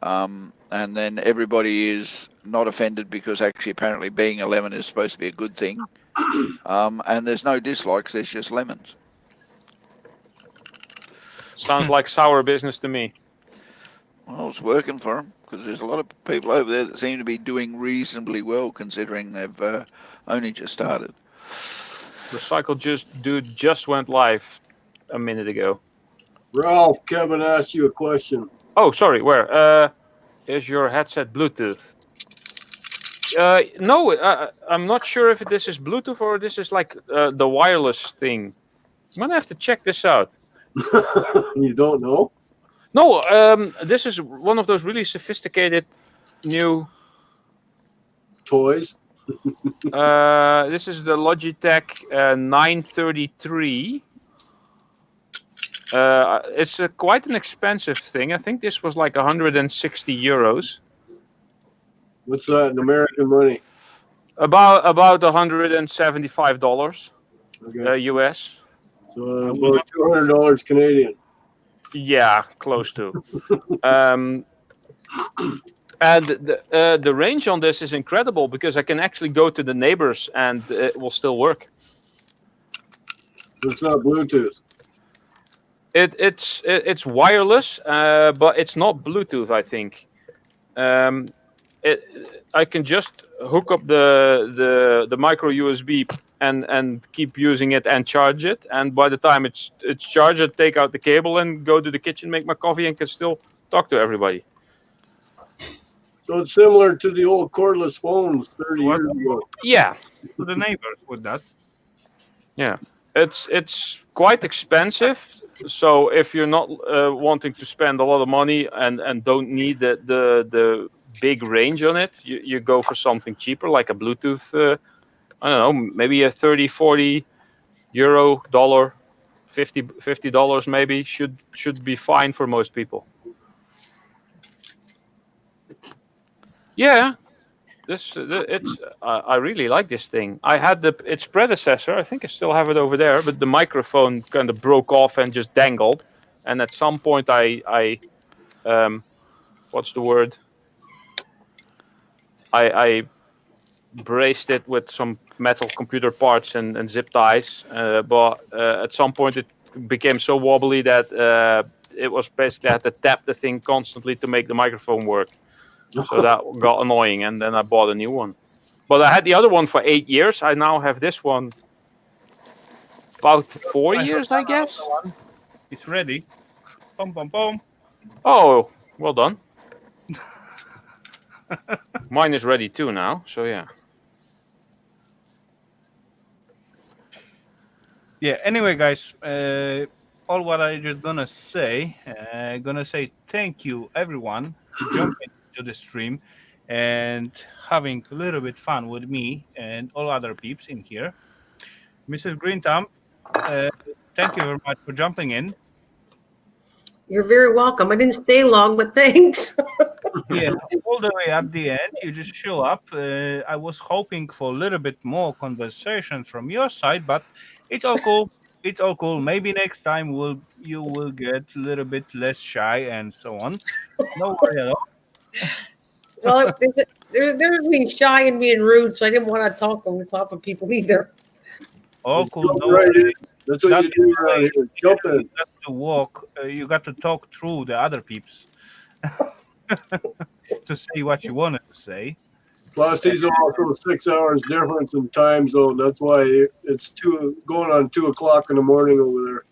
And then everybody is not offended because actually apparently being a lemon is supposed to be a good thing. And there's no dislikes, there's just lemons. Sounds like sour business to me. Well, it's working for them because there's a lot of people over there that seem to be doing reasonably well considering they've only just started. Recycle Dude just went live a minute ago. Ralph, Kevin asked you a question. Oh, sorry. Where? Is your headset Bluetooth? No, I'm not sure if this is Bluetooth or this is like the wireless thing. I'm gonna have to check this out. You don't know? No, this is one of those really sophisticated new toys. This is the Logitech 933. It's quite an expensive thing. I think this was like 160 euros. What's that in American money? About $175 US. So about $200 Canadian. Yeah, close to. And the range on this is incredible because I can actually go to the neighbors and it will still work. It's not Bluetooth. It's wireless, but it's not Bluetooth, I think. I can just hook up the micro USB and keep using it and charge it. And by the time it's charged, I take out the cable and go to the kitchen, make my coffee, and can still talk to everybody. So it's similar to the old cordless phones 30 years ago. Yeah. To the neighbors with that. Yeah. It's quite expensive. So if you're not wanting to spend a lot of money and don't need the big range on it, you go for something cheaper like a Bluetooth. I don't know, maybe a 30, 40 euro, dollar, $50 maybe should be fine for most people. Yeah, I really like this thing. I had its predecessor. I think I still have it over there, but the microphone kind of broke off and just dangled. And at some point, I what's the word? I braced it with some metal computer parts and zip ties, but at some point it became so wobbly that it was basically I had to tap the thing constantly to make the microphone work. So that got annoying, and then I bought a new one. But I had the other one for 8 years. I now have this one about 4 years, I guess. It's ready. Pom pom pom. Oh, well done. Mine is ready too now, so yeah. Yeah, anyway, guys, all what I just gonna say thank you everyone to jumping to the stream and having a little bit fun with me and all other peeps in here. Mrs. Green Thumb, thank you very much for jumping in. You're very welcome. I didn't stay long, but thanks. Yeah, all the way at the end, you just show up. I was hoping for a little bit more conversation from your side, but it's all cool. It's all cool. Maybe next time you will get a little bit less shy and so on. No worry at all. Well, there's being shy and being rude, so I didn't want to talk on top of people either. All cool. No Right, worry. that's what you do around here. Jump in. You got to walk. You got to talk through the other peeps to say what you wanted to say. Plus, these are also 6 hours difference in time zone. That's why it's going on 2 o'clock in the morning over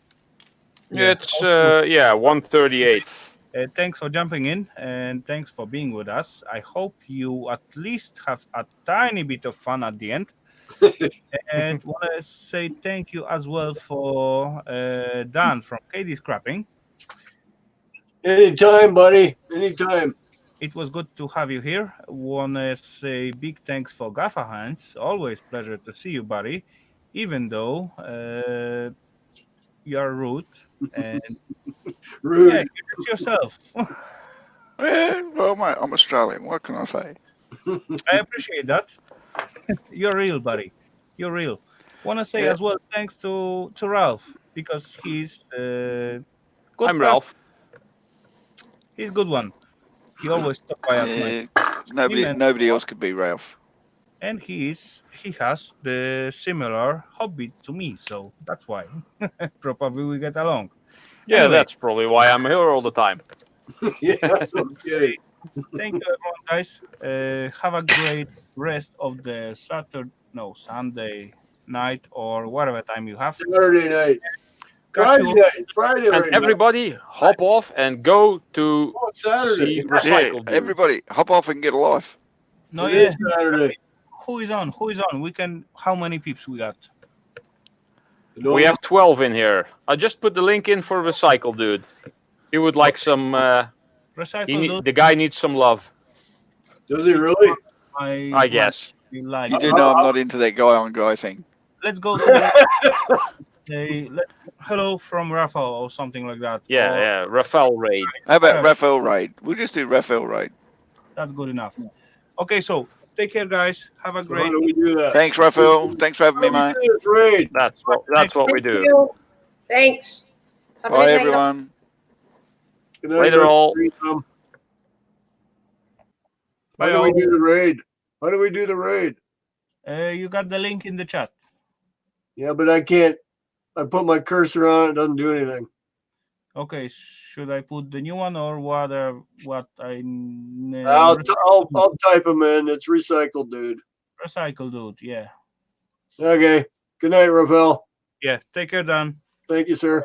there. It's 1:38. Thanks for jumping in and thanks for being with us. I hope you at least have a tiny bit of fun at the end. And want to say thank you as well for Dan from KD Scrapping. Anytime, buddy. Anytime. It was good to have you here. Want to say big thanks for Gaffer Hands. Always pleasure to see you, buddy. Even though you are rude and rude. Yeah, keep it yourself. Yeah, well, mate, I'm Australian. What can I say? I appreciate that. You're real, buddy. You're real. Want to say as well thanks to Ralph because he's good. I'm Ralph. He's a good one. He always stop by at night. Nobody else could be Ralph. And he has the similar hobby to me, so that's why probably we get along. Yeah, Anyway. that's probably why I'm here all the time. Yeah, okay. Thank you, everyone, guys. Have a great rest of the Sunday night or whatever time you have. Saturday night. Friday and everybody hop off and go to Saturday. see Recycle. Yeah, everybody hop off and get a life. No, It is Saturday. Who is on? We can. How many peeps we got? We have 12 in here. I just put the link in for Recycle Dude. He would like some. Recycle Dude. The guy needs some love. Does he really? I guess. You do know I'm not into that guy on guy thing. Let's go to hello from Rafal or something like that. Yeah, Rafal raid. How about Rafal raid? We'll just do Rafal raid. That's good enough. Okay, so take care, guys. Have a great. How do we do that? Thanks, Rafal. Thanks for having me, mate. Raid. That's what we do. You. Thanks. Have a Bye, good night. everyone. Good night, Later, all. How do we do the raid? How do we do the raid? You got the link in the chat. Yeah, but I can't. I put my cursor on it. It doesn't do anything. Okay, should I put the new one or what? What I? I'll type them in. It's Recycle Dude. Recycle Dude. Yeah. Okay. Good night, Rafal. Yeah. Take care, Dan. Thank you, sir.